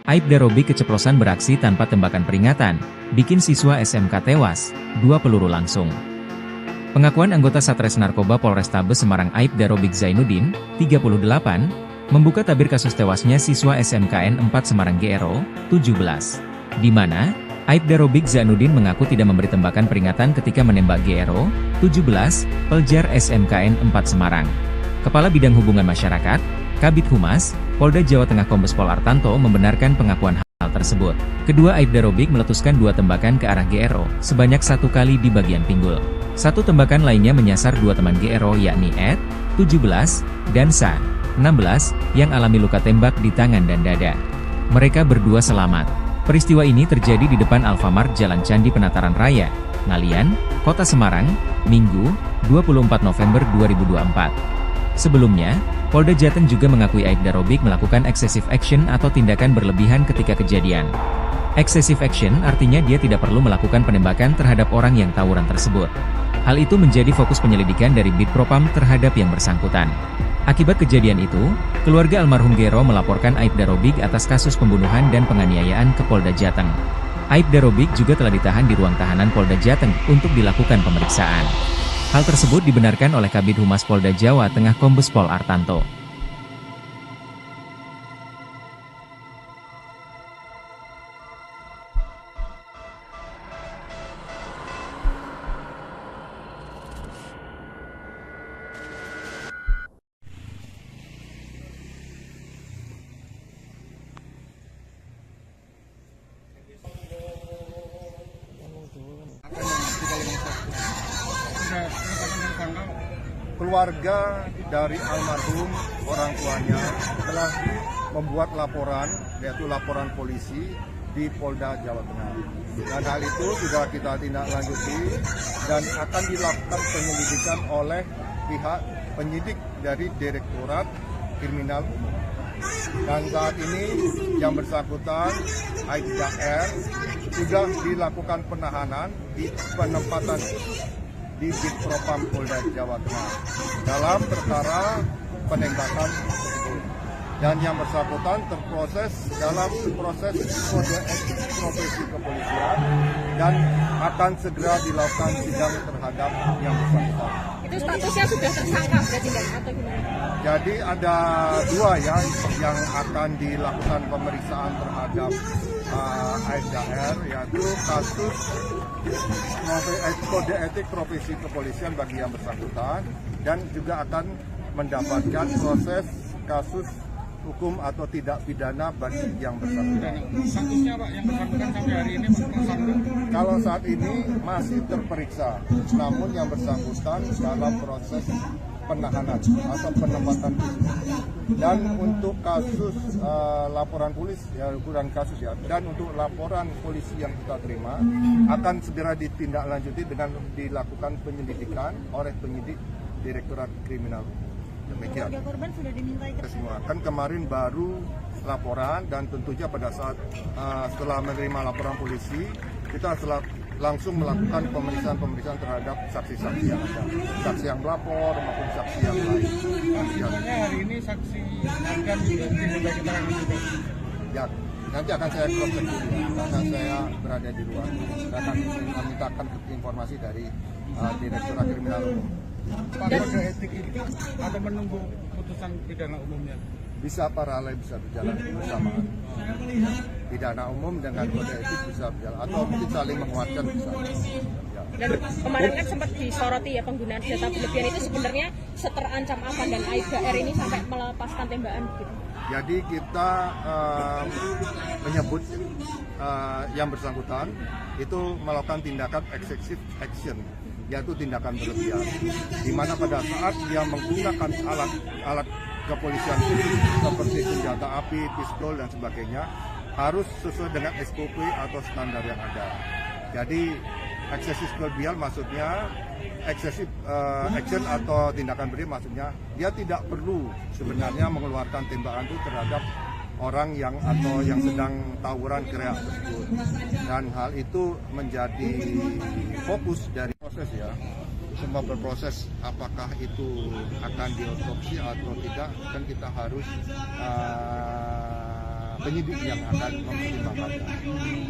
Aibda Robik keceplosan beraksi tanpa tembakan peringatan, bikin siswa SMK tewas, 2 peluru langsung. Pengakuan anggota Satres Narkoba Polrestabes Semarang Aibda Robik Zainuddin, 38, membuka tabir kasus tewasnya siswa SMKN 4 Semarang GRO, 17. Di mana, Aibda Robik Zainuddin mengaku tidak memberi tembakan peringatan ketika menembak GRO, 17, pelajar SMKN 4 Semarang. Kepala Bidang Hubungan Masyarakat, Kabid Humas, Polda Jawa Tengah Kombes Pol Artanto membenarkan pengakuan hal tersebut. Kedua Aibda Robik meletuskan 2 tembakan ke arah GRO, sebanyak 1 kali di bagian pinggul. 1 tembakan lainnya menyasar 2 teman GRO yakni Ed, 17, dan Sa, 16, yang alami luka tembak di tangan dan dada. Mereka berdua selamat. Peristiwa ini terjadi di depan Alfamart Jalan Candi Penataran Raya, Ngalian, Kota Semarang, Minggu, 24 November 2024. Sebelumnya, Polda Jateng juga mengakui Aibda Robik melakukan excessive action atau tindakan berlebihan ketika kejadian. Excessive action artinya dia tidak perlu melakukan penembakan terhadap orang yang tawuran tersebut. Hal itu menjadi fokus penyelidikan dari Bid Propam terhadap yang bersangkutan. Akibat kejadian itu, keluarga almarhum GRO melaporkan Aibda Robik atas kasus pembunuhan dan penganiayaan ke Polda Jateng. Aibda Robik juga telah ditahan di ruang tahanan Polda Jateng untuk dilakukan pemeriksaan. Hal tersebut dibenarkan oleh Kabid Humas Polda Jawa Tengah Kombes Pol Artanto. Keluarga dari almarhum orang tuanya telah membuat laporan, yaitu laporan polisi di Polda Jawa Tengah. Dan hal itu sudah kita tindak lanjuti dan akan dilakukan penyelidikan oleh pihak penyidik dari Direktorat Kriminal Umum. Dan saat ini yang bersangkutan Aibda R sudah dilakukan penahanan di penempatan di Bid Propam Polda Jawa Tengah dalam perkara penembakan tersebut. Dan yang bersangkutan terproses dalam proses kode etik profesi kepolisian dan akan segera dilakukan sidang terhadap yang bersangkutan. Itu statusnya sudah tersangka berarti atau gimana? Jadi ada 2 ya yang akan dilakukan pemeriksaan terhadap Aibda R, yaitu kasus kode etik profesi kepolisian bagi yang bersangkutan dan juga akan mendapatkan proses kasus hukum atau tidak pidana bagi yang bersangkutan. Statusnya Pak yang bersangkutan sampai hari ini tersangka? Kalau saat ini masih terperiksa, namun yang bersangkutan dalam proses penahanan atau penempatan khusus. Dan untuk kasus laporan polisi, ya ukuran kasus ya, dan untuk laporan polisi yang kita terima akan segera ditindaklanjuti dengan dilakukan penyelidikan oleh penyidik Direktorat Kriminal. Demikian. Keluarga korban sudah dimintai Semua kan kemarin baru laporan dan tentunya pada saat setelah menerima laporan polisi kita langsung melakukan pemeriksaan terhadap saksi-saksi yang ada, saksi yang melapor maupun saksi yang lain. Sebenarnya hari ini saksi akan diminta keterangan juga. Ya, nanti akan saya cross check dulu karena saya berada di luar dan akan memintakan informasi dari Direktorat Kriminal Umum. Pak, kode etik itu atau menunggu putusan pidana umumnya? Bisa paralel, bisa berjalan bersamaan. Pidana umum dengan kode etik bisa berjalan atau mungkin saling menguatkan bisa. Ya. Dan kemarin kan sempat disoroti ya penggunaan senjata berlebihan itu sebenarnya seterancam apa dan Aibda R ini sampai melepaskan tembakan gitu. Jadi kita menyebut yang bersangkutan itu melakukan tindakan excessive action, yaitu tindakan berlebihan, di mana pada saat dia menggunakan alat kepolisian seperti senjata api, pistol dan sebagainya harus sesuai dengan SOP atau standar yang ada. Jadi eksesif berlebihan maksudnya eksesif action atau tindakan berlebihan maksudnya dia tidak perlu sebenarnya mengeluarkan tembakan itu terhadap orang yang atau yang sedang tawuran gerak tersebut. Dan hal itu menjadi fokus dari proses ya. Semua berproses apakah itu akan diotopsi atau tidak, kan kita harus penyidik yang akan mempertimbangkannya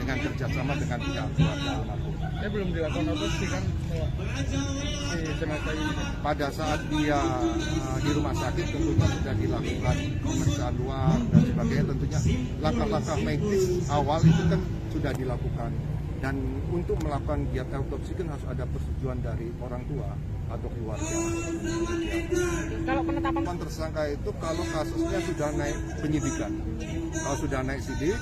dengan kerjasama dengan pihak keluarga almarhum. Saya belum dilakukan otopsi kan si jenazah ini. Pada saat dia di rumah sakit tentunya sudah dilakukan pemeriksaan luar dan sebagainya, tentunya langkah-langkah medis awal itu kan sudah dilakukan. Dan untuk melakukan giat autopsi kan harus ada persetujuan dari orang tua atau keluarga. Kalau penetapan Tersangka itu kalau kasusnya sudah naik penyidikan, kalau sudah naik sidik,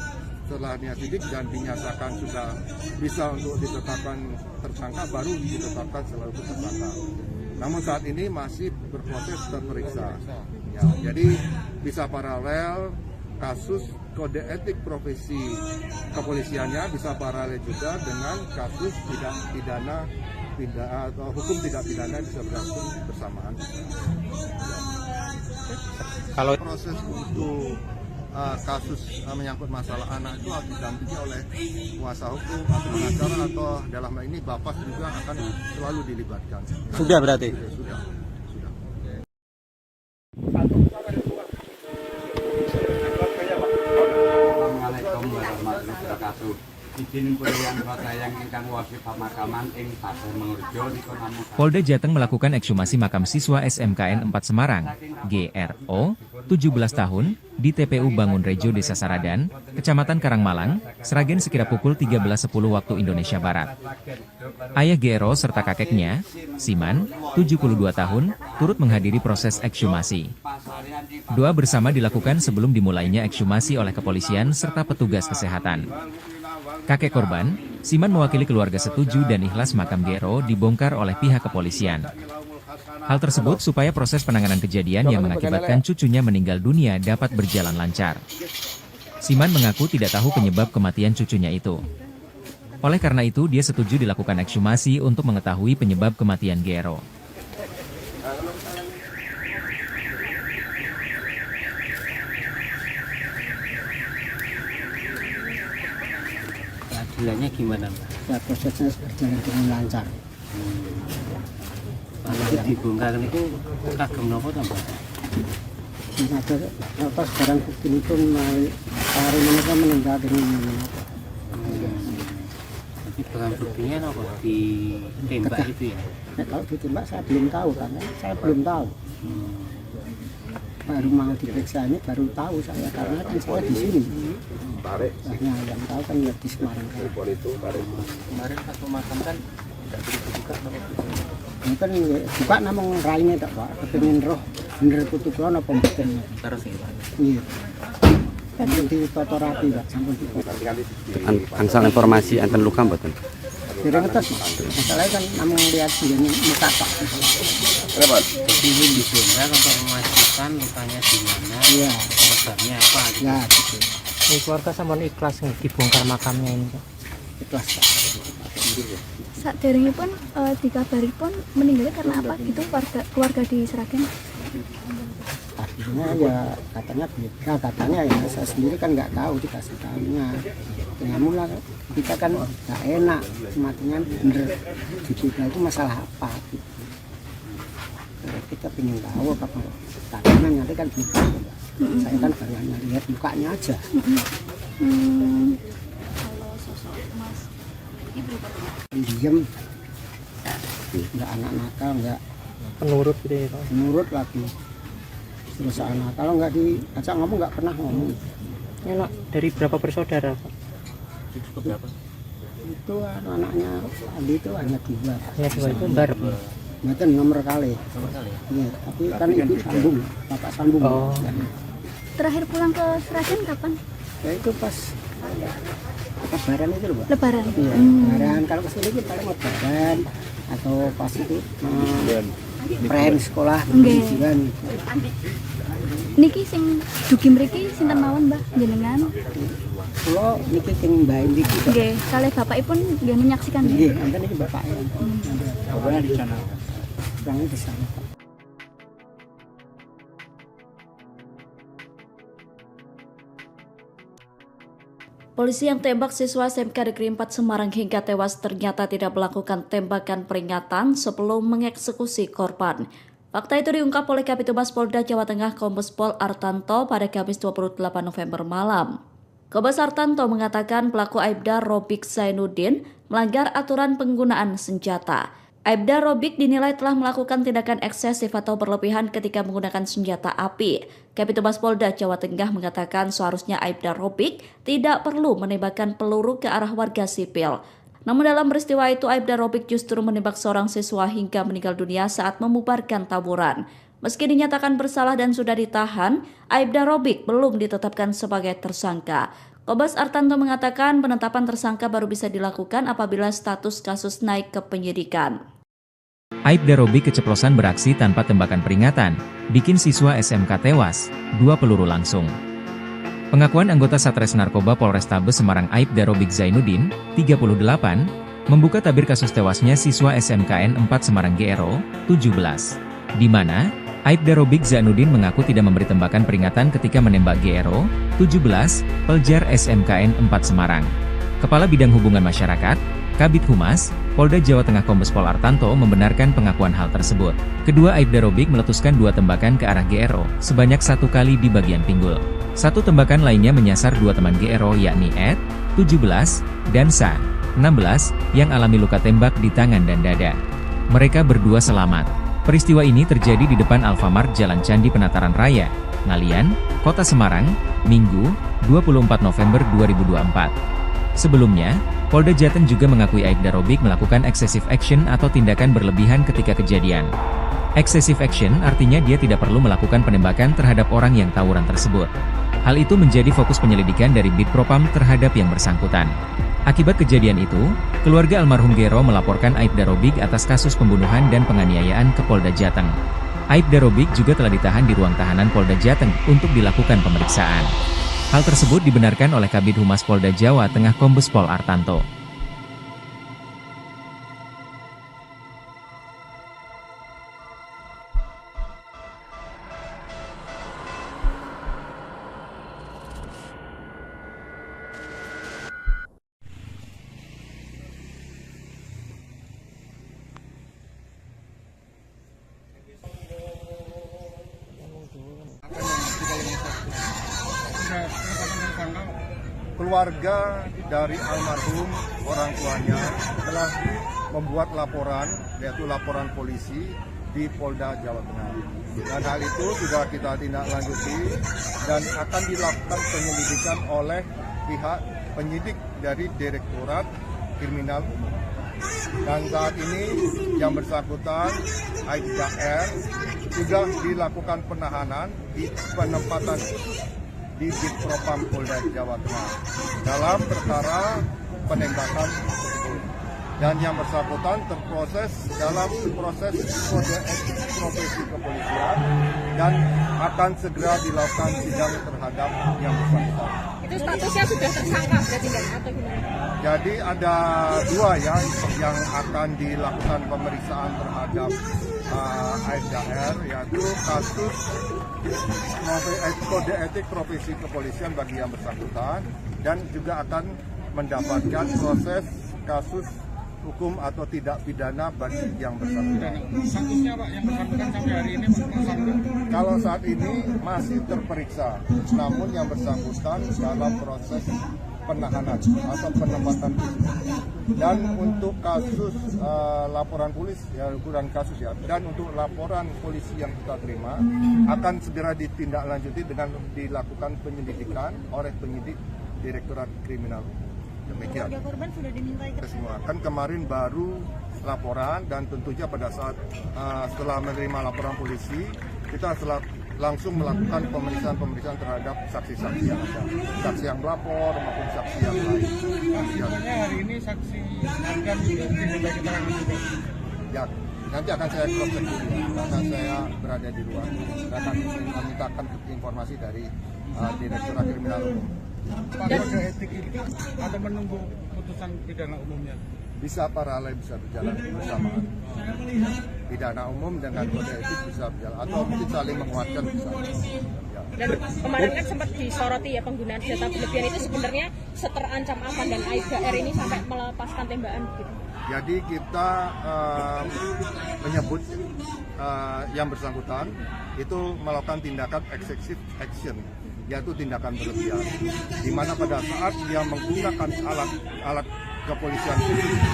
setelahnya sidik dan dinyatakan sudah bisa untuk ditetapkan tersangka, baru ditetapkan sebagai tersangka. Namun saat ini masih berproses terperiksa. Ya, jadi bisa paralel kasus kode etik profesi kepolisiannya, bisa paralel juga dengan kasus tidak pidana atau hukum tidak pidana bisa berlangsung bersamaan. Kalau proses untuk kasus menyangkut masalah anak itu harus didampingi oleh kuasa hukum atau pengacara, atau dalam hal ini bapak juga akan selalu dilibatkan. sudah berarti? Sudah. Assalamualaikum warahmatullahi wabarakatuh. Izin kuliah yang ingkang wasi pemakaman ing Pasar Mengurjo niku namung Polda Jateng melakukan ekshumasi makam siswa SMKN 4 Semarang, GRO, 17 tahun, di TPU Bangun Rejo, Desa Saradan, Kecamatan Karangmalang, Sragen sekira pukul 13.10 waktu Indonesia Barat. Ayah GRO serta kakeknya, Siman, 72 tahun, turut menghadiri proses ekshumasi. Doa bersama dilakukan sebelum dimulainya ekshumasi oleh kepolisian serta petugas kesehatan. Kakek korban, Siman mewakili keluarga setuju dan ikhlas makam GRO dibongkar oleh pihak kepolisian. Hal tersebut supaya proses penanganan kejadian yang mengakibatkan cucunya meninggal dunia dapat berjalan lancar. Siman mengaku tidak tahu penyebab kematian cucunya itu. Oleh karena itu, dia setuju dilakukan ekshumasi untuk mengetahui penyebab kematian GRO. Keadilannya gimana, Mbak? Ya, prosesnya berjalan dengan lancar. Kalau dibongkar itu kagem nopo to, Mbak? Ada apa sekarang bukti itu hari mereka meninggal dengan apa? Jadi barang buktinya apa? Ditembak itu ya? Kalau ditembak saya belum tahu, karena saya belum tahu. Baru mau diperiksa ini baru tahu saya, karena kan saya di sini. Nah, yang tahu kan di Semarang. Kemarin pas pemakaman tidak dibuka nama itu. Ini kan buka nama raine tak Pak, kepengen roh bener putu kula napa mboten. Terus ya Pak. Iya. Kan di foto rapi Pak, sampun di foto. Angsal informasi enten luka mboten? Dereng ngetes. Masalahnya kan namung lihat jenenge muka Pak. Kenapa? Jadi dibongkar untuk memastikan lukanya di mana. Iya. Penyebabnya apa gitu. Ya, gitu. Keluarga sampun ikhlas nih dibongkar makamnya ini. Ikhlas Pak. Saderengipun dikabaripun meninggal karena apa gitu keluarga di Sragen? Artinya ya katanya beda, katanya ya saya sendiri kan nggak tahu, dikasih tahunya. Namun lah kita kan nggak enak, matinya bener diduga itu masalah apa gitu. Kita pengen tahu apa katanya nanti kan bukan. Saya kan baru hanya lihat mukanya aja. Kalau sosok Mas Ibu Diem, nggak anak nakal, nggak Penurut gitu ya. nurut lagi. Terus anak kalau nggak diajak ngomong nggak pernah ngomong. Ini dari berapa bersaudara, Pak? Itu anaknya Adi itu hanya 2. Ya, dua itu bareng. Itu nomor kali. Iya, tapi kan ibu sambung, bapak sambung. Oh. terakhir pulang ke Sragen kapan? Ya itu pas Lebaran itu loh, Pak. Lebaran. Iya, Lebaran. Kalau kesini kita paling Lebaran atau pas itu pren sekolah ujian. Niki sing dugi mriki sinten mawon, Mbah, jenengan? Kula niki sing Mbah niki. Nggih, kalih bapakipun nggih menyaksikan. Nggih, enten iki bapaknya. Bapaknya di sana. Orangnya di sana. Polisi yang tembak siswa SMK Negeri 4 Semarang hingga tewas ternyata tidak melakukan tembakan peringatan sebelum mengeksekusi korban. Fakta itu diungkap oleh Kabitumas Polda Jawa Tengah Kombes Pol Artanto pada Kamis 28 November malam. Kombes Artanto mengatakan pelaku Aibda Robik Zainuddin melanggar aturan penggunaan senjata. Aibda Robik dinilai telah melakukan tindakan eksesif atau berlebihan ketika menggunakan senjata api. Kabid Humas Polda Jawa Tengah mengatakan seharusnya Aibda Robik tidak perlu menembakkan peluru ke arah warga sipil. Namun dalam peristiwa itu Aibda Robik justru menembak seorang siswa hingga meninggal dunia saat membubarkan tawuran. Meski dinyatakan bersalah dan sudah ditahan, Aibda Robik belum ditetapkan sebagai tersangka. Kombes Artanto mengatakan penetapan tersangka baru bisa dilakukan apabila status kasus naik ke penyidikan. Aibda Robik keceplosan beraksi tanpa tembakan peringatan, bikin siswa SMK tewas, 2 peluru langsung. Pengakuan anggota Satres Narkoba Polrestabes Semarang Aibda Robik Zainuddin, 38, membuka tabir kasus tewasnya siswa SMKN 4 Semarang GRO, 17, di mana Aibda Robik Zainuddin mengaku tidak memberi tembakan peringatan ketika menembak GRO, 17, pelajar SMKN 4 Semarang. Kepala Bidang Hubungan Masyarakat, Kabid Humas, Polda Jawa Tengah Kombes Pol Artanto membenarkan pengakuan hal tersebut. Kedua Aibda Robik meletuskan 2 tembakan ke arah GRO, sebanyak 1 kali di bagian pinggul. 1 tembakan lainnya menyasar 2 teman GRO yakni Ed, 17, dan Sa, 16, yang alami luka tembak di tangan dan dada. Mereka berdua selamat. Peristiwa ini terjadi di depan Alfamart Jalan Candi Penataran Raya, Ngalian, Kota Semarang, Minggu, 24 November 2024. Sebelumnya, Polda Jateng juga mengakui Aibda Robik melakukan excessive action atau tindakan berlebihan ketika kejadian. Excessive action artinya dia tidak perlu melakukan penembakan terhadap orang yang tawuran tersebut. Hal itu menjadi fokus penyelidikan dari Bid Propam terhadap yang bersangkutan. Akibat kejadian itu, keluarga almarhum GRO melaporkan Aibda Robik atas kasus pembunuhan dan penganiayaan ke Polda Jateng. Aibda Robik juga telah ditahan di ruang tahanan Polda Jateng untuk dilakukan pemeriksaan. Hal tersebut dibenarkan oleh Kabid Humas Polda Jawa Tengah Kombes Pol Artanto. Keluarga dari almarhum orang tuanya telah membuat laporan, yaitu laporan polisi di Polda Jawa Tengah. Dan hal itu sudah kita tindak lanjuti dan akan dilakukan penyelidikan oleh pihak penyidik dari Direktorat Kriminal Umum. Dan saat ini yang bersangkutan Aibda R sudah dilakukan penahanan di penempatan di Bid Propam Polda Jawa Tengah dalam perkara penembakan tersebut. Dan yang bersangkutan terproses dalam proses kode etik profesi kepolisian dan akan segera dilakukan sidang terhadap yang bersangkutan. Itu statusnya sudah tersangka berarti kan atau gimana? Jadi ada 2 yang akan dilakukan pemeriksaan terhadap Aibda R, yaitu kasus kode etik profesi kepolisian bagi yang bersangkutan dan juga akan mendapatkan proses kasus hukum atau tidak pidana bagi yang bersangkutan. Statusnya Pak yang bersangkutan sampai hari ini tersangka? Kalau saat ini masih terperiksa, namun yang bersangkutan dalam proses penahanan atau penempatan khusus. Dan untuk kasus laporan polisi, ya ukuran kasus ya, dan untuk laporan polisi yang kita terima akan segera ditindaklanjuti dengan dilakukan penyelidikan oleh penyidik Direktorat Kriminal Umum. Demikian. Keluarga korban sudah dimintai semua. Kan kemarin baru laporan dan tentunya pada saat setelah menerima laporan polisi kita langsung melakukan pemeriksaan terhadap saksi-saksi yang ada, saksi yang melapor maupun saksi yang lain. Sebenarnya hari ini saksi akan diminta keterangan juga. Ya, nanti akan saya cross check dulu karena saya berada di luar. Saya akan memintakan informasi dari Direktorat Kriminal Umum. Pak, kode etik itu atau menunggu putusan pidana umumnya? Bisa paralel, bisa berjalan bersamaan. Pidana umum dengan kode etik bisa berjalan atau mungkin saling menguatkan bisa. Ya. Dan kemarin kan sempat disoroti ya penggunaan senjata berlebihan itu sebenarnya seterancam apa dan Aibda R ini sampai melepaskan tembakan gitu. Jadi kita menyebut yang bersangkutan itu melakukan tindakan excessive action yaitu tindakan berlebihan, di mana pada saat dia menggunakan alat kepolisian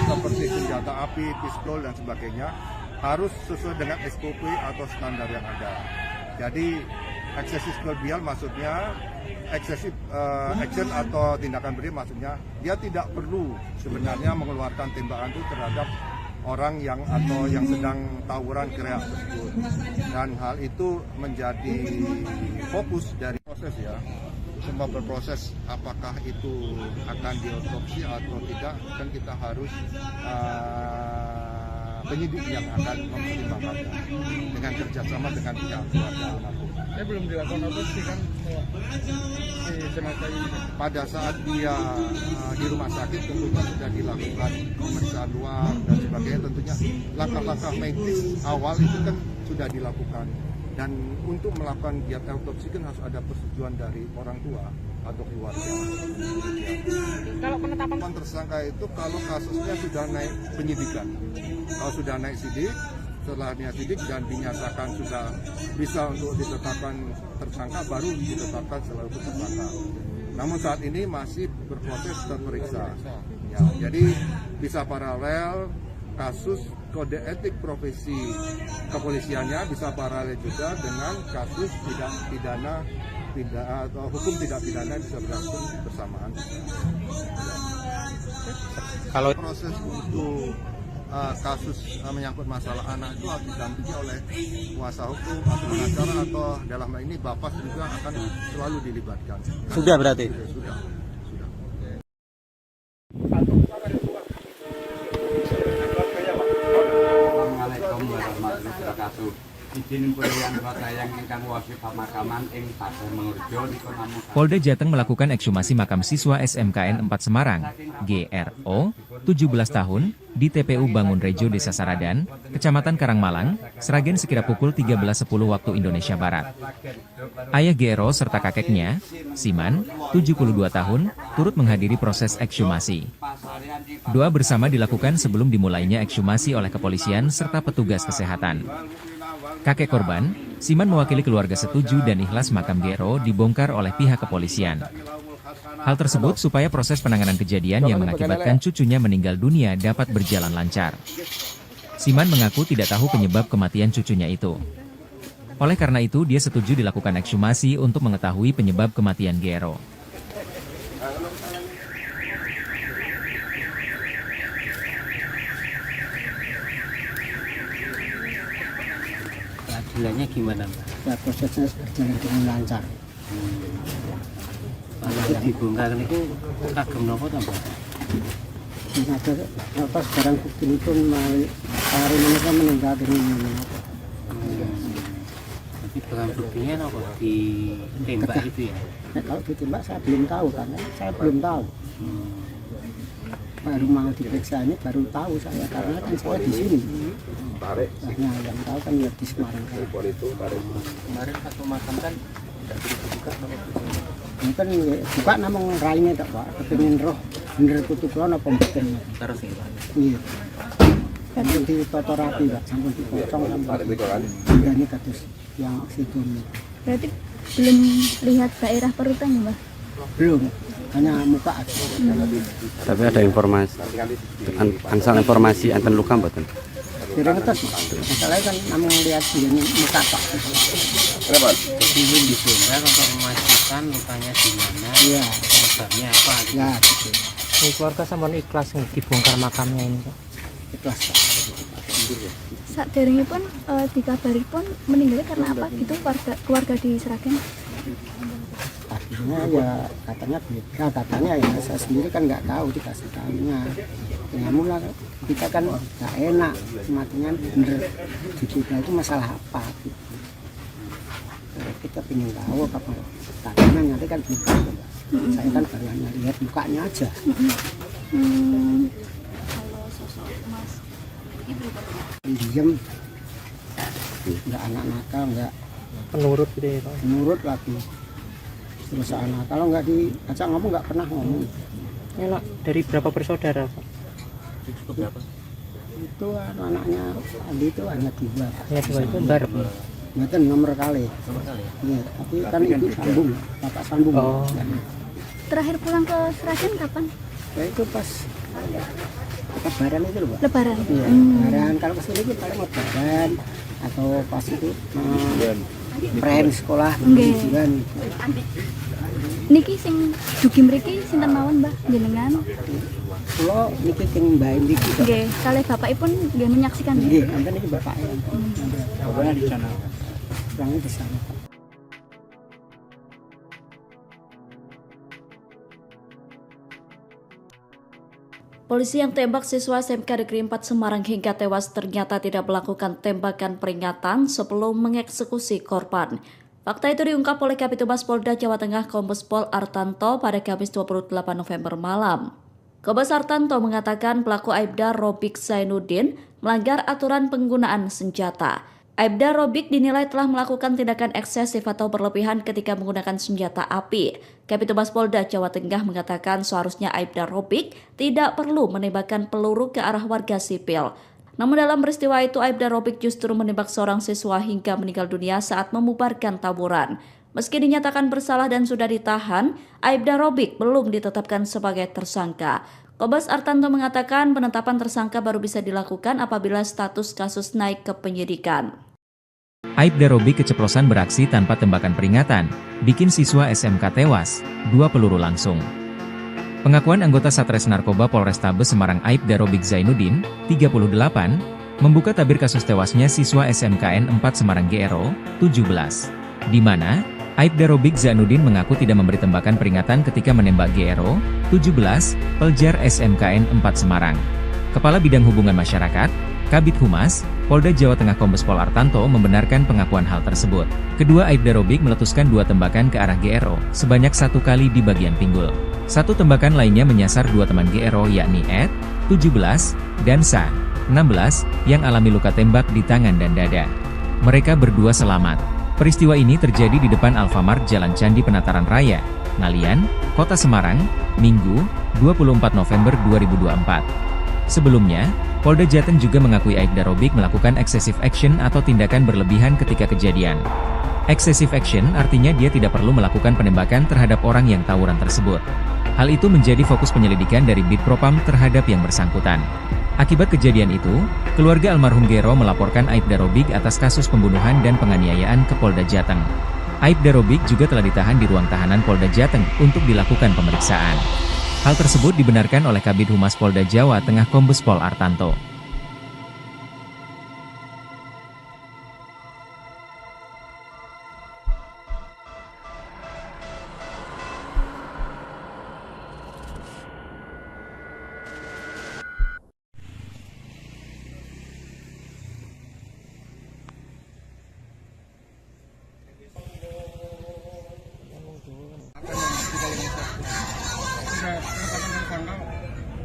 seperti senjata api, pistol dan sebagainya harus sesuai dengan SOP atau standar yang ada. Jadi eksesif kelebihan maksudnya eksesif action atau tindakan berlebihan maksudnya dia tidak perlu sebenarnya mengeluarkan tembakan itu terhadap orang yang sedang tawuran kereak tersebut, dan hal itu menjadi fokus dari proses ya. Semua berproses apakah itu akan diotopsi atau tidak, kan kita harus penyidik yang akan mempertimbangkannya dengan kerjasama dengan pihak keluarga almarhum. Ini belum dilakukan otopsi kan si jenazah ini? Pada saat dia di rumah sakit tentunya sudah dilakukan pemeriksaan luar dan sebagainya, tentunya langkah-langkah medis awal itu kan sudah dilakukan, dan untuk melakukan giat otopsi kan harus ada persetujuan dari orang tua atau keluarga. Kalau penetapan Tersangka itu kalau kasusnya sudah naik penyidikan, kalau sudah naik sidik, setelahnya sidik dan dinyatakan sudah bisa untuk ditetapkan tersangka, baru ditetapkan setelah itu tersangka. Namun saat ini masih berproses terperiksa. Ya, jadi bisa paralel kasus kode etik profesi kepolisiannya, bisa paralel juga dengan kasus tidak pidana atau hukum tidak pidana bisa berlangsung bersamaan. Kalau proses untuk kasus menyangkut masalah anak itu harus didampingi oleh kuasa hukum atau pengacara, atau dalam hal ini Bapas juga akan selalu dilibatkan. sudah berarti? Sudah. Assalamualaikum warahmatullahi wabarakatuh. Izin pilihan kota yang ingkang wasi pemakaman ing Pasar Mengurjo niku namung Polda Jateng melakukan ekshumasi makam siswa SMKN 4 Semarang, GRO, 17 tahun, di TPU Bangun Rejo, Desa Saradan, Kecamatan Karangmalang, Sragen sekira pukul 13.10 waktu Indonesia Barat. Ayah GRO serta kakeknya, Siman, 72 tahun, turut menghadiri proses ekshumasi. Doa bersama dilakukan sebelum dimulainya ekshumasi oleh kepolisian serta petugas kesehatan. Kakek korban, Siman mewakili keluarga setuju dan ikhlas makam GRO dibongkar oleh pihak kepolisian. Hal tersebut supaya proses penanganan kejadian yang mengakibatkan cucunya meninggal dunia dapat berjalan lancar. Siman mengaku tidak tahu penyebab kematian cucunya itu. Oleh karena itu, dia setuju dilakukan ekshumasi untuk mengetahui penyebab kematian GRO. Hasilnya gimana, Mbak? Ya, prosesnya berjalan dengan lancar. Kalau dibongkar itu kagem nopo to, Mbak? Ada apa sekarang bukti itu hari mereka meninggal dengan Tapi barang buktinya nopo ditembak itu ya? Nah, kalau ditembak saya belum tahu, karena saya belum tahu. Baru mau diperiksa ini baru tahu saya, karena kan saya di sini. Nah, yang tahu kan ya di Semarang. Kemarin satu makam kan tidak dibuka nopo? Ini kan buka namun raine tak Pak, kepengin roh bener tutup rono apa mboten. Terus ya, Pak? Iya. Kan ditata rapi Pak, sampun dipotong sampai ini kados yang situ. Berarti belum lihat daerah perutannya, Mbak? Belum, hanya muka aja. Tapi ada informasi, angsal informasi enten luka mboten? Kira ngetes, masalahnya kan namun lihat dia muka Pak. Ingin dibongkar untuk memastikan lukanya di mana, Iya. penyebabnya apa gitu. Ya, gitu. Ini keluarga sampun ikhlas nih dibongkar makamnya ini, Pak. Ikhlas Pak. Saat daringnya pun dikabari pun meninggalnya karena apa gitu keluarga di Sragen? Artinya ya katanya beda, katanya ya saya sendiri kan nggak tahu, dikasih tahunya. Ya mula kita kan nggak enak, matinya bener diduga itu masalah apa gitu. Kita ingin tahu apa tanya nanti kan gitu. Saya kan baru hanya lihat mukanya aja. Kalau sosok Mas Diem, nggak anak nakal, nggak Penurut gitu ya, Pak. nurut lagi. Terus anak kalau nggak diajak ngomong nggak pernah ngomong. Enak dari berapa bersaudara, Pak? Itu anaknya Andi itu hanya 2. Ya, dua itu bareng. Mboten nomor kali. Iya, tapi kan itu sambung, bapak sambung. Terakhir pulang ke Sragen kapan? Ya itu pas Lebaran itu loh, Pak. Lebaran. Iya, Lebaran. Kalau kesini itu paling Lebaran atau pas itu prem sekolah ujian. Niki sing dugi mriki sinten mawon, Mbah, jenengan? Kula niki sing Mbah niki. Nggih, kalih bapakipun nggih menyaksikan. Nggih, enten niki bapaknya. Bapaknya di sana. Orangnya di sana. Polisi yang tembak siswa SMK Negeri 4 Semarang hingga tewas ternyata tidak melakukan tembakan peringatan sebelum mengeksekusi korban. Fakta itu diungkap oleh Kabid Humas Polda Jawa Tengah Kombes Pol Artanto pada Kamis 28 November malam. Kombes Artanto mengatakan pelaku Aibda Robik Zainuddin melanggar aturan penggunaan senjata. Aibda Robik dinilai telah melakukan tindakan eksesif atau berlebihan ketika menggunakan senjata api. Kabid Humas Polda Jawa Tengah mengatakan seharusnya Aibda Robik tidak perlu menembakkan peluru ke arah warga sipil. Namun dalam peristiwa itu Aibda Robik justru menembak seorang siswa hingga meninggal dunia saat membubarkan tawuran. Meski dinyatakan bersalah dan sudah ditahan, Aibda Robik belum ditetapkan sebagai tersangka. Kombes Artanto mengatakan penetapan tersangka baru bisa dilakukan apabila status kasus naik ke penyidikan. Aibda Robik keceplosan beraksi tanpa tembakan peringatan, bikin siswa SMK tewas, 2 peluru langsung. Pengakuan anggota Satres Narkoba Polrestabes Semarang Aibda Robik Zainuddin, 38, membuka tabir kasus tewasnya siswa SMKN 4 Semarang GRO, 17. Di mana, Aibda Robik Zainuddin mengaku tidak memberi tembakan peringatan ketika menembak GRO, 17, pelajar SMKN 4 Semarang. Kepala Bidang Hubungan Masyarakat, Kabid Humas, Polda Jawa Tengah Kombes Pol Artanto membenarkan pengakuan hal tersebut. Kedua Aibda Robik meletuskan 2 tembakan ke arah GRO, sebanyak 1 kali di bagian pinggul. 1 tembakan lainnya menyasar 2 teman GRO yakni Ed, 17, dan Sa, 16, yang alami luka tembak di tangan dan dada. Mereka berdua selamat. Peristiwa ini terjadi di depan Alfamart Jalan Candi Penataran Raya, Ngalian, Kota Semarang, Minggu, 24 November 2024. Sebelumnya, Polda Jateng juga mengakui Aibda Robik melakukan excessive action atau tindakan berlebihan ketika kejadian. Excessive action artinya dia tidak perlu melakukan penembakan terhadap orang yang tawuran tersebut. Hal itu menjadi fokus penyelidikan dari Bid Propam terhadap yang bersangkutan. Akibat kejadian itu, keluarga almarhum GRO melaporkan Aibda Robik atas kasus pembunuhan dan penganiayaan ke Polda Jateng. Aibda Robik juga telah ditahan di ruang tahanan Polda Jateng untuk dilakukan pemeriksaan. Hal tersebut dibenarkan oleh Kabid Humas Polda Jawa Tengah Kombes Pol Artanto.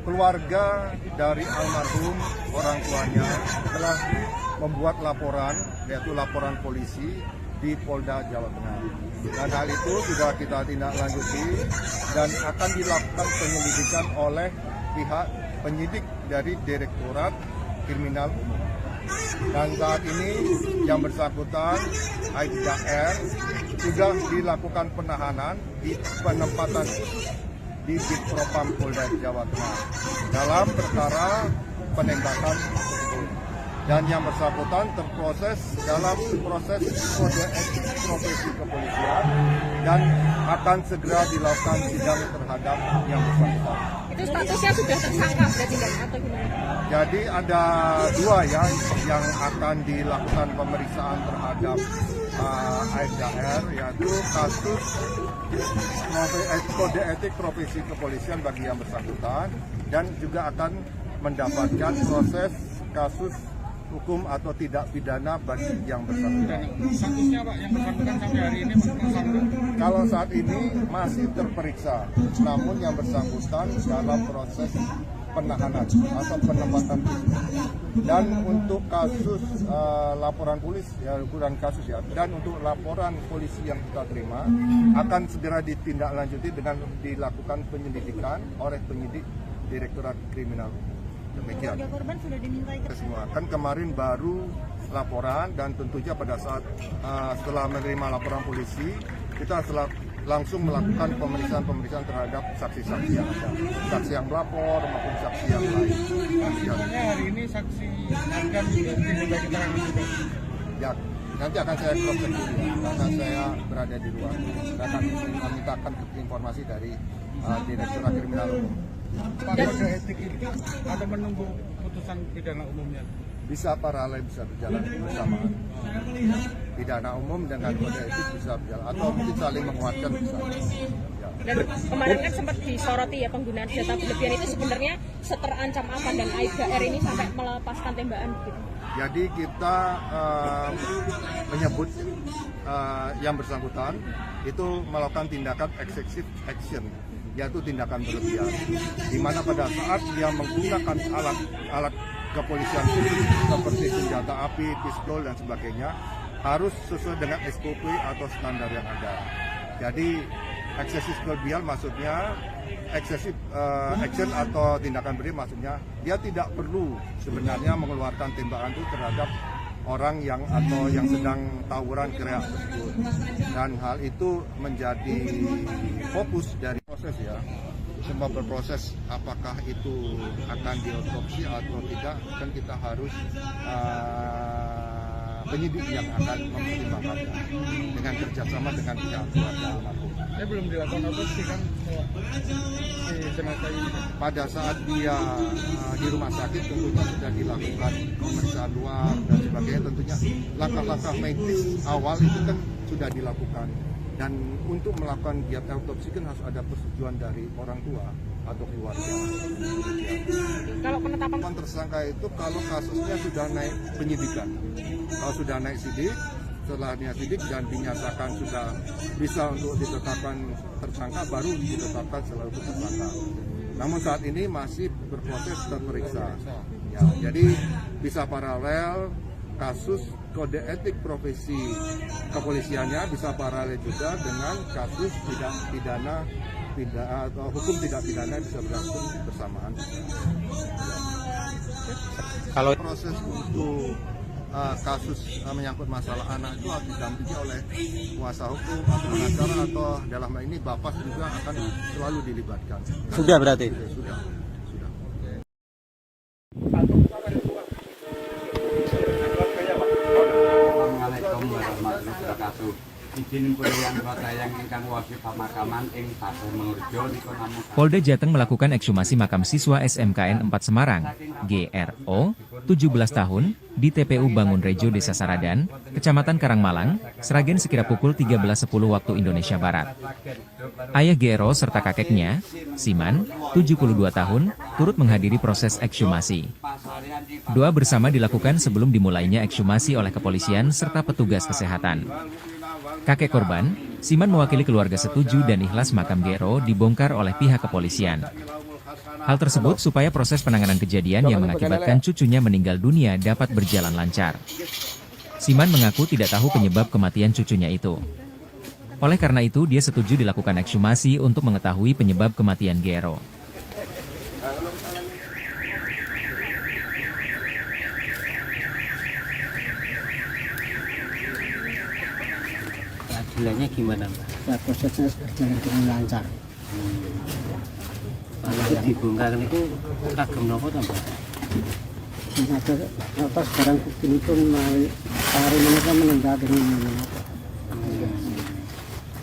Keluarga dari almarhum orang tuanya telah membuat laporan, yaitu laporan polisi di Polda Jawa Tengah. Dan hal itu sudah kita tindak lanjuti dan akan dilakukan penyelidikan oleh pihak penyidik dari Direktorat Kriminal Umum. Dan saat ini yang bersangkutan Aibda R sudah dilakukan penahanan di penempatan di Bid Propam Polda Jawa Tengah dalam perkara penembakan tersebut. Dan yang bersangkutan terproses dalam proses kode etik profesi kepolisian dan akan segera dilakukan sidang terhadap yang bersangkutan. Itu statusnya sudah tersangka berarti kan atau gimana? Jadi ada 2 ya yang akan dilakukan pemeriksaan terhadap Aibda R, yaitu kasus kode etik profesi kepolisian bagi yang bersangkutan dan juga akan mendapatkan proses kasus hukum atau tidak pidana bagi yang bersangkutan. Statusnya Pak yang bersangkutan sampai hari ini tersangka? Kalau saat ini masih terperiksa, namun yang bersangkutan dalam proses penahanan atau penempatan khusus. Dan untuk kasus laporan polisi, ya ukuran kasus ya, dan untuk laporan polisi yang kita terima akan segera ditindaklanjuti dengan dilakukan penyelidikan oleh penyidik Direktorat Kriminal Umum. Demikian. Korban sudah dimintai Semua kan kemarin baru laporan dan tentunya pada saat setelah menerima laporan polisi kita langsung melakukan pemeriksaan terhadap saksi-saksi yang ada, saksi yang melapor maupun saksi yang lain. Sebenarnya hari ini saksi akan diminta keterangan juga. Ya, nanti akan saya cross check dulu karena saya berada di luar. Saya akan memintakan informasi dari Direktorat Kriminal Umum. Pak, kode etik itu atau menunggu putusan pidana umumnya? Bisa paralel, bisa berjalan bersamaan. Pidana umum dengan kode etik bisa berjalan atau mungkin saling menguatkan bisa. Ya. Dan kemarin kan sempat disoroti ya penggunaan senjata berlebihan itu sebenarnya seterancam apa dan Aibda R ini sampai melepaskan tembakan gitu. Jadi kita menyebut yang bersangkutan itu melakukan tindakan excessive action, yaitu tindakan berlebihan, di mana pada saat dia menggunakan alat kepolisian seperti senjata api, pistol dan sebagainya harus sesuai dengan SOP atau standar yang ada. Jadi eksesif berlebihan maksudnya eksesif action atau tindakan berlebihan maksudnya dia tidak perlu sebenarnya mengeluarkan tembakan itu terhadap orang yang atau yang sedang tawuran gerak tersebut, dan hal itu menjadi fokus dari proses ya. Semua berproses apakah itu akan diotopsi atau tidak, kan kita harus penyidik yang akan mempertimbangkannya dengan kerjasama dengan pihak keluarga almarhum. Belum dilakukan otopsi kan si jenazah ini? Pada saat dia di rumah sakit tentunya sudah dilakukan pemeriksaan luar dan sebagainya, tentunya langkah-langkah medis awal itu kan sudah dilakukan. Dan untuk melakukan giat autopsi kan harus ada persetujuan dari orang tua atau keluarga. Kalau penetapan Tersangka itu kalau kasusnya sudah naik penyidikan, kalau sudah naik sidik, setelahnya sidik dan dinyatakan sudah bisa untuk ditetapkan tersangka, baru ditetapkan selalu tersangka. Namun saat ini masih berproses terperiksa. Ya, jadi bisa paralel kasus kode etik profesi kepolisiannya, bisa paralel juga dengan kasus pidana atau hukum tidak pidana bisa berlangsung bersamaan. Kalau proses untuk kasus menyangkut masalah anak itu harus didampingi oleh kuasa hukum atau pengacara, atau dalam hal ini Bapak juga akan selalu dilibatkan. Sudah berarti? Sudah. Assalamualaikum warahmatullahi wabarakatuh. Izin pilihan yang ingkang wasi pemakaman ing Pasar Mengurjo niku namung Polda Jateng melakukan ekshumasi makam siswa SMKN 4 Semarang, GRO, 17 tahun, di TPU Bangunrejo, Desa Saradan, Kecamatan Karangmalang, Sragen sekira pukul 13.10 waktu Indonesia Barat. Ayah GRO serta kakeknya, Siman, 72 tahun, turut menghadiri proses ekshumasi. Doa bersama dilakukan sebelum dimulainya ekshumasi oleh kepolisian serta petugas kesehatan. Kakek korban, Siman mewakili keluarga setuju dan ikhlas makam GRO dibongkar oleh pihak kepolisian. Hal tersebut supaya proses penanganan kejadian yang mengakibatkan cucunya meninggal dunia dapat berjalan lancar. Siman mengaku tidak tahu penyebab kematian cucunya itu. Oleh karena itu, dia setuju dilakukan ekshumasi untuk mengetahui penyebab kematian GRO. Keadilannya gimana, Mbak? Ya, prosesnya berjalan dengan lancar. Kalau dibongkar itu ragam nopo to, Mbak? Ada atas barang bukti itu hari mereka meninggal dengan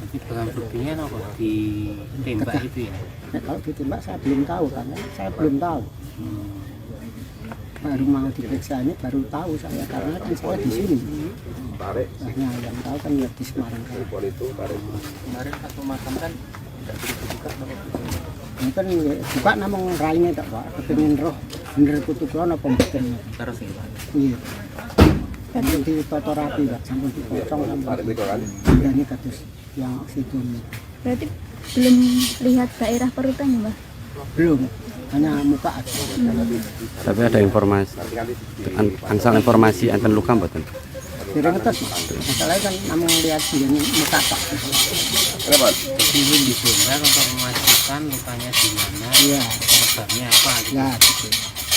Tapi barang buktinya nopo ditembak itu ya? Nah, kalau ditembak saya belum tahu, karena saya belum tahu. Baru mau diperiksa ini baru tahu saya, karena kan saya di sini. Nah, yang tahu kan ya di Semarang. Kemarin satu makam kan tidak dibuka nopo. Ini kan buka namung raine tak Pak, kepengin roh bener putu kula napa mboten. Terus ya, Pak. Iya. Kan ditata rapi Pak, sampun dipotong sampai. Ini kados yang situ. Berarti belum lihat daerah perutan ya, Mbak? Belum, hanya muka aja. Tapi ada informasi, angsal informasi enten luka mboten? Kira ngetes, masalahnya kan namung lihat ini muka Pak. Jadi ini dibongkar untuk memastikan lukanya di mana, Iya, penyebabnya apa gitu. ya gitu.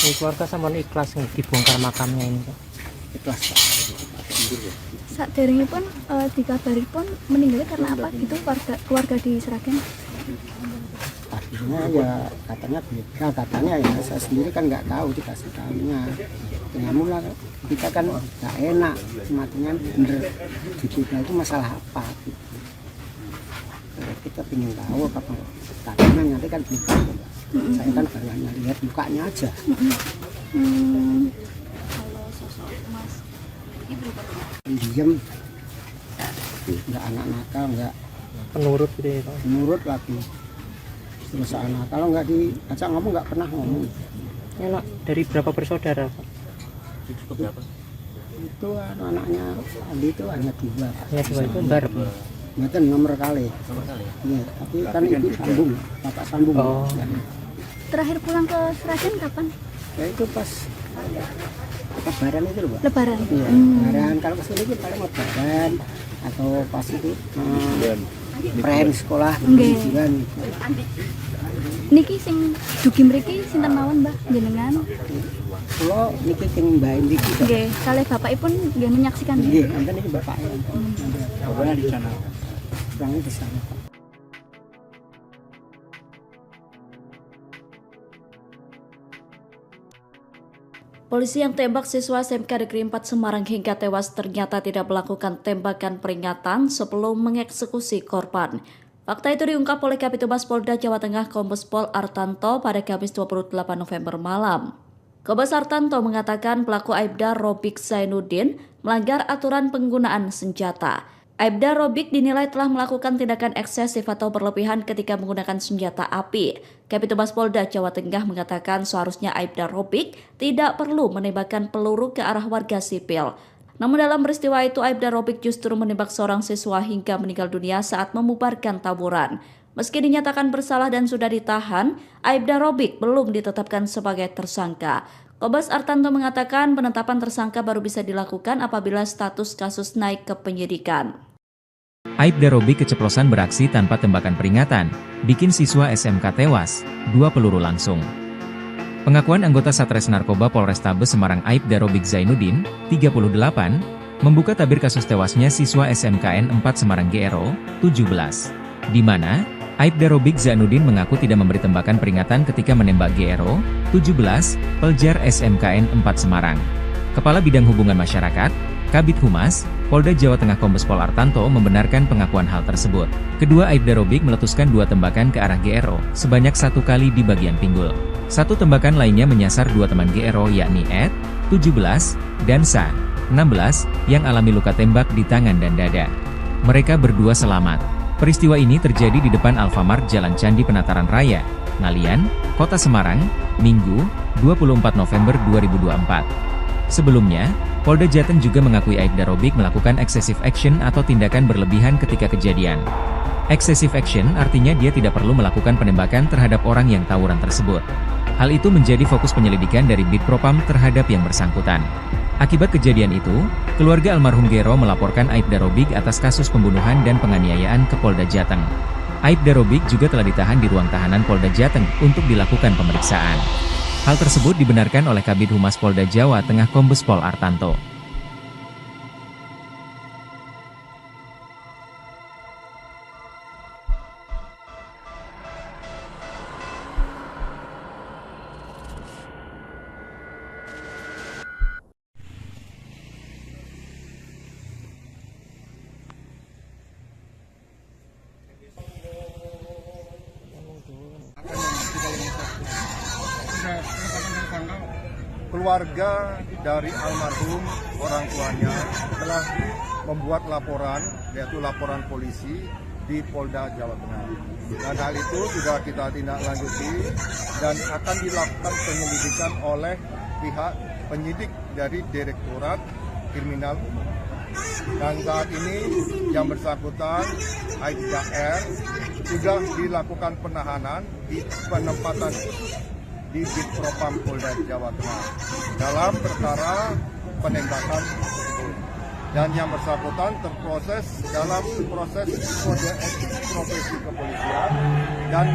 Keluarga sampun ikhlas dibongkar makamnya ini Pak. Ikhlas Pak. Saderengipun dikabari pun meninggalnya karena apa gitu keluarga di Sragen? Tadinya ya katanya beda, katanya ya saya sendiri kan nggak tahu dikasih tahunya. Namun lah kita kan nggak enak, matinya bener di kita itu masalah apa gitu. Kita ingin tahu apa katanya nanti kan bukan. Saya kan baru hanya lihat mukanya aja. Kalau sosok Mas Ibu Diam, nggak anak nakal, nggak Penurut gitu ya Pak. nurut lagi. Terus anak kalau nggak diajak ngomong nggak pernah ngomong. Anak dari berapa bersaudara Pak? Itu anaknya Andi itu hanya 2 Pak. Hanya 2 itu bareng. Itu nomor kali. Iya, tapi kan ibu sambung, bapak sambung. Oh. terakhir pulang ke Sragen kapan? Ya itu pas Lebaran itu loh Pak. Lebaran. Iya, Lebaran. Kalau kesini itu paling Lebaran atau pas itu prehari sekolah liburan. Niki sing dugi mriki sinten mawon Mbah jenengan? Kula niki sing Mbah niki. Nggih, kalih bapakipun nggih menyaksikan. Nggih, enten iki bapaknya. Bapaknya di sana. Bapaknya di sana. Polisi yang tembak siswa SMK Negeri 4 Semarang hingga tewas ternyata tidak melakukan tembakan peringatan sebelum mengeksekusi korban. Fakta itu diungkap oleh Kabid Humas Polda Jawa Tengah Kombes Pol Artanto pada Kamis 28 November malam. Kombes Artanto mengatakan pelaku Aibda Robik Zainuddin melanggar aturan penggunaan senjata. Aibda Robik dinilai telah melakukan tindakan eksesif atau berlebihan ketika menggunakan senjata api. Kabid Humas Polda Jawa Tengah mengatakan seharusnya Aibda Robik tidak perlu menembakkan peluru ke arah warga sipil. Namun dalam peristiwa itu Aibda Robik justru menembak seorang siswa hingga meninggal dunia saat membubarkan tawuran. Meski dinyatakan bersalah dan sudah ditahan, Aibda Robik belum ditetapkan sebagai tersangka. Kombes Artanto mengatakan penetapan tersangka baru bisa dilakukan apabila status kasus naik ke penyidikan. Aibda Robik keceplosan beraksi tanpa tembakan peringatan, bikin siswa SMK tewas, 2 peluru langsung. Pengakuan anggota Satres Narkoba Polrestabes Semarang Aibda Robik Zainuddin, 38, membuka tabir kasus tewasnya siswa SMKN 4 Semarang GRO, 17. Di mana, Aibda Robik Zainuddin mengaku tidak memberi tembakan peringatan ketika menembak GRO, 17, pelajar SMKN 4 Semarang. Kepala Bidang Hubungan Masyarakat, Kabid Humas, Polda Jawa Tengah Kombes Pol Artanto membenarkan pengakuan hal tersebut. Kedua Aibda Robik meletuskan 2 tembakan ke arah GRO, sebanyak 1 kali di bagian pinggul. 1 tembakan lainnya menyasar 2 teman GRO yakni Ed, 17, dan Sa, 16, yang alami luka tembak di tangan dan dada. Mereka berdua selamat. Peristiwa ini terjadi di depan Alfamart Jalan Candi Penataran Raya, Ngalian, Kota Semarang, Minggu, 24 November 2024. Sebelumnya, Polda Jateng juga mengakui Aibda Robik melakukan excessive action atau tindakan berlebihan ketika kejadian. Excessive action artinya dia tidak perlu melakukan penembakan terhadap orang yang tawuran tersebut. Hal itu menjadi fokus penyelidikan dari Bid Propam terhadap yang bersangkutan. Akibat kejadian itu, keluarga almarhum GRO melaporkan Aibda Robik atas kasus pembunuhan dan penganiayaan ke Polda Jateng. Aibda Robik juga telah ditahan di ruang tahanan Polda Jateng untuk dilakukan pemeriksaan. Hal tersebut dibenarkan oleh Kabid Humas Polda Jawa Tengah Kombes Pol Artanto. Keluarga dari almarhum orang tuanya telah membuat laporan, yaitu laporan polisi di Polda Jawa Tengah. Dan hal itu sudah kita tindak lanjuti dan akan dilakukan penyelidikan oleh pihak penyidik dari Direktorat Kriminal Umum. Dan saat ini yang bersangkutan Aibda R sudah dilakukan penahanan di penempatan di Bid Propam Polda Jawa Tengah dalam perkara penembakan tersebut. dan yang bersangkutan terproses dalam proses kode etik profesi kepolisian dan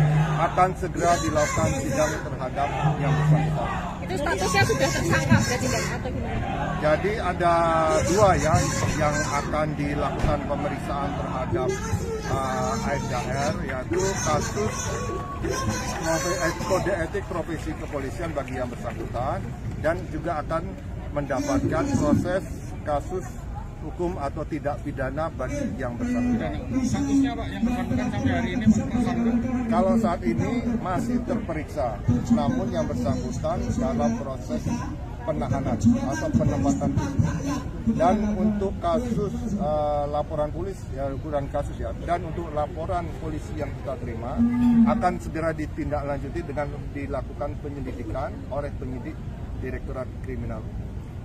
akan segera dilakukan sidang terhadap yang bersangkutan. Itu statusnya sudah tersangka berarti kan atau gimana? Jadi ada dua ya yang akan dilakukan pemeriksaan terhadap Aibda R, yaitu kasus kode etik profesi kepolisian bagi yang bersangkutan dan juga akan mendapatkan proses kasus hukum atau tidak pidana bagi yang bersangkutan. Statusnya Pak yang bersangkutan sampai hari ini tersangka? Kalau saat ini masih terperiksa, namun yang bersangkutan dalam proses penahanan atau penempatan fisik. Dan untuk kasus laporan polisi, ya ukuran kasus ya, dan untuk laporan polisi yang kita terima akan segera ditindaklanjuti dengan dilakukan penyelidikan oleh penyidik Direktorat Kriminal.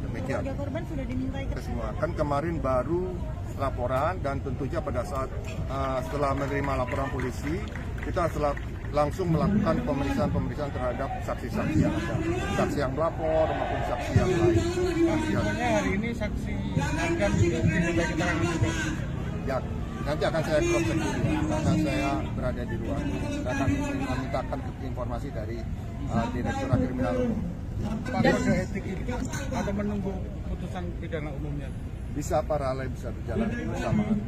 Demikian. Korban sudah dimintai Semua kan kemarin baru laporan dan tentunya pada saat setelah menerima laporan polisi kita langsung melakukan pemeriksaan terhadap saksi-saksi yang ada, saksi yang melapor maupun saksi yang lain. Sebenarnya hari ini saksi akan diminta keterangan juga. Ya, nanti akan saya cross check dulu ya, karena saya berada di luar. Saya akan memintakan informasi dari Direktorat Kriminal Umum. Pak, kode etik itu atau menunggu putusan pidana umumnya? Bisa paralel, bisa berjalan bersamaan.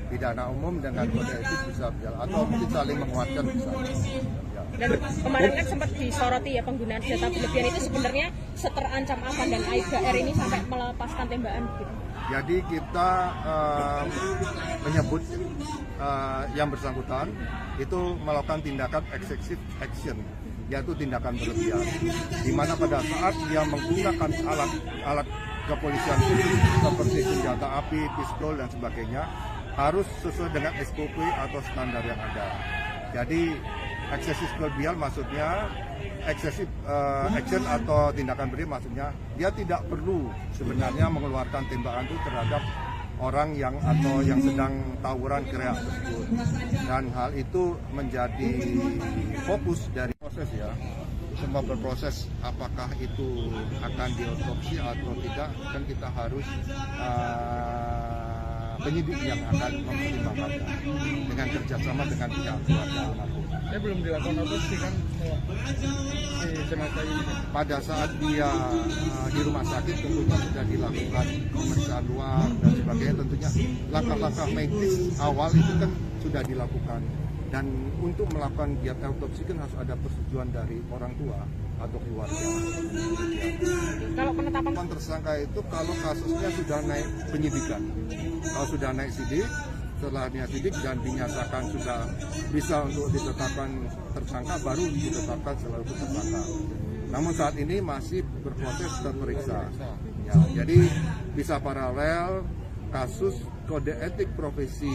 Pidana umum dengan kode etik bisa berjalan atau mungkin saling menguatkan bisa. Ya. Dan kemarin kan sempat disoroti ya penggunaan senjata berlebihan itu sebenarnya seterancam apa dan Aibda R ini sampai melepaskan tembakan gitu. Jadi kita menyebut yang bersangkutan itu melakukan tindakan excessive action, yaitu tindakan berlebihan, di mana pada saat dia menggunakan alat kepolisian seperti senjata api, pistol dan sebagainya harus sesuai dengan SOP atau standar yang ada. Jadi eksesif berlebihan maksudnya eksesif action atau tindakan berlebihan maksudnya dia tidak perlu sebenarnya mengeluarkan tembakan itu terhadap orang yang atau yang sedang tawuran kereak tersebut, dan hal itu menjadi fokus dari proses ya. Semua berproses apakah itu akan diotopsi atau tidak, kan kita harus penyidik yang akan mempertimbangkannya dengan kerjasama dengan pihak keluarga almarhum. Saya belum dilakukan otopsi kan si jenazah ini. Pada saat dia di rumah sakit tentunya sudah dilakukan pemeriksaan luar dan sebagainya, tentunya langkah-langkah medis awal itu kan sudah dilakukan. Dan untuk melakukan giat autopsi kan harus ada persetujuan dari orang tua atau keluarga. Kalau penetapan Tersangka itu kalau kasusnya sudah naik penyidikan, kalau sudah naik sidik, setelah sidik dan dinyatakan sudah bisa untuk ditetapkan tersangka, baru ditetapkan selaku tersangka. Namun saat ini masih berproses terperiksa. Ya, jadi bisa paralel kasus kode etik profesi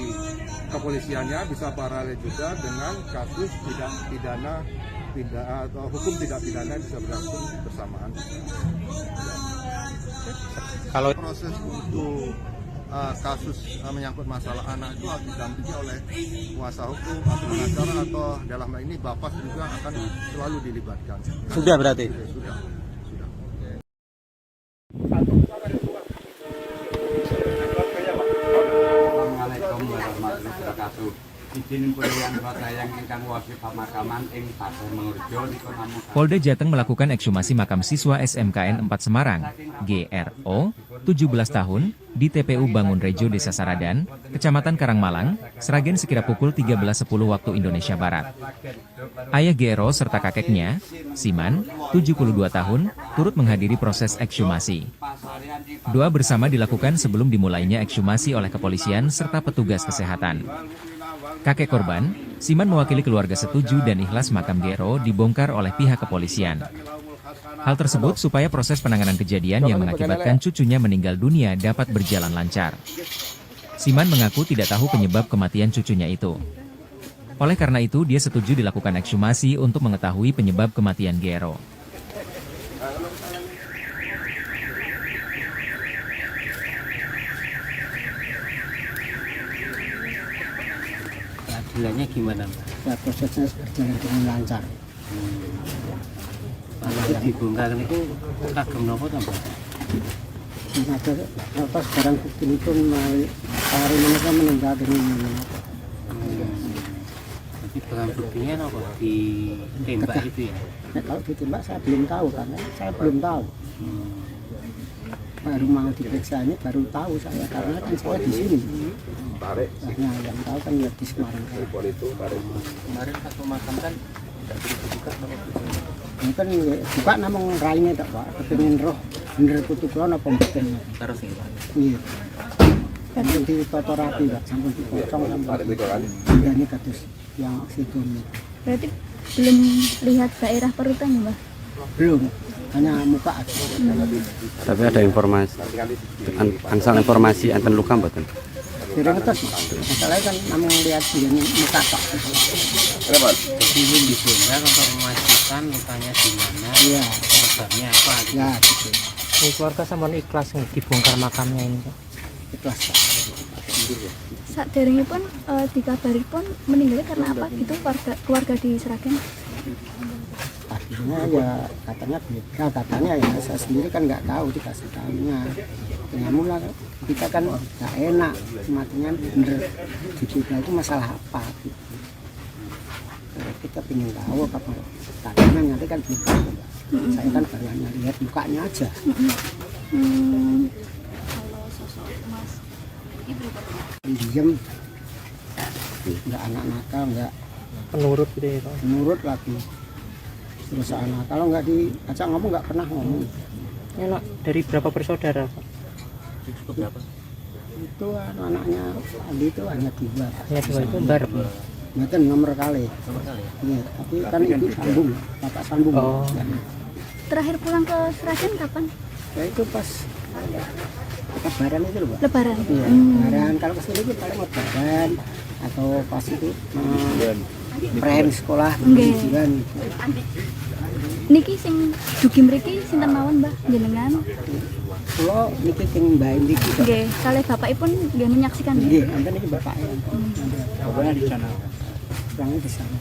kepolisiannya bisa paralel juga dengan kasus tidak pidana atau hukum tidak pidana bisa berlangsung bersamaan. Kalau proses untuk kasus menyangkut masalah anak itu harus didampingi oleh kuasa hukum atau pengacara atau dalam hal ini bapak juga akan selalu dilibatkan. Sudah berarti? Sudah. Assalamualaikum warahmatullahi wabarakatuh. Izin pilihan yang ingkang wasi pemakaman ing Pasar Mengurjo niku namung Polda Jateng melakukan ekshumasi makam siswa SMKN 4 Semarang, GRO, 17 tahun, di TPU Bangun Rejo, Desa Saradan, Kecamatan Karangmalang, Sragen sekira pukul 13.10 waktu Indonesia Barat. Ayah GRO serta kakeknya, Siman, 72 tahun, turut menghadiri proses ekshumasi. Doa bersama dilakukan sebelum dimulainya ekshumasi oleh kepolisian serta petugas kesehatan. Kakek korban, Siman mewakili keluarga setuju dan ikhlas makam GRO dibongkar oleh pihak kepolisian. Hal tersebut supaya proses penanganan kejadian yang mengakibatkan cucunya meninggal dunia dapat berjalan lancar. Siman mengaku tidak tahu penyebab kematian cucunya itu. Oleh karena itu, dia setuju dilakukan ekshumasi untuk mengetahui penyebab kematian GRO. Keadilannya gimana, Pak? Ya, prosesnya berjalan dengan lancar. Kalau dibongkar itu kagem nopo to, Pak? ada apa sekarang bukti itu hari mereka meninggal dengan apa. Tapi barang buktinya apa? Ditembak itu ya? Nah, kalau ditembak saya belum tahu karena saya belum tahu. Baru mau diperiksa ini baru tahu saya karena kan saya di sini. Nah, yang tahu kan ya di Semarang. Kemarin pas pemakaman kan tidak dibuka Ini kan buka namung raine tak Pak, kepengin roh bener kutu kula apa mboten. terus ini Pak. Iya. Kan ditata rapi Pak, sampun dipotong sampai. Ini kados yang situ. Berarti belum lihat daerah perutannya, Mbak? Belum, hanya muka aja. Tapi ada informasi, angsal informasi enten luka mboten? Dereng terus masalahnya kan namung lihat ini muka Pak. Ini dibongkar untuk memastikan lukanya di mana, Iya, penyebabnya apa gitu. ya gitu. Ini keluarga sampun ikhlas nih dibongkar makamnya ini Pak. Ikhlas Pak. Saat pun dikabari pun meninggalnya karena apa gitu keluarga di Sragen? Akhirnya ya katanya beda, katanya ya saya sendiri kan nggak tahu dikasih tahunya. Ya mula kita kan nggak enak matinya bener diduga itu masalah apa gitu. Kita pengen tahu apa katanya nanti kan belum tahu. Saya kan baru hanya lihat mukanya aja. Kalau sosok Mas Ibu Diem, nggak anak nakal, nggak Penurut gitu ya Pak. nurut lagi. Terus anak kalau nggak diajak ngomong nggak pernah ngomong. Ini anak dari berapa bersaudara Pak? Berapa? Itu anaknya Andi itu hanya 2. Ya dua itu barep. Mungkin nomor kali. Iya, tapi kan ibu sambung, bapak sambung. Oh. terakhir pulang ke Sragen kapan? Ya itu pas Lebaran itu loh, Pak. Lebaran. Iya, Lebaran. Kalau kesini itu paling Lebaran atau pas itu pren sekolah pendidikan. Niki sing dugi mriki sinten mawon, Mbah, jenengan? Kula niki sing Mbah niki. Nggih, kalih bapakipun nggih menyaksikan. Nggih, enten niki bapaknya. Bapaknya di sana. Orangnya di sana.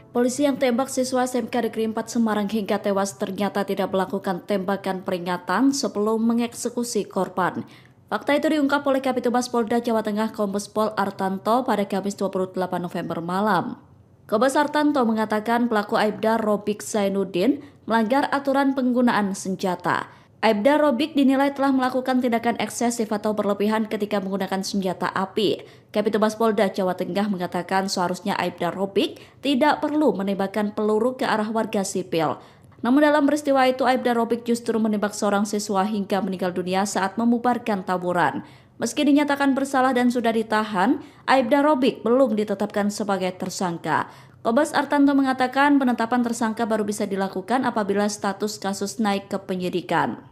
Polisi yang tembak siswa SMK Negeri 4 Semarang hingga tewas ternyata tidak melakukan tembakan peringatan sebelum mengeksekusi korban. Fakta itu diungkap oleh Kabitumas Polda Jawa Tengah Kombes Pol Artanto pada Kamis 28 November malam. Kombes Artanto mengatakan pelaku Aibda Robik Zainuddin melanggar aturan penggunaan senjata. Aibda Robik dinilai telah melakukan tindakan eksesif atau berlebihan ketika menggunakan senjata api. Kabitumas Polda Jawa Tengah mengatakan seharusnya Aibda Robik tidak perlu menembakkan peluru ke arah warga sipil. Namun dalam peristiwa itu Aibda Robik justru menembak seorang siswa hingga meninggal dunia saat membubarkan tawuran. Meski dinyatakan bersalah dan sudah ditahan, Aibda Robik belum ditetapkan sebagai tersangka. Kombes Artanto mengatakan penetapan tersangka baru bisa dilakukan apabila status kasus naik ke penyidikan.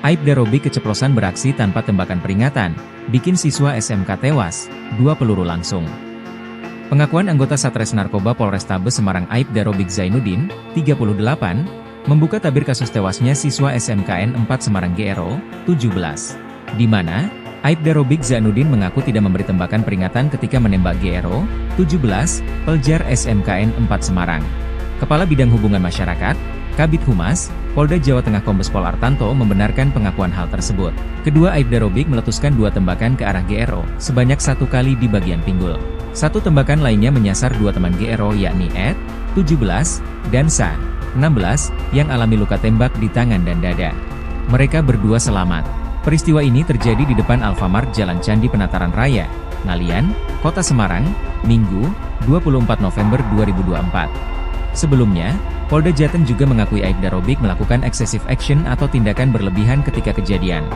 Aibda Robik keceplosan beraksi tanpa tembakan peringatan, bikin siswa SMK tewas, 2 peluru langsung. Pengakuan anggota Satres Narkoba Polrestabes Semarang Aibda Robik Zainuddin, 38, membuka tabir kasus tewasnya siswa SMKN 4 Semarang GRO, 17. Di mana, Aibda Robik Zainuddin mengaku tidak memberi tembakan peringatan ketika menembak GRO, 17, pelajar SMKN 4 Semarang. Kepala Bidang Hubungan Masyarakat, Kabid Humas, Polda Jawa Tengah Kombes Pol Artanto membenarkan pengakuan hal tersebut. Kedua Aibda Robik meletuskan 2 tembakan ke arah GRO, sebanyak 1 kali di bagian pinggul. 1 tembakan lainnya menyasar 2 teman GRO yakni Ed, 17, dan Sa, 16, yang alami luka tembak di tangan dan dada. Mereka berdua selamat. Peristiwa ini terjadi di depan Alfamart Jalan Candi Penataran Raya, Ngalian, Kota Semarang, Minggu, 24 November 2024. Sebelumnya, Polda Jateng juga mengakui Aibda Robik melakukan excessive action atau tindakan berlebihan ketika kejadian.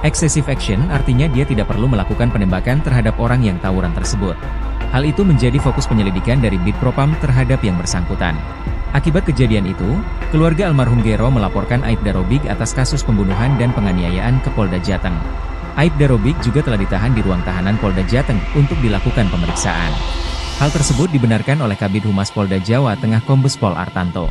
Excessive action artinya dia tidak perlu melakukan penembakan terhadap orang yang tawuran tersebut. Hal itu menjadi fokus penyelidikan dari Bid Propam terhadap yang bersangkutan. Akibat kejadian itu, keluarga almarhum GRO melaporkan Aibda Robik atas kasus pembunuhan dan penganiayaan ke Polda Jateng. Aibda Robik juga telah ditahan di ruang tahanan Polda Jateng untuk dilakukan pemeriksaan. Hal tersebut dibenarkan oleh Kabid Humas Polda Jawa Tengah Kombes Pol Artanto.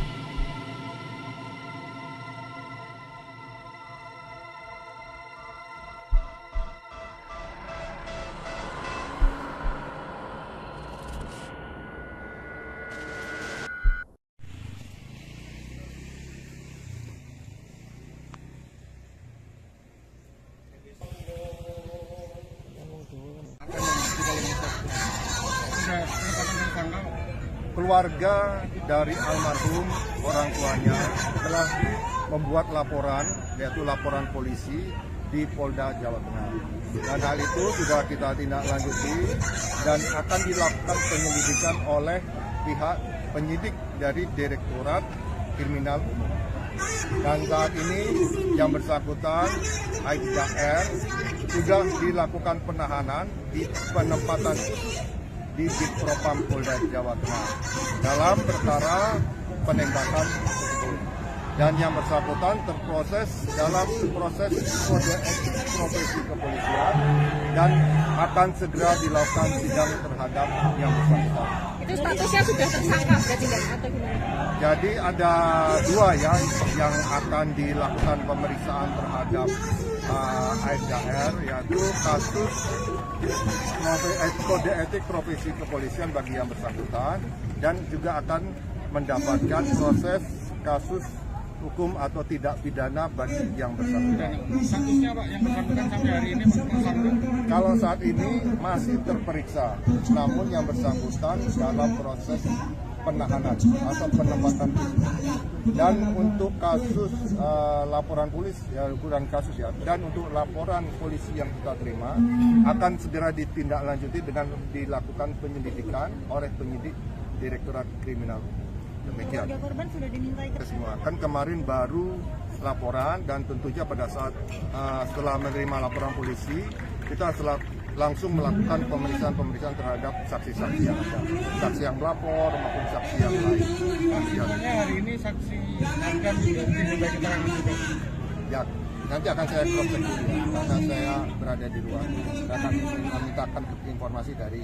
ada penetapan tersangka? Keluarga dari almarhum orang tuanya telah membuat laporan, yaitu laporan polisi di Polda Jawa Tengah. Dan hal itu sudah kita tindak lanjuti dan akan dilakukan penyelidikan oleh pihak penyidik dari Direktorat Kriminal Umum. Dan saat ini yang bersangkutan Aibda R sudah dilakukan penahanan di penempatan di Divpropam Polda Jawa Tengah dalam perkara penembakan tersebut. Dan yang bersangkutan terproses dalam proses kode etik profesi kepolisian dan akan segera dilakukan sidang terhadap yang bersangkutan. Itu statusnya sudah tersangka berarti nggak atau gimana? Jadi ada dua ya yang akan dilakukan pemeriksaan terhadap Aibda R, yaitu kasus kode etik profesi kepolisian bagi yang bersangkutan dan juga akan mendapatkan proses kasus hukum atau tidak pidana bagi yang bersangkutan. Statusnya Pak yang bersangkutan sampai hari ini tersangka? Kalau saat ini masih terperiksa, namun yang bersangkutan dalam proses penahanan atau penempatan khusus. Dan untuk kasus laporan polisi, ya ukuran kasus ya, dan untuk laporan polisi yang kita terima akan segera ditindaklanjuti dengan dilakukan penyelidikan oleh penyidik Direktorat Kriminal. Demikian. Keluarga korban sudah dimintai semua. Kan kemarin baru laporan dan tentunya pada saat setelah menerima laporan polisi kita langsung melakukan pemeriksaan terhadap saksi-saksi yang ada, saksi yang melapor maupun saksi yang lain. Sebenarnya hari ini saksi akan diminta keterangan juga. Ya, nanti akan saya cross check dulu karena saya berada di luar dan akan memintakan informasi dari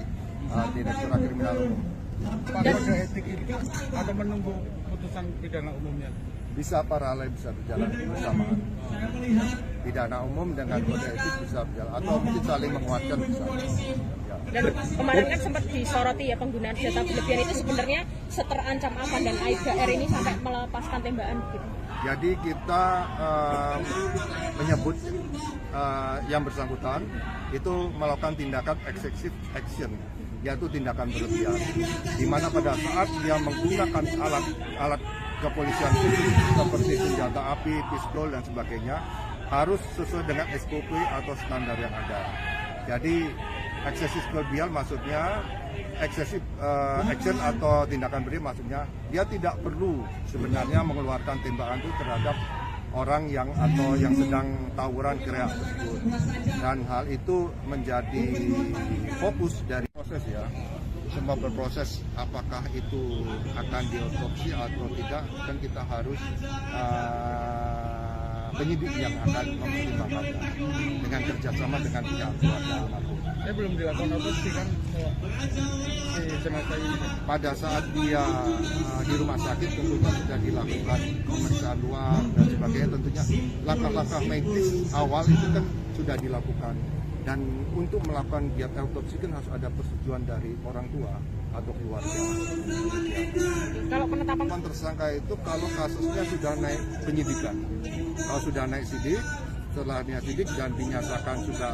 Direktorat Kriminal Umum. Pak, kode etik itu atau menunggu putusan pidana umumnya? Bisa paralel, bisa berjalan bersamaan. Pidana umum dengan kode etik bisa berjalan atau mungkin saling menguatkan bisa. Ya. Dan kemarin kan sempat disoroti ya penggunaan senjata berlebihan itu sebenarnya seterancam apa dan Aibda R ini sampai melepaskan tembakan gitu. Jadi kita menyebut yang bersangkutan itu melakukan tindakan excessive action, yaitu tindakan berlebihan, di mana pada saat dia menggunakan alat kepolisian seperti senjata api, pistol dan sebagainya harus sesuai dengan SOP atau standar yang ada. Jadi eksesif berlebihan maksudnya eksesif action atau tindakan berlebihan maksudnya dia tidak perlu sebenarnya mengeluarkan tembakan itu terhadap orang yang atau yang sedang tawuran gerak tersebut, dan hal itu menjadi fokus dari proses ya. Semua berproses apakah itu akan diotopsi atau tidak, dan kita harus penyidik yang akan mempertimbangkannya dengan kerjasama dengan pihak keluarga almarhum. Belum dilakukan otopsi kan si jenazah ini? Pada saat dia di rumah sakit tentunya sudah dilakukan pemeriksaan luar dan sebagainya, tentunya langkah-langkah medis awal itu kan sudah dilakukan. Dan untuk melakukan giat autopsi kan harus ada persetujuan dari orang tua atau keluarga. Kalau penetapan Tersangka itu kalau kasusnya sudah naik penyidikan, kalau sudah naik sidik, setelah sidik dan dinyatakan sudah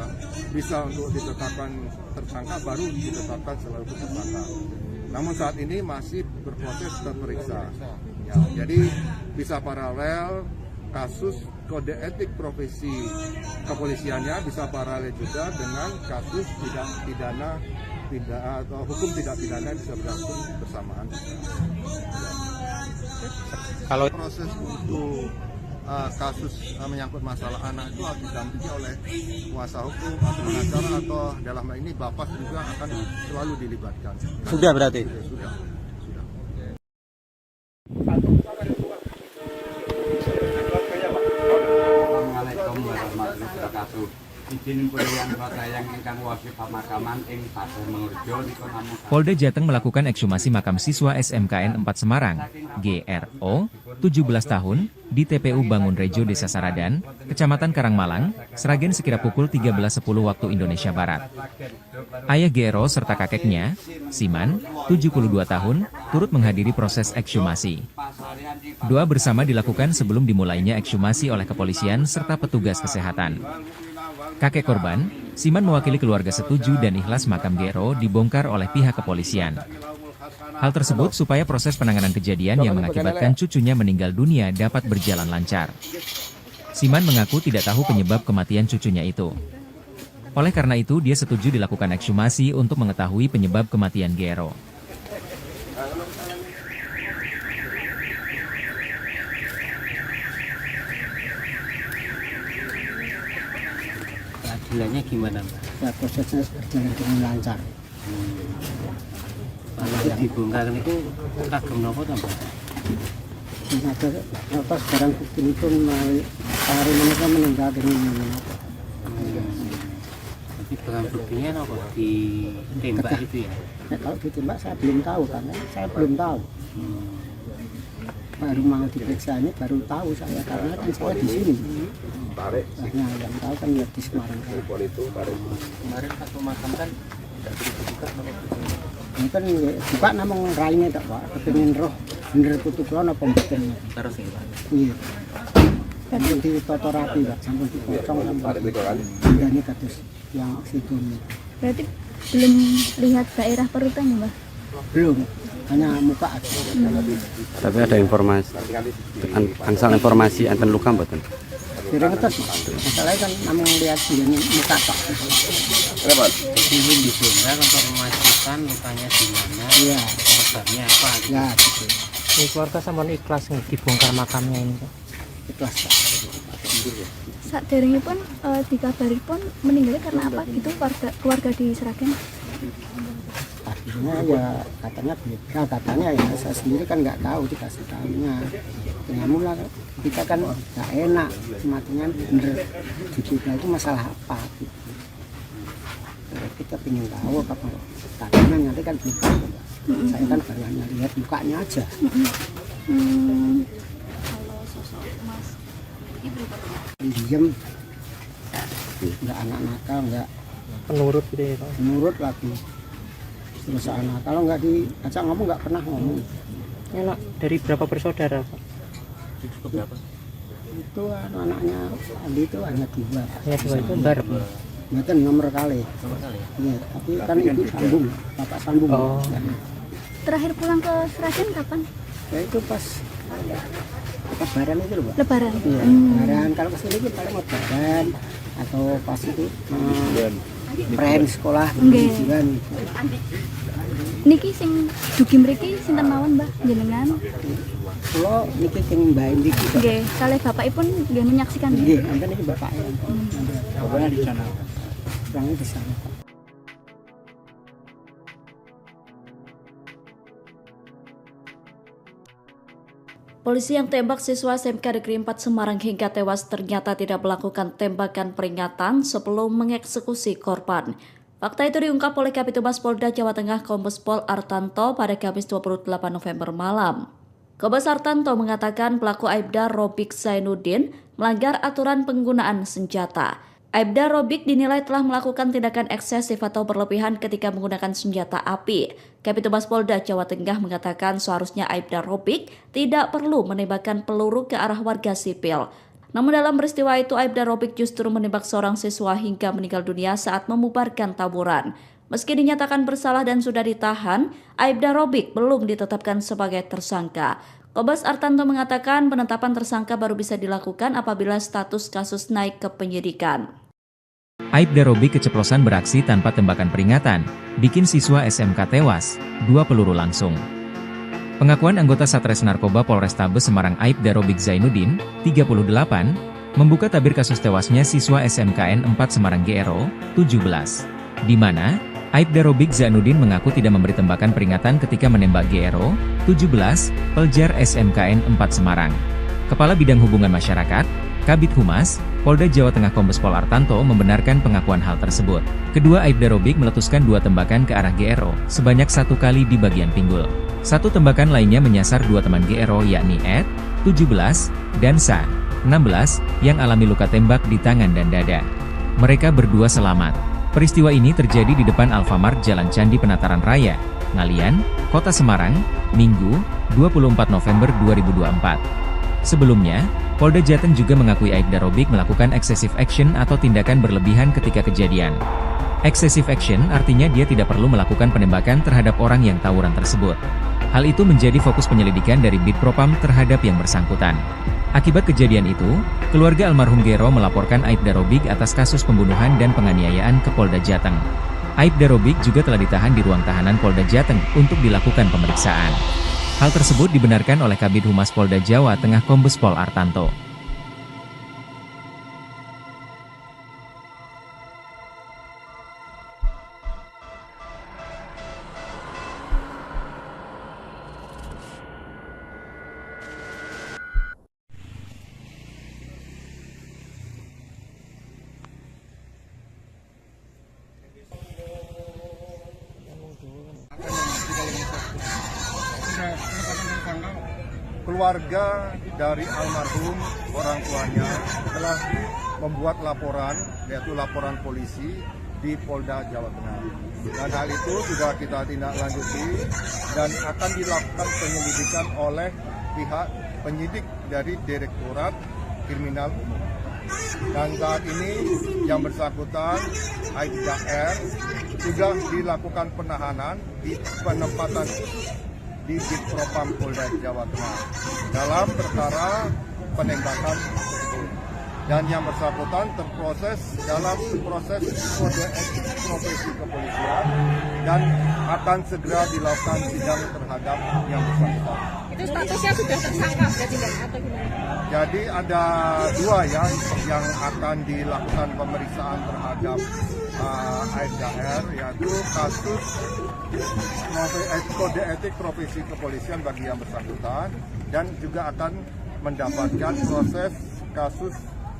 bisa untuk ditetapkan tersangka, baru ditetapkan selalu tersangka. Namun saat ini masih berproses terperiksa. Ya, jadi bisa paralel kasus kode etik profesi kepolisiannya, bisa paralel juga dengan kasus tidak pidana atau hukum tidak pidana bisa berlangsung bersamaan. Kalau proses untuk kasus menyangkut masalah anak itu harus didampingi oleh kuasa hukum atau pengacara, atau dalam hal ini bapak juga akan selalu dilibatkan. Sudah berarti? Sudah. Assalamualaikum warahmatullahi wabarakatuh. Izin pilihan yang ingkang wasi pemakaman ing Pasar Mengurjo nika namung Polda Jateng melakukan ekshumasi makam siswa SMKN 4 Semarang, GRO, 17 tahun, di TPU Bangunrejo, Desa Saradan, Kecamatan Karangmalang, Sragen sekira pukul 13.10 waktu Indonesia Barat. Ayah GRO serta kakeknya, Siman, 72 tahun, turut menghadiri proses ekshumasi. Doa bersama dilakukan sebelum dimulainya ekshumasi oleh kepolisian serta petugas kesehatan. Kakek korban, Siman mewakili keluarga setuju dan ikhlas makam GRO dibongkar oleh pihak kepolisian. Hal tersebut supaya proses penanganan kejadian yang mengakibatkan cucunya meninggal dunia dapat berjalan lancar. Siman mengaku tidak tahu penyebab kematian cucunya itu. Oleh karena itu, dia setuju dilakukan ekshumasi untuk mengetahui penyebab kematian GRO. Keadilannya gimana, Mbak? Ya, prosesnya berjalan dengan lancar. Kalau dibongkar itu kagem nopo ta, Mbak? Ada apa barang bukti itu hari mereka meninggal dengan apa? Tapi barang buktinya apa? Ditembak itu ya? Nah, kalau ditembak saya belum tahu karena saya belum tahu. Baru mau diperiksa ini baru tahu saya karena kan saya di sini. Nah, yang tahu kan ya di Semarang. Kemarin pas memakamkan tidak dibuka nama ini kan buka nama rainya tak Pak, kepingin roh bener putu krono pembetul. Terus ini Pak. Iya. Sampai ditoto rapi Pak, sampai dipotong sampai ini katus yang oksigen. Berarti belum lihat daerah perutannya, Mbak? Belum, hanya muka aja. Tapi ada informasi, angsal informasi enten luka mboten? Kira ngetes, masalahnya kan namun lihat dia muka Pak. Kenapa? Jadi dibongkar untuk memastikan lukanya di mana, iya, sebabnya apa? Gitu. Ya, gitu. Ini keluarga sampun ikhlas nih dibongkar makamnya ini, Pak. Ikhlas Pak. Saat daringnya pun dikabari pun meninggalnya karena apa gitu keluarga di Sragen? Akhirnya ya katanya beda, katanya ya saya sendiri kan nggak tahu dikasih tahunya. Namun lah kita kan nggak enak, matinya bener diduga itu masalah apa gitu. Kita pengen tahu apa katanya nanti kan belum tahu. Saya kan baru hanya lihat mukanya aja. Kalau sosok Mas Ibu Diem, nggak anak nakal, nggak Penurut gitu ya, Pak. penurut lagi. Terus anak kalau nggak diajak ngomong nggak pernah ngomong. Enak dari berapa bersaudara, Pak? Itu anaknya Andi itu hanya 2. Hanya 2 itu bareng. Bukan nomor kali. Iya, tapi kan ibu sambung, bapak sambung. Oh. terakhir pulang ke Sragen kapan? Ya itu pas Lebaran itu loh, Pak. Lebaran. Iya, Lebaran. Kalau kesini itu paling Lebaran atau pas itu prem sekolah bulan. Niki sing dugi mriki sinten mawon, Mbah, jenengan? Kula niki sing Mbah niki. Nggih, kalih bapakipun nggih menyaksikan. Nggih, enten iki bapaknya. Bapaknya di sana. Orangnya di sana. Polisi yang tembak siswa SMK Negeri 4 Semarang hingga tewas ternyata tidak melakukan tembakan peringatan sebelum mengeksekusi korban. Fakta itu diungkap oleh Kabitumas Polda Jawa Tengah Kombes Pol Artanto pada Kamis 28 November malam. Kombes Artanto mengatakan pelaku Aibda Robik Zainuddin melanggar aturan penggunaan senjata. Aibda Robik dinilai telah melakukan tindakan eksesif atau berlebihan ketika menggunakan senjata api. Kabitumas Polda Jawa Tengah mengatakan seharusnya Aibda Robik tidak perlu menembakkan peluru ke arah warga sipil. Namun dalam peristiwa itu Aibda Robik justru menembak seorang siswa hingga meninggal dunia saat membubarkan tawuran. Meski dinyatakan bersalah dan sudah ditahan, Aibda Robik belum ditetapkan sebagai tersangka. Kombes Artanto mengatakan penetapan tersangka baru bisa dilakukan apabila status kasus naik ke penyidikan. Aibda Robik keceplosan beraksi tanpa tembakan peringatan, bikin siswa SMK tewas, 2 peluru langsung. Pengakuan anggota Satres Narkoba Polrestabes Semarang Aibda Robik Zainuddin, 38, membuka tabir kasus tewasnya siswa SMKN 4 Semarang GRO, 17. Di mana, Aibda Robik Zainuddin mengaku tidak memberi tembakan peringatan ketika menembak GRO, 17, pelajar SMKN 4 Semarang. Kepala Bidang Hubungan Masyarakat, Kabid Humas, Polda Jawa Tengah Kombes Pol Artanto membenarkan pengakuan hal tersebut. Kedua Aibda Robik meletuskan 2 tembakan ke arah GRO, sebanyak 1 kali di bagian pinggul. 1 tembakan lainnya menyasar 2 teman GRO yakni Ed, 17, dan Sa, 16, yang alami luka tembak di tangan dan dada. Mereka berdua selamat. Peristiwa ini terjadi di depan Alfamart Jalan Candi Penataran Raya, Ngalian, Kota Semarang, Minggu, 24 November 2024. Sebelumnya, Polda Jateng juga mengakui Aibda Robik melakukan excessive action atau tindakan berlebihan ketika kejadian. Excessive action artinya dia tidak perlu melakukan penembakan terhadap orang yang tawuran tersebut. Hal itu menjadi fokus penyelidikan dari Bid Propam terhadap yang bersangkutan. Akibat kejadian itu, keluarga almarhum Gero melaporkan Aibda Robik atas kasus pembunuhan dan penganiayaan ke Polda Jateng. Aibda Robik juga telah ditahan di ruang tahanan Polda Jateng untuk dilakukan pemeriksaan. Hal tersebut dibenarkan oleh Kabid Humas Polda Jawa Tengah Kombes Pol Artanto. Keluarga dari almarhum orang tuanya telah membuat laporan, yaitu laporan polisi di Polda Jawa Tengah. Dan hal itu sudah kita tindak lanjuti dan akan dilakukan penyelidikan oleh pihak penyidik dari Direktorat Kriminal Umum. Dan saat ini yang bersangkutan Aibda R sudah dilakukan penahanan di penempatan di Bid Propam Polda Jawa Tengah dalam perkara penembakan tersebut. Dan yang bersangkutan terproses dalam proses kode etik profesi kepolisian dan akan segera dilakukan sidang terhadap yang bersangkutan. Itu statusnya sudah tersangka berarti kan atau gimana? Jadi ada dua yang akan dilakukan pemeriksaan terhadap Aibda R, yaitu kasus kode etik profesi kepolisian bagi yang bersangkutan dan juga akan mendapatkan proses kasus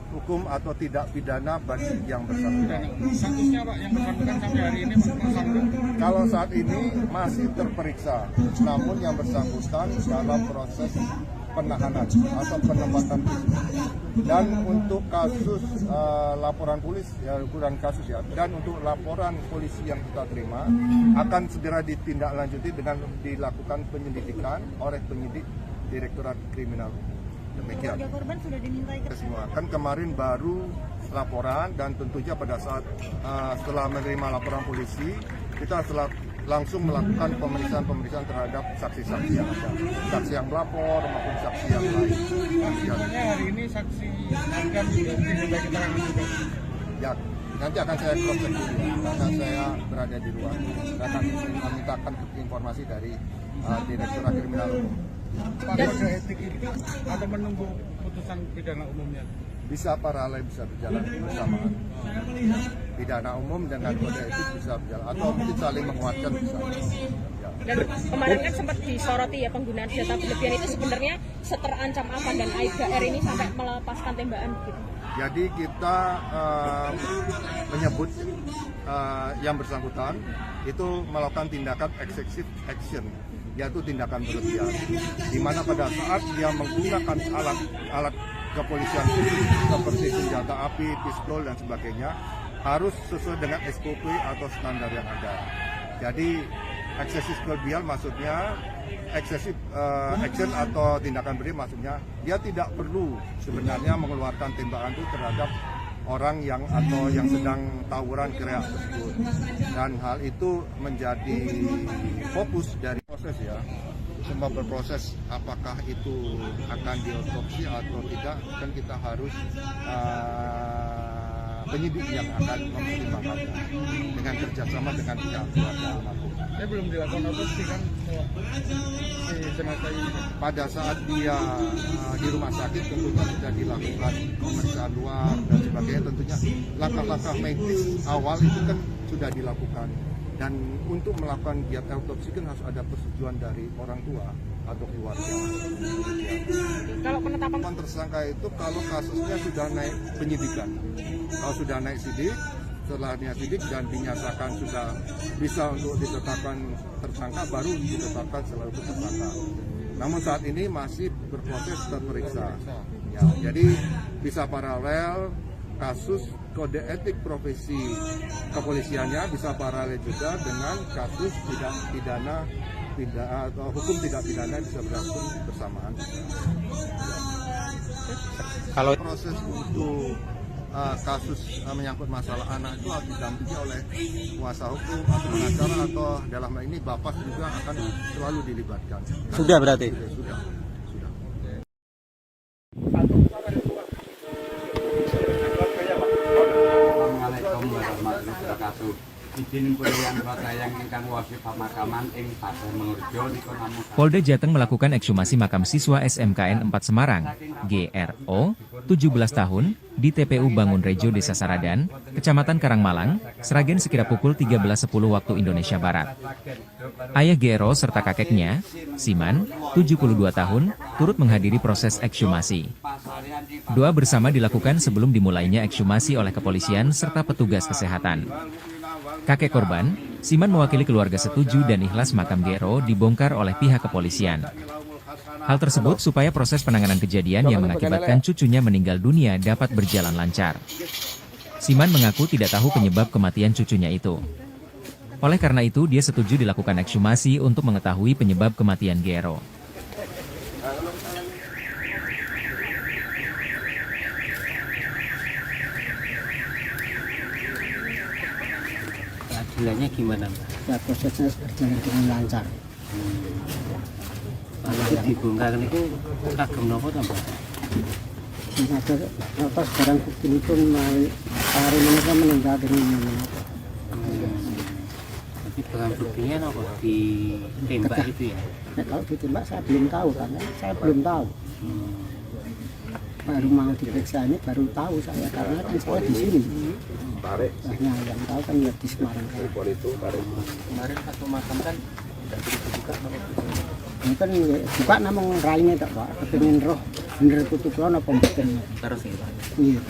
hukum atau tidak pidana bagi yang bersangkutan. Statusnya Pak yang bersangkutan sampai hari ini tersangka? Kalau saat ini masih terperiksa, namun yang bersangkutan dalam proses penahanan atau penempatan fisik. Dan untuk kasus laporan polisi, ya kurang kasus ya, dan untuk laporan polisi yang kita terima akan segera ditindaklanjuti dengan dilakukan penyelidikan oleh penyidik Direktorat Kriminal Umum. Demikian. Korban sudah dimintai Semua kan kemarin baru laporan dan tentunya pada saat setelah menerima laporan polisi kita langsung melakukan pemeriksaan terhadap saksi-saksi yang ada, saksi yang melapor maupun saksi yang lain. Sebenarnya hari ini saksi akan diminta keterangan juga. Ya, nanti akan saya cross check dulu ya, karena saya berada di luar. Saya akan memintakan informasi dari Direktorat Kriminal Umum. Pak, kode etik itu atau menunggu putusan pidana umumnya? Bisa paralel, bisa berjalan bersamaan. Pidana umum dengan kode etik bisa berjalan atau mungkin saling menguatkan bisa. Ya. Dan kemarin kan sempat disoroti ya penggunaan senjata berlebihan itu sebenarnya seterancam apa dan Aibda R ini sampai melepaskan tembakan gitu. Jadi kita menyebut yang bersangkutan itu melakukan tindakan excessive action, yaitu tindakan berlebihan, di mana pada saat dia menggunakan alat kepolisian seperti senjata api, pistol dan sebagainya harus sesuai dengan SOP atau standar yang ada. Jadi excessive berlebihan maksudnya excessive action atau tindakan berlebihan maksudnya dia tidak perlu sebenarnya mengeluarkan tembakan itu terhadap orang yang atau yang sedang tawuran kereak tersebut. Dan hal itu menjadi fokus dari proses ya. Semua berproses apakah itu akan diotopsi atau tidak, kan kita harus penyidik yang akan mempertimbangkannya dengan kerjasama dengan pihak keluarga almarhum. Belum dilakukan otopsi kan si jenazah ini? Pada saat dia di rumah sakit tentunya sudah dilakukan pemeriksaan luar dan sebagainya, tentunya langkah-langkah medis awal itu kan sudah dilakukan. Dan untuk melakukan giat autopsi kan harus ada persetujuan dari orang tua atau keluarga. Kalau penetapan Tersangka itu kalau kasusnya sudah naik penyidikan, kalau sudah naik sidik, setelah sidik dan dinyatakan sudah bisa untuk ditetapkan tersangka, baru ditetapkan selalu tersangka. Namun saat ini masih berproses terperiksa. Ya, jadi bisa paralel kasus kode etik profesi kepolisiannya bisa paralel juga dengan kasus tidak pidana atau hukum tidak pidana bisa berlangsung bersamaan. Kalau proses untuk kasus menyangkut masalah anak itu harus didampingi oleh kuasa hukum atau pengacara atau dalam hal ini bapak juga akan selalu dilibatkan. sudah berarti. Sudah. Assalamualaikum warahmatullahi wabarakatuh. Izin pilihan yang ingkang wasi pemakaman ing Pasar Mengurjo niku namung Polda Jateng melakukan ekshumasi makam siswa SMKN 4 Semarang, GRO, 17 tahun, di TPU Bangun Rejo Desa Saradan, Kecamatan Karangmalang, Sragen sekira pukul 13.10 waktu Indonesia Barat. Ayah GRO serta kakeknya, Siman, 72 tahun, turut menghadiri proses ekshumasi. Doa bersama dilakukan sebelum dimulainya ekshumasi oleh kepolisian serta petugas kesehatan. Kakek korban, Siman mewakili keluarga setuju dan ikhlas makam GRO dibongkar oleh pihak kepolisian. Hal tersebut supaya proses penanganan kejadian yang mengakibatkan cucunya meninggal dunia dapat berjalan lancar. Siman mengaku tidak tahu penyebab kematian cucunya itu. Oleh karena itu, dia setuju dilakukan ekshumasi untuk mengetahui penyebab kematian GRO. Keadilannya gimana, Mbak? Ya, prosesnya berjalan dengan lancar. Kalau dibongkar itu kagem nopo ta, Mbak? Ada apa barang bukti itu hari mereka meninggal dengan apa? Tapi barang buktinya apa? Ditembak itu ya? Nah, kalau ditembak saya belum tahu, karena saya belum tahu. Baru mau diperiksa ini baru tahu saya, karena kan saya di sini. Nah, yang tahu kan ya di Semarang. Kemarin satu makam kan tidak dibuka nama ini kan buka namun rainya tak Pak, kepingin roh bener tutup lono pembukaan. terus gitu. Iya.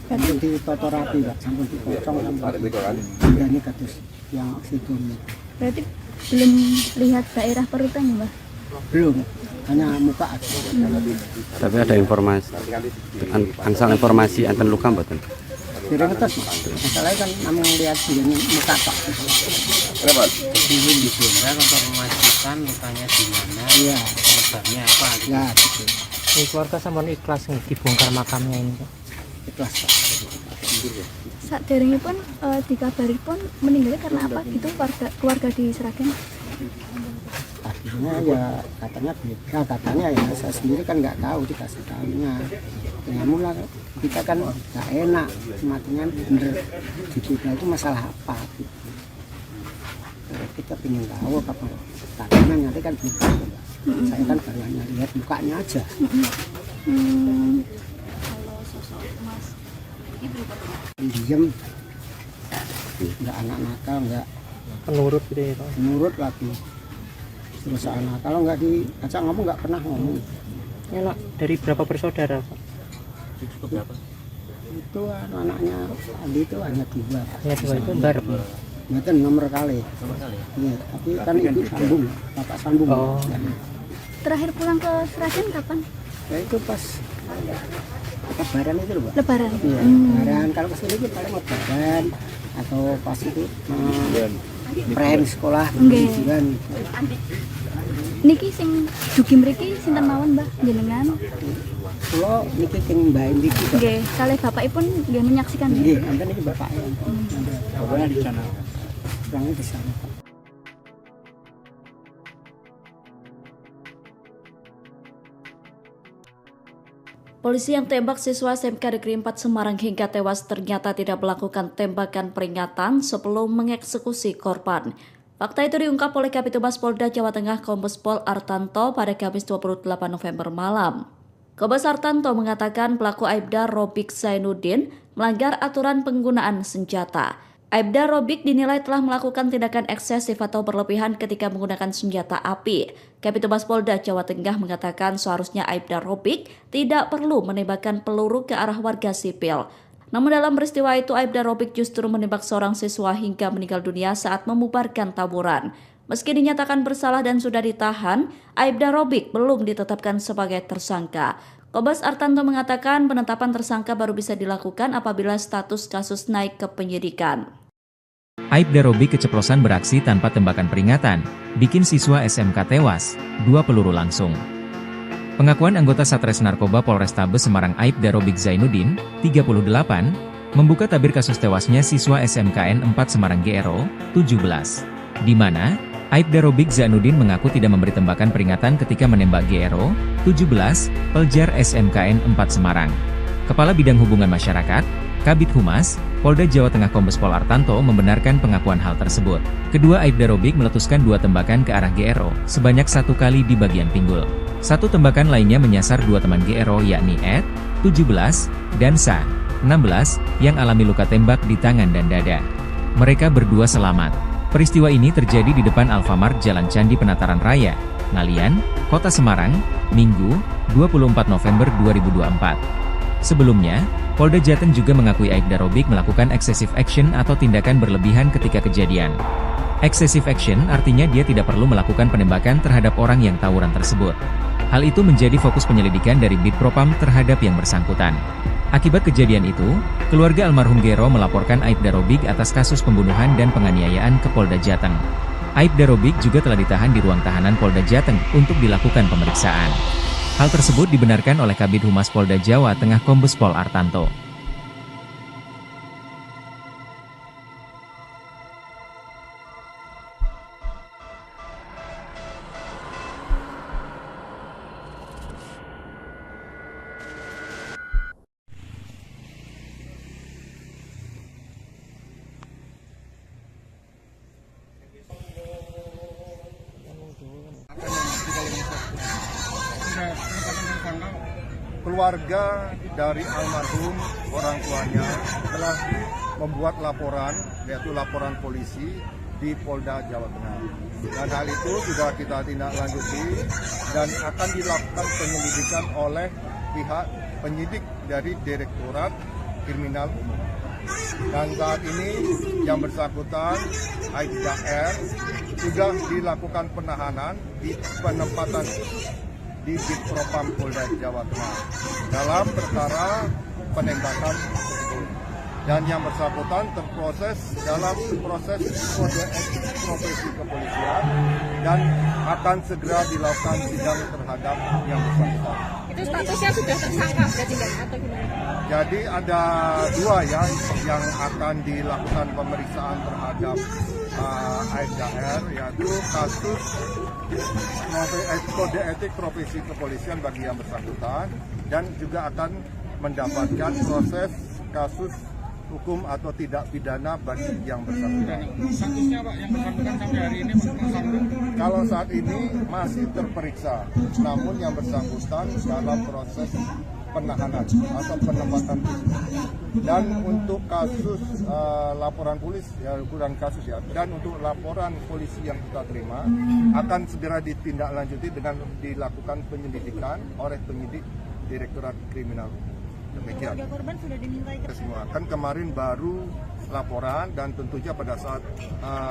Sampai ditoto rapi Pak, sampai dipotong sampai ini katus yang situ. Berarti belum lihat daerah perutannya, Mbak? Belum, hanya muka aja. Tapi ada informasi, angsal informasi enten luka mboten? Kira ngetes, masalahnya kan namun lihat begini muka Pak. Ingin dibongkar untuk memastikan lukanya di mana, Iya. penyebabnya apa gitu. Ya, gitu. Ini keluarga sama ikhlas nih dibongkar makamnya ini. Ikhlas Pak. Saat daringnya pun dikabari pun meninggalnya karena apa gitu keluarga di Sragen? Akhirnya ya katanya beda, katanya ya saya sendiri kan nggak tahu, dikasih tahunya. Ya mula kita kan nggak enak, matinya bener di kita itu masalah apa gitu. Kita pengen tahu apa katanya nanti kan gitu. Saya kan baru hanya lihat mukanya aja. Kalau sosok Mas Ibu Diam, nggak anak nakal, nggak Penurut gitu ya. nurut lagi. Terus anak kalau nggak diajak ngomong nggak pernah ngomong. Enak dari berapa bersaudara, Pak? Itu anaknya Adi itu hanya 2. Ya dua itu barep. Itu nomor kali. Iya, tapi kan ibu sambung, bapak sambung. Oh. terakhir pulang ke Sragen kapan? Ya itu pas Lebaran itu loh, Pak. Lebaran. Iya, Lebaran. Kalau kesini itu paling Lebaran atau pas itu prem sekolah liburan. Niki sing dugi mriki sinten mawon, Mbah, jenengan? Kula niki sing Mbah Indi iki. Nggih, kalih bapakipun nggih menyaksikan. Nggih, enten iki bapaknya. Bapaknya di sana. Orangnya di sana, Pak. Polisi yang tembak siswa SMK Negeri 4 Semarang hingga tewas ternyata tidak melakukan tembakan peringatan sebelum mengeksekusi korban. Fakta itu diungkap oleh Kapitumas Polda Jawa Tengah Kombes Pol Artanto pada Kamis 28 November malam. Kombes Artanto mengatakan pelaku Aibda Robik Zainuddin melanggar aturan penggunaan senjata. Aibda Robik dinilai telah melakukan tindakan eksesif atau berlebihan ketika menggunakan senjata api. Kapitumas Polda Jawa Tengah mengatakan seharusnya Aibda Robik tidak perlu menembakkan peluru ke arah warga sipil. Namun dalam peristiwa itu Aibda Robik justru menembak seorang siswa hingga meninggal dunia saat memubarkan tawuran. Meski dinyatakan bersalah dan sudah ditahan, Aibda Robik belum ditetapkan sebagai tersangka. Kombes Artanto mengatakan penetapan tersangka baru bisa dilakukan apabila status kasus naik ke penyidikan. Aibda Robik keceplosan beraksi tanpa tembakan peringatan, bikin siswa SMK tewas, 2 peluru langsung. Pengakuan anggota Satres Narkoba Polrestabes Semarang Aibda Robik Zainuddin, 38, membuka tabir kasus tewasnya siswa SMKN 4 Semarang GRO, 17. Di mana, Aibda Robik Zainuddin mengaku tidak memberi tembakan peringatan ketika menembak GRO, 17, pelajar SMKN 4 Semarang. Kepala Bidang Hubungan Masyarakat, Kabid Humas, Polda Jawa Tengah Kombes Pol Artanto membenarkan pengakuan hal tersebut. Kedua Aibda Robik meletuskan 2 tembakan ke arah GRO, sebanyak 1 kali di bagian pinggul. 1 tembakan lainnya menyasar 2 teman GRO yakni Ed, 17, dan Sa, 16, yang alami luka tembak di tangan dan dada. Mereka berdua selamat. Peristiwa ini terjadi di depan Alfamart Jalan Candi Penataran Raya, Ngalian, Kota Semarang, Minggu, 24 November 2024. Sebelumnya, Polda Jateng juga mengakui Aibda Robik melakukan excessive action atau tindakan berlebihan ketika kejadian. Excessive action artinya dia tidak perlu melakukan penembakan terhadap orang yang tawuran tersebut. Hal itu menjadi fokus penyelidikan dari Bid Propam terhadap yang bersangkutan. Akibat kejadian itu, keluarga almarhum GRO melaporkan Aibda Robik atas kasus pembunuhan dan penganiayaan ke Polda Jateng. Aibda Robik juga telah ditahan di ruang tahanan Polda Jateng untuk dilakukan pemeriksaan. Hal tersebut dibenarkan oleh Kabid Humas Polda Jawa Tengah Kombes Pol Artanto. Keluarga dari almarhum orang tuanya telah membuat laporan, yaitu laporan polisi di Polda Jawa Tengah. Dan hal itu sudah kita tindak lanjuti dan akan dilakukan penyelidikan oleh pihak penyidik dari Direktorat Kriminal Umum. Dan saat ini yang bersangkutan Aibda R sudah dilakukan penahanan di penempatan di Bid Propam Polda Jawa Tengah dalam perkara penembakan tersebut. Dan yang bersangkutan terproses dalam proses kode etik profesi kepolisian dan akan segera dilakukan sidang terhadap yang bersangkutan. Itu statusnya sudah tersangka berarti nggak atau gimana? Jadi ada 2 ya yang akan dilakukan pemeriksaan terhadap Aibda R, yaitu kasus kode etik profesi kepolisian bagi yang bersangkutan dan juga akan mendapatkan proses kasus hukum atau tidak pidana bagi yang bersangkutan. Statusnya Pak yang bersangkutan sampai hari ini tersangka? Kalau saat ini masih terperiksa, namun yang bersangkutan dalam proses penahanan atau penempatan khusus. Dan untuk kasus laporan polisi, ya ukuran kasus ya, dan untuk laporan polisi yang kita terima akan segera ditindaklanjuti dengan dilakukan penyelidikan oleh penyidik Direktorat Kriminal Umum. Demikian. Keluarga korban sudah dimintai semua. Kan kemarin baru laporan dan tentunya pada saat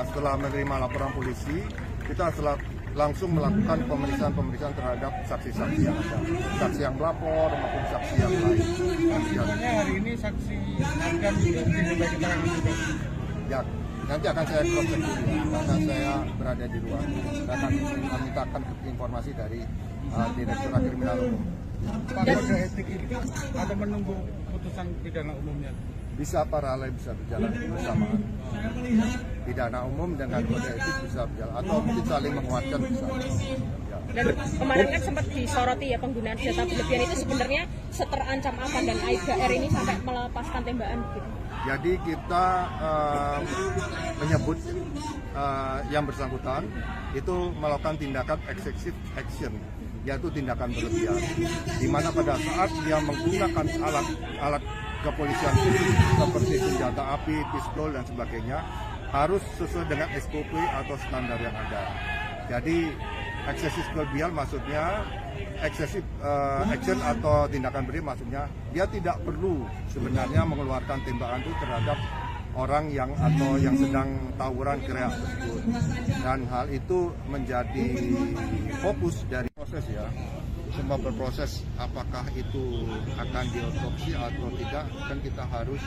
setelah menerima laporan polisi kita langsung melakukan pemeriksaan terhadap saksi-saksi yang ada, saksi yang melapor maupun saksi yang lain. Sebenarnya hari ini saksi akan dimintai keterangan juga. Ya, nanti akan saya cross check dulu karena saya berada di luar. Saya akan memintakan informasi dari Direktorat Kriminal Umum. Pak, kode etik itu atau menunggu putusan pidana umumnya? Bisa paralel, bisa berjalan bersamaan. Pidana umum dengan kode etik bisa berjalan atau mungkin saling menguatkan bisa. Ya. Dan kemarin kan sempat disoroti ya penggunaan senjata berlebihan itu sebenarnya seterancam apa dan Aibda R ini sampai melepaskan tembakan gitu. Jadi kita menyebut yang bersangkutan itu melakukan tindakan excessive action, yaitu tindakan berlebihan, di mana pada saat dia menggunakan alat kepolisian seperti senjata api, pistol dan sebagainya harus sesuai dengan SOP atau standar yang ada. Jadi eksesif berlebihan maksudnya eksesif action atau tindakan berlebihan maksudnya dia tidak perlu sebenarnya mengeluarkan tembakan itu terhadap orang yang atau yang sedang tawuran gerak tersebut. Dan hal itu menjadi fokus dari proses ya. Semua berproses apakah itu akan diotopsi atau tidak, kan kita harus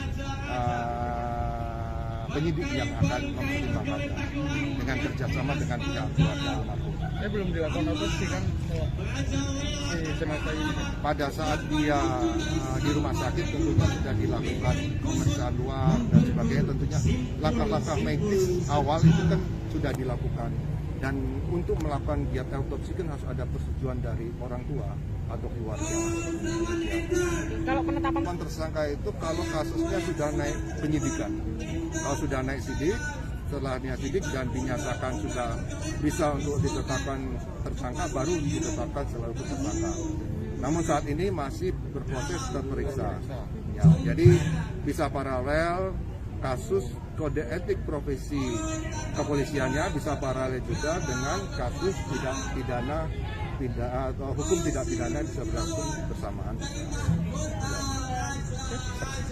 penyidik yang akan mempertimbangkannya dengan kerjasama dengan pihak keluarga almarhum. Saya belum dilakukan otopsi kan si jenazah ini. Pada saat dia di rumah sakit tentunya sudah dilakukan pemeriksaan luar dan sebagainya, tentunya langkah-langkah medis awal itu kan sudah dilakukan. Dan untuk melakukan giat autopsi kan harus ada persetujuan dari orang tua atau keluarga. Kalau penetapan Tersangka itu kalau kasusnya sudah naik penyidikan, kalau sudah naik sidik, setelahnya sidik dan dinyatakan sudah bisa untuk ditetapkan tersangka, baru ditetapkan sebagai tersangka. Namun saat ini masih berproses terperiksa. Ya, jadi bisa paralel kasus kode etik profesi kepolisiannya, bisa paralel juga dengan kasus tidak pidana atau hukum tidak pidana bisa berlangsung bersamaan.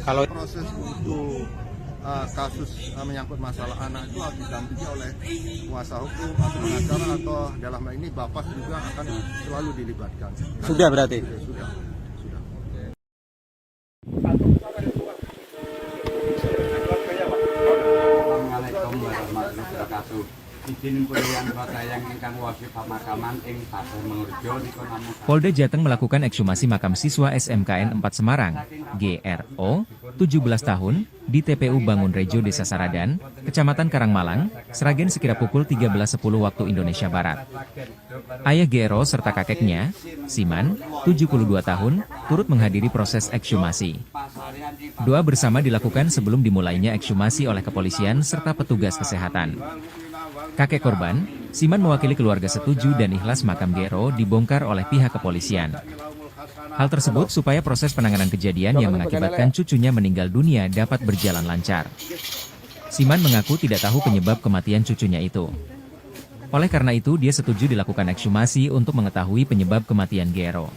Kalau proses untuk kasus menyangkut masalah anak itu harus didampingi oleh kuasa hukum atau pengacara, atau dalam hal ini bapak juga akan selalu dilibatkan. Sudah berarti? Sudah. Assalamualaikum warahmatullahi wabarakatuh. Izin pilihan kota yang ingkang wasi pemakaman ing Pasar Mengurjo niku namung Polda Jateng melakukan ekshumasi makam siswa SMKN 4 Semarang, GRO, 17 tahun, di TPU Bangun Rejo, Desa Saradan, Kecamatan Karangmalang, Sragen sekira pukul 13.10 waktu Indonesia Barat. Ayah GRO serta kakeknya, Siman, 72 tahun, turut menghadiri proses ekshumasi. Doa bersama dilakukan sebelum dimulainya ekshumasi oleh kepolisian serta petugas kesehatan. Kakek korban, Siman mewakili keluarga setuju dan ikhlas makam GRO dibongkar oleh pihak kepolisian. Hal tersebut supaya proses penanganan kejadian yang mengakibatkan cucunya meninggal dunia dapat berjalan lancar. Siman mengaku tidak tahu penyebab kematian cucunya itu. Oleh karena itu, dia setuju dilakukan ekshumasi untuk mengetahui penyebab kematian GRO.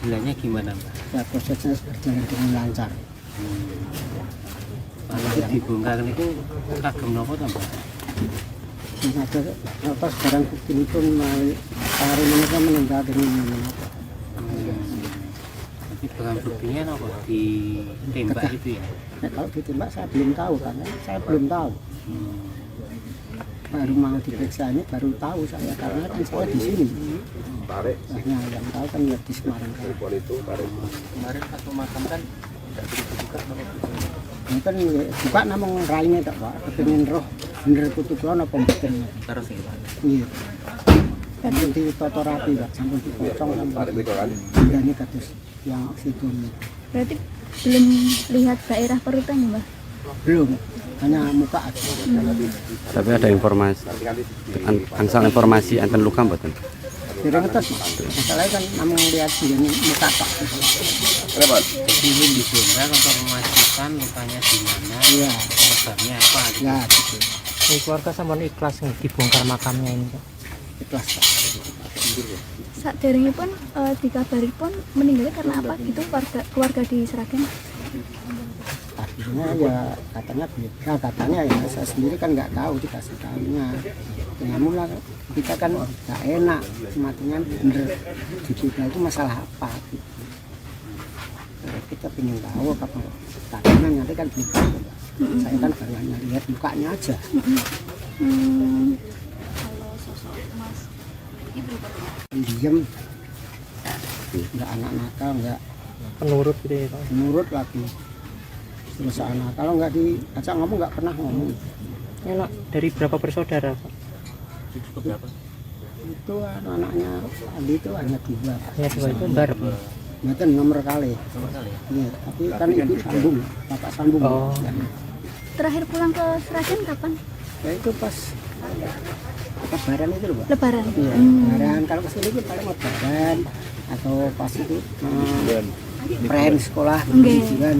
Keadilannya gimana, Mbak? Ya, prosesnya berjalan dengan lancar. Kalau yang dibongkar itu kagem nopo to, Mbak? Ada apa sekarang bukti itu hari mereka meninggal dengan apa? Tapi barang buktinya apa? Ditembak itu ya? Nah, kalau ditembak saya belum tahu, karena saya belum tahu. Baru mau diperiksa ini baru tahu saya, karena kan saya di sini. Nah, yang tahu kan di Semarang. Kemarin satu makam kan tidak dibuka sama ini kan buka namun raine tak Pak, kepengin roh bener putu kula apa mboten. terus ya Pak. Iya. Kan ditata rapi Pak, sampun dipotong sampai ini kados yang situ. Berarti belum lihat daerah perutannya, Mbak? Belum, hanya muka aja. Tapi ada informasi, angsal informasi enten luka mboten? Kira ngetes, masalahnya kan namun lihat sini muka Pak. Jadi ini dibongkar untuk memastikan lukanya di mana, Iya, penyebabnya apa. ya gitu. Ini keluarga sampun ikhlas nih dibongkar makamnya ini Pak. Ikhlas Pak. Saderenge pun dikabari pun meninggalnya karena apa gitu keluarga di Sragen? Artinya ya katanya beda, katanya ya saya sendiri kan nggak tahu, dikasih tahunya. Namun lah kita kan nggak enak, matinya bener di kita itu masalah apa gitu. Kita ingin tahu apa katanya nanti kan gitu. Saya kan baru hanya lihat mukanya aja. Kalau sosok Mas Ibu Diam, nggak anak nakal, nggak Penurut gitu ya Pak. nurut lagi. Terus anak kalau nggak diajak ngomong nggak pernah ngomong. Enak dari berapa bersaudara Pak? Itu anaknya Andi itu hanya 2. Ya dua itu bareng. Ngeten nomor kali. Iya, tapi kan ibu sambung, bapak sambung. Oh. terakhir pulang ke Sragen kapan? Ya itu pas lebaran itu loh, Pak. Lebaran. Iya, lebaran. Kalau kesini itu paling lebaran atau pas itu friend sekolah ujian.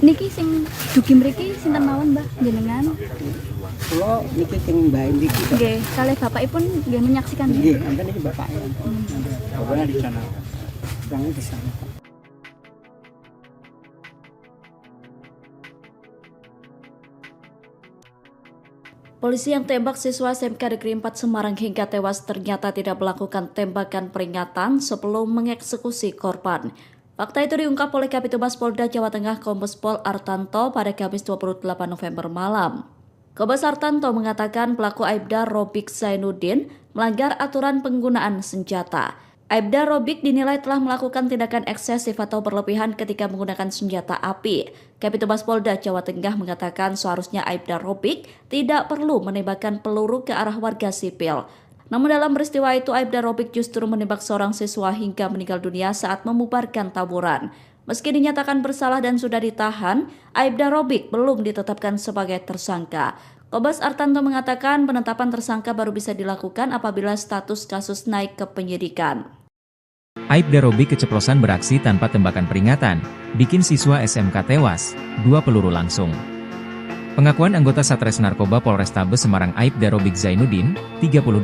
Niki sing dugi mriki sinten mawon, Mbah, jenengan? Kula niki sing Mbah niki. Nggih, kalih bapakipun nggih menyaksikan. Nggih, enten iki bapaknya. Bapaknya di sana. Orangnya di sana. Polisi yang tembak siswa SMK Negeri 4 Semarang hingga tewas ternyata tidak melakukan tembakan peringatan sebelum mengeksekusi korban. Fakta itu diungkap oleh Kabid Humas Polda Jawa Tengah Kombes Pol Artanto pada Kamis 28 November malam. Kombes Artanto mengatakan pelaku Aibda Robik Zainuddin melanggar aturan penggunaan senjata. Aibda Robik dinilai telah melakukan tindakan eksesif atau berlebihan ketika menggunakan senjata api. Kabid Humas Polda Jawa Tengah mengatakan seharusnya Aibda Robik tidak perlu menembakkan peluru ke arah warga sipil. Namun dalam peristiwa itu Aibda Robik justru menembak seorang siswa hingga meninggal dunia saat membubarkan tawuran. Meski dinyatakan bersalah dan sudah ditahan, Aibda Robik belum ditetapkan sebagai tersangka. Kombes Artanto mengatakan penetapan tersangka baru bisa dilakukan apabila status kasus naik ke penyidikan. Aibda Robik keceplosan beraksi tanpa tembakan peringatan, bikin siswa SMK tewas, 2 peluru langsung. Pengakuan anggota Satres Narkoba Polrestabes Semarang Aibda Robik Zainuddin, 38,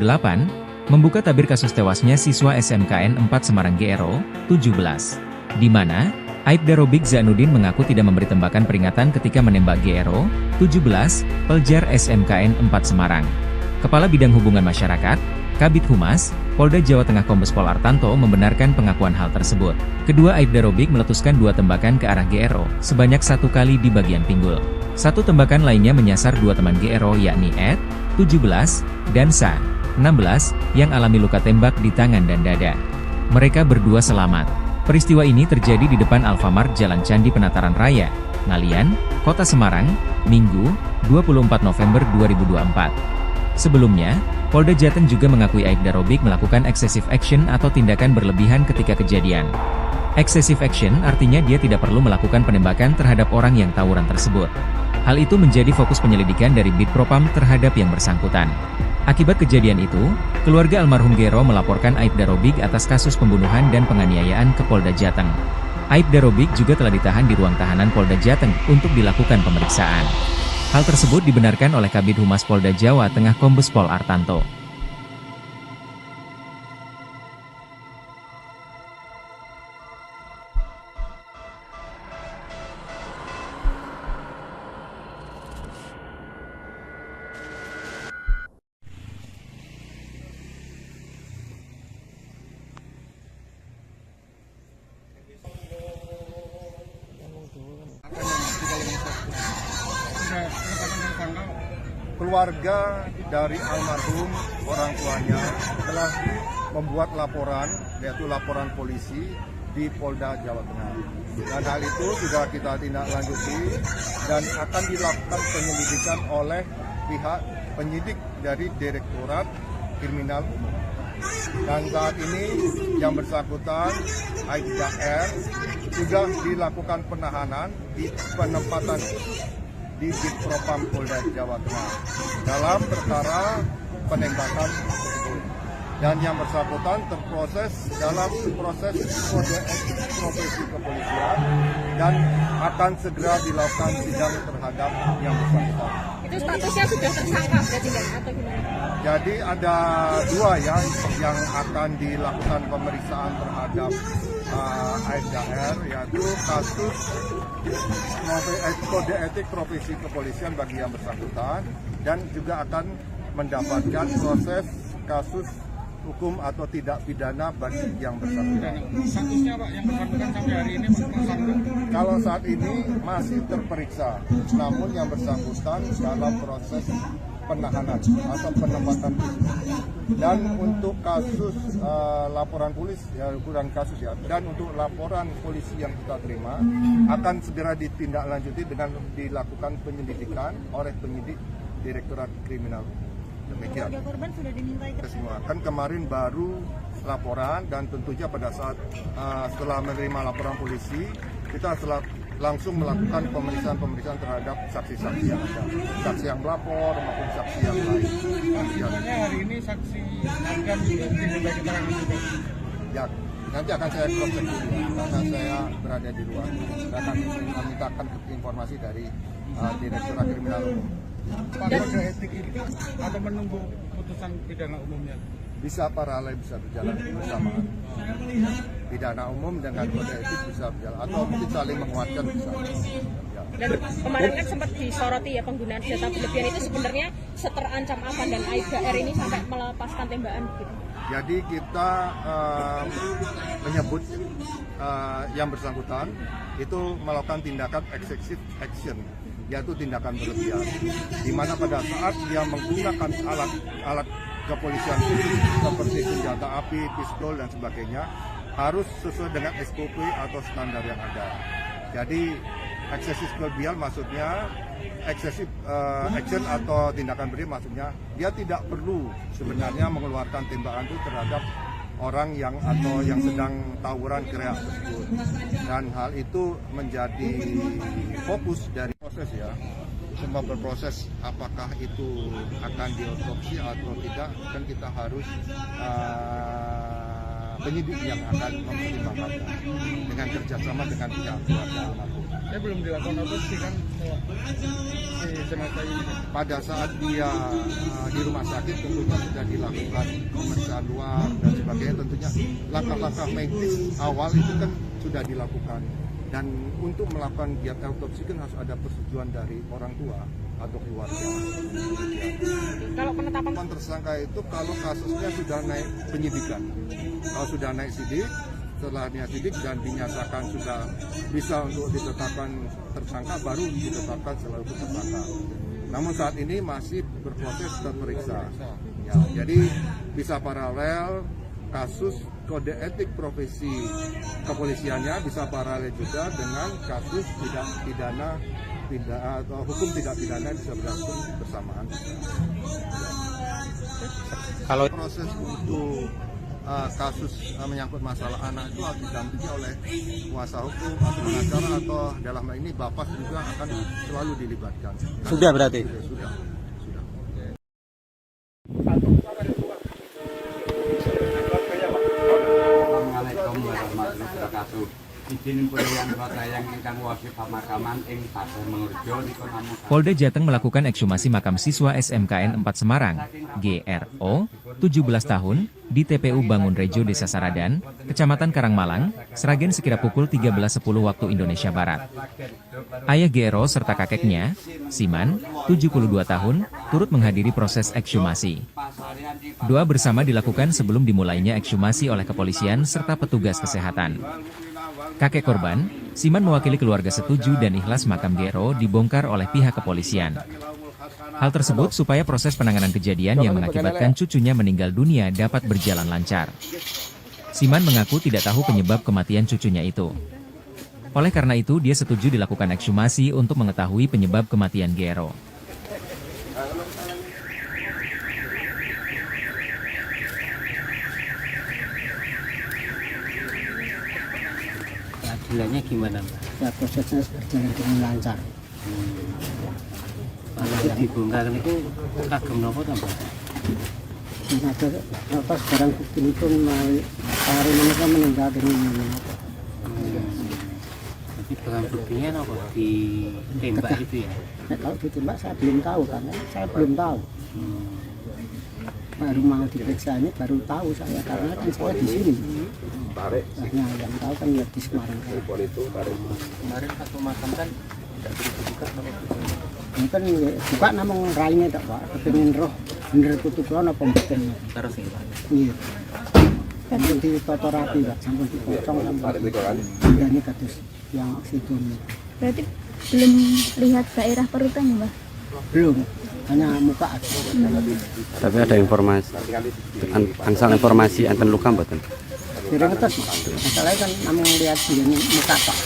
membuka tabir kasus tewasnya siswa SMKN 4 Semarang GRO, 17. Di mana, Aibda Robik Zainuddin mengaku tidak memberi tembakan peringatan ketika menembak GRO, 17, pelajar SMKN 4 Semarang. Kepala Bidang Hubungan Masyarakat, Kabid Humas, Polda Jawa Tengah Kombes Pol Artanto membenarkan pengakuan hal tersebut. Kedua Aibda Robik meletuskan 2 tembakan ke arah GRO, sebanyak 1 kali di bagian pinggul. 1 tembakan lainnya menyasar 2 teman GRO yakni Ed, 17, dan Sa, 16, yang alami luka tembak di tangan dan dada. Mereka berdua selamat. Peristiwa ini terjadi di depan Alfamart Jalan Candi Penataran Raya, Ngalian, Kota Semarang, Minggu, 24 November 2024. Sebelumnya, Polda Jateng juga mengakui Aibda Robik melakukan excessive action atau tindakan berlebihan ketika kejadian. Excessive action artinya dia tidak perlu melakukan penembakan terhadap orang yang tawuran tersebut. Hal itu menjadi fokus penyelidikan dari Bid Propam terhadap yang bersangkutan. Akibat kejadian itu, keluarga almarhum GRO melaporkan Aibda Robik atas kasus pembunuhan dan penganiayaan ke Polda Jateng. Aibda Robik juga telah ditahan di ruang tahanan Polda Jateng untuk dilakukan pemeriksaan. Hal tersebut dibenarkan oleh Kabid Humas Polda Jawa Tengah Kombes Pol Artanto. Keluarga dari almarhum orang tuanya telah membuat laporan, yaitu laporan polisi di Polda Jawa Tengah. Dan hal itu sudah kita tindak lanjuti dan akan dilakukan penyelidikan oleh pihak penyidik dari Direktorat Kriminal Umum. Dan saat ini yang bersangkutan Aibda R sudah dilakukan penahanan di penempatan di Bid Propam Polda Jawa Tengah dalam perkara penembakan tersebut. Dan yang bersangkutan terproses dalam proses kode etik profesi kepolisian dan akan segera dilakukan sidang terhadap yang bersangkutan. Itu statusnya sudah tersangka berarti kan atau gimana? Jadi ada 2 yang akan dilakukan pemeriksaan terhadap Aibda R, yaitu kasus kode etik profesi kepolisian bagi yang bersangkutan dan juga akan mendapatkan proses kasus hukum atau tidak pidana bagi yang bersangkutan. Statusnya Pak yang bersangkutan sampai hari ini tersangka? Kalau saat ini masih terperiksa, namun yang bersangkutan dalam proses penahanan atau penempatan khusus. Dan untuk kasus laporan polisi, ya kurang kasus ya, dan untuk laporan polisi yang kita terima akan segera ditindaklanjuti dengan dilakukan penyelidikan oleh penyidik Direktorat Kriminal. Demikian. Keluarga korban sudah dimintai semua. Kan kemarin baru laporan dan tentunya pada saat setelah menerima laporan polisi kita langsung melakukan pemeriksaan terhadap saksi-saksi yang ada, saksi yang melapor maupun saksi yang lain. Sebenarnya hari ini saksi akan diminta keterangan juga. Ya, nanti akan saya cross check dulu karena saya berada di luar dan akan memintakan informasi dari Direktorat Kriminal Umum. Pak, kode etik itu atau menunggu putusan pidana umumnya? Bisa paralel, bisa berjalan bersamaan. Pidana umum dengan kode etik bisa berjalan atau mungkin saling menguatkan bisa. Ya. Dan kemarin kan sempat disoroti ya penggunaan senjata berlebihan itu sebenarnya seterancam apa dan Aibda R ini sampai melepaskan tembakan gitu. Jadi kita menyebut yang bersangkutan itu melakukan tindakan excessive action, yaitu tindakan berlebihan, di mana pada saat dia menggunakan alat kepolisian seperti senjata api, pistol dan sebagainya harus sesuai dengan SOP atau standar yang ada. Jadi excessive berlebihan maksudnya excessive action atau tindakan berlebihan maksudnya dia tidak perlu sebenarnya mengeluarkan tembakan itu terhadap orang yang sedang tawuran gerak tersebut, dan hal itu menjadi fokus dari proses ya. Semua berproses apakah itu akan diotopsi atau tidak, kan kita harus penyidik yang akan mempertimbangkannya dengan kerjasama dengan pihak keluarga almarhum. Belum dilakukan otopsi kan si jenazah ini. Pada saat dia di rumah sakit tentunya sudah dilakukan pemeriksaan luar dan sebagainya, tentunya langkah-langkah medis awal itu kan sudah dilakukan, dan untuk melakukan giat otopsi kan harus ada persetujuan dari orang tua atau keluarga. Kalau penetapan Tersangka itu kalau kasusnya sudah naik penyidikan, kalau sudah naik sidik, setelah sidik dan dinyatakan sudah bisa untuk ditetapkan tersangka, baru ditetapkan selaku tersangka. Namun saat ini masih berproses terperiksa. Ya, jadi bisa paralel kasus kode etik profesi kepolisiannya, bisa paralel juga dengan kasus hukum tidak pidana bisa berlangsung bersamaan. Kalau proses untuk kasus menyangkut masalah anak itu harus didampingi oleh kuasa hukum atau pengacara, atau dalam hal ini bapak juga akan selalu dilibatkan. Sudah berarti? Sudah. Assalamualaikum warahmatullahi wabarakatuh. Izin pilihan yang ingkang wasi pemakaman ing Pasar Mengurjo niku namung Polda Jateng melakukan ekshumasi makam siswa SMKN 4 Semarang, GRO, 17 tahun, di TPU Bangun Rejo, Desa Saradan, Kecamatan Karangmalang, Sragen sekira pukul 13.10 waktu Indonesia Barat. Ayah GRO serta kakeknya, Siman, 72 tahun, turut menghadiri proses ekshumasi. Doa bersama dilakukan sebelum dimulainya ekshumasi oleh kepolisian serta petugas kesehatan. Kakek korban, Siman mewakili keluarga setuju dan ikhlas makam GRO dibongkar oleh pihak kepolisian. Hal tersebut supaya proses penanganan kejadian yang mengakibatkan cucunya meninggal dunia dapat berjalan lancar. Siman mengaku tidak tahu penyebab kematian cucunya itu. Oleh karena itu, dia setuju dilakukan ekshumasi untuk mengetahui penyebab kematian GRO. Keadilannya gimana, Mbak? Ya prosesnya berjalan dengan lancar. Kalau dibongkar itu kagem nopo ta, Mbak? Ada atas barang bukti itu melalui hari mereka meninggal dengan Jadi barang buktinya nopo ditembak itu ya? Nah, kalau ditembak saya belum tahu, karena saya belum tahu. Baru mau diperiksa ini baru tahu saya, karena kan saya di sini. Nah, yang tahu kan ya di Semarang. Kemarin pas pemakaman tidak dibuka nopo? Ini kan buka namung raine tak Pak, kepengin roh bener tutup ana pembuktian. Terus ya, Pak. Iya. Sampun ditata rapi, Pak, sampun dipotong sampai ini kados yang situ. Berarti belum lihat daerah perutan ya, Mbak? Belum, hanya muka aja. Tapi ada informasi, angsal informasi enten luka mboten? Kira ngetes, masalahnya kan namung lihat ini muka Pak.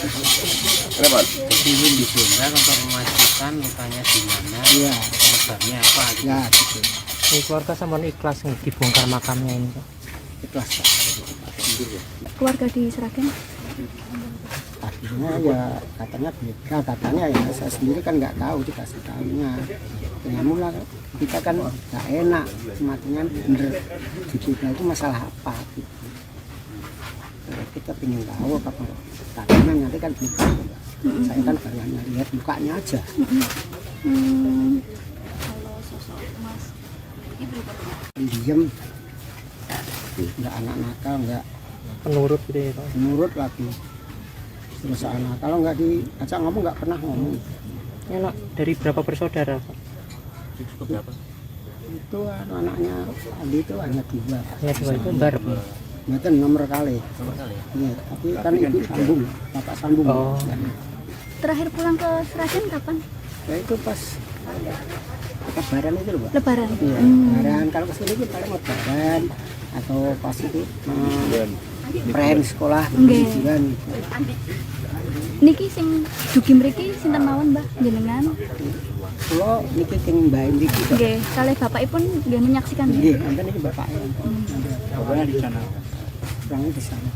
Jadi dibongkar untuk memastikan lukanya di mana, Iya, penyebabnya apa gitu. ya gitu. Keluarga sama ikhlas nih dibongkar makamnya ini, Pak. Ikhlas Pak. Keluarga di Sragen? Akhirnya ya katanya beda, katanya ya saya sendiri kan nggak tahu, dikasih tahunya. Ya mula kita kan nggak enak, matinya bener dibeda itu masalah apa gitu. Kita ingin tahu apa katanya nanti kan belum tahu. Saya kan baru hanya lihat mukanya aja. Kalau sosok Mas Ibu Diem, nggak anak nakal, nggak Penurut gitu ya, Pak. nurut lagi. Terus anak kalau nggak diajak ngomong nggak pernah ngomong. Ini anak dari berapa bersaudara, Pak? Itu anaknya Andi itu hanya 2. Ya, dua itu bareng. Itu nomor kali. Iya, tapi kan ibu sambung, bapak sambung. Oh. Terakhir pulang ke Sragen kapan? Ya itu pas Lebaran itu loh, Pak. Lebaran. Iya, Lebaran. Kalau kesini itu paling Lebaran atau pas itu prem sekolah bulan. Niki sing dugi mriki sinten mawon, Mbah, jenengan? Kula niki sing Mbah mriki. Nggih, kalih bapakipun nggih menyaksikan. Nggih, enten iki bapaknya. Bapaknya di sana. Orangnya di sana.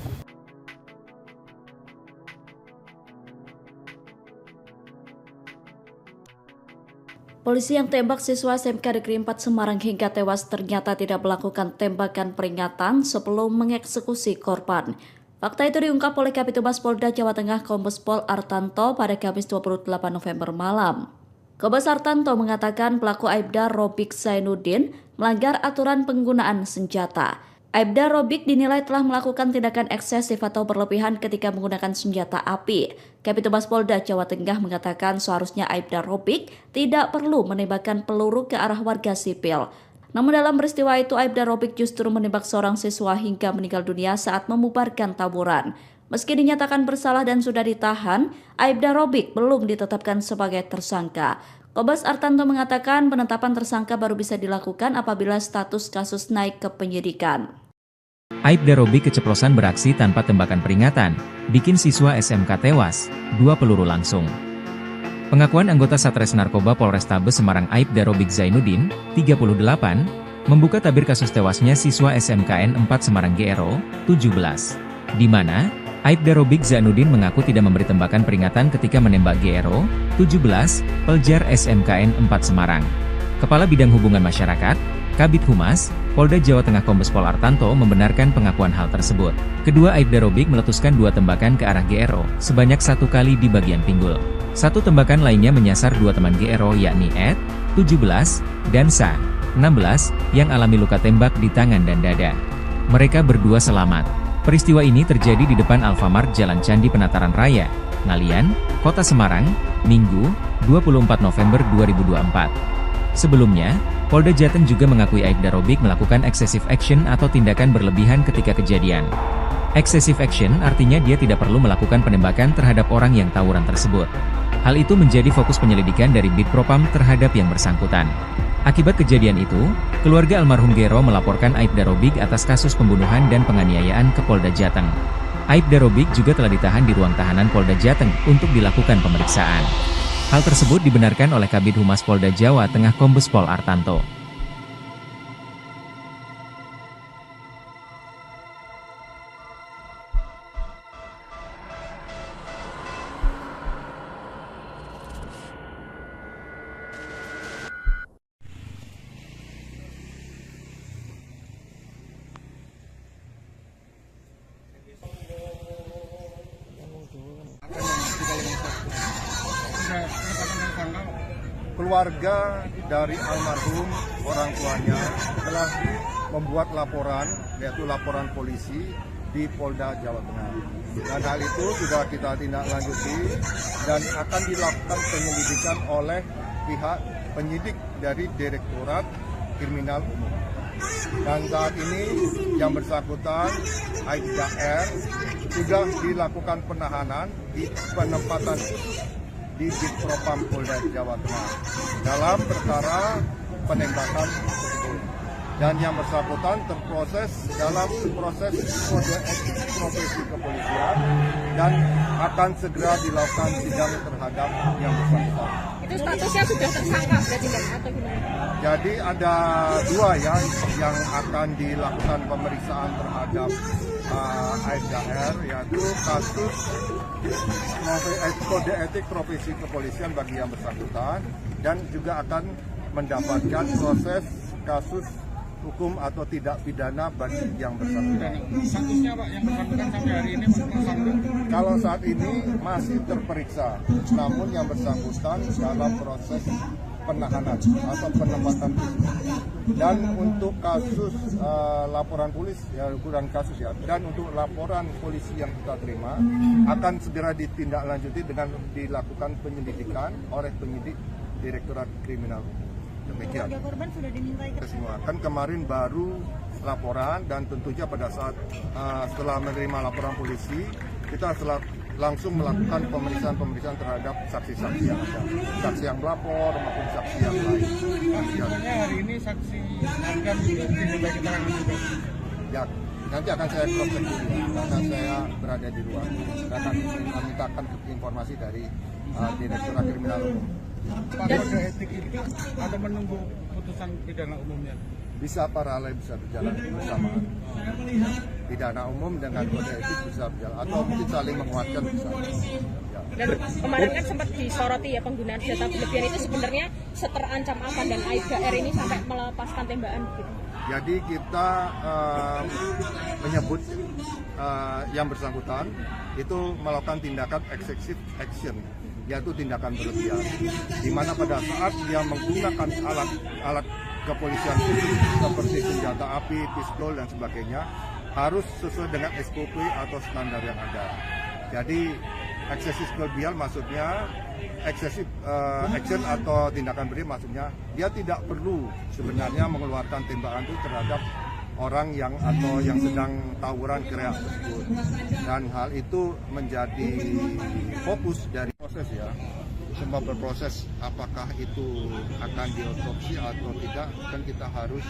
Polisi yang tembak siswa SMK Negeri 4 Semarang hingga tewas ternyata tidak melakukan tembakan peringatan sebelum mengeksekusi korban. Fakta itu diungkap oleh Kabid Humas Polda Jawa Tengah Kombes Pol Artanto pada Kamis 28 November malam. Kombes Artanto mengatakan pelaku Aibda Robik Zainuddin melanggar aturan penggunaan senjata. Aibda Robik dinilai telah melakukan tindakan eksesif atau berlebihan ketika menggunakan senjata api. Kabid Humas Polda Jawa Tengah mengatakan seharusnya Aibda Robik tidak perlu menembakkan peluru ke arah warga sipil. Namun dalam peristiwa itu Aibda Robik justru menembak seorang siswa hingga meninggal dunia saat membubarkan tawuran. Meski dinyatakan bersalah dan sudah ditahan, Aibda Robik belum ditetapkan sebagai tersangka. Kombes Artanto mengatakan penetapan tersangka baru bisa dilakukan apabila status kasus naik ke penyidikan. Aibda Robik keceplosan beraksi tanpa tembakan peringatan, bikin siswa SMK tewas, 2 peluru langsung. Pengakuan anggota Satres Narkoba Polrestabes Semarang Aibda Robik Zainuddin, 38, membuka tabir kasus tewasnya siswa SMKN 4 Semarang GRO, 17. Di mana, Aibda Robik Zainuddin mengaku tidak memberi tembakan peringatan ketika menembak GRO, 17, pelajar SMKN 4 Semarang. Kepala Bidang Hubungan Masyarakat, Kabid Humas, Polda Jawa Tengah Kombes Pol Artanto membenarkan pengakuan hal tersebut. Kedua Aibda Robik meletuskan 2 tembakan ke arah GRO, sebanyak 1 kali di bagian pinggul. 1 tembakan lainnya menyasar 2 teman GRO yakni Ed, 17, dan Sa, 16, yang alami luka tembak di tangan dan dada. Mereka berdua selamat. Peristiwa ini terjadi di depan Alfamart Jalan Candi Penataran Raya, Ngalian, Kota Semarang, Minggu, 24 November 2024. Sebelumnya, Polda Jateng juga mengakui Aibda Robik melakukan excessive action atau tindakan berlebihan ketika kejadian. Excessive action artinya dia tidak perlu melakukan penembakan terhadap orang yang tawuran tersebut. Hal itu menjadi fokus penyelidikan dari Bid Propam terhadap yang bersangkutan. Akibat kejadian itu, keluarga almarhum GRO melaporkan Aibda Robik atas kasus pembunuhan dan penganiayaan ke Polda Jateng. Aibda Robik juga telah ditahan di ruang tahanan Polda Jateng untuk dilakukan pemeriksaan. Hal tersebut dibenarkan oleh Kabid Humas Polda Jawa Tengah Kombes Pol Artanto. Keluarga dari almarhum orang tuanya telah membuat laporan, yaitu laporan polisi di Polda Jawa Tengah. Dan hal itu sudah kita tindak lanjuti dan akan dilakukan penyelidikan oleh pihak penyidik dari Direktorat Kriminal Umum. Dan saat ini yang bersangkutan Aibda R sudah dilakukan penahanan di penempatan khusus di Bid Propam Polda Jawa Tengah dalam perkara penembakan tersebut. Dan yang bersangkutan terproses dalam proses kode etik profesi kepolisian dan akan segera dilakukan sidang terhadap yang bersangkutan. Itu statusnya sudah tersangka berarti kan atau gimana? Jadi ada 2 yang akan dilakukan pemeriksaan terhadap Aibda R, yaitu kasus kode etik profesi kepolisian bagi yang bersangkutan dan juga akan mendapatkan proses kasus hukum atau tidak pidana bagi yang bersangkutan. Statusnya Pak yang bersangkutan sampai hari ini tersangka? Kalau saat ini masih terperiksa, namun yang bersangkutan dalam proses penahanan atau penempatan khusus. Dan untuk kasus laporan polisi, ya kurang kasus ya, dan untuk laporan polisi yang kita terima akan segera ditindaklanjuti dengan dilakukan penyelidikan oleh penyidik Direktorat Kriminal Umum. Demikian. Keluarga korban sudah dimintai Semua kan kemarin baru laporan dan tentunya pada saat setelah menerima laporan polisi kita langsung melakukan pemeriksaan terhadap saksi-saksi yang ada, saksi yang melapor maupun saksi yang lain. Sebenarnya hari ini saksi Agam itu diminta keterangan juga. Ya, nanti akan saya cross check dulu karena saya berada di luar. Saya akan memintakan informasi dari Direktorat Kriminal Umum. Pak, kode etik itu atau menunggu putusan pidana umumnya? Bisa paralel, bisa berjalan bersamaan. Pidana umum dengan kode etik bisa berjalan atau mungkin saling menguatkan bisa. Ya. Dan kemarin kan sempat disoroti ya penggunaan senjata berlebihan itu sebenarnya seterancam apa dan Aibda R ini sampai melepaskan tembakan gitu. Jadi kita menyebut yang bersangkutan itu melakukan tindakan excessive action, yaitu tindakan berlebihan, di mana pada saat dia menggunakan alat kepolisian seperti senjata api, pistol dan sebagainya harus sesuai dengan SOP atau standar yang ada. Jadi eksesif berlebihan maksudnya eksesif action atau tindakan berlebihan maksudnya dia tidak perlu sebenarnya mengeluarkan tembakan itu terhadap orang yang atau yang sedang tawuran gerak tersebut, dan hal itu menjadi fokus dari proses ya. Semua berproses apakah itu akan diotopsi atau tidak kan kita harus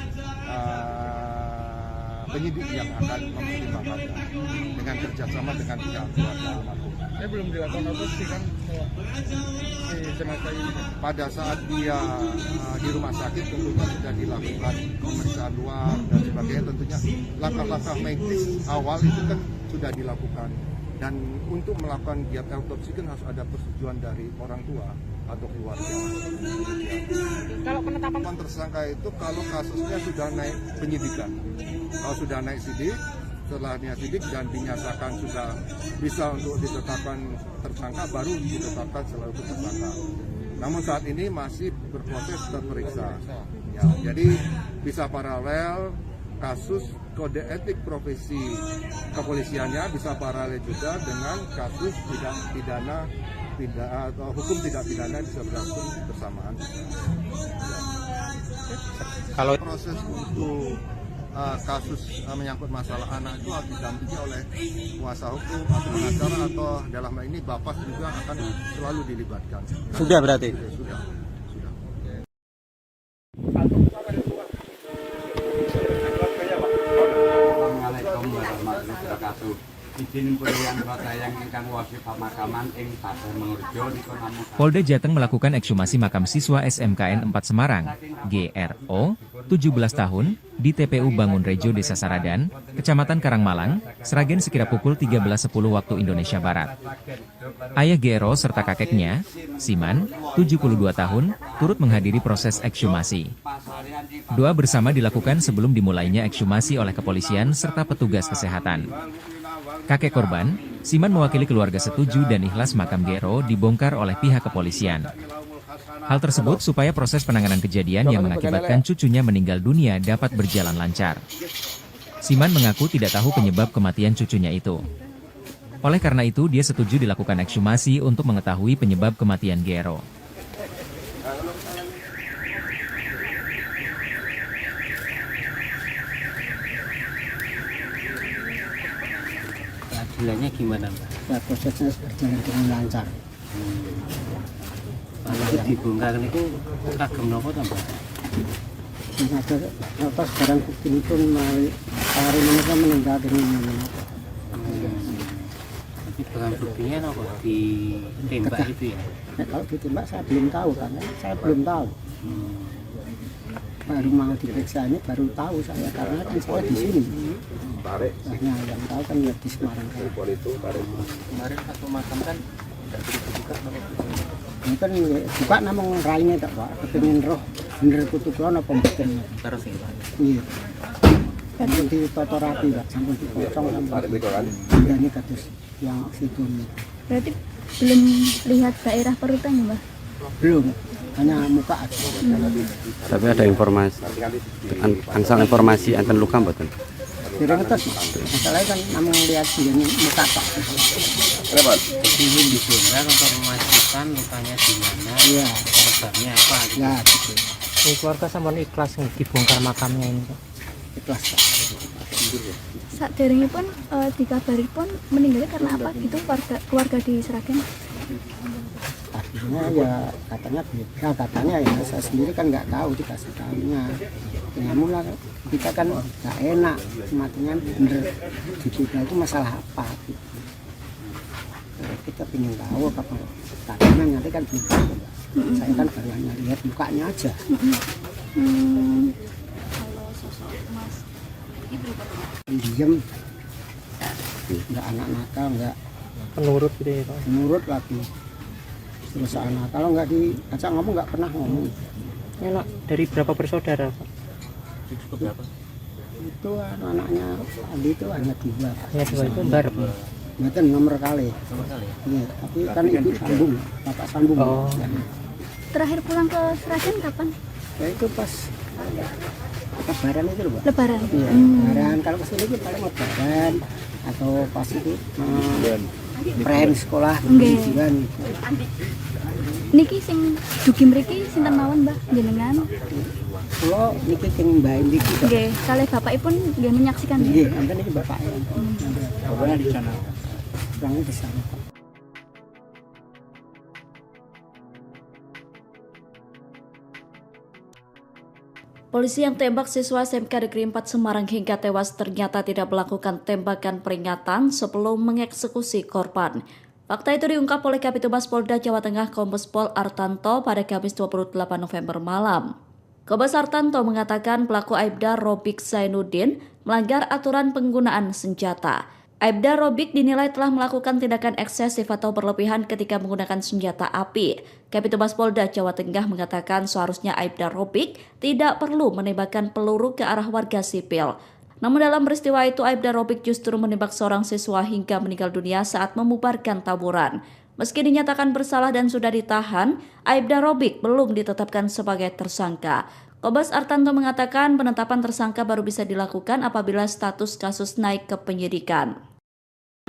penyidik yang akan mempertimbangkannya dengan kerjasama dengan pihak keluarga almarhum. Saya belum dilakukan otopsi kan si jenazah ini. Pada saat dia di rumah sakit tentunya sudah dilakukan pemeriksaan luar dan sebagainya, tentunya langkah-langkah medis awal itu kan sudah dilakukan. Dan untuk melakukan giat autopsi kan harus ada persetujuan dari orang tua atau keluarga. Kalau penetapan Tersangka itu kalau kasusnya sudah naik penyidikan, kalau sudah naik sidik, setelahnya sidik dan dinyatakan sudah bisa untuk ditetapkan tersangka, baru ditetapkan selalu tersangka. Namun saat ini masih berproses terperiksa. Ya, jadi bisa paralel kasus kode etik profesi kepolisiannya bisa paralel juga dengan kasus atau hukum tidak pidana bisa berlangsung bersamaan. Kalau proses untuk kasus menyangkut masalah anak itu harus didampingi oleh kuasa hukum atau pengacara atau dalam hal ini bapak juga akan selalu dilibatkan. Sudah berarti? Sudah. Assalamualaikum warahmatullahi wabarakatuh. Izin pilihan kota yang ingkang wasi pemakaman ing Pasar Mengurjo dipun amukan. Polda Jateng melakukan ekshumasi makam siswa SMKN 4 Semarang, GRO, 17 tahun, di TPU Bangun Rejo, Desa Saradan, Kecamatan Karangmalang, Sragen sekira pukul 13.10 waktu Indonesia Barat. Ayah GRO serta kakeknya, Siman, 72 tahun, turut menghadiri proses ekshumasi. Doa bersama dilakukan sebelum dimulainya ekshumasi oleh kepolisian serta petugas kesehatan. Kakek korban, Siman mewakili keluarga setuju dan ikhlas makam GRO dibongkar oleh pihak kepolisian. Hal tersebut supaya proses penanganan kejadian yang mengakibatkan cucunya meninggal dunia dapat berjalan lancar. Siman mengaku tidak tahu penyebab kematian cucunya itu. Oleh karena itu dia setuju dilakukan ekshumasi untuk mengetahui penyebab kematian GRO. Keadilannya gimana, Mbak? Ya, prosesnya berjalan dengan lancar. Kalau dibongkar itu kagem nopo ta, Mbak? Dan ada atas barang bukti itu melalui hari mereka meninggal dengan apa? Tapi barang buktinya nopo ditembak itu ya? Nah, kalau ditembak saya belum tahu karena saya belum tahu. Baru mau diperiksa ini baru tahu saya karena kan saya di sini. Nah, yang tahu kan ya di Semarang. Kemarin satu makam kan tidak dibuka nopo. Ini kan buka namung raine tak Pak, kepengin roh bener kutu kula napa mboten. Terus ya, Pak. Iya. Kan ditata rapi Pak, sampun dipotong sampai. Ini kados yang situ. Berarti belum lihat daerah perutan ya, Mbak? Belum, hanya muka aja. Tapi ada informasi, angsal informasi enten luka mboten? Kira ngetes, masalahnya kan namung lihat ini muka Pak. Jadi ini dibongkar untuk memastikan lukanya di mana, Iya, penyebabnya apa gitu. ya gitu. keluarga sampun ikhlas dibongkar makamnya ini, Pak. Ikhlas Pak. Saderengipun dikabari pun meninggalnya karena apa gitu keluarga di Sragen? Akhirnya ya katanya beda, katanya ya saya sendiri kan nggak tahu, dikasih tahunya. Ya mula kita kan nggak enak, matinya bener diduga itu masalah apa gitu. Kita ingin tahu apa katanya nanti kan gitu. Saya kan baru hanya lihat mukanya aja. Kalau sosok Mas ini berapa? Diam, nggak anak nakal, nggak Penurut gitu ya, Pak. nurut lagi. Terus anak kalau nggak diajak ngomong nggak pernah ngomong. Enak dari berapa bersaudara, Pak? Itu anak-anaknya Andi itu hanya 2. Hanya 2 itu bar. Itu nomor kali. Iya, tapi kan ibu sambung, bapak sambung. Oh. Terakhir pulang ke Sragen kapan? Ya itu pas Lebaran itu loh, Pak. Lebaran. Iya, Lebaran. Kalau kesini itu paling Lebaran atau pas itu prem sekolah pendidikan. Niki sing dugi mriki sinten mawon Mbah jenengan? Kalau niki sing Mbah niki. Nggih, kalih bapakipun nggih menyaksikan. Nggih, enten iki bapaknya. Bapaknya di sana. Orangnya di sana. Polisi yang tembak siswa SMK Negeri 4 Semarang hingga tewas ternyata tidak melakukan tembakan peringatan sebelum mengeksekusi korban. Fakta itu diungkap oleh Kabid Humas Polda Jawa Tengah Kombes Pol Artanto pada Kamis 28 November malam. Kombes Artanto mengatakan pelaku Aibda Robik Zainuddin melanggar aturan penggunaan senjata. Aibda Robik dinilai telah melakukan tindakan eksesif atau berlebihan ketika menggunakan senjata api. Kabid Humas Polda Jawa Tengah mengatakan seharusnya Aibda Robik tidak perlu menembakkan peluru ke arah warga sipil. Namun dalam peristiwa itu Aibda Robik justru menembak seorang siswa hingga meninggal dunia saat membubarkan tawuran. Meski dinyatakan bersalah dan sudah ditahan, Aibda Robik belum ditetapkan sebagai tersangka. Kombes Artanto mengatakan penetapan tersangka baru bisa dilakukan apabila status kasus naik ke penyidikan.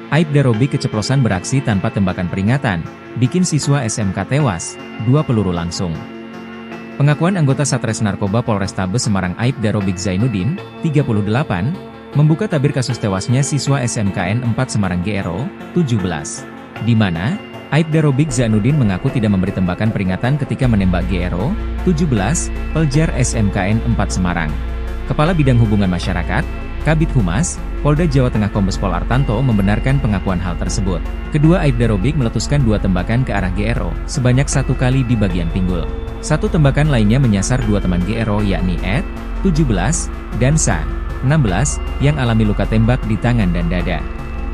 Aibda Robik keceplosan beraksi tanpa tembakan peringatan, bikin siswa SMK tewas, 2 peluru langsung. Pengakuan anggota Satres Narkoba Polrestabes Semarang Aibda Robik Zainuddin, 38, membuka tabir kasus tewasnya siswa SMKN 4 Semarang GRO, 17. Di mana, Aibda Robik Zainuddin mengaku tidak memberi tembakan peringatan ketika menembak GRO, 17, pelajar SMKN 4 Semarang. Kepala Bidang Hubungan Masyarakat, Kabid Humas, Polda Jawa Tengah Kombes Pol Artanto membenarkan pengakuan hal tersebut. Kedua Aibda Robik meletuskan 2 tembakan ke arah GRO, sebanyak 1 kali di bagian pinggul. 1 tembakan lainnya menyasar 2 teman GRO yakni Ed, 17, dan Sa, 16, yang alami luka tembak di tangan dan dada.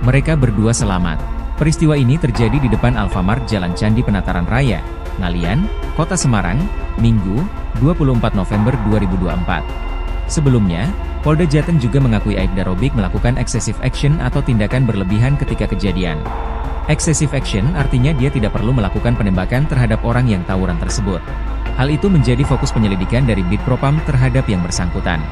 Mereka berdua selamat. Peristiwa ini terjadi di depan Alfamart Jalan Candi Penataran Raya, Ngalian, Kota Semarang, Minggu, 24 November 2024. Sebelumnya, Polda Jateng juga mengakui Aibda Robik melakukan excessive action atau tindakan berlebihan ketika kejadian. Excessive action artinya dia tidak perlu melakukan penembakan terhadap orang yang tawuran tersebut. Hal itu menjadi fokus penyelidikan dari Bid Propam terhadap yang bersangkutan.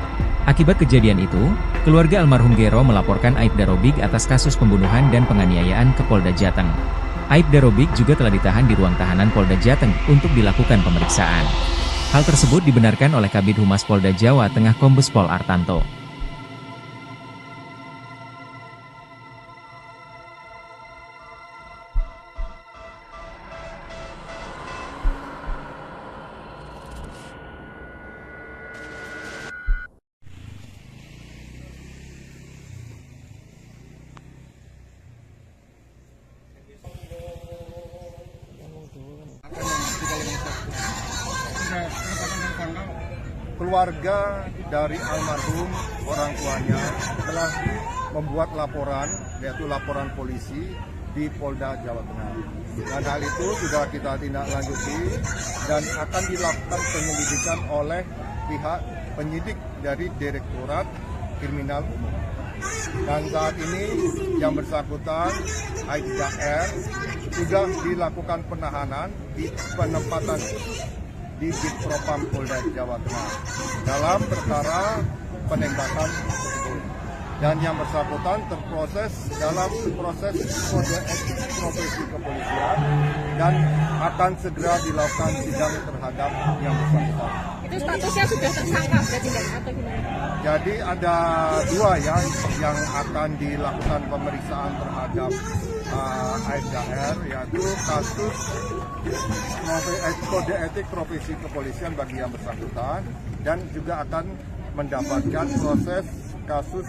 Akibat kejadian itu, keluarga almarhum GRO melaporkan Aibda Robik atas kasus pembunuhan dan penganiayaan ke Polda Jateng. Aibda Robik juga telah ditahan di ruang tahanan Polda Jateng untuk dilakukan pemeriksaan. Hal tersebut dibenarkan oleh Kabid Humas Polda Jawa Tengah Kombes Pol Artanto. Keluarga dari almarhum orang tuanya telah membuat laporan, yaitu laporan polisi di Polda Jawa Tengah. Dan hal itu sudah kita tindak lanjuti dan akan dilakukan penyelidikan oleh pihak penyidik dari Direktorat Kriminal Umum. Dan saat ini yang bersangkutan Aibda R sudah dilakukan penahanan di penempatan di Bid Propam Polda Jawa Tengah dalam perkara penembakan tersebut. Dan yang bersangkutan terproses dalam proses kode etik profesi kepolisian dan akan segera dilakukan sidang terhadap yang bersangkutan. Itu statusnya sudah tersangka berarti kan atau gimana? Jadi ada dua yang akan dilakukan pemeriksaan terhadap Aibda R, yaitu kasus kode etik profesi kepolisian bagi yang bersangkutan, dan juga akan mendapatkan proses kasus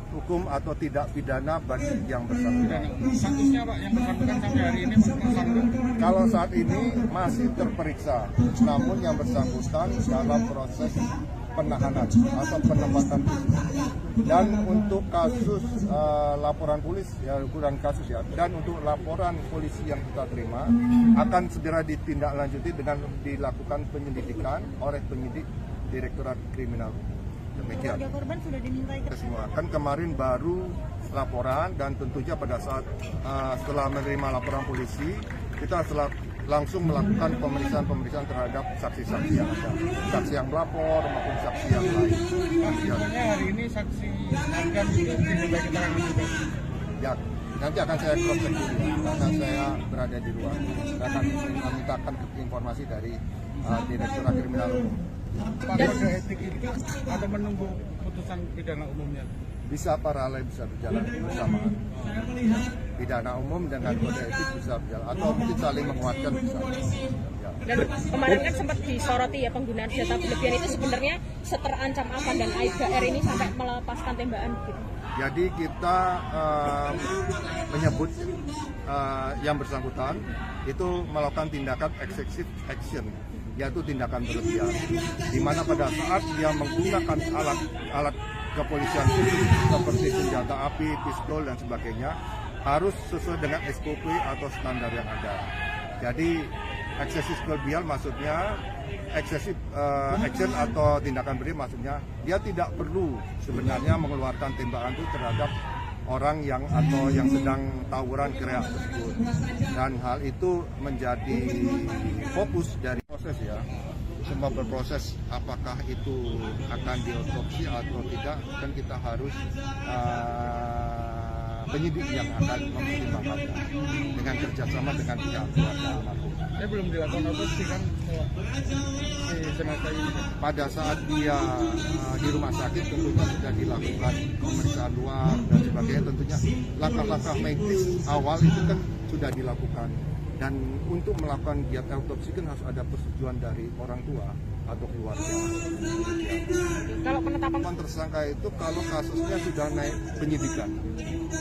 hukum atau tidak pidana bagi yang bersangkutan. Statusnya Pak yang bersangkutan sampai hari ini tersangka? Kalau saat ini masih terperiksa, namun yang bersangkutan dalam proses penahanan atau penempatan khusus. Dan untuk kasus laporan polisi, ya ukuran kasus ya, dan untuk laporan polisi yang kita terima akan segera ditindaklanjuti dengan dilakukan penyelidikan oleh penyidik Direktorat Kriminal. Demikian. Keluarga korban sudah dimintai Semua kan kemarin baru laporan, dan tentunya pada saat setelah menerima laporan polisi, kita langsung melakukan pemeriksaan terhadap saksi-saksi yang ada, saksi yang melapor maupun saksi yang lain. Sebenarnya hari ini saksi akan diminta keterangan juga. Ya, nanti akan saya cross check dulu karena saya berada di luar. Saya akan memintakan informasi dari Direktorat Kriminal Umum. Pak, kode etik itu atau menunggu putusan pidana umumnya? Bisa paralel, bisa berjalan bersamaan. Pidana umum dengan kode etik bisa berjalan, atau mungkin saling menguatkan bisa. Ya. Dan kemarin kan sempat disoroti ya penggunaan senjata berlebihan itu sebenarnya seterancam apa dan Aibda R ini sampai melepaskan tembakan gitu. Jadi kita menyebut yang bersangkutan itu melakukan tindakan excessive action, yaitu tindakan berlebihan, di mana pada saat dia menggunakan alat kepolisian seperti senjata api, pistol dan sebagainya harus sesuai dengan SOP atau standar yang ada. Jadi eksesif berlebihan maksudnya eksesif action atau tindakan berlebihan maksudnya dia tidak perlu sebenarnya mengeluarkan tembakan itu terhadap orang yang atau yang sedang tawuran kereak tersebut, dan hal itu menjadi fokus dari proses ya. Semua berproses apakah itu akan diotopsi atau tidak, kan kita harus penyidik yang akan mempertimbangkannya dengan kerjasama dengan pihak keluarga almarhum. Belum dilakukan otopsi kan si jenazah ini? Pada saat dia di rumah sakit tentunya sudah dilakukan pemeriksaan luar dan sebagainya, tentunya langkah-langkah medis awal itu kan sudah dilakukan. Dan untuk melakukan giat otopsi kan harus ada persetujuan dari orang tua atau keluarga. Kalau penetapan Tersangka itu kalau kasusnya sudah naik penyidikan,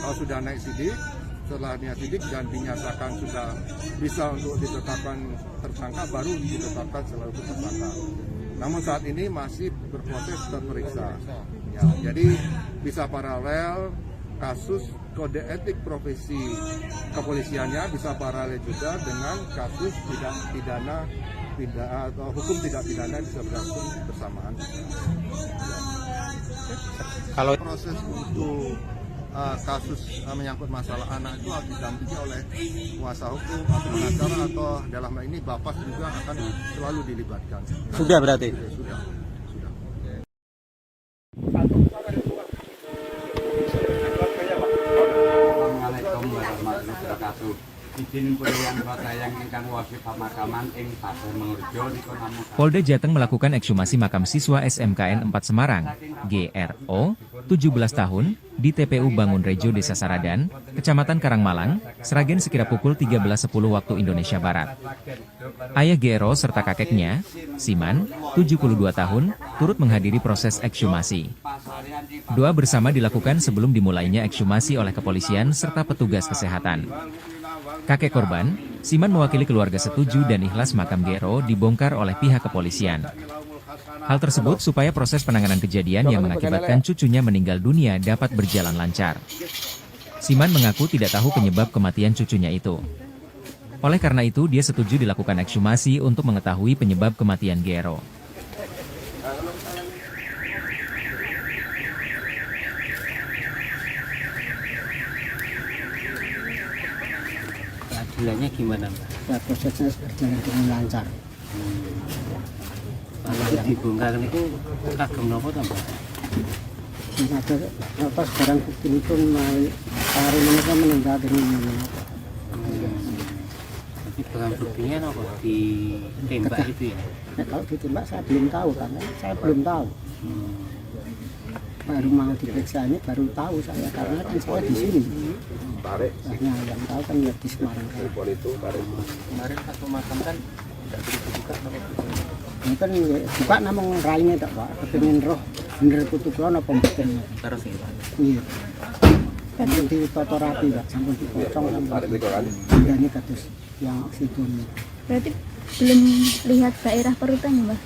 kalau sudah naik sidik, setelahnya sidik dan dinyatakan sudah bisa untuk ditetapkan tersangka, baru ditetapkan sebagai tersangka. Namun saat ini masih berproses terperiksa. Ya, jadi bisa paralel kasus kode etik profesi kepolisiannya, bisa paralel juga dengan kasus tidak pidana atau hukum tidak pidana bisa berlangsung bersamaan. Kalau proses untuk kasus menyangkut masalah anak itu harus didampingi oleh kuasa hukum atau pengacara, atau dalam hal ini bapak juga akan selalu dilibatkan. Sudah berarti? Sudah. Assalamualaikum warahmatullahi wabarakatuh. Izin pulih yang ingkang wasi pemakaman ing Pasar Mengurjo niku namung Polda Jateng melakukan ekshumasi makam siswa SMKN 4 Semarang, GRO, 17 tahun, di TPU Bangun Rejo, Desa Saradan, Kecamatan Karangmalang, Sragen sekira pukul 13.10 waktu Indonesia Barat. Ayah GRO serta kakeknya, Siman, 72 tahun, turut menghadiri proses ekshumasi. Doa bersama dilakukan sebelum dimulainya ekshumasi oleh kepolisian serta petugas kesehatan. Kakek korban, Siman mewakili keluarga setuju dan ikhlas makam GRO dibongkar oleh pihak kepolisian. Hal tersebut supaya proses penanganan kejadian yang mengakibatkan cucunya meninggal dunia dapat berjalan lancar. Siman mengaku tidak tahu penyebab kematian cucunya itu. Oleh karena itu, dia setuju dilakukan ekshumasi untuk mengetahui penyebab kematian GRO. Keadilannya gimana, Mbak? Ya, prosesnya berjalan dengan lancar. Kalau dibongkar itu kagem nopo to, Mbak? Ada atas barang bukti itu hari mereka meninggal dengan apa? Jadi buktinya apa? Ditembak itu ya? Nah, kalau ditembak saya belum tahu karena saya belum tahu. Baru mau diperiksa ini baru tahu saya karena kan saya di sini. Nah, yang tahu kan ya di Semarang. Kemarin pas pemakaman tidak dibuka apa? Ini kan buka namung raine tak Pak, kepengin roh bener putu kula napa mboten. Terus ya Pak. Iya. Kan ditata rapi Pak, sampun dipotong sampai ini kados yang situ nih. Berarti belum lihat daerah perutannya, Mbak?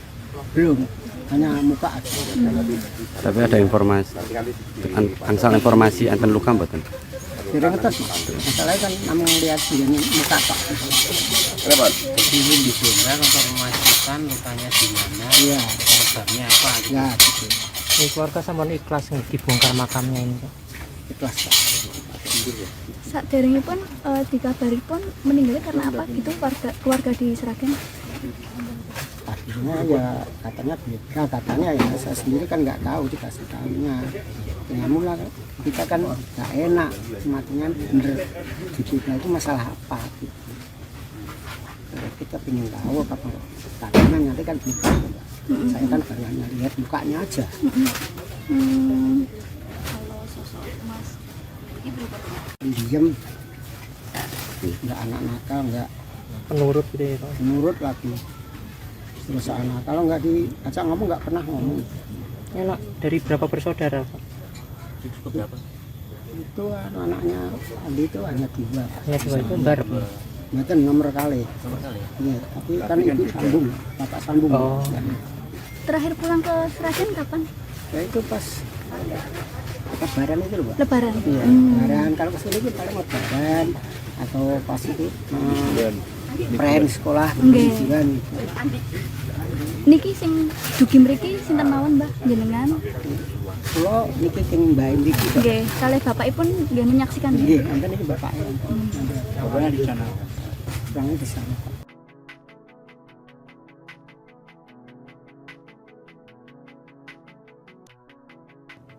Belum, hanya muka aja. Tapi ada informasi, angsal informasi enten luka mboten? Kira ngetes, masalahnya kan namung lihat ini muka Pak. Ingin ditembak untuk memastikan lukanya di mana, Iya. penyebabnya apa gitu. Ya, gitu. Ini keluarga sama ikhlas dibongkar makamnya ini Pak. Ikhlas Pak. Saat pun dikabari pun meninggalnya karena apa gitu keluarga di Sragen? Artinya ya katanya beda, katanya ya saya sendiri kan nggak tahu dikasih tahunya. Ya mula kita kan nggak enak, matinya bener diduga itu masalah apa gitu. Kita ingin tahu apa katanya nanti kan gitu. Saya kan baru hanya lihat mukanya aja. Kalau sosok Mas Ibu Diem, nggak anak nakal, nggak Penurut gitu ya Pak. nurut lagi. Terus anak kalau nggak diajak ngomong nggak pernah ngomong. Enak dari berapa bersaudara Pak? Berapa? Itu anaknya Adi itu hanya 2. Hanya 2 itu barep. Itu nomor kali. Iya, tapi kan ibu sambung, bapak sambung. Oh. terakhir pulang ke Sragen kapan? Ya itu pas Lebaran itu loh, Pak. Lebaran. Iya, Lebaran. Kalau kesini itu paling Lebaran atau pas itu prem sekolah pendidikan gitu. Niki sing dugi mriki sinten mawon, Mbah, jenengan? Kula niki sing Mbah niki. Nggih, kalih bapakipun nggih menyaksikan. Nggih, enten iki bapaknya. Bapaknya di sana. Orangnya di sana.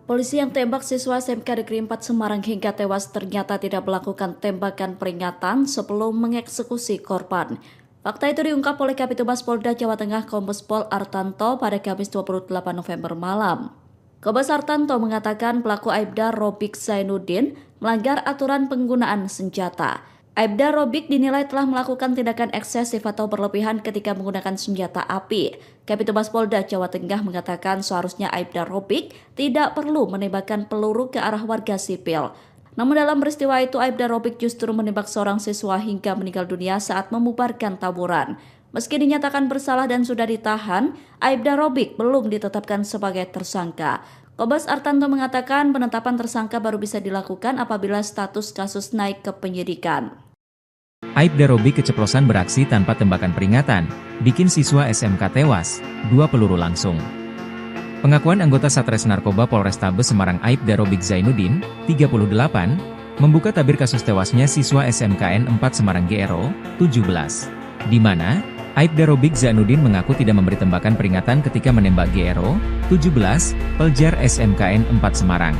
Polisi yang tembak siswa SMK Negeri 4 Semarang hingga tewas ternyata tidak melakukan tembakan peringatan sebelum mengeksekusi korban. Fakta itu diungkap oleh Kabitumas Polda Jawa Tengah Kombes Pol Artanto pada Kamis 28 November malam. Kombes Artanto mengatakan pelaku Aibda Robik Zainuddin melanggar aturan penggunaan senjata. Aibda Robik dinilai telah melakukan tindakan eksesif atau berlebihan ketika menggunakan senjata api. Kabitumas Polda Jawa Tengah mengatakan seharusnya Aibda Robik tidak perlu menembakkan peluru ke arah warga sipil. Namun dalam peristiwa itu Aibda Robik justru menembak seorang siswa hingga meninggal dunia saat membubarkan tawuran. Meski dinyatakan bersalah dan sudah ditahan, Aibda Robik belum ditetapkan sebagai tersangka. Kombes Artanto mengatakan penetapan tersangka baru bisa dilakukan apabila status kasus naik ke penyidikan. Aibda Robik keceplosan beraksi tanpa tembakan peringatan, bikin siswa SMK tewas, 2 peluru langsung. Pengakuan anggota Satres Narkoba Polrestabes Semarang Aibda Robik Zainuddin, 38, membuka tabir kasus tewasnya siswa SMKN 4 Semarang GRO, 17. Di mana, Aibda Robik Zainuddin mengaku tidak memberi tembakan peringatan ketika menembak GRO, 17, Peljar SMKN 4 Semarang.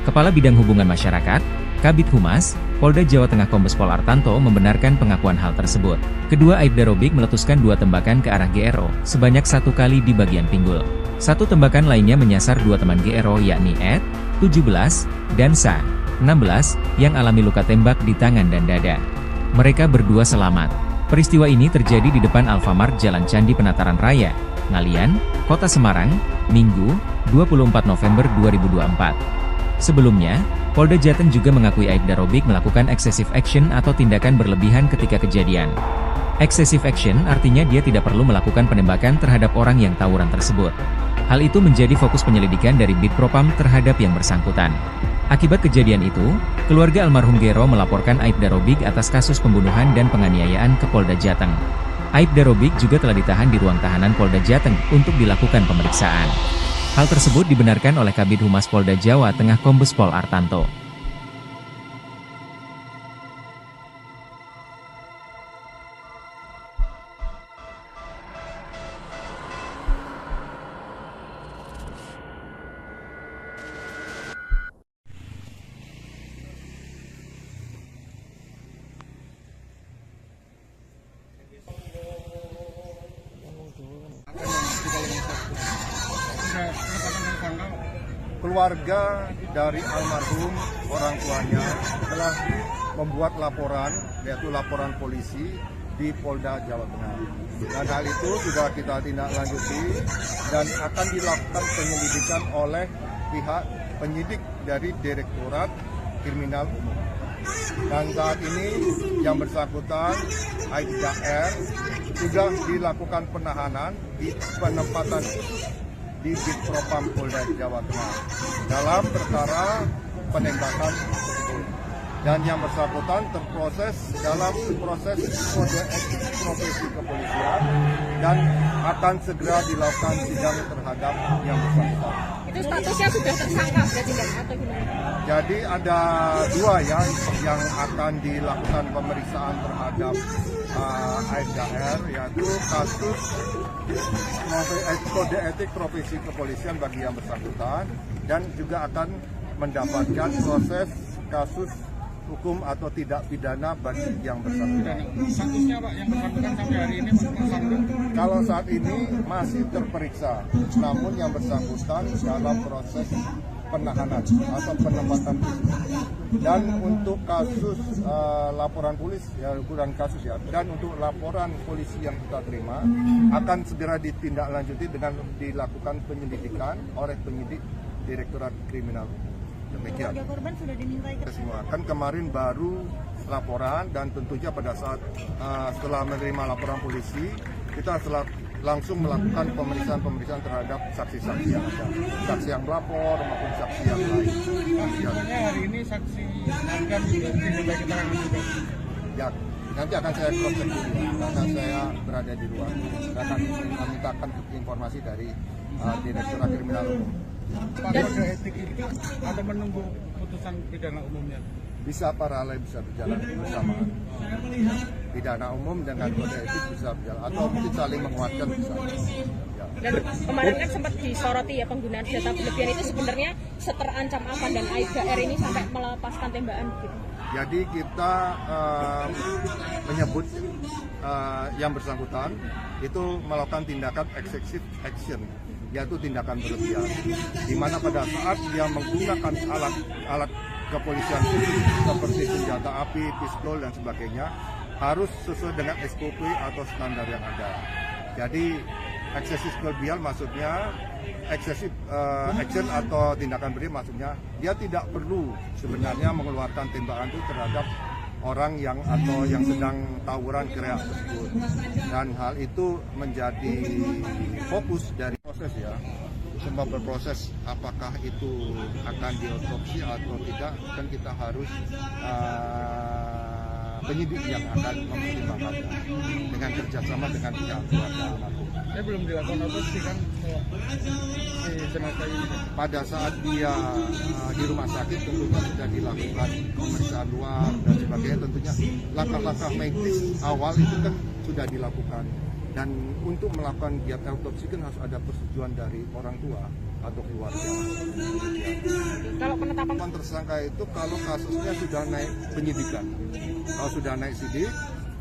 Kepala Bidang Hubungan Masyarakat, Kabid Humas, Polda Jawa Tengah Kombes Pol Artanto membenarkan pengakuan hal tersebut. Kedua Aibda Robik meletuskan 2 tembakan ke arah GRO, sebanyak 1 kali di bagian pinggul. 1 tembakan lainnya menyasar 2 teman GRO yakni Ed, 17, dan Sa, 16, yang alami luka tembak di tangan dan dada. Mereka berdua selamat. Peristiwa ini terjadi di depan Alfamart Jalan Candi Penataran Raya, Ngalian, Kota Semarang, Minggu, 24 November 2024. Sebelumnya, Polda Jateng juga mengakui Aibda Robik melakukan excessive action atau tindakan berlebihan ketika kejadian. Excessive action artinya dia tidak perlu melakukan penembakan terhadap orang yang tawuran tersebut. Hal itu menjadi fokus penyelidikan dari Bid Propam terhadap yang bersangkutan. Akibat kejadian itu, keluarga almarhum GRO melaporkan Aibda Robik atas kasus pembunuhan dan penganiayaan ke Polda Jateng. Aibda Robik juga telah ditahan di ruang tahanan Polda Jateng untuk dilakukan pemeriksaan. Hal tersebut dibenarkan oleh Kabid Humas Polda Jawa Tengah Kombes Pol Artanto. keluarga dari almarhum orang tuanya telah membuat laporan, yaitu laporan polisi di Polda Jawa Tengah. Dan hal itu sudah kita tindak lanjuti dan akan dilakukan penyelidikan oleh pihak penyidik dari Direktorat Kriminal Umum. Dan saat ini yang bersangkutan Aibda R sudah dilakukan penahanan di penempatan di Ditpropam Polda Jawa Tengah dalam perkara penembakan tersebut. Dan yang bersangkutan terproses dalam proses kode etik profesi kepolisian dan akan segera dilakukan sidang terhadap yang bersangkutan. Itu statusnya sudah tersangka berarti atau gimana? Jadi ada dua yang akan dilakukan pemeriksaan terhadap Aibda R, yaitu kasus kode etik profesi kepolisian bagi yang bersangkutan dan juga akan mendapatkan proses kasus hukum atau tidak pidana bagi yang bersangkutan. Statusnya Pak yang bersangkutan sampai hari ini tersangka? Kalau saat ini masih terperiksa, namun yang bersangkutan dalam proses penahanan atau penempatan khusus. Dan untuk kasus laporan polisi, ya bukan kasus ya, dan untuk laporan polisi yang kita terima akan segera ditindaklanjuti dengan dilakukan penyelidikan oleh penyidik Direktorat Kriminal. Demikian. Keluarga korban sudah dimintai semua. Kan kemarin baru laporan dan tentunya pada saat setelah menerima laporan polisi kita langsung melakukan pemeriksaan terhadap saksi-saksi yang ada, saksi yang melapor maupun saksi yang lain. Sebenarnya hari ini saksi akan dimintai keterangan juga. Ya, nanti akan saya cross check dulu karena saya berada di luar. Saya akan memintakan informasi dari Direktorat Kriminal Umum. Pak, kode etik itu atau menunggu putusan pidana umumnya? Bisa paralel, bisa berjalan bersamaan. Pidana umum dengan kode etik bisa berjalan atau mungkin saling menguatkan bisa. Ya. Dan kemarin kan sempat disoroti ya penggunaan senjata berlebihan itu sebenarnya seterancam apa dan Aibda R ini sampai melepaskan tembakan gitu. Jadi kita menyebut yang bersangkutan itu melakukan tindakan excessive action, yaitu tindakan berlebihan, di mana pada saat dia menggunakan alat kepolisian seperti senjata api, pistol dan sebagainya harus sesuai dengan SOP atau standar yang ada. Jadi eksesif berlebihan maksudnya eksesif action atau tindakan berlebihan maksudnya dia tidak perlu sebenarnya mengeluarkan tembakan itu terhadap orang yang sedang tawuran gerak tersebut, dan hal itu menjadi fokus dari proses ya. Semua berproses apakah itu akan diotopsi atau tidak, kan kita harus penyidik yang akan mempertimbangkannya dengan kerjasama dengan pihak keluarga almarhum. Saya belum dilakukan otopsi kan si jenazah ini. Pada saat dia di rumah sakit tentunya sudah dilakukan pemeriksaan luar dan sebagainya, tentunya langkah-langkah medis awal itu kan sudah dilakukan. Dan untuk melakukan giat autopsi kan harus ada persetujuan dari orang tua atau keluarga. Kalau penetapan Tersangka itu kalau kasusnya sudah naik penyidikan, kalau sudah naik sidik,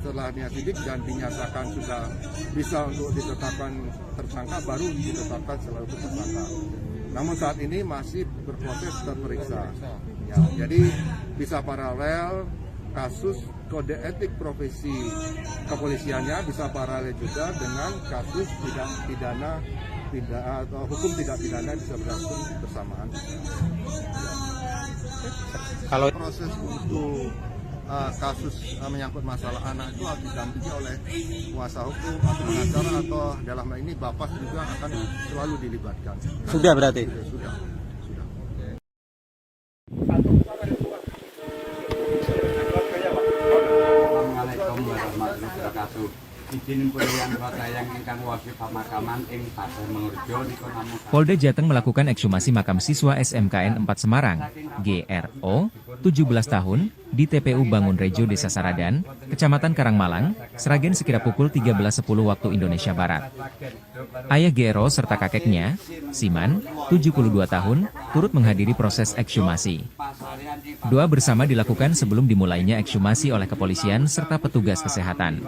setelahnya sidik dan dinyatakan sudah bisa untuk ditetapkan tersangka, baru ditetapkan selalu tersangka. Namun saat ini masih berproses terperiksa. Ya, jadi bisa paralel kasus kode etik profesi kepolisiannya, bisa paralel juga dengan kasus tidak pidana atau hukum tidak pidana bisa berlangsung bersamaan. Kalau proses untuk kasus menyangkut masalah anak itu harus didampingi oleh kuasa hukum atau pengacara, atau dalam hal ini bapak juga akan selalu dilibatkan. Sudah berarti? Sudah. Assalamualaikum warahmatullahi wabarakatuh. Izin pulih anggota yang ingkang wasi pemakaman ing Pasar Mengurjo niku namung Polda Jateng melakukan ekshumasi makam siswa SMKN 4 Semarang, GRO, 17 tahun, di TPU Bangun Rejo, Desa Saradan, Kecamatan Karangmalang, Sragen sekira pukul 13.10 waktu Indonesia Barat. Ayah GRO serta kakeknya, Siman, 72 tahun, turut menghadiri proses ekshumasi. Doa bersama dilakukan sebelum dimulainya ekshumasi oleh kepolisian serta petugas kesehatan.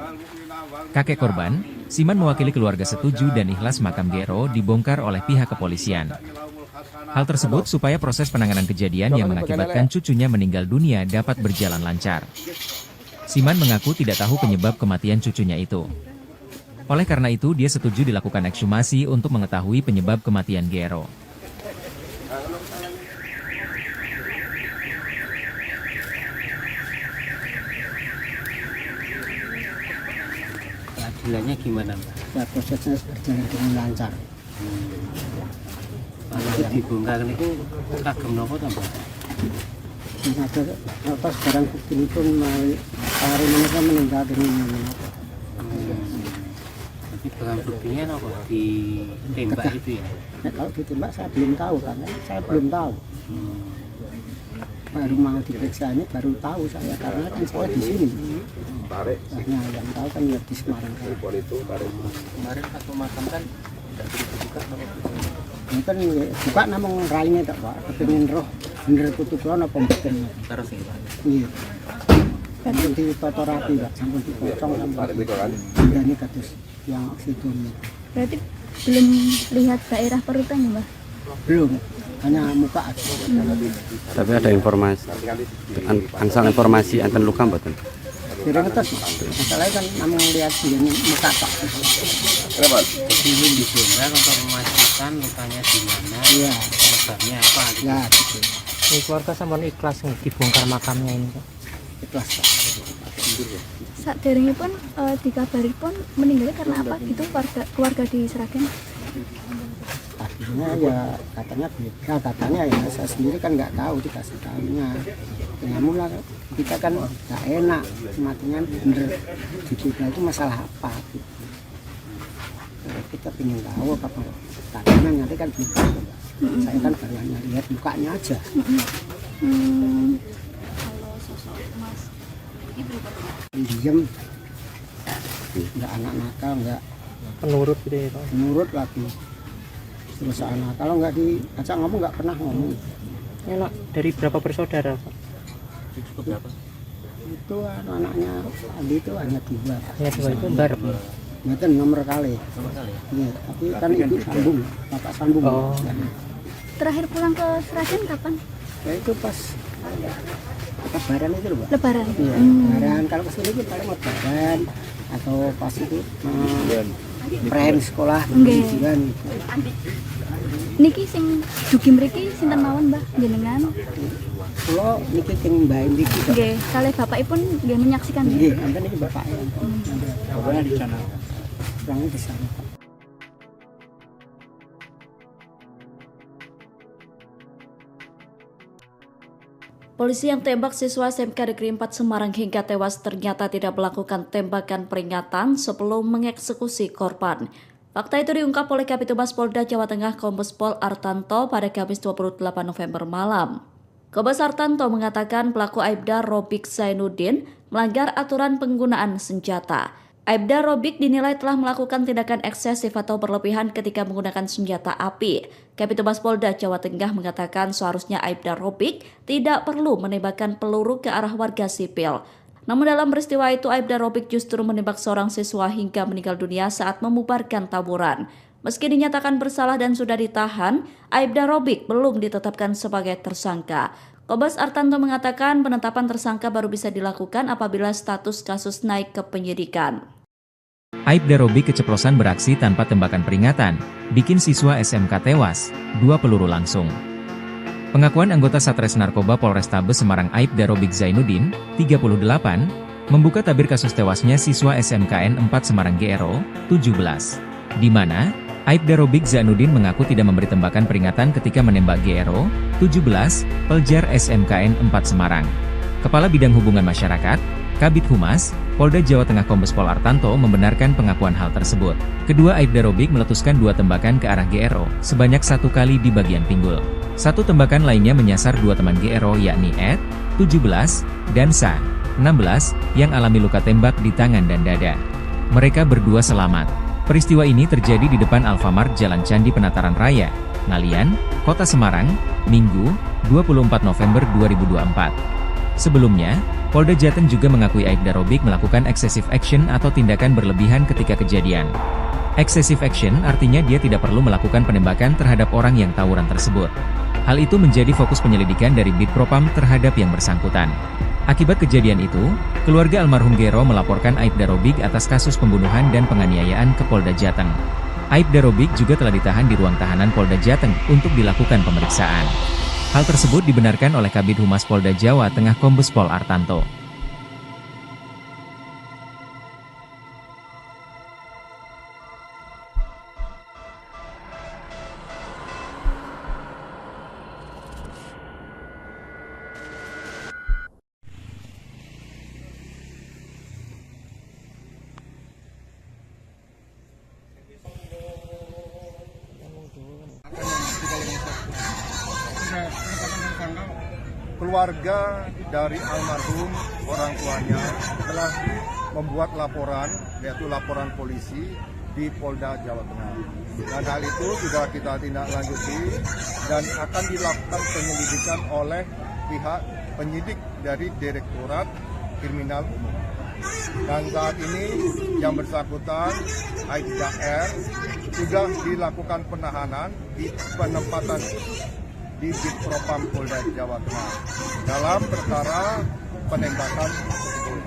Kakek korban, Siman mewakili keluarga setuju dan ikhlas makam GRO dibongkar oleh pihak kepolisian. Hal tersebut supaya proses penanganan kejadian yang mengakibatkan cucunya meninggal dunia dapat berjalan lancar. Siman mengaku tidak tahu penyebab kematian cucunya itu. Oleh karena itu, dia setuju dilakukan ekshumasi untuk mengetahui penyebab kematian Gero. Keadilannya gimana, Mbak? Ya prosesnya berjalan dengan lancar. Kalau dibongkar itu kagem nopo ta, Mbak? Ada atas barang bukti itu hari mereka meninggal dengan Jadi barang buktinya nopo ditembak itu ya? Nah, kalau ditembak saya belum tahu karena saya belum tahu. Baru mau diperiksa ini baru tahu saya karena kan saya di sini. Nah, yang tahu kan ya di Semarang. Kemarin waktu makam kan tidak dibuka nopo. Ini kan buka namung raine tak Pak, kepengin roh bener kutukan apa mboten. Terus ya, Pak. Iya. Kan ditata rapi Pak, sampun dipotong sampai ini kados yang situ. Berarti belum lihat daerah perutannya, Mbak? Belum, hanya muka aja. Tapi ada informasi, angsal informasi enten luka mboten? Kira ngetes, masalahnya kan namung lihat ini muka Pak. Jadi ini dibongkar untuk memastikan lukanya di mana, Iya. penyebabnya apa gitu. Ya, gitu. Ini keluarga sampun ikhlas dibongkar makamnya ini, Pak. Ikhlas Pak. Saderengipun dikabari pun meninggalnya karena apa gitu keluarga di Sragen? Akhirnya ya katanya beda, katanya ya saya sendiri kan nggak tahu dikasih tahunya. Namun lah kita kan nggak enak, matinya bener dibeda itu masalah apa gitu. Kita ingin tahu apa katanya nanti kan gitu. Saya kan baru hanya lihat mukanya aja. Kalau sosok Mas Ibu Diam, nggak anak nakal, nggak Penurut gitu ya, Pak. nurut lagi. Terus anak kalau nggak diajak ngomong nggak pernah ngomong. Ini anak dari berapa bersaudara, Pak? Itu anaknya Adi itu hanya 2. Ya, dua itu bareng. Ngeten nomor kali. Iya, tapi kan ibu sambung, bapak sambung. Oh. terakhir pulang ke Sragen kapan? Ya itu pas Lebaran itu loh, Pak. Lebaran. Iya, Lebaran. Kalau kesini itu paling Lebaran atau pas itu prem sekolah liburan gitu. Niki sing dugi mriki sinten mawon, Mbah, jenengan? Kula niki sing Mbah niki. Nggih, kalih bapakipun nggih menyaksikan. Nggih, enten iki bapaknya. Bapaknya di sana. Orangnya di sana. Polisi yang tembak siswa SMK Negeri 4 Semarang hingga tewas ternyata tidak melakukan tembakan peringatan sebelum mengeksekusi korban. Fakta itu diungkap oleh Kabitumas Polda Jawa Tengah Kombes Pol Artanto pada Kamis 28 November malam. Kombes Artanto mengatakan pelaku Aibda Robik Zainuddin melanggar aturan penggunaan senjata. Aibda Robik dinilai telah melakukan tindakan eksesif atau berlebihan ketika menggunakan senjata api. Kabitumas Polda Jawa Tengah mengatakan seharusnya Aibda Robik tidak perlu menembakkan peluru ke arah warga sipil. Namun dalam peristiwa itu Aibda Robik justru menembak seorang siswa hingga meninggal dunia saat membubarkan tawuran. Meski dinyatakan bersalah dan sudah ditahan, Aibda Robik belum ditetapkan sebagai tersangka. Kombes Artanto mengatakan penetapan tersangka baru bisa dilakukan apabila status kasus naik ke penyidikan. Aibda Robik keceplosan beraksi tanpa tembakan peringatan, bikin siswa SMK tewas, 2 peluru langsung. Pengakuan anggota Satres Narkoba Polrestabes Semarang Aibda Robik Zainuddin, 38, membuka tabir kasus tewasnya siswa SMKN 4 Semarang GRO, 17. Di mana, Aibda Robik Zainuddin mengaku tidak memberi tembakan peringatan ketika menembak GRO, 17, pelajar SMKN 4 Semarang. Kepala Bidang Hubungan Masyarakat, Kabid Humas, Polda Jawa Tengah Kombes Pol Artanto membenarkan pengakuan hal tersebut. Kedua Aibda Robik meletuskan 2 tembakan ke arah GRO, sebanyak 1 kali di bagian pinggul. 1 tembakan lainnya menyasar 2 teman GRO yakni Ed, 17, dan Sa, 16, yang alami luka tembak di tangan dan dada. Mereka berdua selamat. Peristiwa ini terjadi di depan Alfamart Jalan Candi Penataran Raya, Ngalian, Kota Semarang, Minggu, 24 November 2024. Sebelumnya, Polda Jateng juga mengakui Aibda Robik melakukan excessive action atau tindakan berlebihan ketika kejadian. Excessive action artinya dia tidak perlu melakukan penembakan terhadap orang yang tawuran tersebut. Hal itu menjadi fokus penyelidikan dari Bid Propam terhadap yang bersangkutan. Akibat kejadian itu, keluarga almarhum Gero melaporkan Aibda Robik atas kasus pembunuhan dan penganiayaan ke Polda Jateng. Aibda Robik juga telah ditahan di ruang tahanan Polda Jateng untuk dilakukan pemeriksaan. Hal tersebut dibenarkan oleh Kabid Humas Polda Jawa Tengah Kombes Pol Artanto. Keluarga dari almarhum orang tuanya telah membuat laporan, yaitu laporan polisi di Polda Jawa Tengah. Dan hal itu sudah kita tindak lanjuti dan akan dilakukan penyelidikan oleh pihak penyidik dari Direktorat Kriminal Umum. Dan saat ini yang bersangkutan Aibda R sudah dilakukan penahanan di penempatan khusus di Bid Propam Polda Jawa Tengah dalam perkara penembakan tersebut.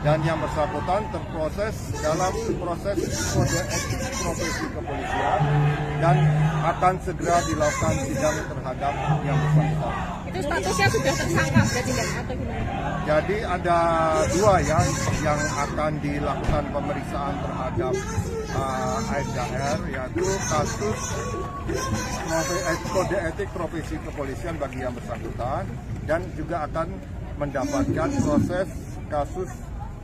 Dan yang bersangkutan terproses dalam proses kode etik profesi kepolisian dan akan segera dilakukan sidang terhadap yang bersangkutan. Itu statusnya sudah tersangka berarti kan atau gimana? Jadi ada dua yang akan dilakukan pemeriksaan terhadap Aibda R, yaitu kasus kode etik profesi kepolisian bagi yang bersangkutan dan juga akan mendapatkan proses kasus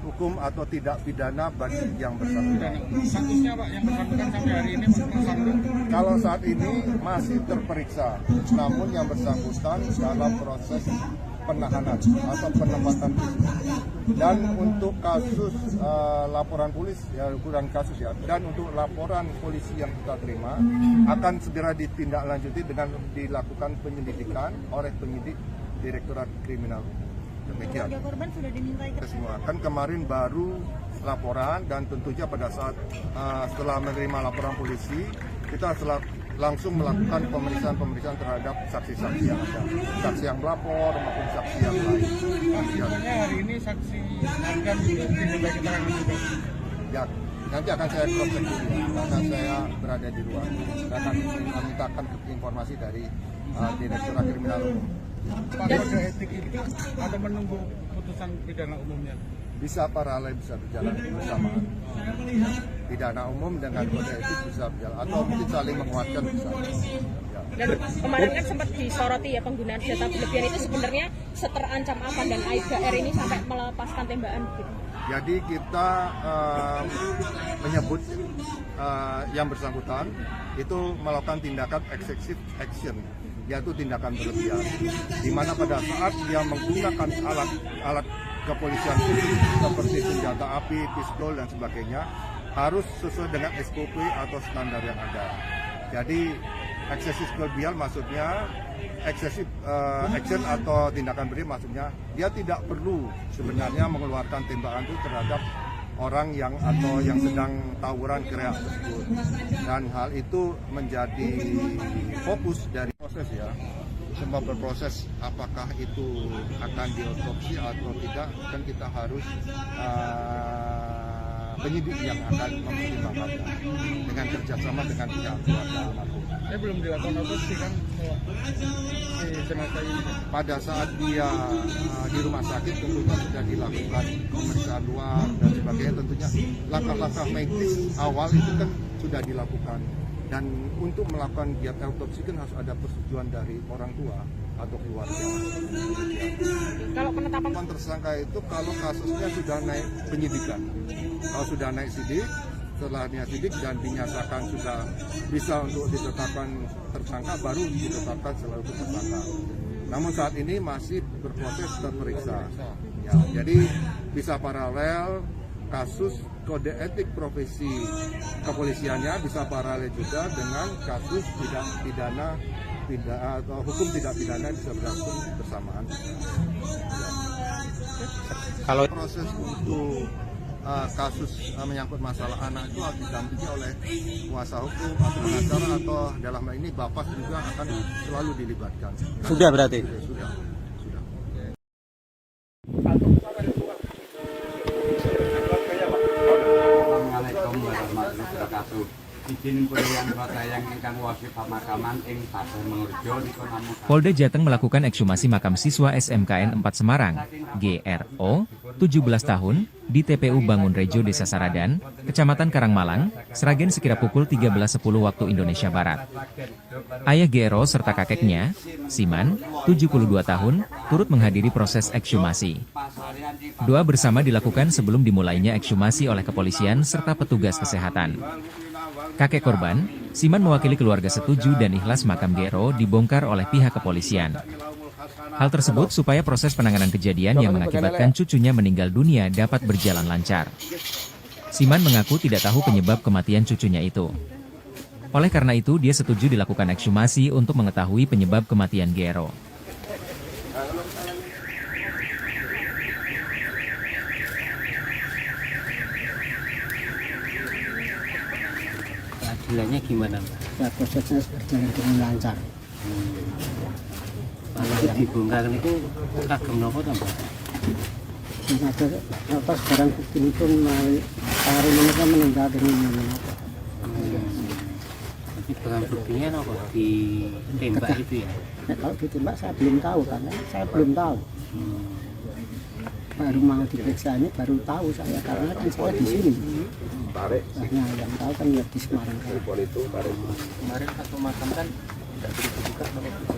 hukum atau tidak pidana bagi yang bersangkutan. Statusnya Pak yang bersangkutan sampai hari ini tersangkut? Kalau saat ini masih terperiksa, namun yang bersangkutan dalam proses penahanan atau penempatan khusus. Dan untuk kasus laporan polisi, ya kurang kasus ya, dan untuk laporan polisi yang kita terima akan segera ditindaklanjuti dengan dilakukan penyelidikan oleh penyidik Direktorat Kriminal Umum. Demikian. Korban sudah dimintai Semua kan kemarin baru laporan dan tentunya pada saat setelah menerima laporan polisi kita langsung melakukan pemeriksaan terhadap saksi-saksi yang ada, saksi yang melapor maupun saksi yang lain. Sebenarnya hari ini saksi akan diminta keterangan juga. Ya, nanti akan saya cross check dulu karena saya berada di luar. Saya akan memintakan informasi dari Direktorat Kriminal Umum. Pak, kode etik itu atau menunggu putusan pidana umumnya? Bisa paralel, bisa berjalan bersamaan. Pidana umum dengan kode etik bisa berjalan atau mungkin saling menguatkan bisa. Ya. Dan kemarin kan sempat disoroti ya penggunaan senjata berlebihan itu sebenarnya seterancam apa dan Aibda R ini sampai melepaskan tembakan gitu. Jadi kita menyebut yang bersangkutan itu melakukan tindakan excessive action, yaitu tindakan berlebihan, di mana pada saat dia menggunakan alat kepolisian seperti senjata api, pistol dan sebagainya harus sesuai dengan SOP atau standar yang ada. Jadi eksesif berlebihan maksudnya excessive action atau tindakan berlebihan maksudnya dia tidak perlu sebenarnya mengeluarkan tembakan itu terhadap orang yang sedang tawuran kereak tersebut. Dan hal itu menjadi fokus dari proses ya. Semua berproses apakah itu akan diotopsi atau tidak, kan kita harus penyidik yang akan mempertimbangkannya dengan kerjasama dengan pihak keluarga almarhum. Belum dilakukan otopsi kan si jenazah ini? Pada saat dia di rumah sakit tentunya sudah dilakukan pemeriksaan luar dan sebagainya, tentunya langkah-langkah medis awal itu kan sudah dilakukan. Dan untuk melakukan giat autopsi kan harus ada persetujuan dari orang tua atau keluarga. Kalau penetapan Tersangka itu kalau kasusnya sudah naik penyidikan, kalau sudah naik sidik, setelah sidik dan dinyatakan sudah bisa untuk ditetapkan tersangka, baru ditetapkan selalu tersangka. Namun saat ini masih berproses terperiksa. Ya, jadi bisa paralel kasus kode etik profesi kepolisiannya bisa paralel juga dengan kasus hukum tidak pidana bisa berlangsung bersamaan. Kalau proses untuk kasus menyangkut masalah anak itu harus didampingi oleh kuasa hukum atau pengacara, atau dalam hal ini bapak juga akan selalu dilibatkan. Sudah berarti? Sudah. Assalamualaikum warahmatullahi wabarakatuh. Izin pilihan yang ingkang wasi pemakaman ing Pasar Mengurjo dipun amukaken. Polda Jateng melakukan ekshumasi makam siswa SMKN 4 Semarang, GRO, 17 tahun, di TPU Bangun Rejo, Desa Saradan, Kecamatan Karangmalang, Sragen sekira pukul 13.10 waktu Indonesia Barat. Ayah GRO serta kakeknya, Siman, 72 tahun, turut menghadiri proses ekshumasi. Doa bersama dilakukan sebelum dimulainya ekshumasi oleh kepolisian serta petugas kesehatan. Kakek korban, Siman mewakili keluarga setuju dan ikhlas makam GRO dibongkar oleh pihak kepolisian. Hal tersebut supaya proses penanganan kejadian yang mengakibatkan cucunya meninggal dunia dapat berjalan lancar. Siman mengaku tidak tahu penyebab kematian cucunya itu. Oleh karena itu, dia setuju dilakukan ekshumasi untuk mengetahui penyebab kematian GRO. Keadilannya gimana, Mbak? Ya prosesnya berjalan dengan lancar. Kalau dibongkar itu kagem nopo to, Mbak? Ada apa sekarang bukti itu melalui hari mereka meninggal dengan apa? Tapi barang buktinya nopo ditembak itu ya? Nah, kalau ditembak saya belum tahu, karena saya belum tahu. Baru mau diperiksa ini baru tahu saya, karena kan saya di sini. Nah, yang tahu kan ya di Semarang. Kemarin satu makam kan tidak dibuka nopo.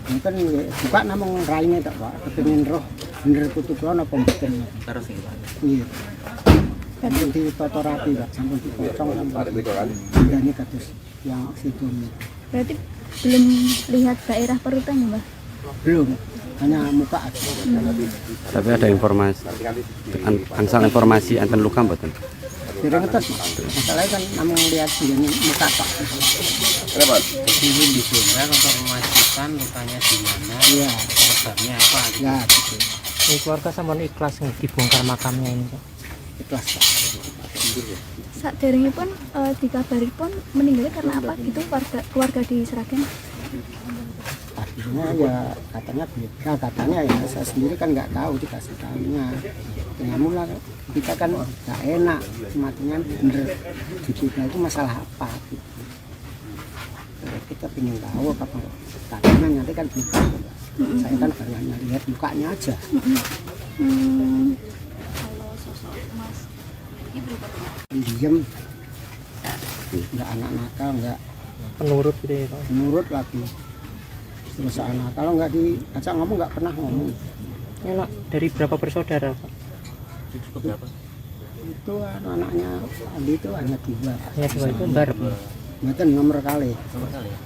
Ini kan buka namung raine tak Pak, kepengin roh bener putu krono apa mboten. Terus iki, Pak. Iya. Kan dipoto rapi Pak, sampun dipotong sampai ini kados yang sidone. Berarti belum lihat daerah perutan ya, Mbak? Belum, hanya muka aja. Tapi ada informasi, angsal informasi enten luka mboten? Dereng ngetes, masalahnya kan namung lihat ini muka Pak. Jadi ini dibongkar untuk memastikan lukanya di mana, Iya. penyebabnya apa gitu. Ya, gitu. Ini keluarga sampun ikhlas nih dibongkar makamnya ini, Pak. Ikhlas Pak. Saderengipun dikabari pun meninggalnya karena apa gitu keluarga di Sragen? Akhirnya ya katanya beda, katanya ya saya sendiri kan nggak tahu, dikasih tahunya. Namun lah kita kan nggak enak, matinya bener di kita itu masalah apa gitu. Kita ingin tahu apa katanya nanti kan bukan. Saya kan hanya lihat mukanya aja. Kalau sosok Mas ini berapa? Diam, nggak anak nakal, nggak Penurut gitu ya, Pak. nurut lagi. Terus anak kalau nggak diajak ngomong nggak pernah ngomong. Ini dari berapa bersaudara, Pak? Itu anak-anaknya Andi itu hanya 2. Hanya 2 itu bar. Mboten nomor kali.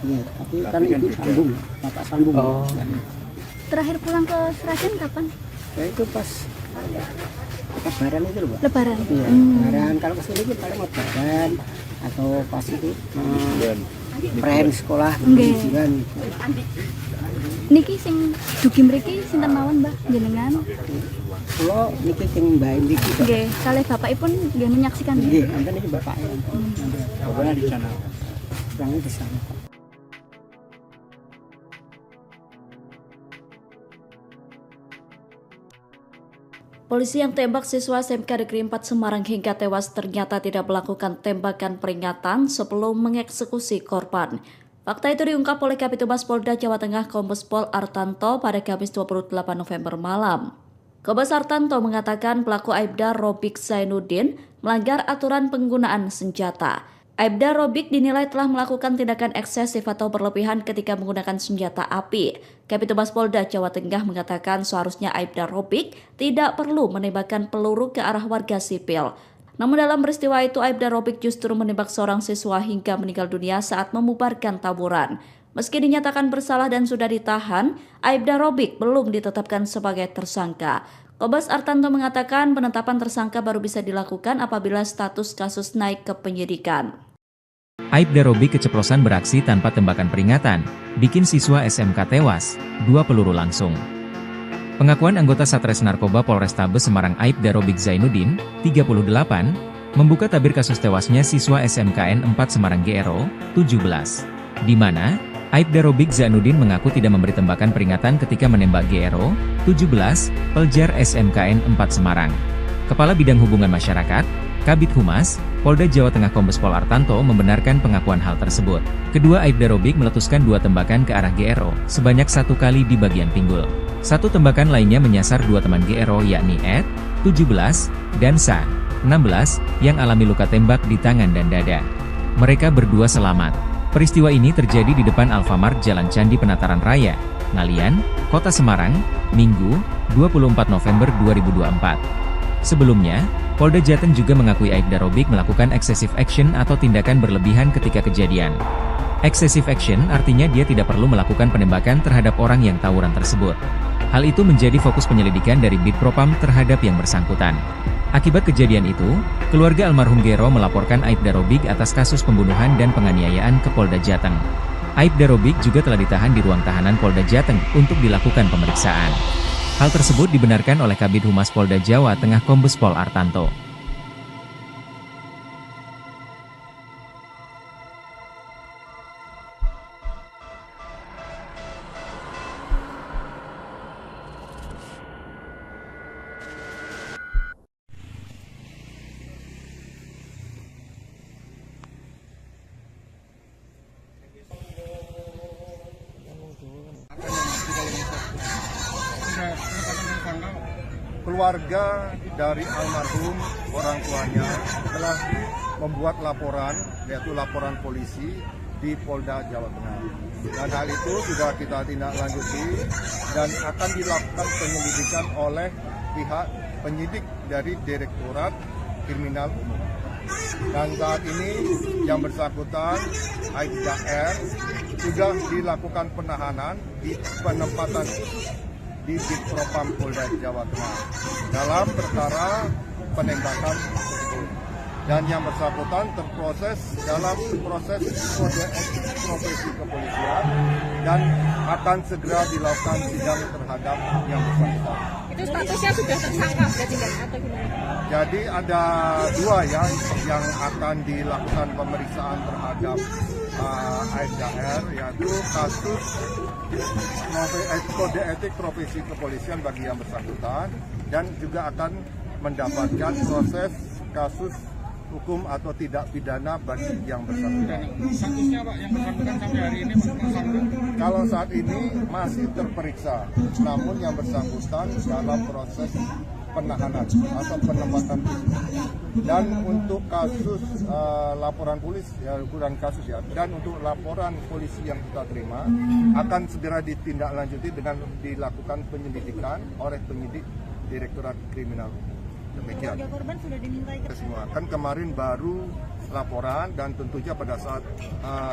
Iya, tapi kan ibu sambung, bapak sambung. Oh. Terakhir pulang ke Sragen kapan? Ya itu pas Lebaran itu loh, Pak. Lebaran. Iya, Lebaran. Kalau kesini itu paling Lebaran atau pas itu pren sekolah ujian. Niki sing dugi mriki sinten mawon, Mbah, jenengan? Kula niki sing Mbah niki. Nggih, kalih bapakipun nggih menyaksikan. Nggih, enten iki bapaknya. Bapaknya di sana. Orangnya di sana. Polisi yang tembak siswa SMK Negeri 4 Semarang hingga tewas ternyata tidak melakukan tembakan peringatan sebelum mengeksekusi korban. Fakta itu diungkap oleh Kabitumas Polda Jawa Tengah Kombes Pol Artanto pada Kamis 28 November malam. Kombes Artanto mengatakan pelaku Aibda Robik Zainuddin melanggar aturan penggunaan senjata. Aibda Robik dinilai telah melakukan tindakan eksesif atau berlebihan ketika menggunakan senjata api. Kabitumas Polda Jawa Tengah mengatakan seharusnya Aibda Robik tidak perlu menembakkan peluru ke arah warga sipil. Namun dalam peristiwa itu Aibda Robik justru menembak seorang siswa hingga meninggal dunia saat membubarkan tawuran. Meski dinyatakan bersalah dan sudah ditahan, Aibda Robik belum ditetapkan sebagai tersangka. Kombes Artanto mengatakan penetapan tersangka baru bisa dilakukan apabila status kasus naik ke penyidikan. Aibda Robik keceplosan beraksi tanpa tembakan peringatan, bikin siswa SMK tewas, 2 peluru langsung. Pengakuan anggota Satres Narkoba Polrestabes Semarang Aibda Robik Zainuddin, 38, membuka tabir kasus tewasnya siswa SMKN 4 Semarang GRO, 17. Di mana, Aibda Robik Zainuddin mengaku tidak memberi tembakan peringatan ketika menembak GRO, 17, pelajar SMKN 4 Semarang. Kepala Bidang Hubungan Masyarakat, Kabid Humas, Polda Jawa Tengah Kombes Pol Artanto membenarkan pengakuan hal tersebut. Kedua Aibda Robik meletuskan 2 tembakan ke arah GRO, sebanyak 1 kali di bagian pinggul. 1 tembakan lainnya menyasar 2 teman GRO yakni Ed, 17, dan Sa, 16, yang alami luka tembak di tangan dan dada. Mereka berdua selamat. Peristiwa ini terjadi di depan Alfamart Jalan Candi Penataran Raya, Ngalian, Kota Semarang, Minggu, 24 November 2024. Sebelumnya, Polda Jateng juga mengakui Aibda Robik melakukan excessive action atau tindakan berlebihan ketika kejadian. Excessive action artinya dia tidak perlu melakukan penembakan terhadap orang yang tawuran tersebut. Hal itu menjadi fokus penyelidikan dari Bid Propam terhadap yang bersangkutan. Akibat kejadian itu, keluarga almarhum GRO melaporkan Aibda Robik atas kasus pembunuhan dan penganiayaan ke Polda Jateng. Aibda Robik juga telah ditahan di ruang tahanan Polda Jateng untuk dilakukan pemeriksaan. Hal tersebut dibenarkan oleh Kabid Humas Polda Jawa Tengah Kombes Pol Artanto. Keluarga dari almarhum orang tuanya telah membuat laporan, yaitu laporan polisi di Polda Jawa Tengah. Dan hal itu sudah kita tindak lanjuti dan akan dilakukan penyelidikan oleh pihak penyidik dari Direktorat Kriminal Umum. Dan saat ini yang bersangkutan Aibda R sudah dilakukan penahanan di penempatan di Bid Propam Polda Jawa Tengah dalam perkara penembakan tersebut. Dan yang bersangkutan terproses dalam proses kode etik profesi kepolisian dan akan segera dilakukan sidang terhadap yang bersangkutan. Itu statusnya sudah tersangka berarti kan atau gimana? Jadi ada 2 yang akan dilakukan pemeriksaan terhadap Aibda R, yaitu kasus kode etik profesi kepolisian bagi yang bersangkutan dan juga akan mendapatkan proses kasus hukum atau tidak pidana bagi yang bersangkutan. Statusnya Pak yang bersangkutan sampai hari ini tersangka? Kalau saat ini masih terperiksa, namun yang bersangkutan dalam proses penahanan atau penempatan khusus. Dan untuk kasus laporan polisi, ya kurang kasus ya, dan untuk laporan polisi yang kita terima akan segera ditindaklanjuti dengan dilakukan penyelidikan oleh penyidik Direktorat Kriminal Umum. Demikian. Keluarga korban sudah dimintai semua. Kan kemarin baru laporan dan tentunya pada saat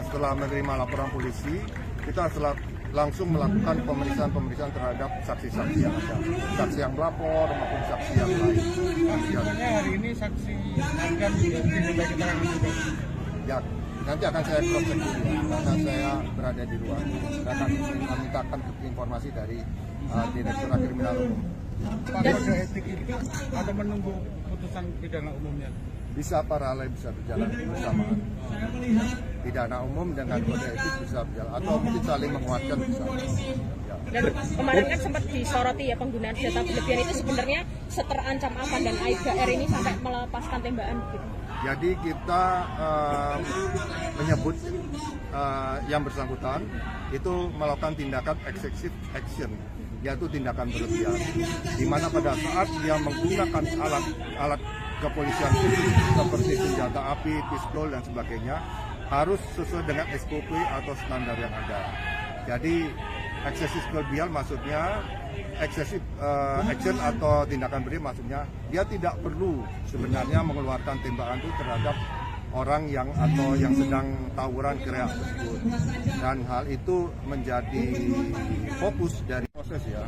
setelah menerima laporan polisi kita langsung melakukan pemeriksaan terhadap saksi-saksi yang ada, saksi yang melapor maupun saksi yang lain. Sebenarnya hari ini saksi akan diminta keterangan juga. Ya, nanti akan saya cross check dulu karena saya berada di luar. Saya akan memintakan informasi dari Direktorat Kriminal Umum. Pak, kode etik itu atau menunggu putusan pidana umumnya? Bisa paralel, bisa berjalan bersamaan. Pidana umum dengan kode etik bisa berjalan atau mungkin saling menguatkan bisa. Ya. Dan kemarin kan sempat disoroti ya penggunaan senjata berlebihan itu sebenarnya seterancam apa dan Aibda R ini sampai melepaskan tembakan gitu. Jadi kita menyebut yang bersangkutan itu melakukan tindakan excessive action, yaitu tindakan berlebihan, di mana pada saat dia menggunakan alat kepolisian khusus seperti senjata api, pistol dan sebagainya harus sesuai dengan SOP atau standar yang ada. Jadi eksesif berlebihan maksudnya excessive action atau tindakan berlebihan maksudnya dia tidak perlu sebenarnya mengeluarkan tembakan itu terhadap orang yang atau yang sedang tawuran gerak tersebut. Dan hal itu menjadi fokus dari proses ya.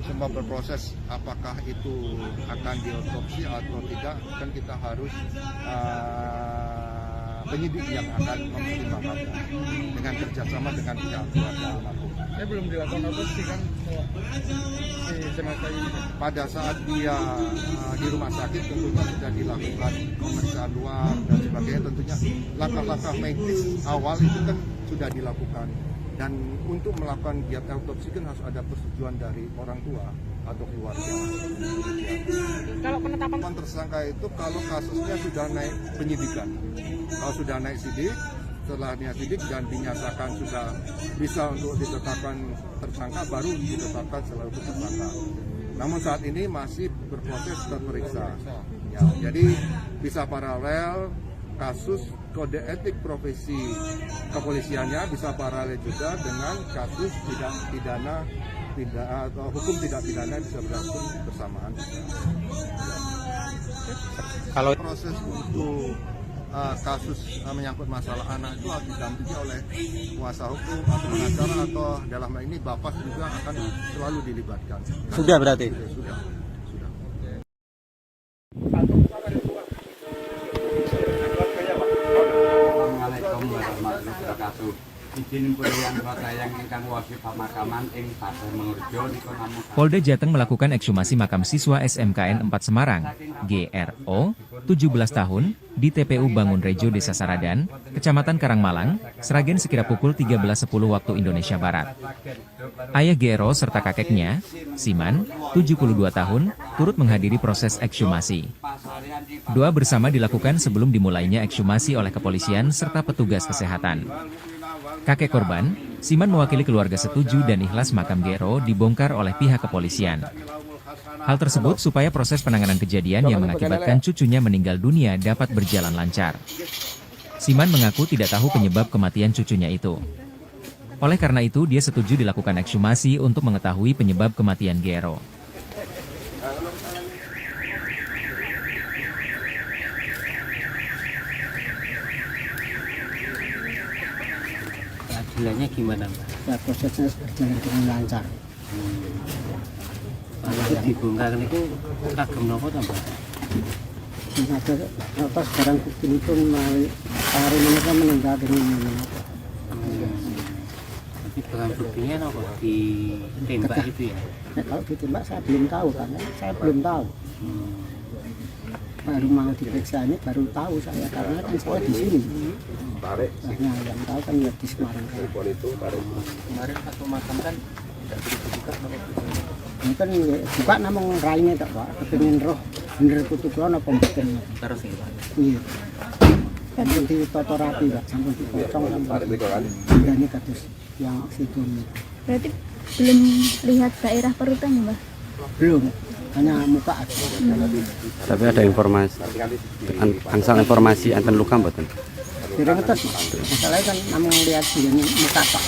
Semua berproses apakah itu akan diotopsi atau tidak, kan kita harus penyidik yang akan mempertimbangkan dengan kerjasama dengan pihak keluarga almarhum. belum dilakukan otopsi kan si jenazah ini. Pada saat dia di rumah sakit tentunya sudah dilakukan pemeriksaan luar dan sebagainya, tentunya langkah-langkah medis awal itu kan sudah dilakukan. Dan untuk melakukan giat autopsi kan harus ada persetujuan dari orang tua atau keluarga. Kalau penetapan Tersangka itu kalau kasusnya sudah naik penyidikan, kalau sudah naik sidik, setelah sidik dan dinyatakan sudah bisa untuk ditetapkan tersangka, baru ditetapkan selaku tersangka. Namun saat ini masih berproses terperiksa. Ya, jadi bisa paralel kasus kode etik profesi kepolisiannya, bisa paralel juga dengan kasus hukum tidak pidana bisa berlangsung bersamaan. Kalau proses untuk kasus menyangkut masalah anak itu harus didampingi oleh kuasa hukum atau pengacara, atau dalam hal ini bapak juga akan selalu dilibatkan. Sudah berarti? Sudah. Assalamualaikum warahmatullahi wabarakatuh. Izin pilihan kota yang ingkang wasi pemakaman ing Pasar Mengurjo niku namung Polda Jateng melakukan ekshumasi makam siswa SMKN 4 Semarang, GRO, 17 tahun, di TPU Bangun Rejo, Desa Saradan, Kecamatan Karangmalang, Sragen sekira pukul 13.10 waktu Indonesia Barat. Ayah GRO serta kakeknya, Siman, 72 tahun, turut menghadiri proses ekshumasi. Doa bersama dilakukan sebelum dimulainya ekshumasi oleh kepolisian serta petugas kesehatan. Kakek korban, Siman mewakili keluarga setuju dan ikhlas makam GRO dibongkar oleh pihak kepolisian. Hal tersebut supaya proses penanganan kejadian yang mengakibatkan cucunya meninggal dunia dapat berjalan lancar. Siman mengaku tidak tahu penyebab kematian cucunya itu. Oleh karena itu, dia setuju dilakukan ekshumasi untuk mengetahui penyebab kematian GRO. Keadilannya gimana, Mbak? Ya, prosesnya berjalan dengan lancar. Kalau dibongkar itu kagem nopo ta, Mbak? Ada atas barang bukti itu melalui hari mereka meninggal dengan apa? Tapi barang buktinya nopo ditembak itu ya? Nah, kalau ditembak saya belum tahu, karena saya belum tahu. Baru mau diperiksa ini baru tahu saya, karena kan saya di sini. Nah, yang tahu kan ya di Semarang. Kemarin atau makam kan tidak dibuka nopo? Ini kan buka namung raine tak Pak, kepengin roh bener kutu kula napa mboten. Terus ya, Pak. Iya. Sampun ditata rapi, Pak, sampun dipotong sampai ini kados yang situ. Berarti belum lihat daerah perutan ya, Mbak? Belum, hanya muka aja. Tapi ada informasi, angsal informasi enten luka mboten? Kira ngetes, masalahnya kan namung lihat ini muka Pak.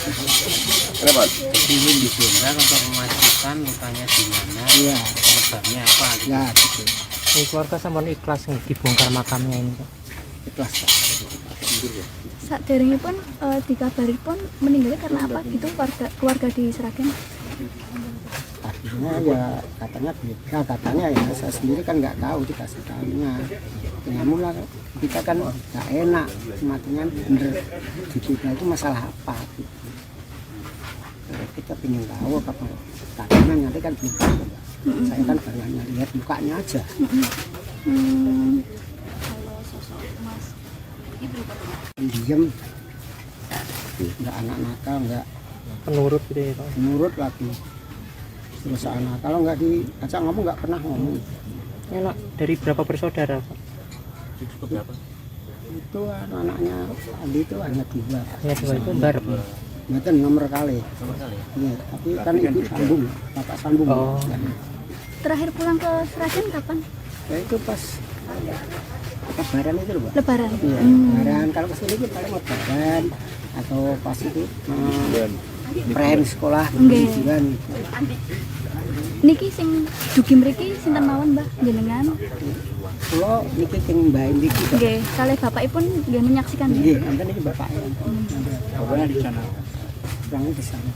Jadi dibongkar untuk memastikan lukanya di mana, Iya. penyebabnya apa gitu. Ya, gitu. keluarga sampun ikhlas nih dibongkar makamnya ini, Pak. Ikhlas, Pak. Saderenge pun dikabari pun meninggalnya karena apa gitu keluarga di Sragen? Akhirnya ya katanya beda, katanya ya saya sendiri kan nggak tahu dikasih tahunya. Ya mula kita kan nggak enak, matinya bener di kita itu masalah apa gitu. Kita pengen tahu apa katanya nanti kan belum tahu. Saya kan baru hanya lihat mukanya aja. Diam, nggak anak nakal, nggak Penurut gitu ya, Pak. nurut lagi. Terus anak kalau nggak diajak ngomong nggak pernah ngomong. Enak dari berapa bersaudara, Pak? Itu anak-anaknya Andi itu hanya 2. Hanya 2 itu bar. Itu nomor kali. Iya, tapi kan ibu sambung, bapak sambung. Oh. Terakhir pulang ke Sragen kapan? Ya itu pas Lebaran itu loh, Pak. Lebaran. Iya, Lebaran. Kalau kesini itu paling Lebaran atau pas itu prem sekolah pendidikan. Niki sing dugi mriki sinten mawon, Mbah, jenengan? Kula niki sing Mbah niki. Nggih, kalih bapakipun nggih menyaksikan. Nggih, enten iki bapaknya. Bapaknya di sana. Orangnya di sana.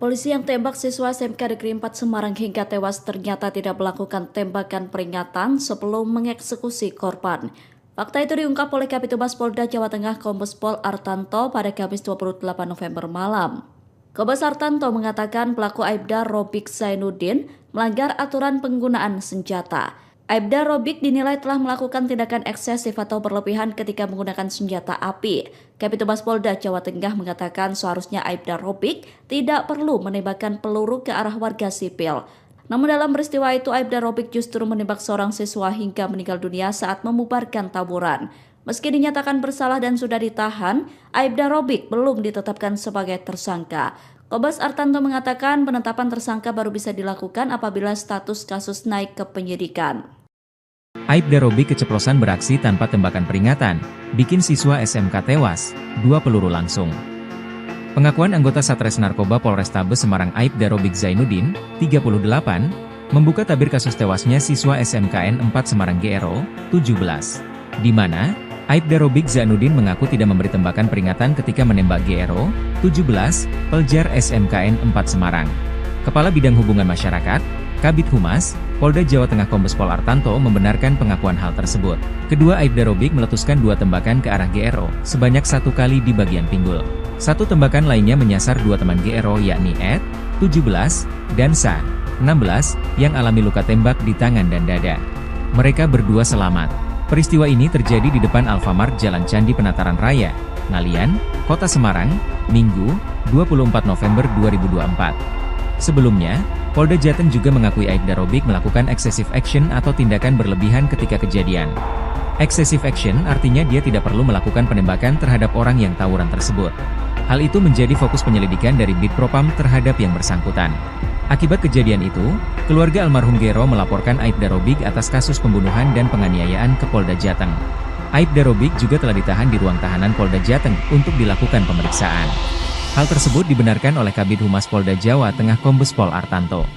Polisi yang tembak siswa SMK Negeri 4 Semarang hingga tewas ternyata tidak melakukan tembakan peringatan sebelum mengeksekusi korban. Fakta itu diungkap oleh Kabitumas Polda Jawa Tengah Kombes Pol Artanto pada Kamis 28 November malam. Kombes Artanto mengatakan pelaku Aibda Robik Zainuddin melanggar aturan penggunaan senjata. Aibda Robik dinilai telah melakukan tindakan eksesif atau berlebihan ketika menggunakan senjata api. Kabitumas Polda Jawa Tengah mengatakan seharusnya Aibda Robik tidak perlu menembakkan peluru ke arah warga sipil. Namun dalam peristiwa itu Aibda Robik justru menembak seorang siswa hingga meninggal dunia saat membubarkan tawuran. Meski dinyatakan bersalah dan sudah ditahan, Aibda Robik belum ditetapkan sebagai tersangka. Kombes Artanto mengatakan penetapan tersangka baru bisa dilakukan apabila status kasus naik ke penyidikan. Aibda Robik keceplosan beraksi tanpa tembakan peringatan, bikin siswa SMK tewas, 2 peluru langsung. Pengakuan anggota Satres Narkoba Polrestabes Semarang Aibda Robik Zainuddin, 38, membuka tabir kasus tewasnya siswa SMKN 4 Semarang GRO, 17. Di mana, Aibda Robik Zainuddin mengaku tidak memberi tembakan peringatan ketika menembak GRO, 17, pelajar SMKN 4 Semarang. Kepala Bidang Hubungan Masyarakat, Kabid Humas, Polda Jawa Tengah Kombes Pol Artanto membenarkan pengakuan hal tersebut. Kedua Aibda Robik meletuskan 2 tembakan ke arah GRO, sebanyak 1 kali di bagian pinggul. 1 tembakan lainnya menyasar 2 teman GRO yakni Ed, 17, dan Sa, 16, yang alami luka tembak di tangan dan dada. Mereka berdua selamat. Peristiwa ini terjadi di depan Alfamart Jalan Candi Penataran Raya, Ngalian, Kota Semarang, Minggu, 24 November 2024. Sebelumnya, Polda Jateng juga mengakui Aibda Robik melakukan excessive action atau tindakan berlebihan ketika kejadian. Excessive action artinya dia tidak perlu melakukan penembakan terhadap orang yang tawuran tersebut. Hal itu menjadi fokus penyelidikan dari Bid Propam terhadap yang bersangkutan. Akibat kejadian itu, keluarga almarhum GRO melaporkan Aibda Robik atas kasus pembunuhan dan penganiayaan ke Polda Jateng. Aibda Robik juga telah ditahan di ruang tahanan Polda Jateng untuk dilakukan pemeriksaan. Hal tersebut dibenarkan oleh Kabid Humas Polda Jawa Tengah Kombes Pol Artanto.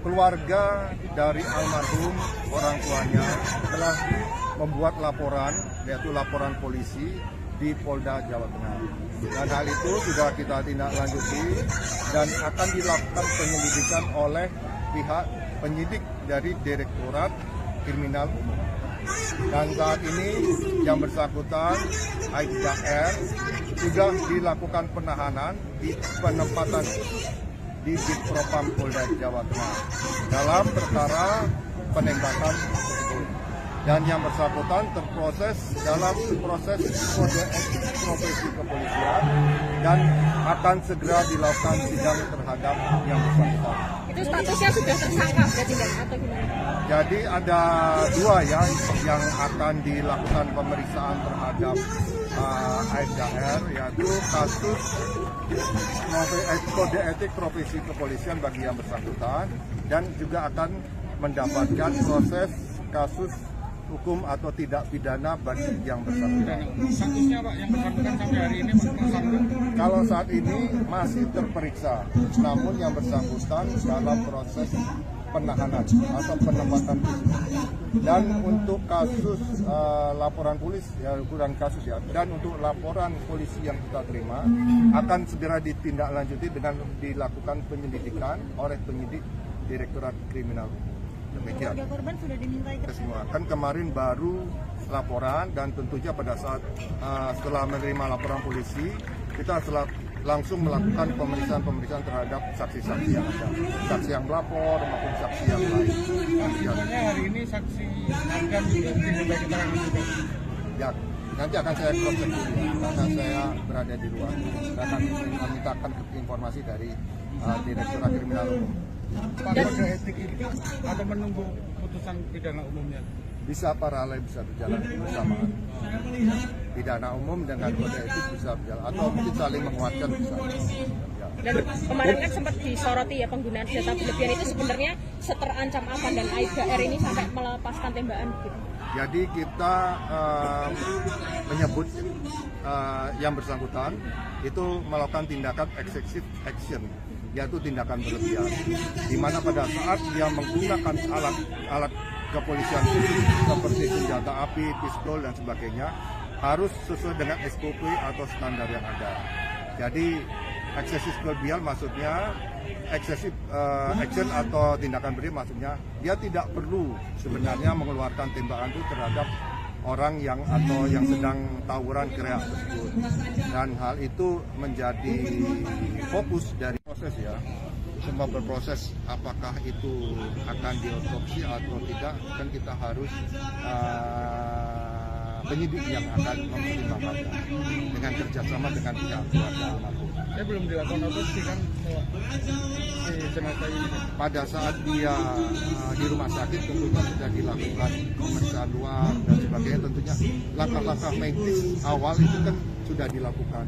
Keluarga dari almarhum orang tuanya telah membuat laporan, yaitu laporan polisi di Polda Jawa Tengah. Dan hal itu sudah kita tindak lanjuti dan akan dilakukan penyelidikan oleh pihak penyidik dari Direktorat Kriminal Umum. Dan saat ini yang bersangkutan Aibda R sudah dilakukan penahanan di penempatan di Bid Propam Polda Jawa Tengah dalam perkara penembakan tersebut. Dan yang bersangkutan terproses dalam proses kode etik profesi kepolisian dan akan segera dilakukan sidang terhadap yang bersangkutan. Itu statusnya sudah tersangka berarti atau gimana? Jadi ada 2 yang akan dilakukan pemeriksaan terhadap Aibda R, yaitu kasus kode etik profesi kepolisian bagi yang bersangkutan dan juga akan mendapatkan proses kasus hukum atau tidak pidana bagi yang bersangkutan. Statusnya Pak yang bersangkutan sampai hari ini tersangka? Kalau saat ini masih terperiksa, namun yang bersangkutan dalam proses penahanan atau penempatan fisik. Dan untuk kasus laporan polisi, ya bukan kasus ya, dan untuk laporan polisi yang kita terima akan segera ditindaklanjuti dengan dilakukan penyelidikan oleh penyidik Direktorat Kriminal Umum. Demikian. Keluarga korban sudah dimintai semua. Kan kemarin baru laporan dan tentunya pada saat setelah menerima laporan polisi kita langsung melakukan pemeriksaan terhadap saksi-saksi yang ada, saksi yang melapor maupun saksi yang lain. Sebenarnya hari ini saksi akan diminta keterangan juga. Ya, nanti akan saya cross check dulu ya, karena saya berada di luar. Saya akan memintakan informasi dari Direktorat Kriminal Umum. Pak, kode etik itu atau menunggu putusan pidana umumnya? Bisa paralel, bisa berjalan bersamaan. Pidana umum dengan kode etik bisa berjalan atau mungkin saling menguatkan bisa. Ya. Dan kemarin kan sempat disoroti ya penggunaan senjata berlebihan itu sebenarnya seterancam apa dan Aibda R ini sampai melepaskan tembakan gitu. Jadi kita menyebut yang bersangkutan itu melakukan tindakan excessive action, yaitu tindakan berlebihan, di mana pada saat dia menggunakan alat kepolisian seperti senjata api, pistol dan sebagainya harus sesuai dengan SOP atau standar yang ada. Jadi excessive berlebihan maksudnya excessive action atau tindakan berlebihan maksudnya dia tidak perlu sebenarnya mengeluarkan tembakan itu terhadap orang yang sedang tawuran kereak tersebut, dan hal itu menjadi fokus dari proses ya. Semua berproses apakah itu akan diotopsi atau tidak, kan kita harus penyidik yang akan mempertimbangkannya dengan kerjasama dengan pihak keluarga almarhum. Belum dilakukan otopsi kan si jenazah ini? Pada saat dia di rumah sakit tentunya sudah dilakukan pemeriksaan luar dan sebagainya, tentunya langkah-langkah medis awal itu kan sudah dilakukan.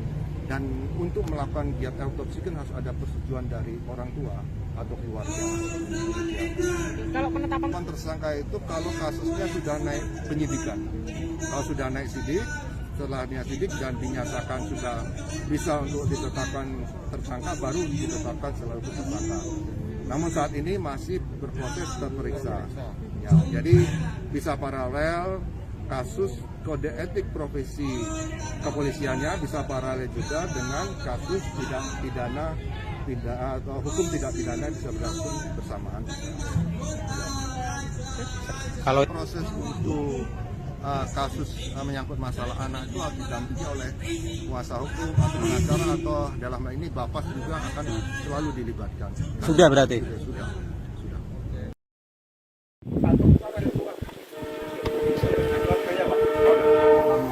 Dan untuk melakukan giat otopsi kan harus ada persetujuan dari orang tua atau keluarga. Kalau penetapan tersangka itu kalau kasusnya sudah naik penyidikan, kalau sudah naik sidik, setelahnya sidik dan dinyatakan sudah bisa untuk ditetapkan tersangka, baru ditetapkan sebagai tersangka. Namun saat ini masih berproses terperiksa. Ya, jadi bisa paralel kasus kode etik profesi kepolisiannya, bisa paralel juga dengan kasus tidak pidana atau hukum tidak pidana bisa berlangsung bersamaan. Kalau proses untuk kasus menyangkut masalah anak itu harus didampingi oleh kuasa hukum atau pengacara, atau dalam hal ini bapak juga akan selalu dilibatkan. Sudah berarti? Sudah.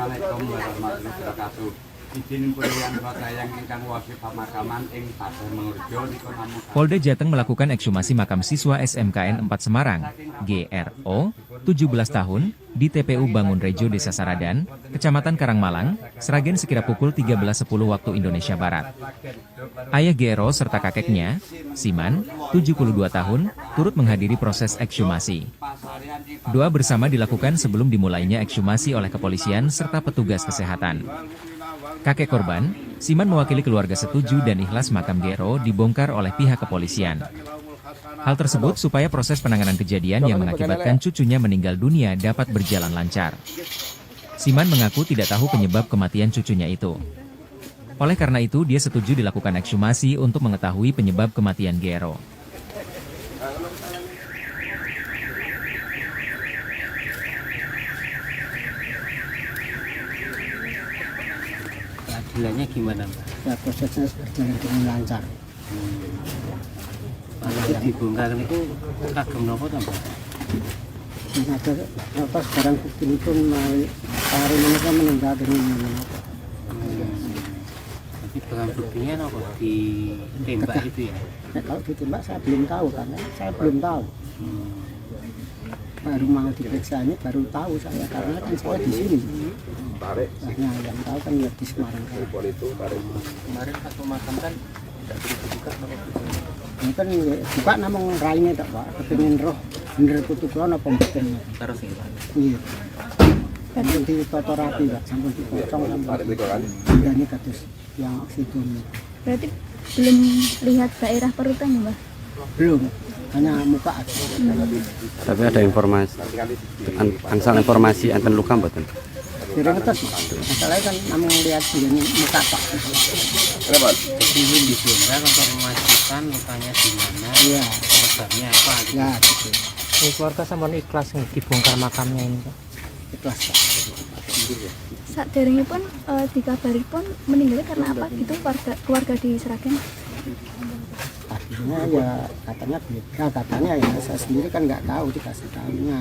Assalamualaikum warahmatullahi wabarakatuh. Izin pilihan yang ingkang wasi pemakaman ing Pasar Mengurjo niku namung Polda Jateng melakukan ekshumasi makam siswa SMKN 4 Semarang, GRO, 17 tahun, di TPU Bangun Rejo, Desa Saradan, Kecamatan Karangmalang, Sragen sekira pukul 13.10 waktu Indonesia Barat. Ayah GRO serta kakeknya, Siman, 72 tahun, turut menghadiri proses ekshumasi. Doa bersama dilakukan sebelum dimulainya ekshumasi oleh kepolisian serta petugas kesehatan. Kakek korban, Siman mewakili keluarga setuju dan ikhlas makam GRO dibongkar oleh pihak kepolisian. Hal tersebut supaya proses penanganan kejadian yang mengakibatkan cucunya meninggal dunia dapat berjalan lancar. Siman mengaku tidak tahu penyebab kematian cucunya itu. Oleh karena itu, dia setuju dilakukan ekshumasi untuk mengetahui penyebab kematian GRO. Keadilannya gimana, Mbak? Ya prosesnya berjalan dengan lancar. Kalau dibongkar itu kagem nopo to, Mbak? Ada atas barang bukti itu hari mereka meninggal dengan apa? Tapi barang buktinya nopo ditembak itu ya? Nah, kalau ditembak saya belum tahu, karena saya belum tahu. Baru mau diperiksa ini baru tahu saya, karena kan saya di sini. Nah, yang tahu kan ya di Semarang. Kemarin pas pemakaman tidak dibuka ini kan buka namung raine tak Pak, kepengin roh bener putu kula napa mboten. terus ya Pak. Iya. Sampun ditata rapi Pak, sampun dipotong sampun. Ini kados yang situ. Berarti belum lihat daerah perutannya, Mbak? Belum, hanya muka aja. Tapi ada informasi, angsal informasi enten luka mboten? Kira ngetes, masalahnya kan namung lihat sendiri muka Pak. Ingin dibongkar untuk memastikan lukanya di mana, Iya. penyebabnya apa gitu. Ya, gitu. Ini keluarga sampun ikhlas nih dibongkar makamnya ini, Pak. Ikhlas Pak. Saat daringnya pun dikabari pun meninggalnya karena apa gitu keluarga di Sragen? Artinya ya katanya beda, katanya ya saya sendiri kan nggak tahu, dikasih tahunya.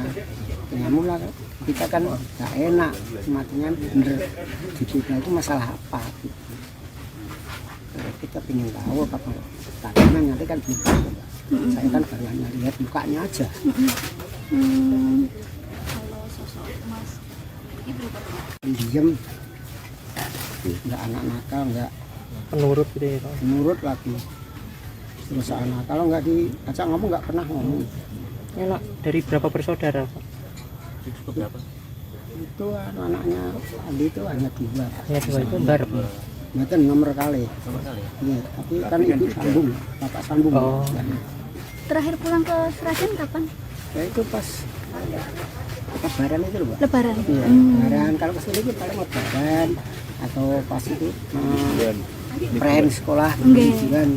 Ya mula kita kan nggak enak, matinya bener dibeda itu masalah apa gitu. Kita ingin tahu apa katanya nanti kan gitu. Saya kan baru hanya lihat mukanya aja. Kalau sosok Mas Ibu Diem, nggak anak nakal, nggak Penurut gitu ya, Pak. nurut lagi. Terus anak kalau nggak diajak ngomong nggak pernah ngomong. Ini dari berapa bersaudara, Pak? Itu anaknya Andi itu hanya 2. Hanya 2 itu barep. Itu nomor kali. Iya, tapi kan ibu sambung, bapak sambung. Oh. Terakhir pulang ke Sragen kapan? Ya itu pas Lebaran itu loh, Pak. Lebaran. Iya, Lebaran. Kalau kesini itu paling Lebaran atau pas itu prem sekolah ujian.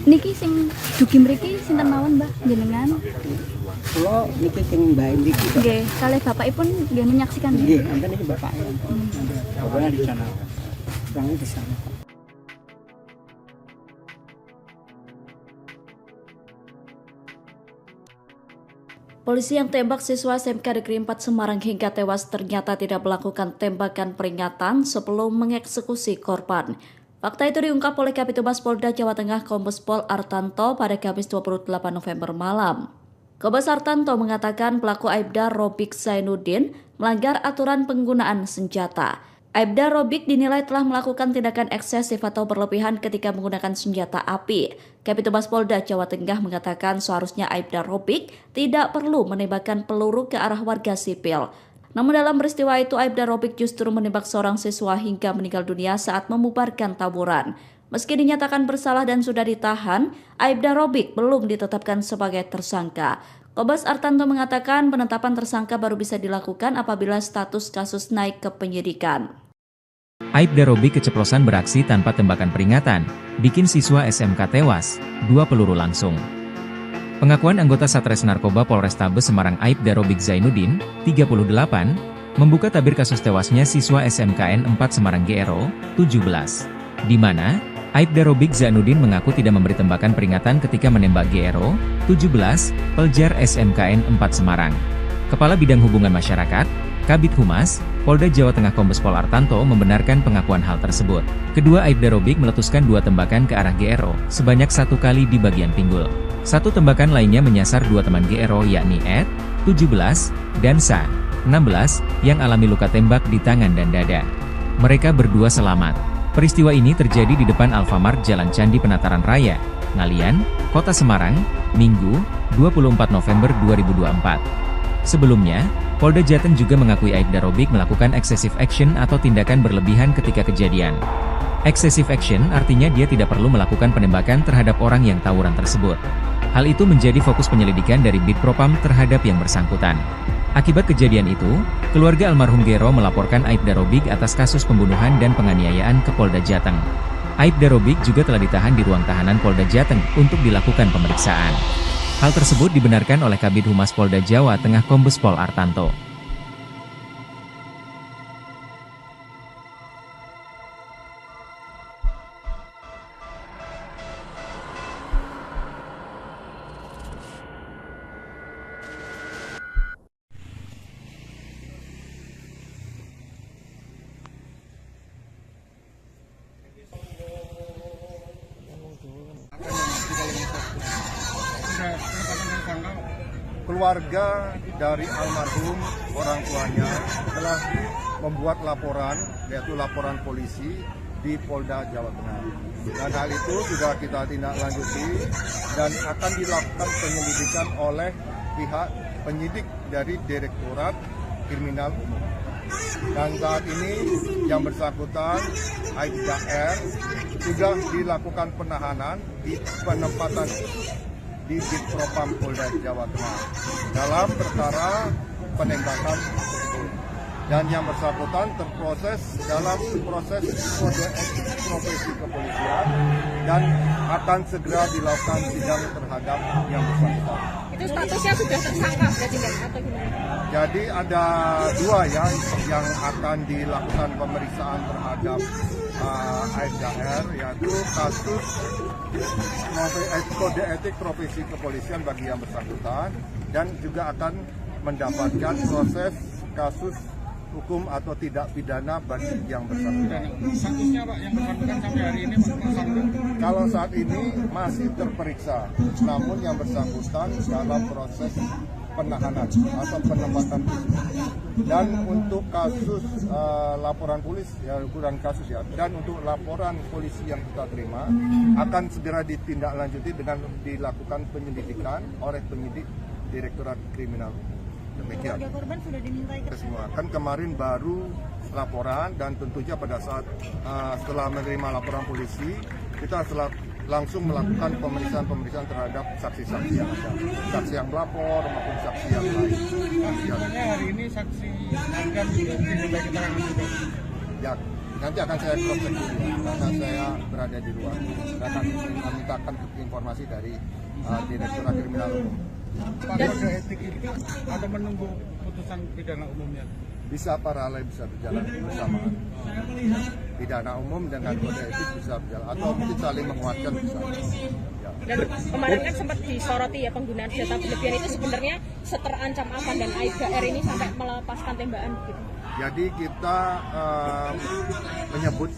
Niki sing dugi mriki sinten mawon, Mbah, jenengan? Kula niki sing Mbah niki. Nggih, kalih bapakipun nggih menyaksikan. Nggih, enten iki bapaknya. Bapaknya di sana. Orangnya di sana. Polisi yang tembak siswa SMK Negeri 4 Semarang hingga tewas ternyata tidak melakukan tembakan peringatan sebelum mengeksekusi korban. Fakta itu diungkap oleh Kabid Humas Polda Jawa Tengah Kombes Pol Artanto pada Kamis 28 November malam. Kombes Artanto mengatakan pelaku Aibda Robik Zainuddin melanggar aturan penggunaan senjata. Aibda Robik dinilai telah melakukan tindakan eksesif atau berlebihan ketika menggunakan senjata api. Kabid Humas Polda Jawa Tengah mengatakan seharusnya Aibda Robik tidak perlu menembakkan peluru ke arah warga sipil. Namun dalam peristiwa itu Aibda Robik justru menembak seorang siswa hingga meninggal dunia saat membubarkan tawuran. Meski dinyatakan bersalah dan sudah ditahan, Aibda Robik belum ditetapkan sebagai tersangka. Kombes Artanto mengatakan penetapan tersangka baru bisa dilakukan apabila status kasus naik ke penyidikan. Aibda Robik keceplosan beraksi tanpa tembakan peringatan, bikin siswa SMK tewas, 2 peluru langsung. Pengakuan anggota Satres Narkoba Polrestabes Semarang Aibda Robik Zainuddin, 38, membuka tabir kasus tewasnya siswa SMKN 4 Semarang GRO, 17, di mana Aibda Robik Zainuddin mengaku tidak memberi tembakan peringatan ketika menembak GRO, 17, pelajar SMKN 4 Semarang. Kepala Bidang Hubungan Masyarakat, Kabid Humas, Polda Jawa Tengah Kombes Pol Artanto membenarkan pengakuan hal tersebut. Kedua Aibda Robik meletuskan 2 tembakan ke arah GRO, sebanyak 1 kali di bagian pinggul. 1 tembakan lainnya menyasar 2 teman GRO yakni Ed, 17, dan Sa, 16, yang alami luka tembak di tangan dan dada. Mereka berdua selamat. Peristiwa ini terjadi di depan Alfamart Jalan Candi Penataran Raya, Ngalian, Kota Semarang, Minggu, 24 November 2024. Sebelumnya, Polda Jateng juga mengakui Aibda Robik melakukan excessive action atau tindakan berlebihan ketika kejadian. Excessive action artinya dia tidak perlu melakukan penembakan terhadap orang yang tawuran tersebut. Hal itu menjadi fokus penyelidikan dari Bid Propam terhadap yang bersangkutan. Akibat kejadian itu, keluarga almarhum GRO melaporkan Aibda Robik atas kasus pembunuhan dan penganiayaan ke Polda Jateng. Aibda Robik juga telah ditahan di ruang tahanan Polda Jateng untuk dilakukan pemeriksaan. Hal tersebut dibenarkan oleh Kabid Humas Polda Jawa Tengah Kombes Pol Artanto. Keluarga dari almarhum orang tuanya telah membuat laporan, yaitu laporan polisi di Polda Jawa Tengah. Dan hal itu sudah kita tindak lanjuti dan akan dilakukan penyelidikan oleh pihak penyidik dari Direktorat Kriminal Umum. Dan saat ini yang bersangkutan Aibda R sudah dilakukan penahanan di penempatan di Bid Propam Polda Jawa Tengah dalam perkara penembakan tersebut. Dan yang bersangkutan terproses dalam proses kode etik profesi kepolisian dan akan segera dilakukan sidang terhadap yang bersangkutan. Itu statusnya sudah tersangka berarti atau gimana? Jadi ada 2 ya yang akan dilakukan pemeriksaan terhadap Aibda R, yaitu kasus kode etik profesi kepolisian bagi yang bersangkutan dan juga akan mendapatkan proses kasus hukum atau tidak pidana bagi yang bersangkutan. Statusnya Pak yang bersangkutan sampai hari ini Pak tersangka? Kalau saat ini masih terperiksa, namun yang bersangkutan dalam proses penahanan atau penempatan khusus. Dan untuk kasus laporan polisi, ya ukuran kasus ya, dan untuk laporan polisi yang kita terima akan segera ditindaklanjuti dengan dilakukan penyelidikan oleh penyidik Direktorat Kriminal Umum. Demikian. Korban sudah dimintai Semua kan kemarin baru laporan dan tentunya pada saat setelah menerima laporan polisi kita langsung melakukan pemeriksaan terhadap saksi-saksi yang ada, saksi yang melapor maupun saksi yang lain. Sebenarnya hari ini saksi akan diminta keterangan juga. Ya, nanti akan saya cross check dulu karena saya berada di luar dan akan memintakan informasi dari Direktorat Kriminal Umum. Pak, kode etik itu atau menunggu putusan pidana umumnya? Bisa paralel, bisa berjalan bersamaan. Pidana umum dengan kode etik bisa berjalan atau mungkin saling menguatkan bisa. Ya. Dan kemarin kan sempat disoroti ya penggunaan senjata berlebihan itu sebenarnya seterancam apa dan Aibda R ini sampai melepaskan tembakan gitu. Jadi kita menyebut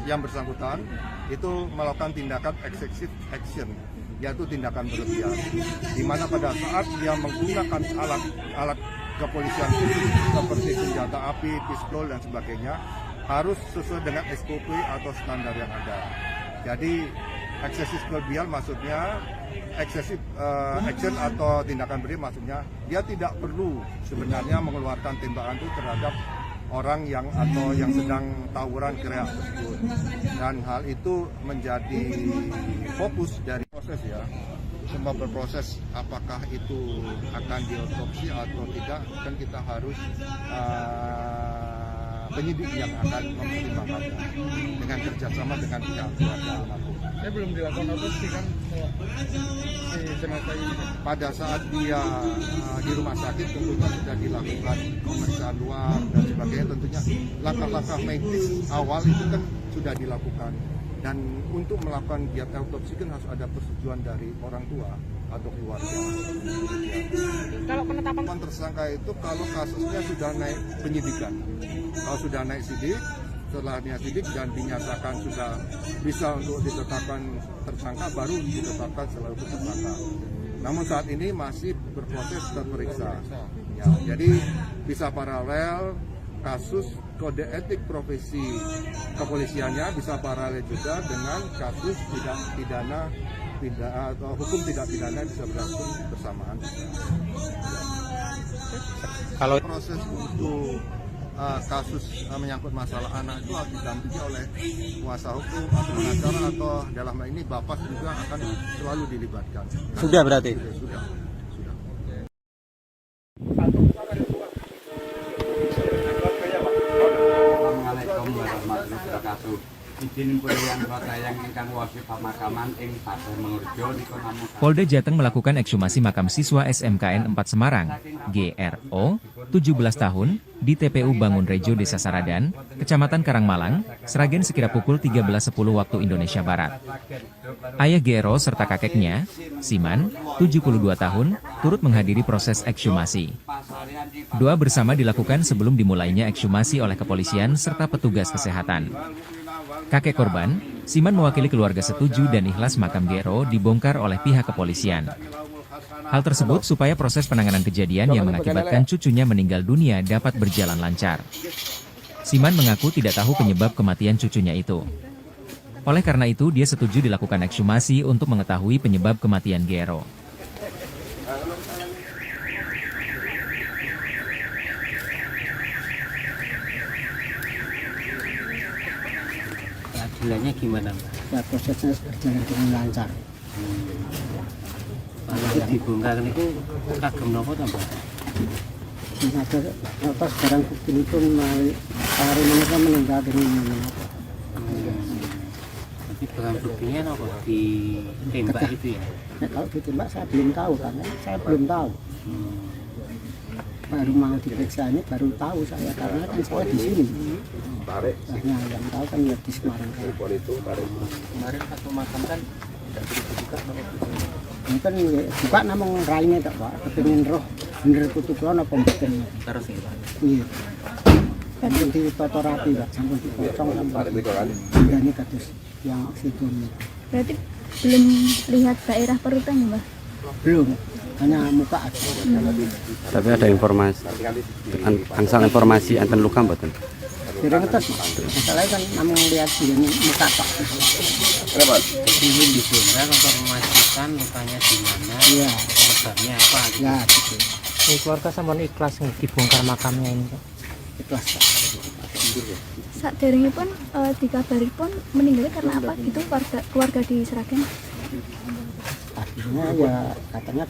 yang bersangkutan itu melakukan tindakan excessive action, yaitu tindakan berlebihan, di mana pada saat dia menggunakan alat kepolisian seperti senjata api, pistol dan sebagainya harus sesuai dengan SOP atau standar yang ada. Jadi eksesif berlebihan maksudnya eksesif action atau tindakan berlebihan maksudnya dia tidak perlu sebenarnya mengeluarkan tembakan itu terhadap orang yang atau yang sedang tawuran gerak tersebut, dan hal itu menjadi fokus dari proses ya. Semua berproses apakah itu akan diotopsi atau tidak kan kita harus penyidik yang akan mempertimbangkannya dengan kerjasama dengan pihak keluarga almarhum. Saya belum dilakukan otopsi kan si jenazah ini. Pada saat dia di rumah sakit tentunya sudah dilakukan pemeriksaan luar dan sebagainya, tentunya langkah-langkah medis awal itu kan sudah dilakukan. Dan untuk melakukan giat autopsi kan harus ada persetujuan dari orang tua atau keluarga. Kalau penetapan Tersangka itu kalau kasusnya sudah naik penyidikan, kalau sudah naik sidik, setelahnya sidik dan dinyatakan sudah bisa untuk ditetapkan tersangka, baru ditetapkan selalu tersangka. Namun saat ini masih berproses terperiksa. Ya, jadi bisa paralel kasus kode etik profesi kepolisiannya bisa paralel juga dengan kasus tidak pidana atau hukum tidak pidana bisa berlangsung bersamaan. Kalau proses untuk kasus menyangkut masalah anak itu harus didampingi oleh kuasa hukum atau pengacara atau dalam hal ini bapak juga akan selalu dilibatkan. Sudah berarti? Sudah. Assalamualaikum warahmatullahi wabarakatuh. Izin pulih anggota yang ingkang wasi pemakaman ing Pasar Mengurjo niku namung Polda Jateng melakukan ekshumasi makam siswa SMKN 4 Semarang, GRO, 17 tahun, di TPU Bangun Rejo Desa Saradan, Kecamatan Karangmalang, Sragen sekira pukul 13.10 waktu Indonesia Barat. Ayah GRO serta kakeknya, Siman, 72 tahun, turut menghadiri proses ekshumasi. Doa bersama dilakukan sebelum dimulainya ekshumasi oleh kepolisian serta petugas kesehatan. Kakek korban, Siman mewakili keluarga setuju dan ikhlas makam GRO dibongkar oleh pihak kepolisian. Hal tersebut supaya proses penanganan kejadian yang mengakibatkan cucunya meninggal dunia dapat berjalan lancar. Siman mengaku tidak tahu penyebab kematian cucunya itu. Oleh karena itu, dia setuju dilakukan ekshumasi untuk mengetahui penyebab kematian GRO. Keadilannya gimana, Mbak? Ya prosesnya berjalan dengan lancar. Kalau dibongkar itu kagem nopo ta, Mbak? Ada atas barang bukti itu hari mereka meninggal dengan apa? Jadi barang buktinya nopo ditembak itu ya? Nah, kalau ditembak saya belum tahu karena saya belum tahu. Baru mau diperiksa ini baru tahu saya karena kan saya di sini. Nah, yang tahu kan ya di Semarang. Kemarin waktu makam kan tidak dibuka Ini kan buka namung raine tak Pak, kepengin roh bener kutu kula napa mboten. terus ya Pak. Iya. Kan ditata rapi Pak, sampun dipotong sampai ini kados yang situ. Berarti belum lihat daerah perutan ya, Mbak? Belum, hanya muka aja. Tapi ada informasi, angsal informasi enten luka mboten? Kira ngetes, masalahnya kan namun lihat ini muka Pak. Ingin dibongkar untuk memastikan lukanya di mana, Iya, sebabnya apa gitu. ya gitu. Keluarga sampun ikhlas dibongkar makamnya ini Pak. Ikhlas Pak. Saderengipun dikabari pun meninggalnya karena apa gitu keluarga di Sragen? Akhirnya ya katanya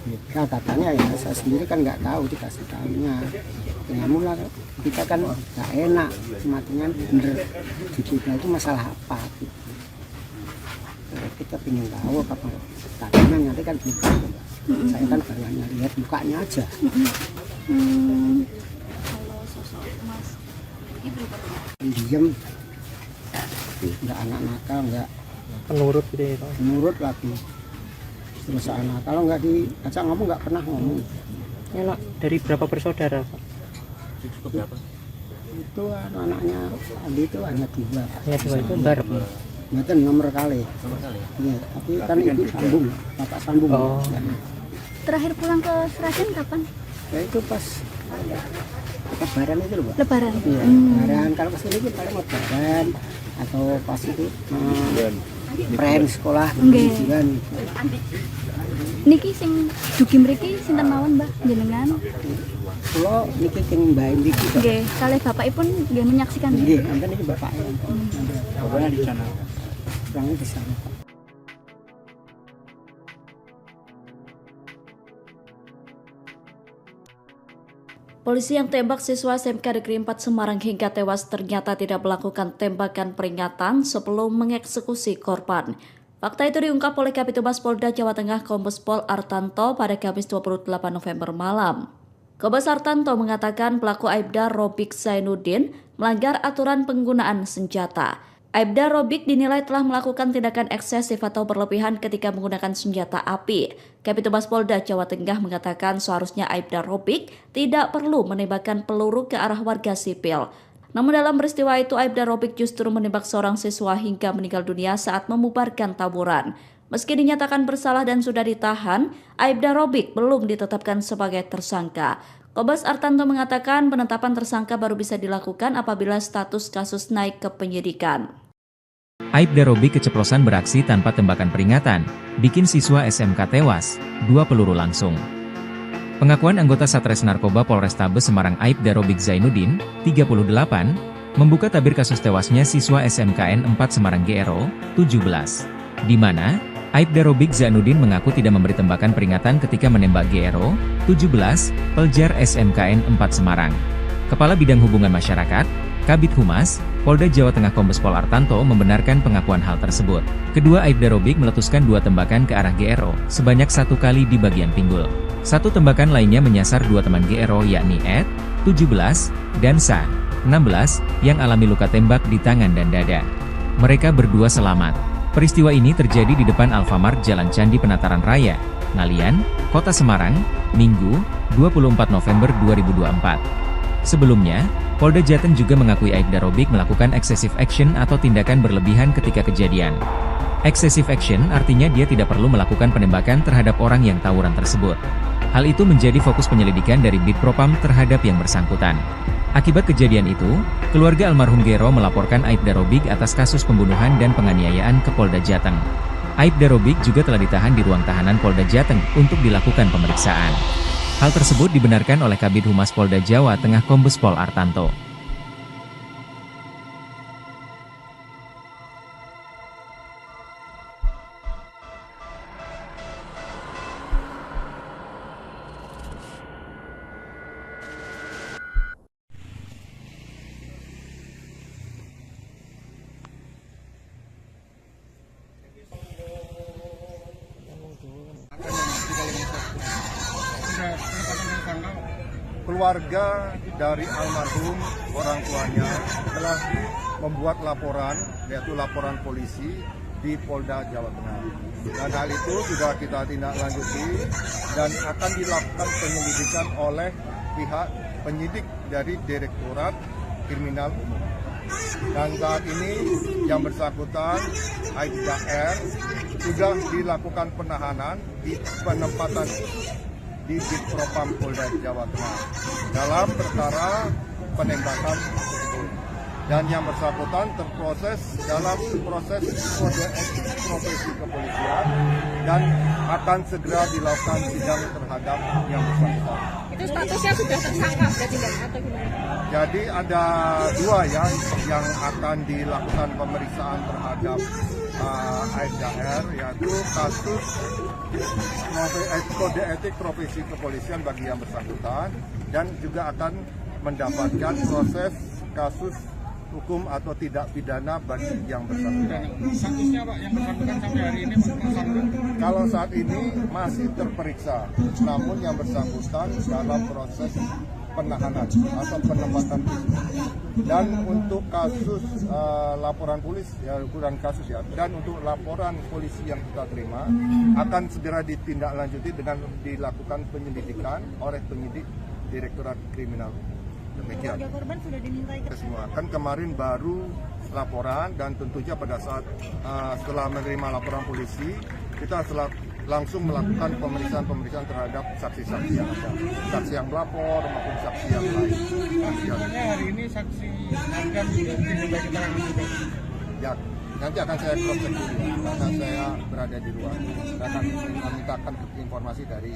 ya saya sendiri kan nggak tahu, dikasih tahunya. Ya mula kita kan nggak enak, matinya bener di kita itu masalah apa gitu. Kita ingin tahu apa katanya nanti kan gitu. Saya kan baru hanya lihat mukanya aja. Kalau sosok Mas ini berapa? Diam, nggak anak nakal, nggak Penurut gitu ya Pak. penurut lagi. Terus anak kalau nggak diajak ngomong nggak pernah ngomong. Ini anak dari berapa bersaudara Pak? Itu anaknya Andi itu hanya 2. Ya dua itu bareng. Itu nomor kali. Iya, tapi kan ibu sambung, bapak sambung. Oh. Terakhir pulang ke Sragen kapan? Ya itu pas lebaran itu loh, Pak. Lebaran. Iya, lebaran. Kalau kesini itu paling lebaran atau pas itu pren sekolah bulan. Niki sing dugi mriki sinten mawon Mbah jenengan? Kula niki sing Mbah niki. Nggih, kalih bapakipun nggih menyaksikan. Nggih, enten iki bapaknya. Bapaknya di sana. Orangnya di sana. Polisi yang tembak siswa SMK Negeri 4 Semarang hingga tewas ternyata tidak melakukan tembakan peringatan sebelum mengeksekusi korban. Fakta itu diungkap oleh Kabid Humas Polda Jawa Tengah Kombes Pol Artanto pada Kamis 28 November malam. Kombes Artanto mengatakan pelaku Aibda Robik Zainuddin melanggar aturan penggunaan senjata. Aibda Robik dinilai telah melakukan tindakan eksesif atau berlebihan ketika menggunakan senjata api. Kabid Humas Polda Jawa Tengah mengatakan seharusnya Aibda Robik tidak perlu menembakkan peluru ke arah warga sipil. Namun dalam peristiwa itu Aibda Robik justru menembak seorang siswa hingga meninggal dunia saat membubarkan tawuran. Meski dinyatakan bersalah dan sudah ditahan, Aibda Robik belum ditetapkan sebagai tersangka. Kombes Artanto mengatakan penetapan tersangka baru bisa dilakukan apabila status kasus naik ke penyidikan. Aibda Robik keceplosan beraksi tanpa tembakan peringatan, bikin siswa SMK tewas, 2 peluru langsung. Pengakuan anggota Satres Narkoba Polrestabes Semarang Aibda Robik Zainuddin, 38, membuka tabir kasus tewasnya siswa SMKN 4 Semarang GRO, 17. Di mana, Aibda Robik Zainuddin mengaku tidak memberi tembakan peringatan ketika menembak GRO, 17, pelajar SMKN 4 Semarang. Kepala Bidang Hubungan Masyarakat, Kabid Humas, Polda Jawa Tengah Kombes Pol Artanto membenarkan pengakuan hal tersebut. Kedua Aibda Robik meletuskan 2 tembakan ke arah GRO, sebanyak 1 kali di bagian pinggul. 1 tembakan lainnya menyasar 2 teman GRO yakni Ed, 17, dan Sa, 16, yang alami luka tembak di tangan dan dada. Mereka berdua selamat. Peristiwa ini terjadi di depan Alfamart Jalan Candi Penataran Raya, Ngalian, Kota Semarang, Minggu, 24 November 2024. Sebelumnya, Polda Jateng juga mengakui Aibda Robik melakukan excessive action atau tindakan berlebihan ketika kejadian. Excessive action artinya dia tidak perlu melakukan penembakan terhadap orang yang tawuran tersebut. Hal itu menjadi fokus penyelidikan dari Bid Propam terhadap yang bersangkutan. Akibat kejadian itu, keluarga almarhum GRO melaporkan Aibda Robik atas kasus pembunuhan dan penganiayaan ke Polda Jateng. Aibda Robik juga telah ditahan di ruang tahanan Polda Jateng untuk dilakukan pemeriksaan. Hal tersebut dibenarkan oleh Kabid Humas Polda Jawa Tengah Kombes Pol Artanto. Keluarga dari almarhum orang tuanya telah membuat laporan, yaitu laporan polisi di Polda Jawa Tengah. Dan hal itu sudah kita tindak lanjuti dan akan dilakukan penyelidikan oleh pihak penyidik dari Direktorat Kriminal Umum. Dan saat ini yang bersangkutan Aibda R sudah dilakukan penahanan di penempatan di Bid Propam Polda Jawa Tengah dalam perkara penembakan tersebut. Dan yang bersangkutan terproses dalam proses kode etik profesi kepolisian dan akan segera dilakukan sidang terhadap yang bersangkutan. Itu statusnya sudah tersangka berarti kan atau gimana? Jadi ada dua ya yang akan dilakukan pemeriksaan terhadap Aibda R, yaitu kasus kode etik profesi kepolisian bagi yang bersangkutan, dan juga akan mendapatkan proses kasus hukum atau tidak pidana bagi yang bersangkutan. Statusnya Pak yang bersangkutan sampai hari ini tersangka? Kalau saat ini masih terperiksa, namun yang bersangkutan dalam proses penahanan atau penempatan khusus. Dan untuk kasus laporan polisi, ya ukuran kasus ya, dan untuk laporan polisi yang kita terima akan segera ditindaklanjuti dengan dilakukan penyelidikan oleh penyidik Direktorat Kriminal. Demikian. Korban sudah dimintai Semua kan kemarin baru laporan, dan tentunya pada saat setelah menerima laporan polisi kita langsung melakukan pemeriksaan terhadap saksi-saksi yang ada, saksi yang melapor maupun saksi yang lain. Sebenarnya hari ini saksi akan diminta keterangan juga. Ya, nanti akan saya cross check dulu karena saya berada di luar dan akan memintakan informasi dari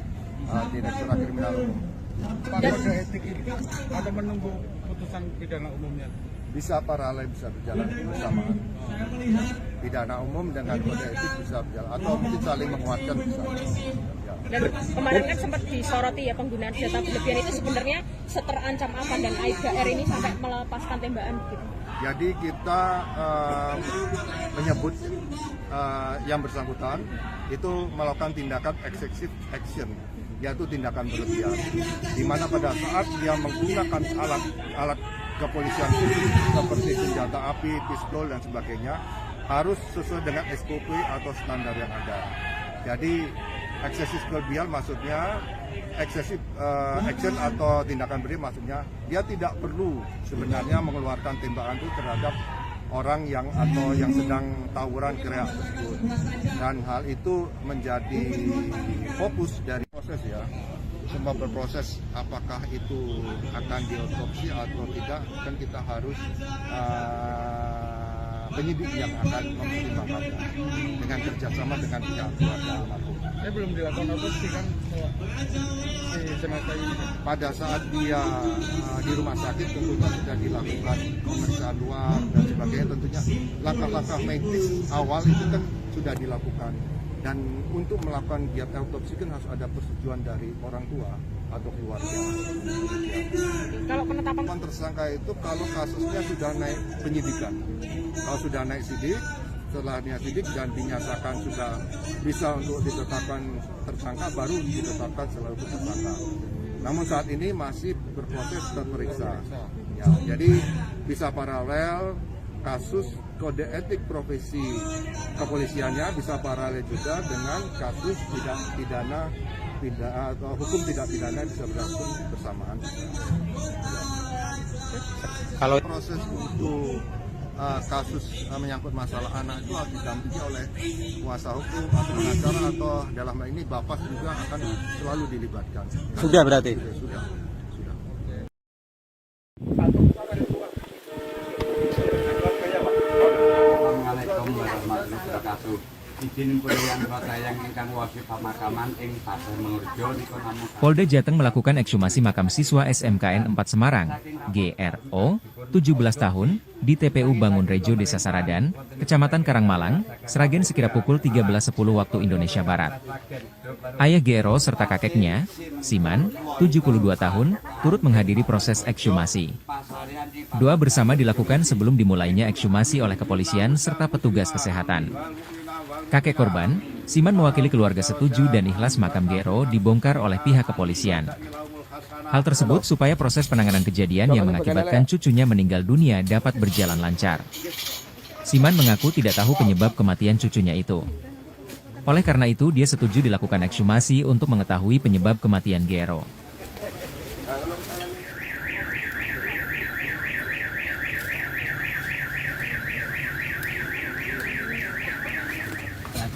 Direktorat Kriminal Umum. Pak, kode etik itu atau menunggu putusan pidana umumnya? Bisa paralel, bisa berjalan bersamaan. Pidana umum dengan kode etik bisa berjalan, atau mungkin saling menguatkan bisa. Ya. Dan kemarin kan sempat disoroti ya penggunaan senjata berlebihan itu sebenarnya seterancam apa dan Aibda R ini sampai melepaskan tembakan gitu. Jadi kita menyebut yang bersangkutan itu melakukan tindakan excessive action, yaitu tindakan berlebihan, di mana pada saat dia menggunakan alat kepolisian seperti senjata api, pistol dan sebagainya harus sesuai dengan SOP atau standar yang ada. Jadi eksesif berlebihan maksudnya excessive action atau tindakan berlebihan maksudnya dia tidak perlu sebenarnya mengeluarkan tembakan itu terhadap orang yang atau yang sedang tawuran gerak tersebut, dan hal itu menjadi fokus dari proses ya. Semua berproses apakah itu akan diotopsi atau tidak, kan kita harus penyidik yang akan mempertimbangkannya dengan kerjasama dengan pihak keluarga almarhum. Belum dilakukan otopsi kan si jenazah ini? Pada saat dia di rumah sakit tentunya sudah dilakukan pemeriksaan luar dan sebagainya, tentunya langkah-langkah medis awal itu kan sudah dilakukan. Dan untuk melakukan giat autopsi kan harus ada persetujuan dari orang tua atau keluarga. Kalau penetapan Tersangka itu kalau kasusnya sudah naik penyidikan, kalau sudah naik sidik, setelah sidik dan dinyatakan sudah bisa untuk ditetapkan tersangka, baru ditetapkan selalu tersangka. Namun saat ini masih berproses terperiksa. Ya, jadi bisa paralel kasus kode etik profesi kepolisiannya, bisa paralel juga dengan kasus tidak pidana atau hukum tidak pidana bisa berlangsung bersamaan. Kalau proses untuk kasus menyangkut masalah anak itu harus didampingi oleh kuasa hukum atau pengacara, atau dalam hal ini Bapak juga akan selalu dilibatkan. Sudah berarti? Sudah. Assalamualaikum warahmatullahi wabarakatuh. Izin pilihan yang ingkang wasi pemakaman ing Pasar Mengurjo dipun amukan. Polda Jateng melakukan ekshumasi makam siswa SMKN 4 Semarang, GRO, 17 tahun, di TPU Bangun Rejo, Desa Saradan, Kecamatan Karangmalang, Sragen sekira pukul 13.10 waktu Indonesia Barat. Ayah GRO serta kakeknya, Siman, 72 tahun, turut menghadiri proses ekshumasi. Doa bersama dilakukan sebelum dimulainya ekshumasi oleh kepolisian serta petugas kesehatan. Kakek korban, Siman mewakili keluarga setuju dan ikhlas makam GRO dibongkar oleh pihak kepolisian. Hal tersebut supaya proses penanganan kejadian yang mengakibatkan cucunya meninggal dunia dapat berjalan lancar. Siman mengaku tidak tahu penyebab kematian cucunya itu. Oleh karena itu, dia setuju dilakukan ekshumasi untuk mengetahui penyebab kematian GRO.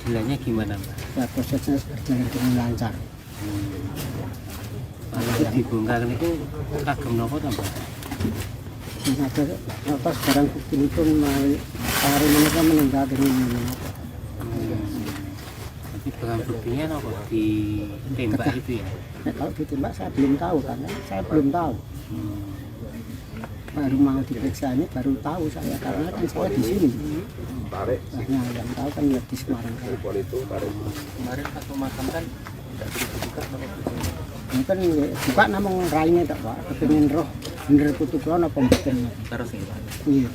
Keadilannya gimana, Mbak? Ya, prosesnya berjalan dengan lancar. Kalau dibongkar itu kagem nopo to, Mbak? Ada atas barang bukti itu hari mereka meninggal dengan apa? Barang buktinya apa? Ditembak itu ya? Nah, kalau ditembak saya belum tahu karena saya belum tahu. Baru mau diperiksa ini baru tahu saya karena kan saya di sini. Nah, yang tahu kan ya di Semarang. Kemarin pas pemakaman tidak dibuka apa? Ini kan buka namung raine tak Pak, kepengin roh bener putu krono apa mboten. Terus ini Pak. Iya.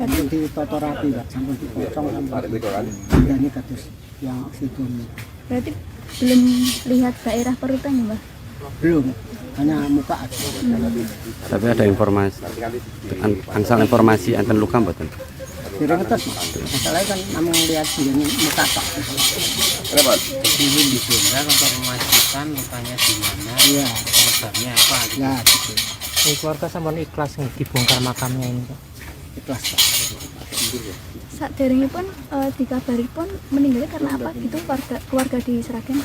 Kan ditata rapi Pak, sampun dipotong sampai ini kados yang situ. Berarti belum lihat daerah perutannya, Mbak? Belum, hanya muka aja. Tapi ada informasi, angsal informasi enten luka mboten? Kira ngetes Mas. Masalahnya kan namung lihat ini muka Pak. Ini ditembak untuk memastikan lukanya di mana, Iya. penyebabnya apa gitu. Ya, gitu. Keluarga sampun ikhlas nih dibongkar makamnya ini, Pak. Ikhlas Pak. Saderengipun dikabari pun meninggalnya karena apa gitu keluarga di Sragen?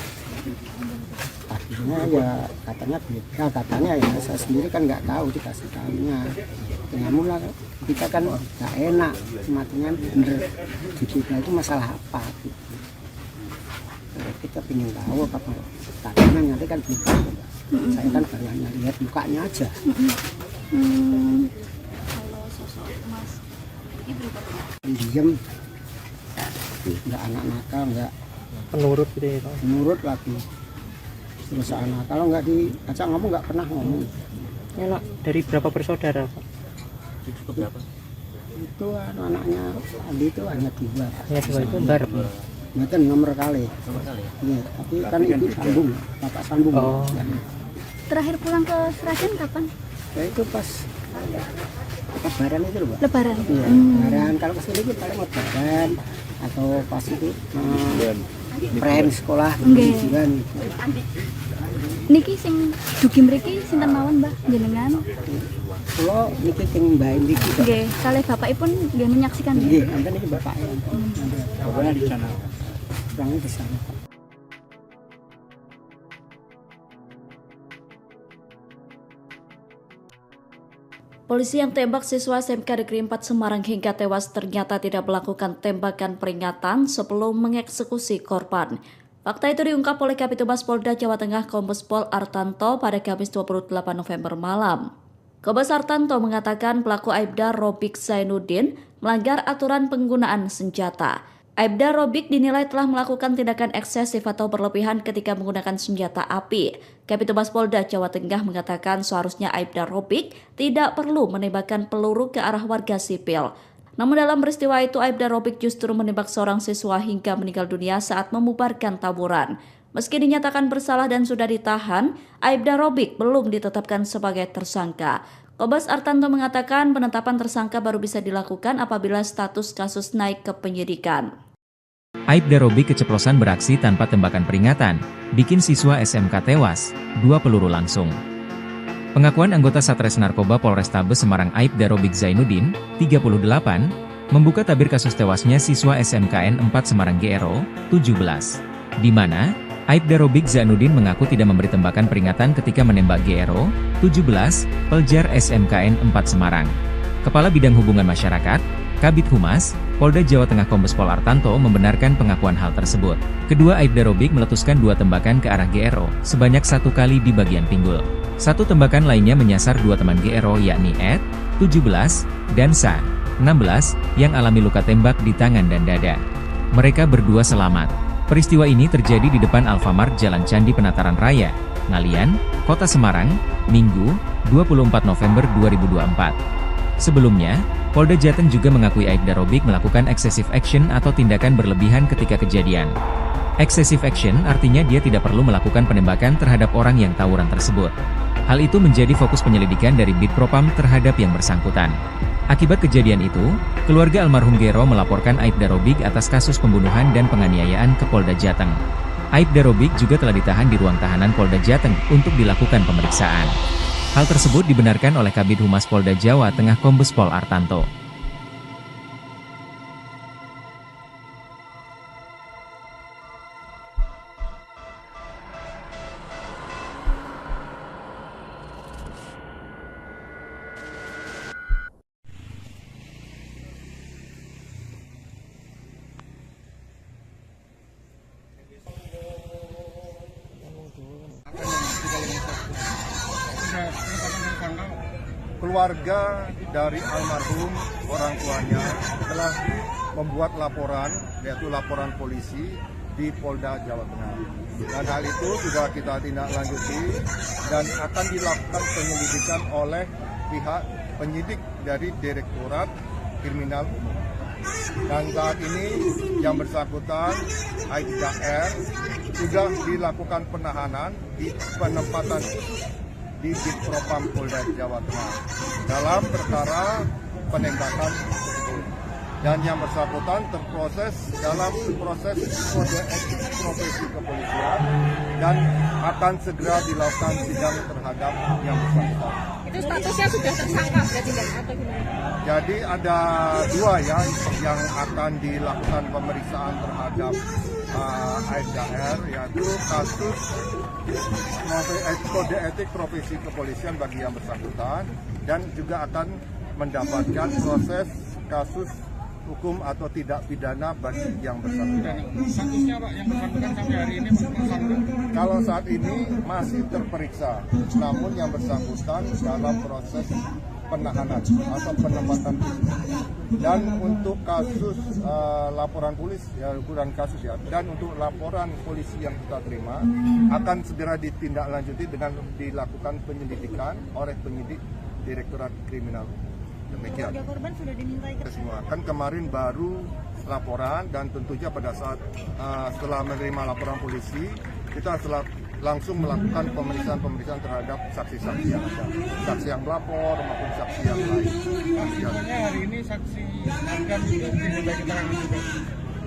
Akhirnya ya katanya beda, katanya ya saya sendiri kan nggak tahu dikasih tahunya. Namun lah kita kan nggak enak, matinya bener di kita itu masalah apa gitu. Kita ingin tahu apa katanya nanti kan kita. Saya kan baru hanya lihat mukanya aja. Kalau sosok Mas ini berapa? Diam, nggak anak nakal, nggak Penurut gitu ya, Pak. nurut lagi. Terus anak kalau nggak diajak ngomong nggak pernah ngomong. Ini dari berapa bersaudara, Pak? Itu anaknya Andi itu hanya 2. Hanya 2 itu bar. Itu nomor kali. Iya, tapi kan ibu sambung, bapak sambung. Oh. Terakhir pulang ke Sragen kapan? Ya itu pas Lebaran itu loh, Pak. Lebaran. Iya, Lebaran. Kalau kesini itu paling Lebaran atau pas itu prem sekolah ujian. Niki sing dugi mriki sinten mawon, Mbah, jenengan? Kula niki sing Mbah niki. Nggih, kalih bapakipun nggih menyaksikan. Nggih, enten iki bapaknya. Bapaknya di sana. Orangnya di sana. Polisi yang tembak siswa SMK Negeri 4 Semarang hingga tewas ternyata tidak melakukan tembakan peringatan sebelum mengeksekusi korban. Fakta itu diungkap oleh Kabid Humas Polda Jawa Tengah Kombes Pol Artanto pada Kamis 28 November malam. Kombes Artanto mengatakan pelaku Aibda Robik Zainuddin melanggar aturan penggunaan senjata. Aibda Robik dinilai telah melakukan tindakan eksesif atau berlebihan ketika menggunakan senjata api. Kabid Humas Polda Jawa Tengah mengatakan seharusnya Aibda Robik tidak perlu menembakkan peluru ke arah warga sipil. Namun dalam peristiwa itu Aibda Robik justru menembak seorang siswa hingga meninggal dunia saat membubarkan tawuran. Meski dinyatakan bersalah dan sudah ditahan, Aibda Robik belum ditetapkan sebagai tersangka. Kombes Artanto mengatakan penetapan tersangka baru bisa dilakukan apabila status kasus naik ke penyidikan. Aibda Robik keceplosan beraksi tanpa tembakan peringatan, bikin siswa SMK tewas, 2 peluru langsung. Pengakuan anggota Satres Narkoba Polrestabes Semarang Aibda Robik Zainuddin, 38, membuka tabir kasus tewasnya siswa SMKN 4 Semarang GRO, 17. Di mana, Aibda Robik Zainuddin mengaku tidak memberi tembakan peringatan ketika menembak GRO, 17, pelajar SMKN 4 Semarang. Kepala Bidang Hubungan Masyarakat, Kabid Humas, Polda Jawa Tengah Kombes Pol Artanto membenarkan pengakuan hal tersebut. Kedua Aibda Robik meletuskan 2 tembakan ke arah GRO, sebanyak 1 kali di bagian pinggul. 1 tembakan lainnya menyasar 2 teman GRO yakni Ed, 17, dan Sa, 16, yang alami luka tembak di tangan dan dada. Mereka berdua selamat. Peristiwa ini terjadi di depan Alfamart Jalan Candi Penataran Raya, Ngalian, Kota Semarang, Minggu, 24 November 2024. Sebelumnya, Polda Jateng juga mengakui Aibda Robik melakukan excessive action atau tindakan berlebihan ketika kejadian. Excessive action artinya dia tidak perlu melakukan penembakan terhadap orang yang tawuran tersebut. Hal itu menjadi fokus penyelidikan dari Bid Propam terhadap yang bersangkutan. Akibat kejadian itu, keluarga almarhum GRO melaporkan Aibda Robik atas kasus pembunuhan dan penganiayaan ke Polda Jateng. Aibda Robik juga telah ditahan di ruang tahanan Polda Jateng untuk dilakukan pemeriksaan. Hal tersebut dibenarkan oleh Kabid Humas Polda Jawa Tengah Kombes Pol Artanto. ada penetapan tersangka? Keluarga dari almarhum orang tuanya telah membuat laporan, yaitu laporan polisi di Polda Jawa Tengah. Dan hal itu sudah kita tindak lanjuti dan akan dilakukan penyelidikan oleh pihak penyidik dari Direktorat Kriminal Umum. Dan saat ini yang bersangkutan Aibda R sudah dilakukan penahanan di penempatan di Ditpropam Polda Jawa Tengah dalam perkara penembakan tersebut. Dan yang bersangkutan terproses dalam proses kode etik profesi kepolisian dan akan segera dilakukan sidang terhadap yang bersangkutan. Itu statusnya sudah tersangka berarti kan atau gimana? Jadi ada dua yang akan dilakukan pemeriksaan terhadap Aibda R, yaitu kasus kode etik profesi kepolisian bagi yang bersangkutan dan juga akan mendapatkan proses kasus hukum atau tidak pidana bagi yang bersangkutan. Statusnya Pak yang bersangkutan sampai hari ini tersangka? Kalau saat ini masih terperiksa, namun yang bersangkutan dalam proses penahanan atau penempatan khusus. Dan untuk kasus laporan polisi, ya bukan kasus ya, dan untuk laporan polisi yang kita terima akan segera ditindaklanjuti dengan dilakukan penyelidikan oleh penyidik Direktorat Kriminal Umum. Demikian. Keluarga korban sudah dimintai Semua kan kemarin baru laporan dan tentunya pada saat setelah menerima laporan polisi kita langsung melakukan pemeriksaan terhadap saksi-saksi yang ada, saksi yang melapor maupun saksi yang lain. Sebenarnya hari ini saksi akan diminta keterangan juga.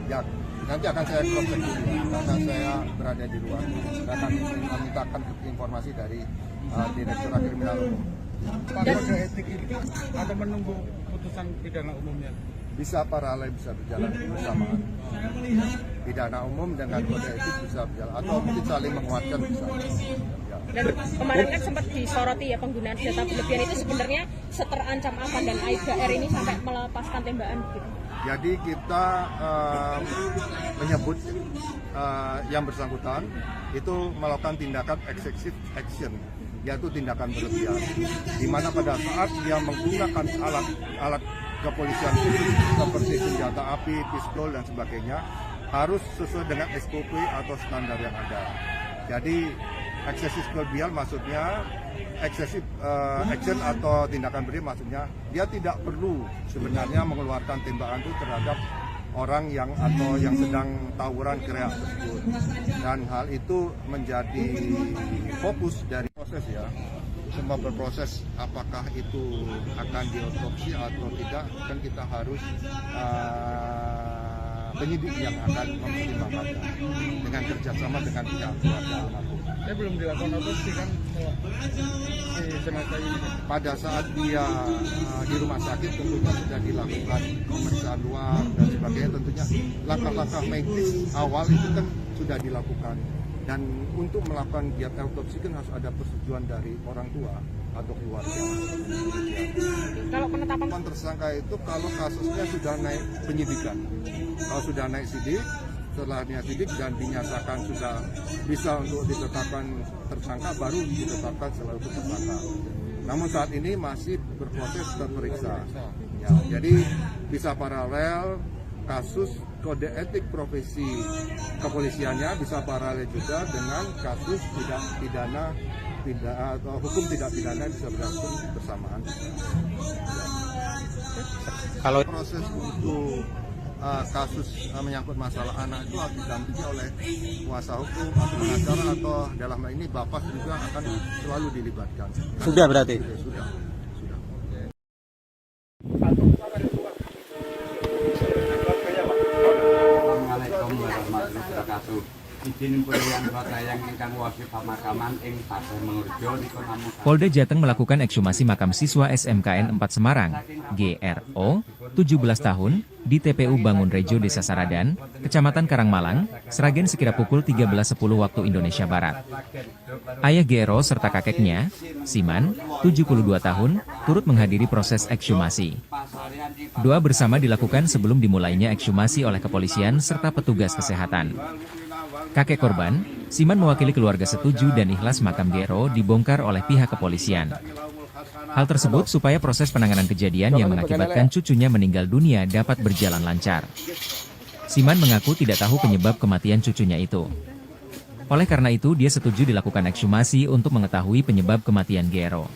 Ya, nanti akan saya cross check dulu ya, karena saya berada di luar. Saya akan memintakan informasi dari Direktorat Kriminal Umum. Pak, kode etik itu atau menunggu putusan pidana umumnya? Bisa paralel, bisa berjalan bersamaan. Pidana umum dengan kode etik bisa berjalan atau mungkin saling menguatkan bisa. Ya. Dan kemarin kan sempat disoroti ya penggunaan senjata berlebihan itu sebenarnya seterancam apa dan Aibda R ini sampai melepaskan tembakan gitu. Jadi kita menyebut yang bersangkutan itu melakukan tindakan excessive action, yaitu tindakan berlebihan, di mana pada saat dia menggunakan alat kepolisian seperti senjata api, pistol dan sebagainya harus sesuai dengan SOP atau standar yang ada. Jadi excessive berlebihan maksudnya excessive action atau tindakan berlebihan maksudnya dia tidak perlu sebenarnya mengeluarkan tembakan itu terhadap orang yang atau yang sedang tawuran kereak tersebut. Dan hal itu menjadi fokus dari proses ya. Semua berproses apakah itu akan diotopsi atau tidak, kan kita harus penyidik yang akan mempertimbangkannya dengan kerjasama dengan pihak keluarga almarhum. Belum dilakukan otopsi kan si jenazah ini? Pada saat dia di rumah sakit tentunya sudah dilakukan pemeriksaan luar dan sebagainya, tentunya langkah-langkah medis awal itu kan sudah dilakukan. Dan untuk melakukan giat autopsi kan harus ada persetujuan dari orang tua atau keluarga. Kalau penetapan tersangka itu kalau kasusnya sudah naik penyidikan, kalau sudah naik sidik, setelahnya sidik dan dinyatakan sudah bisa untuk ditetapkan tersangka, baru ditetapkan selalu tersangka. Namun saat ini masih berproses terperiksa. Ya, jadi bisa paralel kasus kode etik profesi kepolisiannya, bisa paralel juga dengan kasus tidak pidana atau hukum tidak pidana bisa berlangsung bersamaan. Kalau proses untuk kasus menyangkut masalah anak itu harus didampingi oleh kuasa hukum atau pengacara atau dalam hal ini bapak juga akan selalu dilibatkan. Sudah berarti? Sudah. Assalamualaikum warahmatullahi wabarakatuh. Izin pulih yang ingkang wasi pemakaman ing Pasar Mengurjo niku namung Polda Jateng melakukan ekshumasi makam siswa SMKN 4 Semarang, GRO, 17 tahun, di TPU Bangun Rejo Desa Saradan, Kecamatan Karangmalang, Sragen sekira pukul 13.10 waktu Indonesia Barat. Ayah GRO serta kakeknya, Siman, 72 tahun, turut menghadiri proses ekshumasi. Doa bersama dilakukan sebelum dimulainya ekshumasi oleh kepolisian serta petugas kesehatan. Kakek korban, Siman mewakili keluarga setuju dan ikhlas makam GRO dibongkar oleh pihak kepolisian. Hal tersebut supaya proses penanganan kejadian yang mengakibatkan cucunya meninggal dunia dapat berjalan lancar. Siman mengaku tidak tahu penyebab kematian cucunya itu. Oleh karena itu dia setuju dilakukan ekshumasi untuk mengetahui penyebab kematian GRO.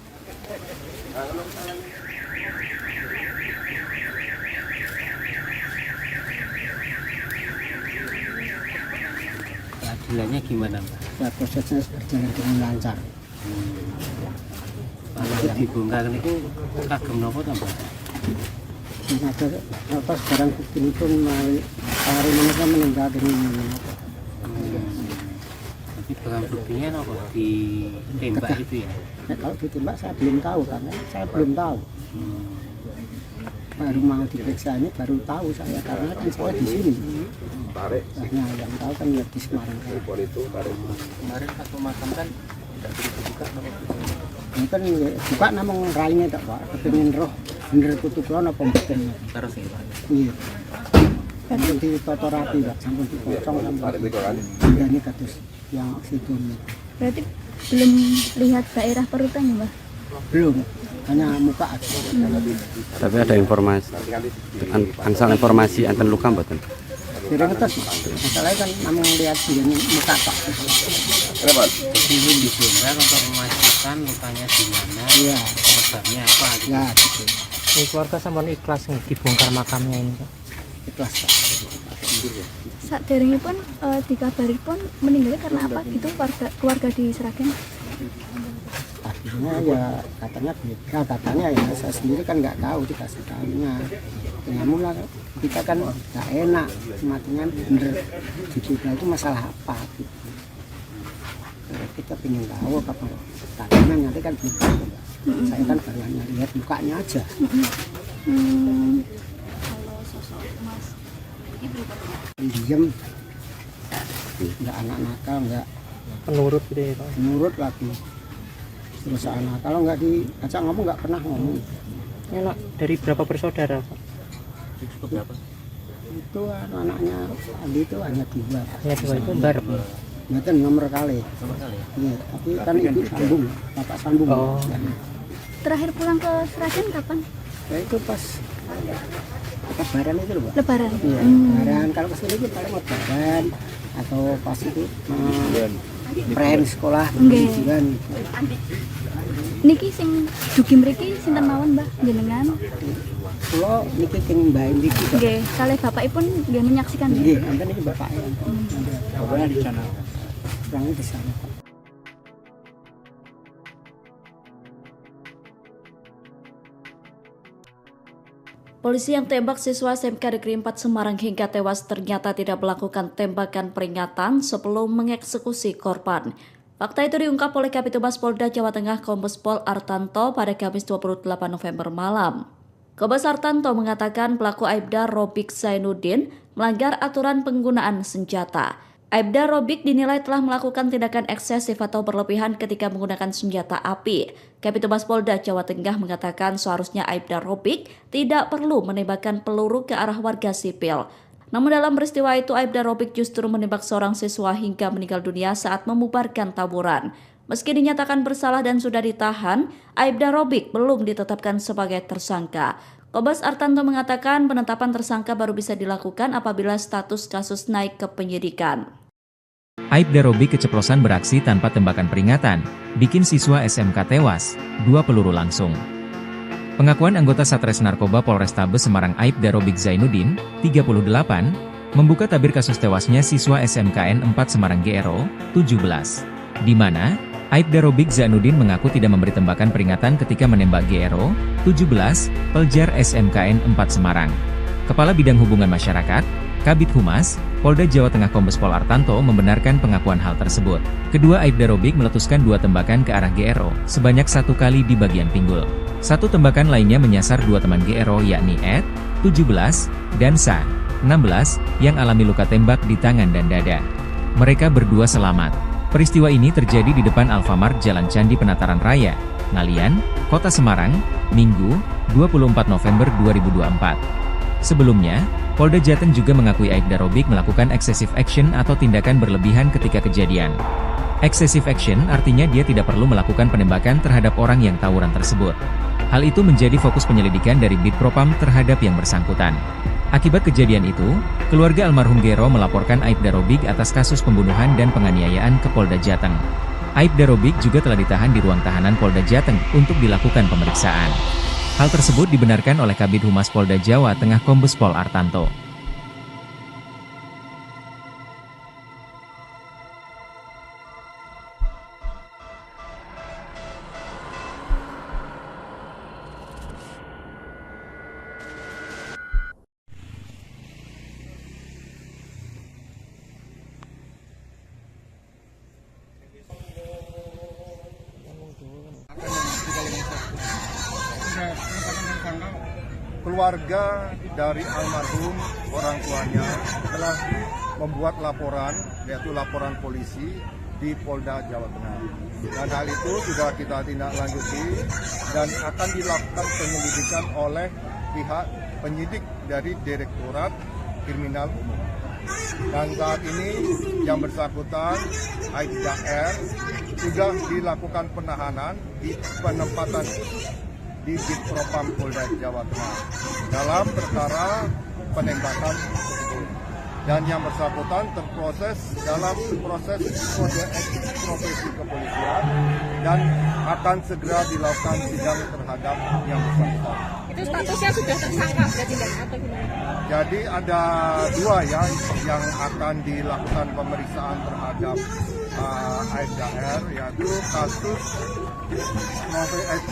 Keadilannya gimana, Mbak? Ya prosesnya berjalan dengan lancar. Kalau dibongkar itu kagem nopo to, Mbak? Ada apa sekarang bukti itu hari mereka meninggal dengan Tapi barang buktinya nopo ditembak itu ya? Kalau ditembak saya belum tahu karena saya belum tahu. Baru mau diperiksa ini baru tahu saya karena kan saya di sini. Nah, yang tahu kan ya di Semarang. Kemarin pas pemakaman tidak dibuka nopo? Ini kan buka namung raine tak Pak, kepengin roh bener tutup lono apa mboten. Terus ya, Pak. Iya. Kan ditata rapi Pak, sampun dipotong sampai ini kados yang situ. Berarti belum lihat daerah perutannya, Mbak? Belum, hanya muka aja. Tapi ada informasi, angsal informasi enten luka mboten? Kira ngetes, masalahnya kan namung lihat sini muka Pak. Ini dibongkar untuk memastikan lukanya di mana, Iya. penyebabnya apa gitu. Ya, gitu. Ini keluarga sampun ikhlas nih dibongkar makamnya ini, Pak. Ikhlas Pak. Saat pun dikabari pun meninggalnya karena apa gitu keluarga di Sragen? Artinya ya katanya beda, katanya ya saya sendiri kan nggak tahu dikasih tahunya. Namun lah kita kan nggak enak, matinya bener diduga itu masalah apa gitu. Kita pengen tahu kapan katanya nanti kan belum tahu. Saya kan baru hanya lihat mukanya aja. Kalau sosok Mas Ibu Diem, nggak anak nakal, nggak Penurut gitu ya, Pak. nurut lagi. Terus anak kalau nggak diajak ngomong nggak pernah ngomong. Ini anak dari berapa bersaudara, Pak? Itu anaknya Adi itu hanya 2. Ya, dua itu barep. Itu nomor kali. Iya, tapi kan ibu sambung, bapak sambung. Oh. terakhir pulang ke Sragen kapan? Ya itu pas Lebaran itu loh, Pak. Lebaran. Iya, Lebaran. Kalau kesini itu paling Lebaran atau pas itu prem sekolah ujian. Niki sing dugi mriki sinten mawon, Mbah, jenengan? Kula niki sing Mbah niki. Nggih, kalih bapakipun nggih menyaksikan. Nggih, enten iki bapaknya. Bapaknya di sana. Orangnya di sana. Polisi yang tembak siswa SMK Negeri 4 Semarang hingga tewas ternyata tidak melakukan tembakan peringatan sebelum mengeksekusi korban. Fakta itu diungkap oleh Kabitumas Polda Jawa Tengah Kombes Pol Artanto pada Kamis 28 November malam. Kombes Artanto mengatakan pelaku Aibda Robik Zainuddin melanggar aturan penggunaan senjata. Aibda Robik dinilai telah melakukan tindakan eksesif atau berlebihan ketika menggunakan senjata api. Kabitumas Polda Jawa Tengah mengatakan seharusnya Aibda Robik tidak perlu menembakkan peluru ke arah warga sipil. Namun dalam peristiwa itu Aibda Robik justru menembak seorang siswa hingga meninggal dunia saat membubarkan tawuran. Meski dinyatakan bersalah dan sudah ditahan, Aibda Robik belum ditetapkan sebagai tersangka. Kombes Artanto mengatakan penetapan tersangka baru bisa dilakukan apabila status kasus naik ke penyidikan. Aibda Robik keceplosan beraksi tanpa tembakan peringatan, bikin siswa SMK tewas, 2 peluru langsung. Pengakuan anggota Satres Narkoba Polrestabes Semarang Aibda Robik Zainuddin, 38, membuka tabir kasus tewasnya siswa SMKN 4 Semarang GRO, 17. Di mana, Aibda Robik Zainuddin mengaku tidak memberi tembakan peringatan ketika menembak GRO, 17, pelajar SMKN 4 Semarang. Kepala Bidang Hubungan Masyarakat, Kabid Humas, Polda Jawa Tengah Kombes Pol Artanto membenarkan pengakuan hal tersebut. Kedua Aibda Robik meletuskan 2 tembakan ke arah GRO, sebanyak 1 kali di bagian pinggul. 1 tembakan lainnya menyasar 2 teman GRO yakni Ed, 17, dan Sa, 16, yang alami luka tembak di tangan dan dada. Mereka berdua selamat. Peristiwa ini terjadi di depan Alfamart Jalan Candi Penataran Raya, Ngalian, Kota Semarang, Minggu, 24 November 2024. Sebelumnya, Polda Jateng juga mengakui Aibda Robik melakukan excessive action atau tindakan berlebihan ketika kejadian. Excessive action artinya dia tidak perlu melakukan penembakan terhadap orang yang tawuran tersebut. Hal itu menjadi fokus penyelidikan dari Bid Propam terhadap yang bersangkutan. Akibat kejadian itu, keluarga almarhum Gero melaporkan Aibda Robik atas kasus pembunuhan dan penganiayaan ke Polda Jateng. Aibda Robik juga telah ditahan di ruang tahanan Polda Jateng untuk dilakukan pemeriksaan. Hal tersebut dibenarkan oleh Kabid Humas Polda Jawa Tengah Kombes Pol Artanto. Keluarga dari almarhum orang tuanya telah membuat laporan, yaitu laporan polisi di Polda Jawa Tengah. Dan hal itu sudah kita tindak lanjuti dan akan dilakukan penyelidikan oleh pihak penyidik dari Direktorat Kriminal Umum. Dan saat ini yang bersangkutan Aibda R sudah dilakukan penahanan di penempatan di Bid Propam Polda Jawa Tengah dalam perkara penembakan tersebut. Dan yang bersangkutan terproses dalam proses kode etik profesi kepolisian dan akan segera dilakukan sidang terhadap yang bersangkutan. Itu statusnya sudah tersangka berarti atau gimana? Jadi ada dua ya yang akan dilakukan pemeriksaan terhadap Aibda R, yaitu kasus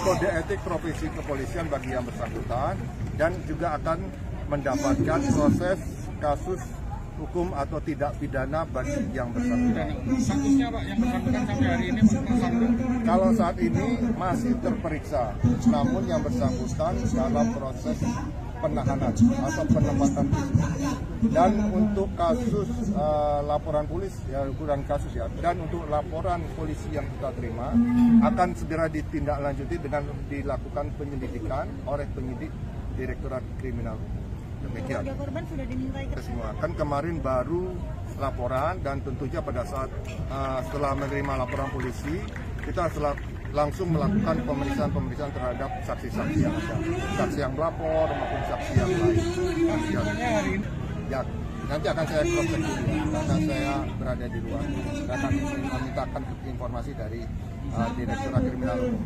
kode etik profesi kepolisian bagi yang bersangkutan dan juga akan mendapatkan proses kasus hukum atau tidak pidana bagi yang bersangkutan. Statusnya Pak yang bersangkutan sampai hari ini tersangka? Kalau saat ini masih terperiksa, namun yang bersangkutan dalam proses penahanan atau penempatan fisik. Dan untuk kasus laporan polisi, ya ukuran kasus ya, dan untuk laporan polisi yang kita terima akan segera ditindaklanjuti dengan dilakukan penyelidikan oleh penyidik Direktorat Kriminal. Demikian. Korban sudah dimintai Semua kan kemarin baru laporan dan tentunya pada saat setelah menerima laporan polisi kita langsung melakukan pemeriksaan terhadap saksi-saksi yang ada, saksi yang melapor maupun saksi yang lain. Ya, nanti akan saya cross check dulu karena saya berada di luar. Saya akan memintakan informasi dari Direktorat Kriminal Umum.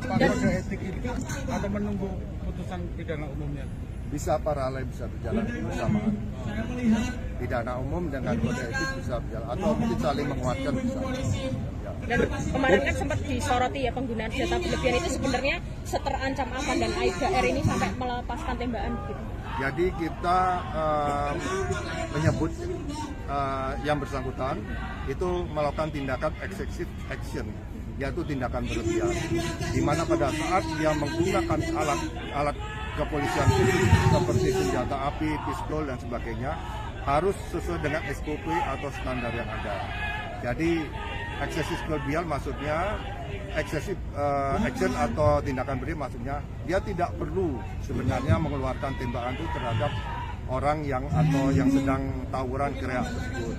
Kode etik itu atau menunggu putusan pidana umumnya? Bisa paralel, bisa berjalan bersamaan. Pidana umum dengan kode etik bisa berjalan atau mungkin saling menguatkan bisa. Ya. Dan kemarin kan sempat disoroti ya penggunaan senjata berlebihan itu sebenarnya seterancam apa dan Aibda R ini sampai melepaskan tembakan gitu. Jadi kita menyebut yang bersangkutan itu melakukan tindakan excessive action, yaitu tindakan berlebihan, di mana pada saat dia menggunakan alat kepolisian seperti senjata api, pistol dan sebagainya harus sesuai dengan SOP atau standar yang ada. Jadi excessive berlebihan maksudnya excessive action atau tindakan berlebihan maksudnya dia tidak perlu sebenarnya mengeluarkan tembakan itu terhadap orang yang atau yang sedang tawuran kereak tersebut.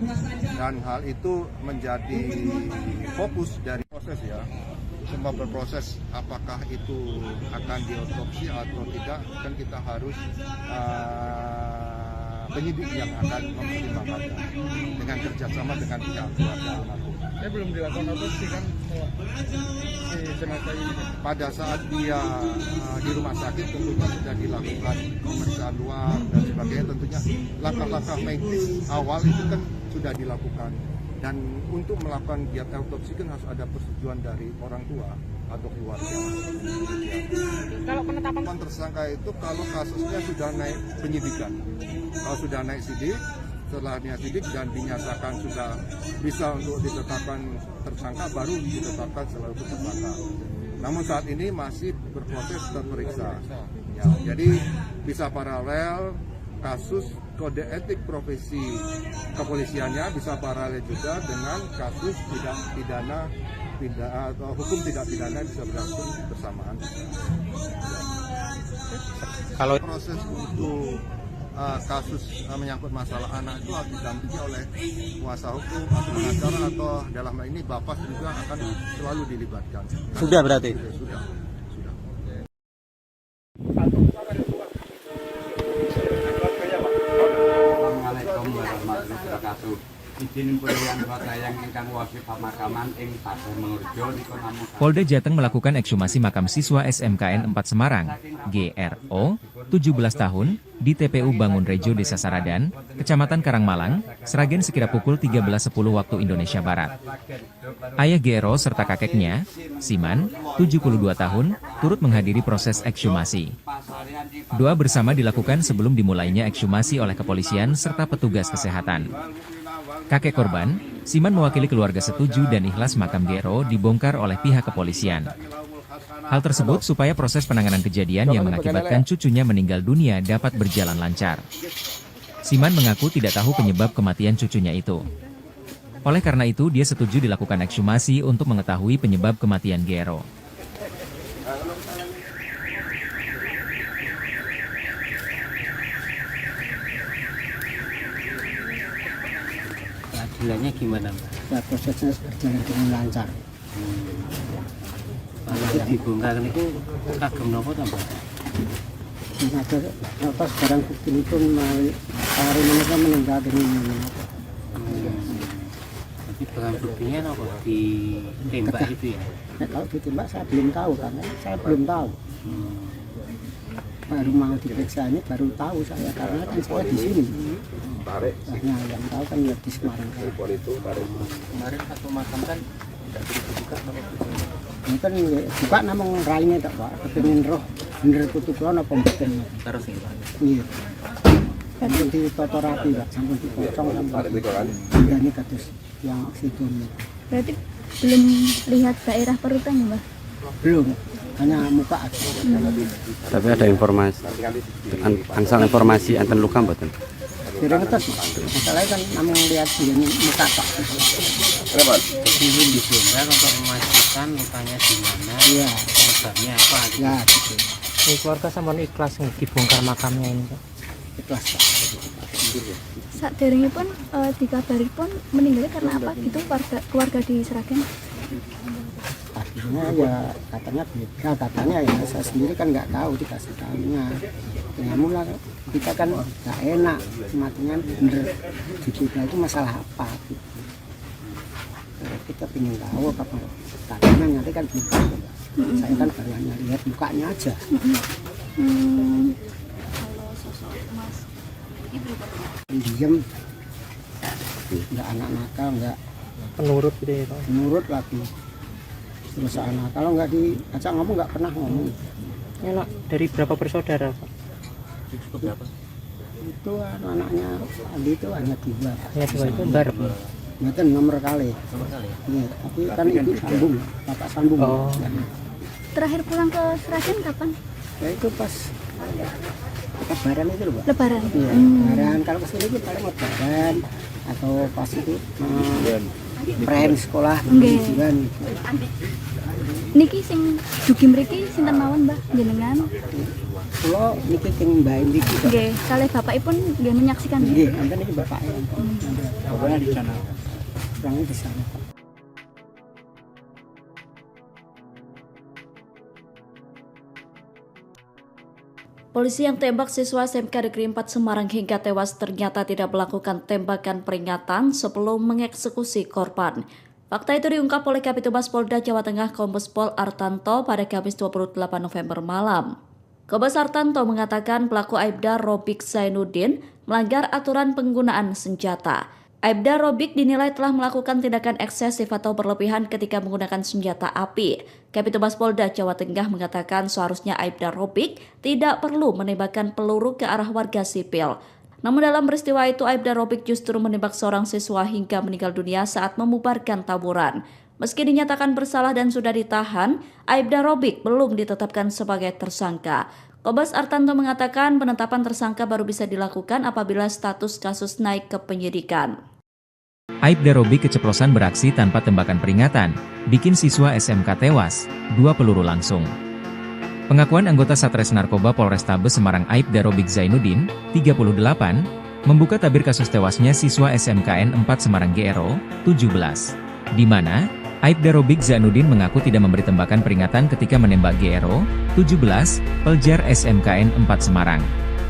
Dan hal itu menjadi fokus dari proses ya. Semua berproses apakah itu akan diotopsi atau tidak, kan kita harus penyidik yang akan mempertimbangkannya dengan kerjasama dengan pihak keluarga almarhum. Belum dilakukan otopsi kan si jenazah ini? Pada saat dia di rumah sakit tentunya sudah dilakukan pemeriksaan luar dan sebagainya, tentunya langkah-langkah medis awal itu kan sudah dilakukan. Dan untuk melakukan giat autopsi kan harus ada persetujuan dari orang tua atau keluarga. Kalau penetapan tersangka itu kalau kasusnya sudah naik penyidikan, kalau sudah naik sidik, setelahnya sidik dan dinyatakan sudah bisa untuk ditetapkan tersangka, baru ditetapkan sebagai tersangka. Namun saat ini masih berproses terperiksa. Ya, jadi bisa paralel kasus kode etik profesi kepolisiannya, bisa paralel juga dengan kasus tidak pidana atau hukum tidak pidana bisa berlangsung bersamaan. Kalau proses untuk kasus menyangkut masalah anak itu harus didampingi oleh kuasa hukum atau pengacara, atau dalam hal ini bapak juga akan selalu dilibatkan. Sudah berarti? Sudah. Assalamualaikum warahmatullahi wabarakatuh. Izin pilihan yang ingkang wasi pemakaman ing Pasar Mengurjo niku namung Polda Jateng melakukan ekshumasi makam siswa SMKN 4 Semarang, GRO, 17 tahun, di TPU Bangun Rejo Desa Saradan, Kecamatan Karangmalang, Sragen sekira pukul 13.10 waktu Indonesia Barat. Ayah GRO serta kakeknya, Siman, 72 tahun, turut menghadiri proses ekshumasi. Doa bersama dilakukan sebelum dimulainya ekshumasi oleh kepolisian serta petugas kesehatan. Kakek korban, Siman mewakili keluarga setuju dan ikhlas makam GRO dibongkar oleh pihak kepolisian. Hal tersebut supaya proses penanganan kejadian yang mengakibatkan cucunya meninggal dunia dapat berjalan lancar. Siman mengaku tidak tahu penyebab kematian cucunya itu. Oleh karena itu, dia setuju dilakukan ekshumasi untuk mengetahui penyebab kematian GRO. Keadilannya gimana, Mbak? Ya, prosesnya berjalan dengan lancar. Kalau dibongkar itu kagem nopo ta, Mbak? Ada apa sekarang bukti itu hari mereka meninggal dengan Tapi barang buktinya nopo ditembak itu ya? Kalau ditembak saya belum tahu, karena saya belum tahu. Baru mau diperiksa ini baru tahu saya, karena kan saya di sini. Nah, yang tahu kan di Semarang. Kemarin satu makam kan tidak dibuka nopo? Ini kan buka namun raine tak Pak, kepengin roh bener tutup ana apa mboten. Terus ya, Pak. Iya. Sampun ditata rapi Pak, sampun dipotong sampun. Ini kados yang situ. Berarti belum lihat daerah perutannya, Mbak? Belum, hanya muka aja. Tapi ada informasi, angsal informasi enten luka mboten? Kira ngetes, masalahnya kan namun lihat dia muka Pak. Izin dibongkar untuk memastikan lukanya di mana, Iya. penyebabnya apa gitu. Ya, gitu. Ini keluarga sampun ikhlas dibongkar makamnya ini, Pak. Ikhlas Pak. Saat pun dikabari pun meninggalnya karena apa gitu keluarga di Sragen? Artinya ya katanya beda, katanya ya saya sendiri kan nggak tahu dikasih tahunya. Ya mula kita kan nggak enak, matinya bener diduga itu masalah apa gitu. Kita ingin tahu apa katanya nanti kan gitu. Saya kan baru hanya lihat mukanya aja. Kalau sosok Mas Diem, nggak anak nakal, nggak Penurut gitu ya, Pak. nurut lagi. Terus anak kalau nggak diajak ngomong nggak pernah ngomong. Enak dari berapa bersaudara, Pak? Itu anaknya Adi itu hanya 2. Ya, dua itu bareng. Itu nomor kali. Iya, tapi kan ibu sambung, bapak sambung. Oh. terakhir pulang ke Sragen kapan? Ya itu pas Lebaran itu loh, Pak. Lebaran. Iya, Lebaran. Kalau kesini itu paling Lebaran atau pas itu prem sekolah tujuan. Niki sing dugi mriki sinten mawon, Mbah, jenengan? Kula niki sing Mbah niki. Nggih, kalih bapakipun nggih menyaksikan. Nggih, enten niki bapaknya. Bapaknya di sana. Orangnya di sana, Pak. Polisi yang tembak siswa SMK Negeri 4 Semarang hingga tewas ternyata tidak melakukan tembakan peringatan sebelum mengeksekusi korban. Fakta itu diungkap oleh Kabitumas Polda Jawa Tengah Kombes Pol Artanto pada Kamis 28 November malam. Kombes Artanto mengatakan pelaku Aibda Robik Zainuddin melanggar aturan penggunaan senjata. Aibda Robik dinilai telah melakukan tindakan eksesif atau berlebihan ketika menggunakan senjata api. Kabitumas Polda Jawa Tengah mengatakan seharusnya Aibda Robik tidak perlu menembakkan peluru ke arah warga sipil. Namun dalam peristiwa itu Aibda Robik justru menembak seorang siswa hingga meninggal dunia saat membubarkan tawuran. Meski dinyatakan bersalah dan sudah ditahan, Aibda Robik belum ditetapkan sebagai tersangka. Kombes Artanto mengatakan penetapan tersangka baru bisa dilakukan apabila status kasus naik ke penyidikan. Aibda Robik keceplosan beraksi tanpa tembakan peringatan, bikin siswa SMK tewas, 2 peluru langsung. Pengakuan anggota Satres Narkoba Polrestabes Semarang Aibda Robik Zainuddin, 38, membuka tabir kasus tewasnya siswa SMKN 4 Semarang GRO, 17. Di mana, Aibda Robik Zainuddin mengaku tidak memberi tembakan peringatan ketika menembak GRO, 17, pelajar SMKN 4 Semarang.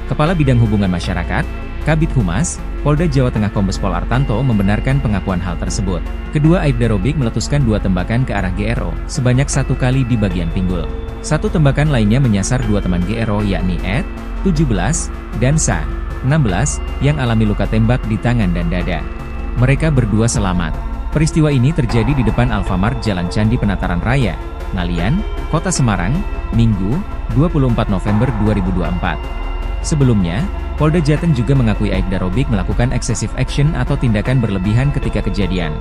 Kepala Bidang Hubungan Masyarakat, Kabid Humas, Polda Jawa Tengah Kombes Pol Artanto membenarkan pengakuan hal tersebut. Kedua Aibda Robik meletuskan 2 tembakan ke arah GRO, sebanyak 1 kali di bagian pinggul. 1 tembakan lainnya menyasar 2 teman GRO yakni Ed, 17, dan Sa, 16, yang alami luka tembak di tangan dan dada. Mereka berdua selamat. Peristiwa ini terjadi di depan Alfamart Jalan Candi Penataran Raya, Ngalian, Kota Semarang, Minggu, 24 November 2024. Sebelumnya, Polda Jateng juga mengakui Aibda Robik melakukan excessive action atau tindakan berlebihan ketika kejadian.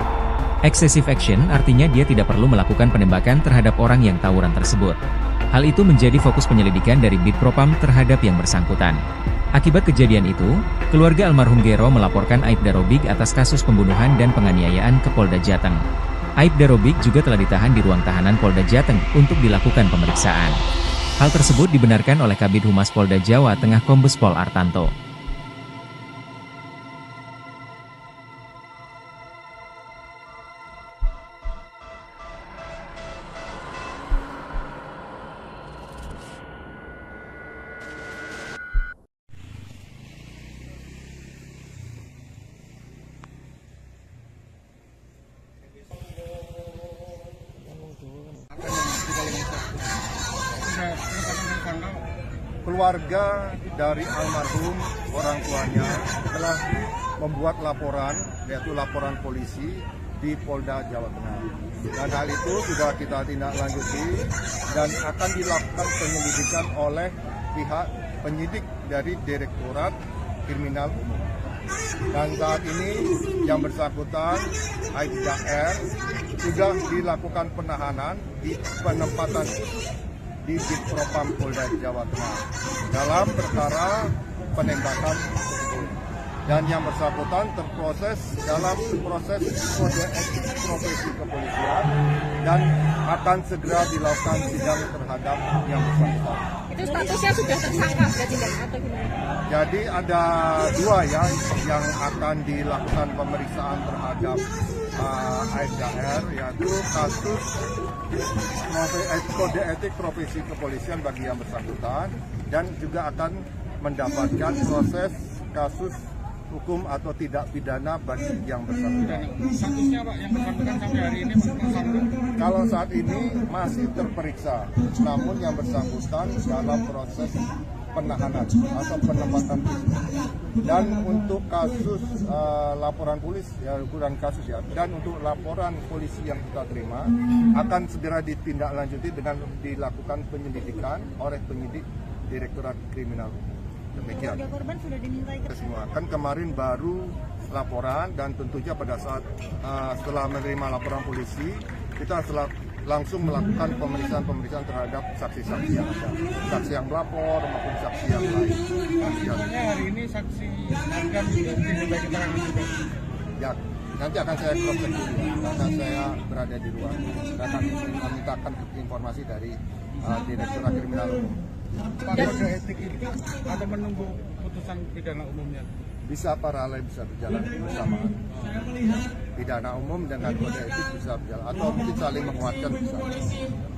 Excessive action artinya dia tidak perlu melakukan penembakan terhadap orang yang tawuran tersebut. Hal itu menjadi fokus penyelidikan dari Bid Propam terhadap yang bersangkutan. Akibat kejadian itu, keluarga almarhum GRO melaporkan Aibda Robik atas kasus pembunuhan dan penganiayaan ke Polda Jateng. Aibda Robik juga telah ditahan di ruang tahanan Polda Jateng untuk dilakukan pemeriksaan. Hal tersebut dibenarkan oleh Kabid Humas Polda Jawa Tengah Kombes Pol Artanto. Keluarga dari almarhum orang tuanya telah membuat laporan, yaitu laporan polisi di Polda Jawa Tengah. Dan hal itu sudah kita tindak lanjuti dan akan dilakukan penyelidikan oleh pihak penyidik dari Direktorat Kriminal Umum. Dan saat ini yang bersangkutan Aibda R sudah dilakukan penahanan di penempatan di Bid Propam Polda Jawa Tengah dalam perkara penembakan tersebut. Dan yang bersangkutan terproses dalam proses kode etik profesi kepolisian dan akan segera dilakukan sidang terhadap yang bersangkutan. Itu statusnya sudah tersangka berarti atau gimana? Jadi ada 2 ya yang akan dilakukan pemeriksaan terhadap Aibda R, yaitu kasus kode etik profesi kepolisian bagi yang bersangkutan dan juga akan mendapatkan proses kasus hukum atau tidak pidana bagi yang bersangkutan. Statusnya Pak yang bersangkutan sampai hari ini tersangka? Kalau saat ini masih terperiksa, namun yang bersangkutan dalam proses penahanan atau penempatan fisik. Dan untuk kasus laporan polisi, ya ukuran kasus ya, dan untuk laporan polisi yang kita terima akan segera ditindaklanjuti dengan dilakukan penyelidikan oleh penyidik Direktorat Kriminal Umum. Demikian. Korban sudah dimintai semua. Kan kemarin baru laporan dan tentunya pada saat setelah menerima laporan polisi kita langsung melakukan pemeriksaan terhadap saksi-saksi yang ada, saksi yang melapor maupun saksi yang lain. Sebenarnya hari ini saksi Argam itu dimintai keterangan juga. Ya, nanti akan saya cross-check dulu karena saya berada di luar. Saya akan memintakan informasi dari Direktorat Kriminal Umum. Pak, kode etik itu atau menunggu putusan pidana umumnya? Bisa paralel, bisa berjalan bersamaan. Pidana umum dengan kode etik bisa berjalan atau mungkin saling menguatkan bisa.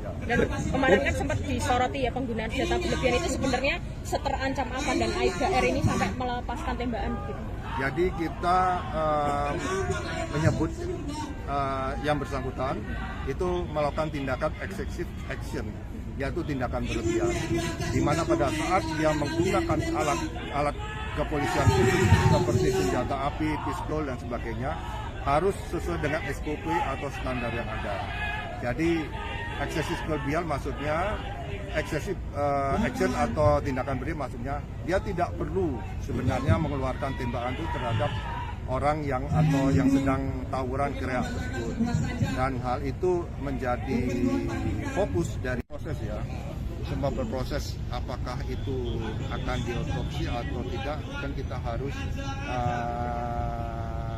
Ya. Dan kemarin kan sempat disoroti ya penggunaan senjata berlebihan itu sebenarnya seterancam apa dan Aibda R ini sampai melepaskan tembakan gitu. Jadi kita menyebut yang bersangkutan itu melakukan tindakan excessive action, yaitu tindakan berlebihan, di mana pada saat dia menggunakan alat kepolisian seperti senjata api, pistol dan sebagainya harus sesuai dengan SOP atau standar yang ada. Jadi eksesif berlebihan maksudnya eksesif action atau tindakan berlebihan maksudnya dia tidak perlu sebenarnya mengeluarkan tembakan itu terhadap orang yang atau yang sedang tawuran gerak tersebut. Dan hal itu menjadi fokus dari proses ya. Semua berproses apakah itu akan diotopsi atau tidak, kan kita harus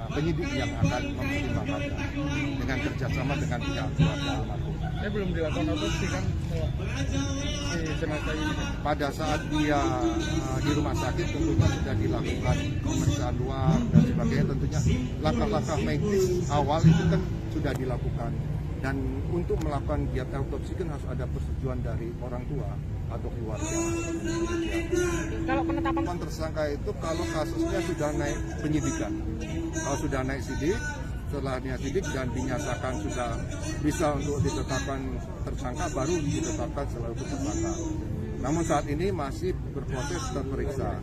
penyidik yang akan mempertimbangkannya dengan kerjasama dengan pihak keluarga almarhum. Belum dilakukan otopsi kan si jenazah ini? Pada saat dia di rumah sakit tentunya sudah dilakukan pemeriksaan luar dan sebagainya, tentunya langkah-langkah medis awal itu kan sudah dilakukan. Dan untuk melakukan giat autopsi kan harus ada persetujuan dari orang tua atau keluarga. Kalau penetapan Tersangka itu kalau kasusnya sudah naik penyidikan, kalau sudah naik sidik, setelahnya sidik dan dinyatakan sudah bisa untuk ditetapkan tersangka, baru ditetapkan selalu tersangka. Namun saat ini masih berproses terperiksa.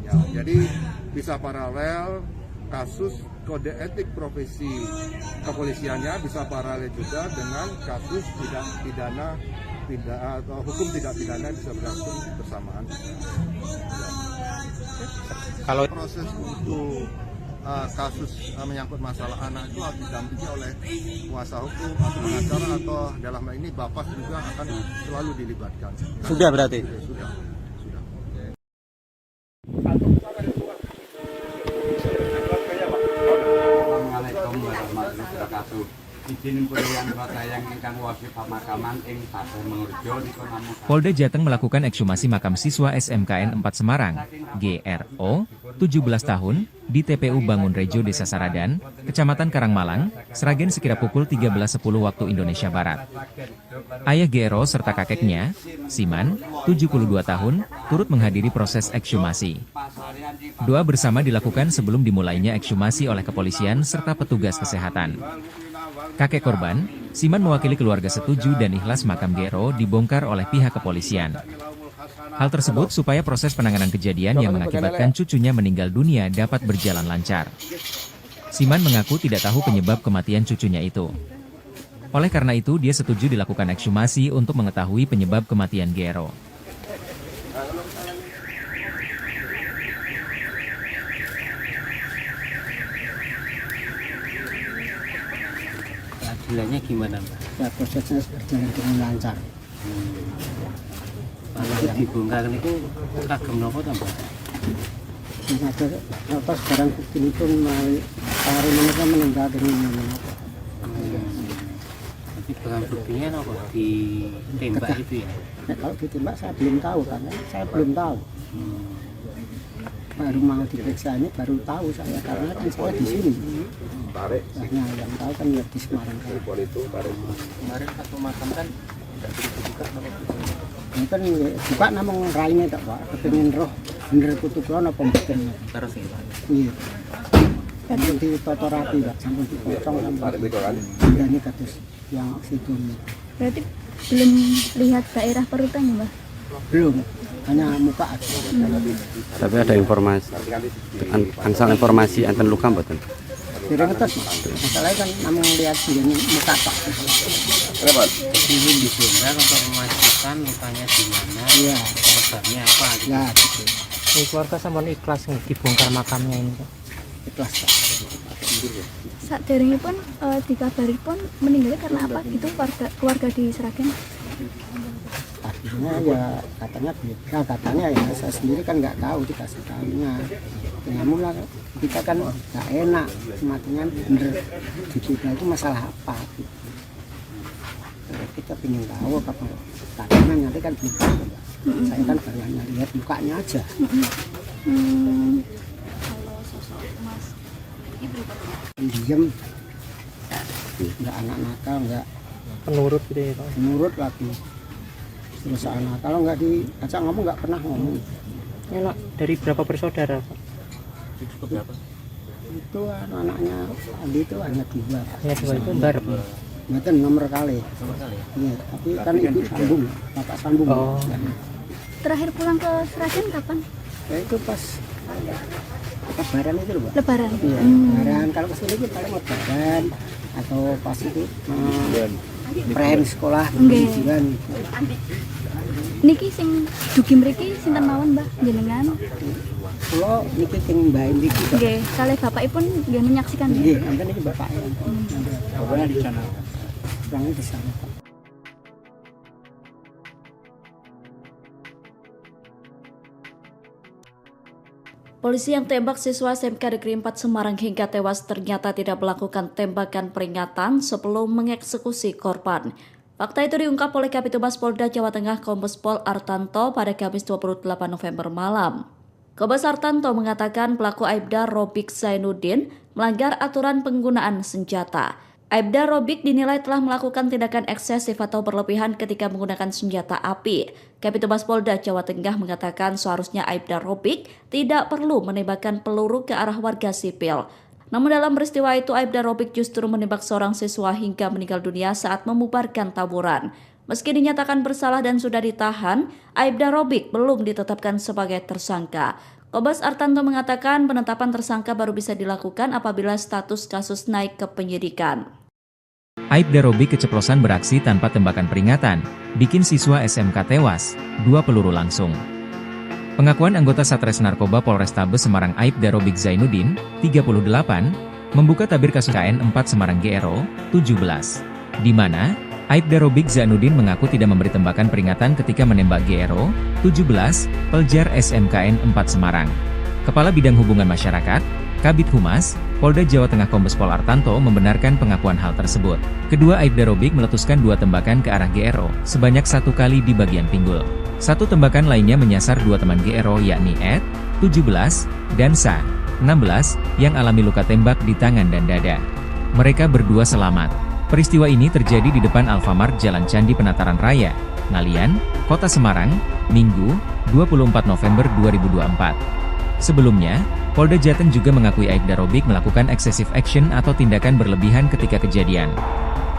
Ya, jadi bisa paralel kasus kode etik profesi kepolisiannya, bisa paralel juga dengan kasus atau hukum tidak pidana bisa berlangsung bersamaan. Kalau proses untuk kasus menyangkut masalah anak itu harus didampingi oleh kuasa hukum atau pengacara, atau dalam hal ini bapak juga akan selalu dilibatkan. sudah berarti? Sudah. Assalamualaikum warahmatullahi wabarakatuh. Izin pilihan kota yang ingkang wasi pemakaman ing Pasar Mengurjo nika namung Polda Jateng melakukan ekshumasi makam siswa SMKN 4 Semarang, GRO, 17 tahun, di TPU Bangun Rejo, Desa Saradan, Kecamatan Karangmalang, Sragen sekira pukul 13.10 waktu Indonesia Barat. Ayah GRO serta kakeknya, Siman, 72 tahun, turut menghadiri proses ekshumasi. Doa bersama dilakukan sebelum dimulainya ekshumasi oleh kepolisian serta petugas kesehatan. Kakek korban, Siman mewakili keluarga setuju dan ikhlas makam GRO dibongkar oleh pihak kepolisian. Hal tersebut supaya proses penanganan kejadian yang mengakibatkan cucunya meninggal dunia dapat berjalan lancar. Siman mengaku tidak tahu penyebab kematian cucunya itu. Oleh karena itu, dia setuju dilakukan ekshumasi untuk mengetahui penyebab kematian GRO. Keadilannya gimana, Mbak? Ya prosesnya berjalan dengan lancar. Kalau dibongkar itu kagem nopo ta, Mbak? Ada atas barang bukti itu hari mereka meninggal dengan apa? Tapi barang buktinya nopo ditembak itu ya? Nah, kalau ditembak saya belum tahu, karena saya belum tahu. Baru mau diperiksa ini baru tahu saya, karena kan saya di sini. Nah, yang tahu kan ya di Semarang. Kemarin satu makam kan tidak dibuka Ini kan buka namung raine tak Pak, kepengin roh bener putu kula napa mboten. terus ya Pak. Iya. Kan ditata rapi Pak, sampun dipotong sampai. Ini kados yang situ. Berarti belum lihat daerah perutannya, Mbak? Belum, hanya muka aja. Tapi ada informasi, angsal informasi enten luka mboten? Kira ngetes, masalahnya kan namung lihat ini muka Pak. Jadi ini dibongkar untuk memastikan lukanya di mana, Iya. penyebabnya apa gitu. Ya, gitu. Ini keluarga sampun ikhlas dibongkar makamnya ini, Pak. Ikhlas Pak. Saderengipun dikabari pun meninggalnya karena apa gitu keluarga di Sragen? Akhirnya ya katanya belum. Nah, katanya ya saya sendiri kan nggak tahu dikasih tahunya. Namun lah kita kan nggak enak kematian bener di kita itu masalah apa gitu. Kita ingin tahu apa katanya nanti kan belum tahu. Saya kan baru hanya lihat mukanya aja. Kalau sosok Mas Ibu Diam, nggak anak nakal, nggak Penurut gitu ya, Pak. nurut lagi. Terus anak kalau nggak diajak ngomong nggak pernah ngomong. Enak dari berapa bersaudara, Pak? Itu anaknya Andi itu hanya 2. Ya, dua itu bareng. Mboten nomor kali. Iya, tapi kan ibu sambung, bapak sambung. Oh. terakhir pulang ke Sragen kapan? Ya itu pas lebaran itu loh, Pak. Lebaran. Iya, lebaran. Kalau kesini itu paling lebaran atau pas itu prem sekolah ujian. Niki sing dugi mriki sinten mawon, Mbah, jenengan? Kula niki sing Mbah niki. Nggih, kalih bapakipun nggih menyaksikan. Nggih, enten iki bapaknya. Bapaknya di sana. Orangnya di sana, Pak. Polisi yang tembak siswa SMK Negeri 4 Semarang hingga tewas ternyata tidak melakukan tembakan peringatan sebelum mengeksekusi korban. Fakta itu diungkap oleh Kabitumas Polda Jawa Tengah Kombes Pol Artanto pada Kamis 28 November malam. Kombes Artanto mengatakan pelaku Aibda Robik Zainuddin melanggar aturan penggunaan senjata. Aibda Robik dinilai telah melakukan tindakan eksesif atau berlebihan ketika menggunakan senjata api. Kabitumas Polda Jawa Tengah mengatakan seharusnya Aibda Robik tidak perlu menembakkan peluru ke arah warga sipil. Namun dalam peristiwa itu Aibda Robik justru menembak seorang siswa hingga meninggal dunia saat membubarkan tawuran. Meski dinyatakan bersalah dan sudah ditahan, Aibda Robik belum ditetapkan sebagai tersangka. Kombes Artanto mengatakan penetapan tersangka baru bisa dilakukan apabila status kasus naik ke penyidikan. Aibda Robik keceplosan beraksi tanpa tembakan peringatan, bikin siswa SMK tewas, 2 peluru langsung. Pengakuan anggota Satres Narkoba Polrestabes Semarang Aibda Robik Zainuddin, 38, membuka tabir kasus KN 4 Semarang GRO, 17. Di mana, Aibda Robik Zainuddin mengaku tidak memberi tembakan peringatan ketika menembak GRO, 17, Peljar SMKN 4 Semarang. Kepala Bidang Hubungan Masyarakat, Kabid Humas, Polda Jawa Tengah Kombes Pol Artanto membenarkan pengakuan hal tersebut. Kedua Aibda Robik meletuskan 2 tembakan ke arah GRO, sebanyak 1 kali di bagian pinggul. 1 tembakan lainnya menyasar 2 teman GRO yakni Ed, 17, dan Sa, 16, yang alami luka tembak di tangan dan dada. Mereka berdua selamat. Peristiwa ini terjadi di depan Alfamart Jalan Candi Penataran Raya, Ngalian, Kota Semarang, Minggu, 24 November 2024. Sebelumnya, Polda Jateng juga mengakui Aibda Robik melakukan excessive action atau tindakan berlebihan ketika kejadian.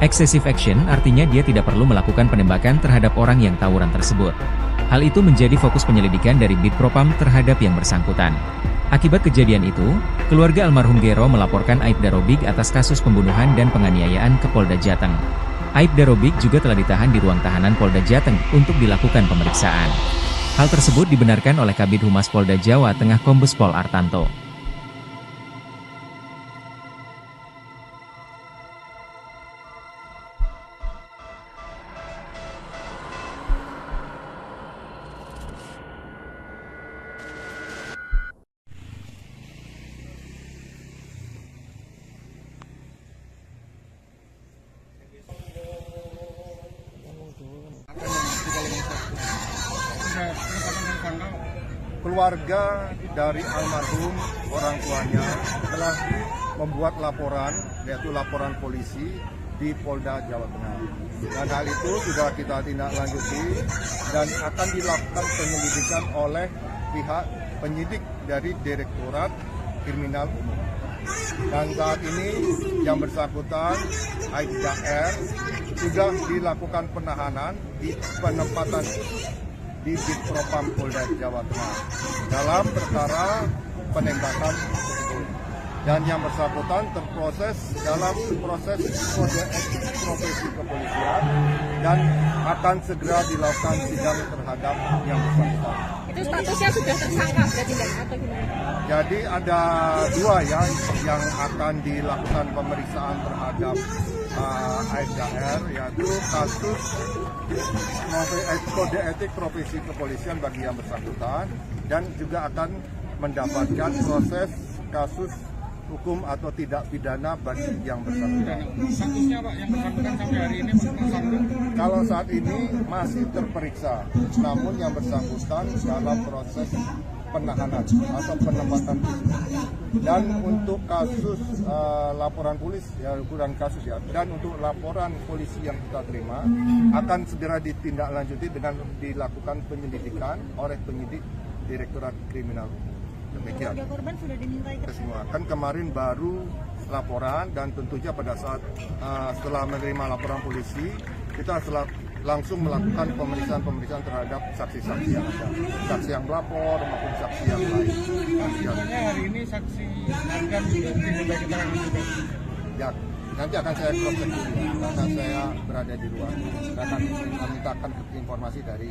Excessive action artinya dia tidak perlu melakukan penembakan terhadap orang yang tawuran tersebut. Hal itu menjadi fokus penyelidikan dari Bid Propam terhadap yang bersangkutan. Akibat kejadian itu, keluarga almarhum GRO melaporkan Aibda Robik atas kasus pembunuhan dan penganiayaan ke Polda Jateng. Aibda Robik juga telah ditahan di ruang tahanan Polda Jateng untuk dilakukan pemeriksaan. Hal tersebut dibenarkan oleh Kabid Humas Polda Jawa Tengah Kombes Pol Artanto. Keluarga dari almarhum orang tuanya telah membuat laporan, yaitu laporan polisi di Polda Jawa Tengah. Dan hal itu sudah kita tindak lanjuti dan akan dilakukan penyelidikan oleh pihak penyidik dari Direktorat Kriminal Umum. Dan saat ini yang bersangkutan Aibda R sudah dilakukan penahanan di penempatan di Bid Propam Polda Jawa Tengah dalam perkara penembakan tersebut. Dan yang bersangkutan terproses dalam proses kode etik profesi kepolisian dan akan segera dilakukan sidang terhadap yang bersangkutan. Itu statusnya sudah tersangka berarti atau gimana? Jadi ada 2 ya yang akan dilakukan pemeriksaan terhadap Aibda R, yaitu kasus kode etik profesi kepolisian bagi yang bersangkutan dan juga akan mendapatkan proses kasus hukum atau tidak pidana bagi yang bersangkutan. Statusnya Pak yang bersangkutan sampai hari ini tersangka? Kalau saat ini masih terperiksa, namun yang bersangkutan dalam proses penahanan atau penempatan khusus. Dan untuk kasus laporan polisi, ya bukan kasus ya, dan untuk laporan polisi yang kita terima akan segera ditindaklanjuti dengan dilakukan penyelidikan oleh penyidik Direktorat Kriminal Umum. Demikian. Keluarga korban sudah dimintai Semua kan kemarin baru laporan dan tentunya pada saat setelah menerima laporan polisi kita langsung melakukan pemeriksaan terhadap saksi-saksi yang ada, saksi yang melapor maupun saksi yang lain. Sebenarnya hari ini saksi akan diminta keterangan juga. Ya, nanti akan saya cross check dulu karena saya berada di luar. Saya akan memintakan informasi dari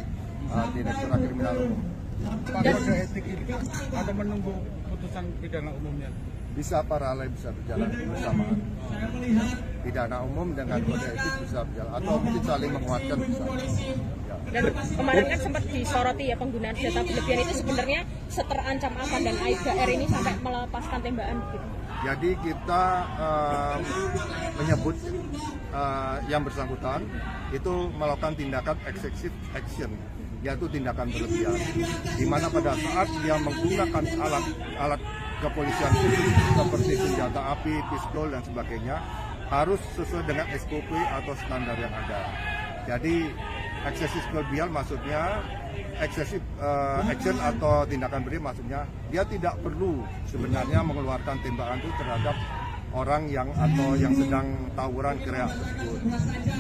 Direktorat Kriminal Umum. Pak, kode etik itu atau menunggu putusan pidana umumnya? Bisa paralel, bisa berjalan bersamaan. Pidana umum dengan kode etik bisa berjalan atau mungkin saling menguatkan bisa. Ya. Dan kemarin kan sempat disoroti ya penggunaan senjata berlebihan itu sebenarnya seterancam apa dan Aibda R ini sampai melepaskan tembakan gitu. Jadi kita menyebut yang bersangkutan itu melakukan tindakan excessive action, yaitu tindakan berlebihan, di mana pada saat dia menggunakan alat kepolisian seperti senjata api, pistol dan sebagainya harus sesuai dengan SOP atau standar yang ada. Jadi excessive berlebihan maksudnya excessive action atau tindakan berlebihan maksudnya dia tidak perlu sebenarnya mengeluarkan tembakan itu terhadap orang yang atau yang sedang tawuran kereak tersebut,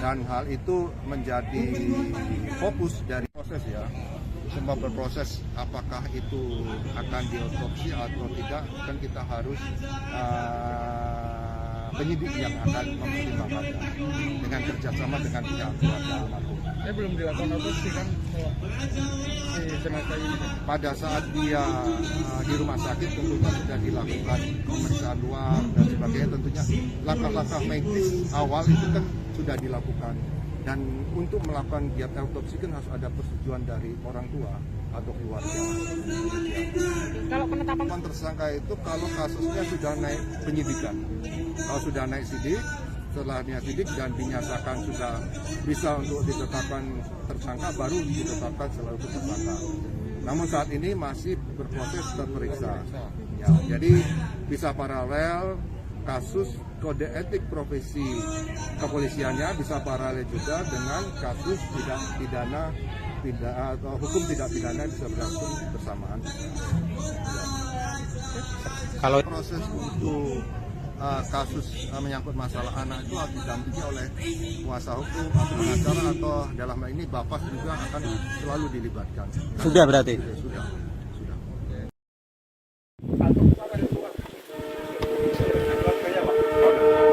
dan hal itu menjadi fokus dari proses ya. Semua berproses apakah itu akan diotopsi atau tidak kan kita harus penyidik yang akan mempertimbangkannya dengan kerjasama dengan pihak keluarga almarhum. Belum dilakukan otopsi kan si jenazah ini? Pada saat dia di rumah sakit tentunya sudah dilakukan pemeriksaan luar dan sebagainya, tentunya langkah-langkah medis awal itu kan sudah dilakukan, dan untuk melakukan giat otopsi kan harus ada persetujuan dari orang tua atau keluarga. Kalau penetapan tersangka itu kalau kasusnya sudah naik penyidikan, kalau sudah naik sidik, setelahnya sidik dan dinyatakan sudah bisa untuk ditetapkan tersangka, baru ditetapkan selalu tersangka. Namun saat ini masih berproses terperiksa. Ya, jadi bisa paralel kasus kode etik profesi kepolisiannya, bisa paralel juga dengan kasus tidak pidana atau hukum tidak pidana bisa berlangsung bersamaan. Kalau proses untuk kasus menyangkut masalah anak itu harus didampingi oleh kuasa hukum atau pengacara, atau dalam hal ini Bapak juga akan selalu dilibatkan. Sudah berarti? Sudah.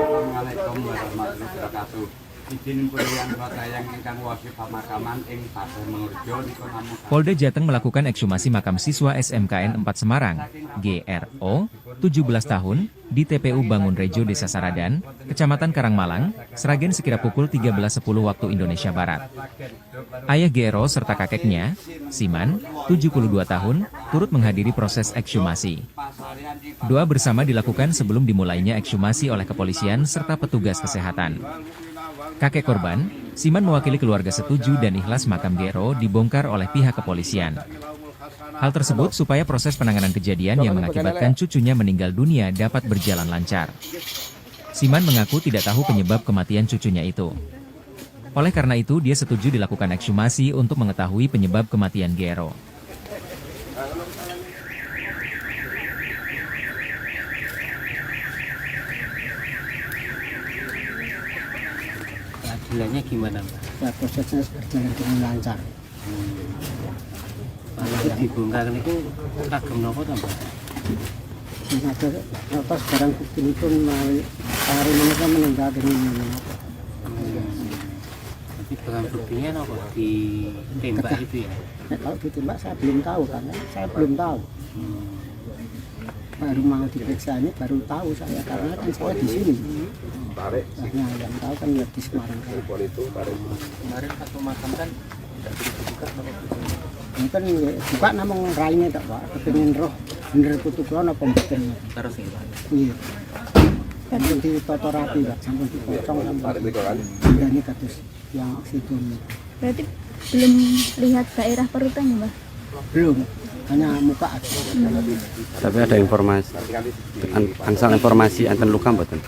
Assalamualaikum warahmatullahi wabarakatuh. Izin pemberian yang ingkang wasi pemakaman ing Pasar Mengurjo niku namung Polda Jateng melakukan ekshumasi makam siswa SMKN 4 Semarang, GRO, 17 tahun, di TPU Bangun Rejo, Desa Saradan, Kecamatan Karangmalang, Sragen sekira pukul 13.10 waktu Indonesia Barat. Ayah GRO serta kakeknya, Siman, 72 tahun, turut menghadiri proses ekshumasi. Doa bersama dilakukan sebelum dimulainya ekshumasi oleh kepolisian serta petugas kesehatan. Kakek korban, Siman mewakili keluarga setuju dan ikhlas makam GRO dibongkar oleh pihak kepolisian. Hal tersebut supaya proses penanganan kejadian yang mengakibatkan cucunya meninggal dunia dapat berjalan lancar. Siman mengaku tidak tahu penyebab kematian cucunya itu. Oleh karena itu, dia setuju dilakukan ekshumasi untuk mengetahui penyebab kematian GRO. Keadilannya gimana, Mbak? Ya, prosesnya berjalan dengan lancar. Kalau dibongkar itu kagem nopo to, Mbak? Ada apa sekarang bukti itu melalui hari mereka meninggal dengan apa? Tapi barang buktinya nopo ditembak itu ya? Kalau ditembak saya belum tahu, karena saya belum tahu. Baru mau diperiksa ini baru tahu saya, karena kan saya di sini. Nah, yang tahu kan ya di Semarang. Kemarin satu makam kan tidak dibuka Ini kan buka namun rainya tak Pak, kepingin roh bener kutu kulo apa mboten. terus ini Pak. Iya. Kan ditoto rapi Pak, sampai dipotong sampai ini kados yang situ. Berarti belum lihat daerah perutannya, Mbak? Belum, hanya muka aja. Tapi ada informasi, angsal informasi enten luka mboten?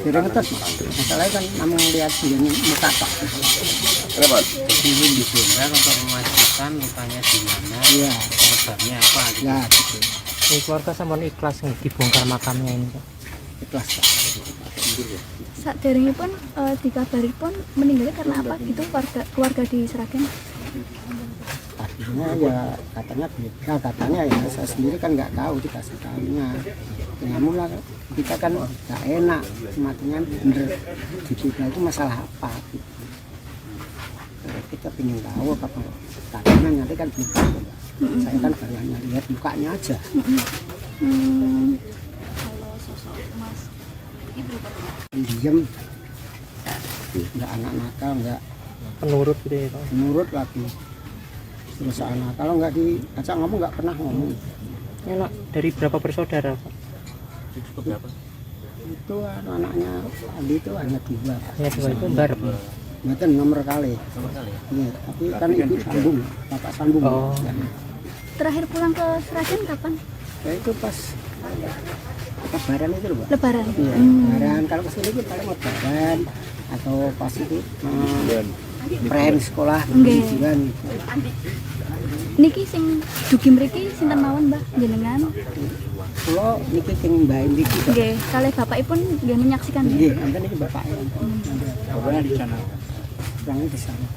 Kira ngetes, masalahnya kan namun lihat ini muka Pak. Jadi dibongkar untuk memastikan lukanya di mana, Iya. penyebabnya apa gitu. Ya, gitu. Keluarga sampun ikhlas nih dibongkar makamnya ini, Pak. Ikhlas Pak. Saat pun dikabari pun meninggalnya karena apa gitu keluarga di Sragen? Tadinya ya katanya beda, katanya ya saya sendiri kan nggak tahu, dikasih tahunya. Namun lah kita kan nggak enak, matinya bener di kita itu masalah apa gitu. Kita ingin tahu apa katanya, nanti kan belum tahu. Saya kan baru hanya lihat mukanya aja. Kalau sosok Mas Ibu Diem, nggak anak nakal, nggak penurut gitu ya Pak? Nurut lagi terus sana. Kalau nggak diajak ngomong nggak pernah ngomong. Anak dari berapa bersaudara Pak? Itu anaknya Adi itu hanya 2. Hanya 2 itu bareng. Itu nomor kali. Iya, tapi kan ibu sambung, bapak sambung. Oh. Terakhir pulang ke Sragen kapan? Ya itu pas Lebaran itu loh, Pak. Lebaran. Iya, Lebaran. Kalau kesini itu paling Lebaran atau pas itu pren sekolah pendidikan. Niki sing dugi mriki sinten mawon Mbah jenengan? Kula niki sing Mbah niki. Nggih, kalih bapakipun nggih menyaksikan. Nggih, enten iki bapaknya. Bapaknya di sana. Orangnya di sana.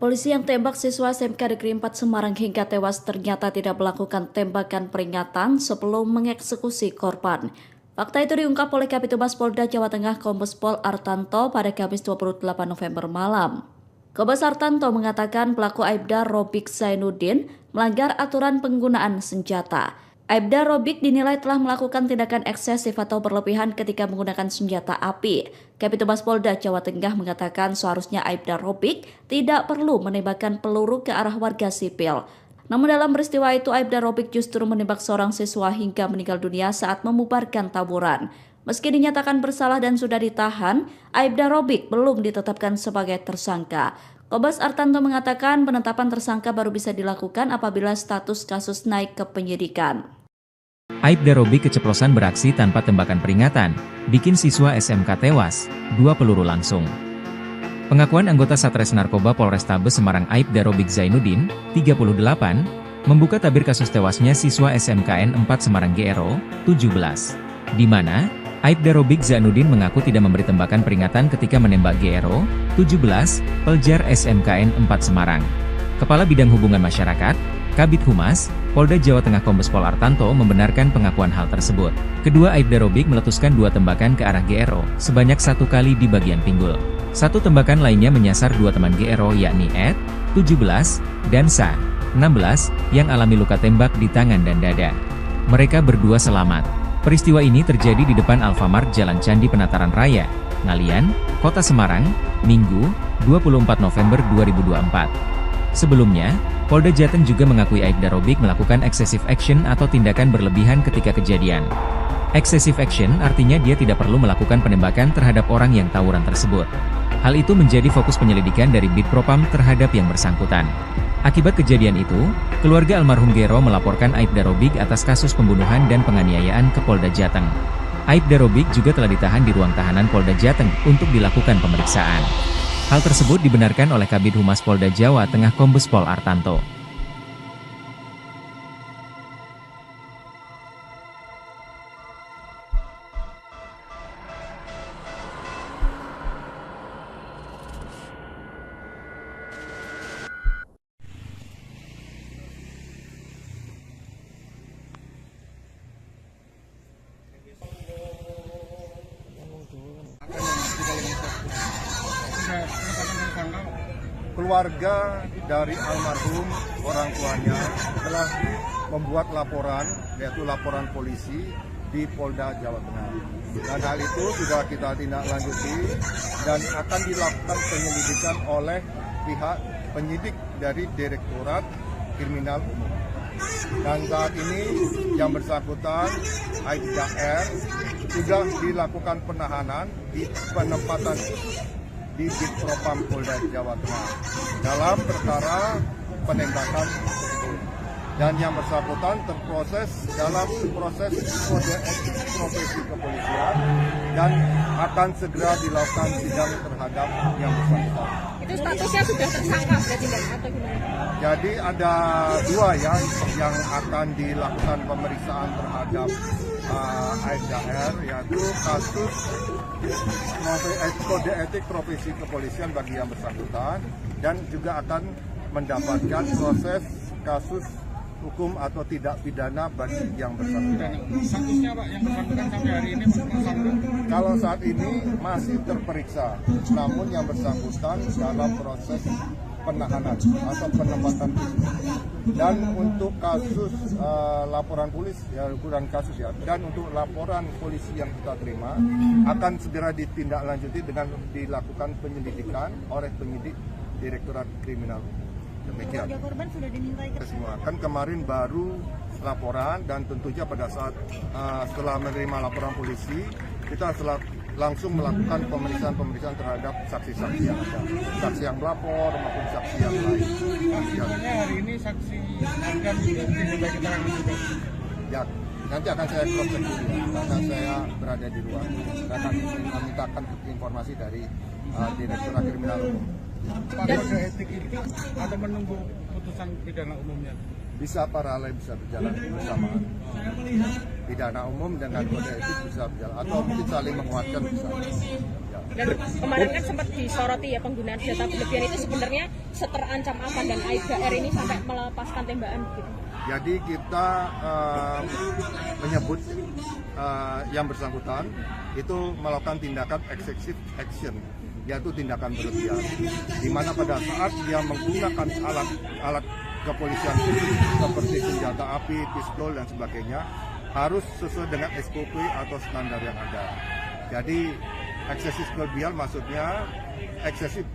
Polisi yang tembak siswa SMK Negeri 4 Semarang hingga tewas ternyata tidak melakukan tembakan peringatan sebelum mengeksekusi korban. Fakta itu diungkap oleh Kabid Humas Polda Jawa Tengah Kombes Pol Artanto pada Kamis 28 November malam. Kombes Artanto mengatakan pelaku Aibda Robik Zainuddin melanggar aturan penggunaan senjata. Aibda Robik dinilai telah melakukan tindakan eksesif atau berlebihan ketika menggunakan senjata api. Kabid Humas Polda Jawa Tengah mengatakan seharusnya Aibda Robik tidak perlu menembakkan peluru ke arah warga sipil. Namun dalam peristiwa itu Aibda Robik justru menembak seorang siswa hingga meninggal dunia saat membubarkan tawuran. Meski dinyatakan bersalah dan sudah ditahan, Aibda Robik belum ditetapkan sebagai tersangka. Kombes Artanto mengatakan penetapan tersangka baru bisa dilakukan apabila status kasus naik ke penyidikan. Aibda Robik keceplosan beraksi tanpa tembakan peringatan, bikin siswa SMK tewas, 2 peluru langsung. Pengakuan anggota Satres Narkoba Polrestabes Semarang Aibda Robik Zainuddin, 38, membuka tabir kasus tewasnya siswa SMKN 4 Semarang GRO, 17. Di mana, Aibda Robik Zainuddin mengaku tidak memberi tembakan peringatan ketika menembak GRO, 17, pelajar SMKN 4 Semarang. Kepala Bidang Hubungan Masyarakat, Kabid Humas, Polda Jawa Tengah Kombes Pol Artanto membenarkan pengakuan hal tersebut. Kedua Aibda Robik meletuskan 2 tembakan ke arah GRO, sebanyak 1 kali di bagian pinggul. 1 tembakan lainnya menyasar 2 teman GRO yakni Ed, 17, dan Sa, 16, yang alami luka tembak di tangan dan dada. Mereka berdua selamat. Peristiwa ini terjadi di depan Alfamart Jalan Candi Penataran Raya, Ngalian, Kota Semarang, Minggu, 24 November 2024. Sebelumnya, Polda Jateng juga mengakui Aibda Robik melakukan excessive action atau tindakan berlebihan ketika kejadian. Excessive action artinya dia tidak perlu melakukan penembakan terhadap orang yang tawuran tersebut. Hal itu menjadi fokus penyelidikan dari Bid Propam terhadap yang bersangkutan. Akibat kejadian itu, keluarga almarhum GRO melaporkan Aibda Robik atas kasus pembunuhan dan penganiayaan ke Polda Jateng. Aibda Robik juga telah ditahan di ruang tahanan Polda Jateng untuk dilakukan pemeriksaan. Hal tersebut dibenarkan oleh Kabid Humas Polda Jawa Tengah Kombes Pol Artanto. Keluarga dari almarhum orang tuanya telah membuat laporan, yaitu laporan polisi di Polda Jawa Tengah. Dan hal itu sudah kita tindak lanjuti dan akan dilakukan penyelidikan oleh pihak penyidik dari Direktorat Kriminal Umum. Dan saat ini yang bersangkutan Aibda R sudah dilakukan penahanan di penempatan di Bid Propam Polda Jawa Tengah dalam perkara penembakan tersebut. Dan yang bersangkutan terproses dalam proses kode etik profesi kepolisian dan akan segera dilakukan sidang terhadap yang bersangkutan. Itu statusnya sudah tersangka berarti Bang, atau gimana? Jadi ada 2 yang akan dilakukan pemeriksaan terhadap Aibda R, yaitu kasus kode etik profesi kepolisian bagi yang bersangkutan dan juga akan mendapatkan proses kasus hukum atau tidak pidana bagi yang bersangkutan. Statusnya Pak yang bersangkutan sampai hari ini tersangka? Kalau saat ini masih terperiksa, namun yang bersangkutan dalam proses penahanan atau penempatan khusus. Dan untuk kasus laporan polisi, ya ukuran kasus ya, dan untuk laporan polisi yang kita terima akan segera ditindaklanjuti dengan dilakukan penyelidikan oleh penyidik Direktorat Kriminal. Demikian. Korban sudah dimintai Semua kan kemarin baru laporan dan tentunya pada saat setelah menerima laporan polisi kita langsung melakukan pemeriksaan terhadap saksi-saksi yang ada, saksi yang melapor maupun saksi yang lain. Sebenarnya hari ini saksi akan diminta keterangan juga. Ya, nanti akan saya cross check dulu ya, karena saya berada di luar. Saya akan memintakan informasi dari Direktorat Kriminal Umum. Pak, kode etik itu atau menunggu putusan pidana umumnya? Bisa paralel, bisa berjalan bersamaan. Pidana umum dengan kode etik bisa berjalan atau mungkin saling menguatkan bisa. Ya. Dan kemarin kan sempat disoroti ya penggunaan senjata berlebihan itu sebenarnya seterancam apa dan Aibda R ini sampai melepaskan tembakan gitu. Jadi kita menyebut yang bersangkutan itu melakukan tindakan excessive action, yaitu tindakan berlebihan, di mana pada saat dia menggunakan alat kepolisian seperti senjata api, pistol dan sebagainya harus sesuai dengan SOP atau standar yang ada. Jadi eksesif berlebihan maksudnya eksesif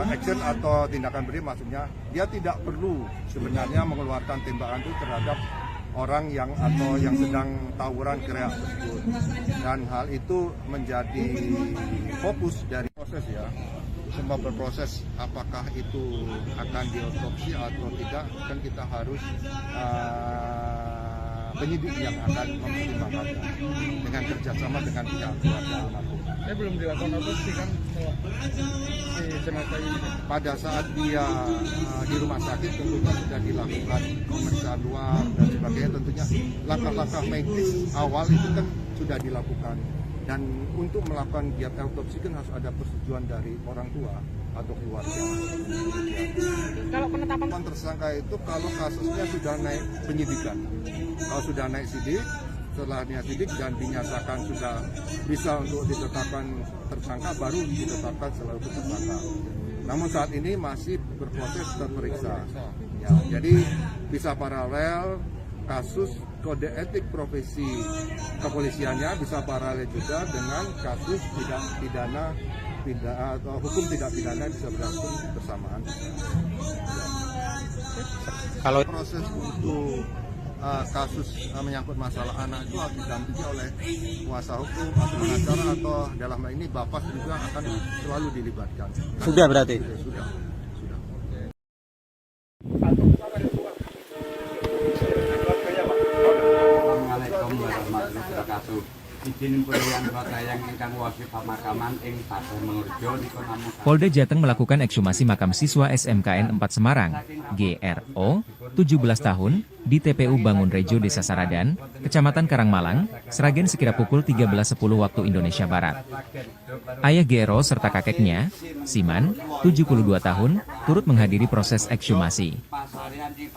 action atau tindakan berlebihan maksudnya dia tidak perlu sebenarnya mengeluarkan tembakan itu terhadap orang yang atau yang sedang tawuran kereak tersebut, dan hal itu menjadi fokus dari proses ya. Semua berproses apakah itu akan diotopsi atau tidak kan kita harus penyidik yang akan mempertimbangkannya dengan kerjasama dengan pihak keluarga almarhum. Belum dilakukan otopsi kan si jenazah ini. Pada saat dia di rumah sakit tentunya sudah dilakukan pemeriksaan luar dan sebagainya, tentunya langkah-langkah medis awal itu kan sudah dilakukan. Dan untuk melakukan giat autopsi kan harus ada persetujuan dari orang tua atau keluarga. Kalau penetapan Tersangka itu kalau kasusnya sudah naik penyidikan, kalau sudah naik sidik, setelahnya sidik dan dinyatakan sudah bisa untuk ditetapkan tersangka, baru ditetapkan selaku tersangka. Namun saat ini masih berproses terperiksa. Ya, jadi bisa paralel kasus kode etik profesi kepolisiannya, bisa paralel juga dengan kasus pidana atau hukum tidak pidana bisa berlangsung bersamaan. Kalau proses untuk kasus menyangkut masalah anak itu harus didampingi oleh kuasa hukum atau pengacara atau dalam hal ini bapak juga akan selalu dilibatkan. Sudah berarti? Sudah. Assalamualaikum warahmatullahi wabarakatuh. Izin pemberian yang ingkang wasi pemakaman ing Pasar Mengurjo dikonamu. Polda Jateng melakukan ekshumasi makam siswa SMKN 4 Semarang, GRO, 17 tahun, di TPU Bangun Rejo, Desa Saradan, Kecamatan Karangmalang, Sragen sekira pukul 13.10 waktu Indonesia Barat. Ayah GRO serta kakeknya, Siman, 72 tahun, turut menghadiri proses ekshumasi.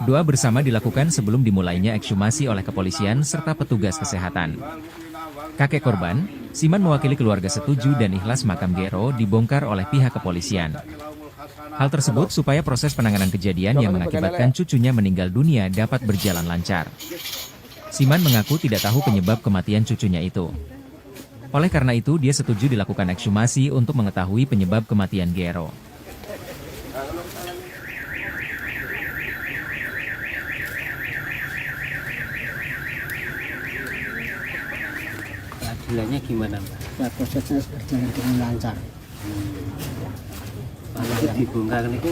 Doa bersama dilakukan sebelum dimulainya ekshumasi oleh kepolisian serta petugas kesehatan. Kakek korban, Siman mewakili keluarga setuju dan ikhlas makam GRO dibongkar oleh pihak kepolisian. Hal tersebut supaya proses penanganan kejadian yang mengakibatkan cucunya meninggal dunia dapat berjalan lancar. Siman mengaku tidak tahu penyebab kematian cucunya itu. Oleh karena itu dia setuju dilakukan ekshumasi untuk mengetahui penyebab kematian GRO. Keadilannya gimana, Mbak? Ya, prosesnya berjalan dengan lancar. Kalau dibongkar itu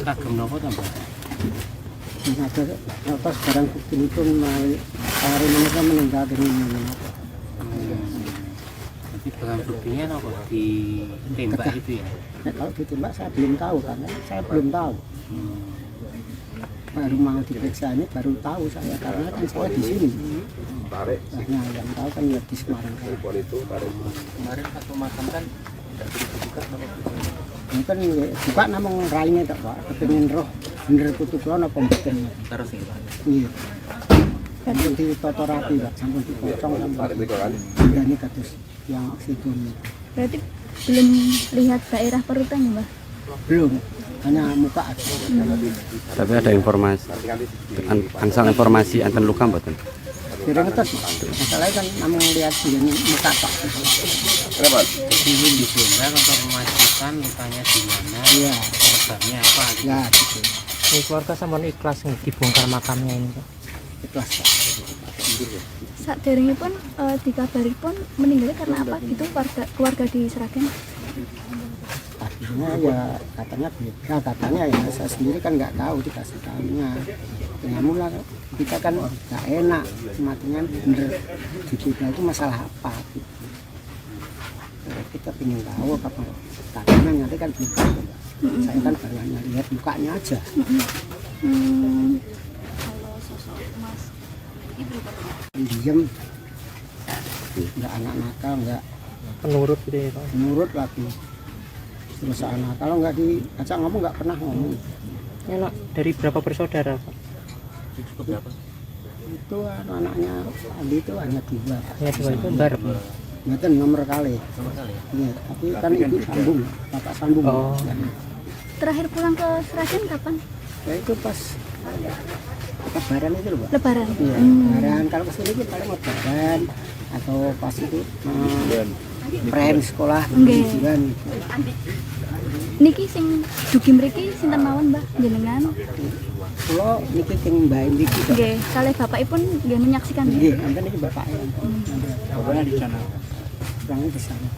kagem nopo ta, Mbak? Ada apa sekarang bukti itu hari mereka meninggal dengan apa? Jadi barang buktinya apa? Ditembak itu ya? Nah, kalau ditembak saya belum tahu, karena saya belum tahu. Baru mau diperiksa ini baru tahu saya, karena kan saya di sini. Nah, yang tahu kan ya di Semarang. Kemarin satu makam kan tidak dibuka nopo? Ini kan buka namung raine tak Pak, kepengin roh bener kutu kula napa mboten. Terus iki, Pak. Iya. Kan ditoto rapi Pak, sampun dipotong sampai. Ini kados yang situ. Berarti belum lihat daerah perutan ya, Mbak? Belum. hanya muka aja. Tapi ada informasi, angsal informasi enten luka mboten? Kira ngetes, masalahnya kan namun lihat begini muka pak. Kenapa? Ingin ditunda untuk memastikan lukanya di mana, Iya, penyebabnya apa. ya gitu. Keluarga sama ikhlas nih dibongkar makamnya ini. Ikhlas pak. Saat pun dikabari pun meninggalnya karena apa gitu keluarga di Sragen? Tadinya ya katanya beda, katanya ya saya sendiri kan nggak tahu, dikasih tahunya. Ya mula kita kan nggak enak, matinya bener di kita itu masalah apa gitu. Kita ingin tahu apa katanya, nanti kan belum tahu. Saya kan baru hanya lihat mukanya aja. Kalau sosok Mas Ibu Diam, nggak anak nakal, nggak Penurut gitu ya. nurut lagi. Terus anak kalau nggak diajak ngomong nggak pernah ngomong. Enak dari berapa bersaudara, Pak? Itu anaknya Andi itu hanya 2. Ya, itu bareng. Itu nomor kali. Iya, tapi kan ibu sambung, bapak sambung. Oh. terakhir pulang ke Sragen kapan? Ya itu pas Lebaran itu loh, Pak. Lebaran. Iya, Lebaran. Kalau kesini kita paling Lebaran atau pas itu prem sekolah liburan. Niki sing dugi mriki sinten mawon, Mbah, jenengan? Kula niki sing Mbah mriki. Nggih, kalih bapakipun nggih menyaksikan. Nggih, enten iki bapaknya. Bapaknya di sana. Orangnya di sana.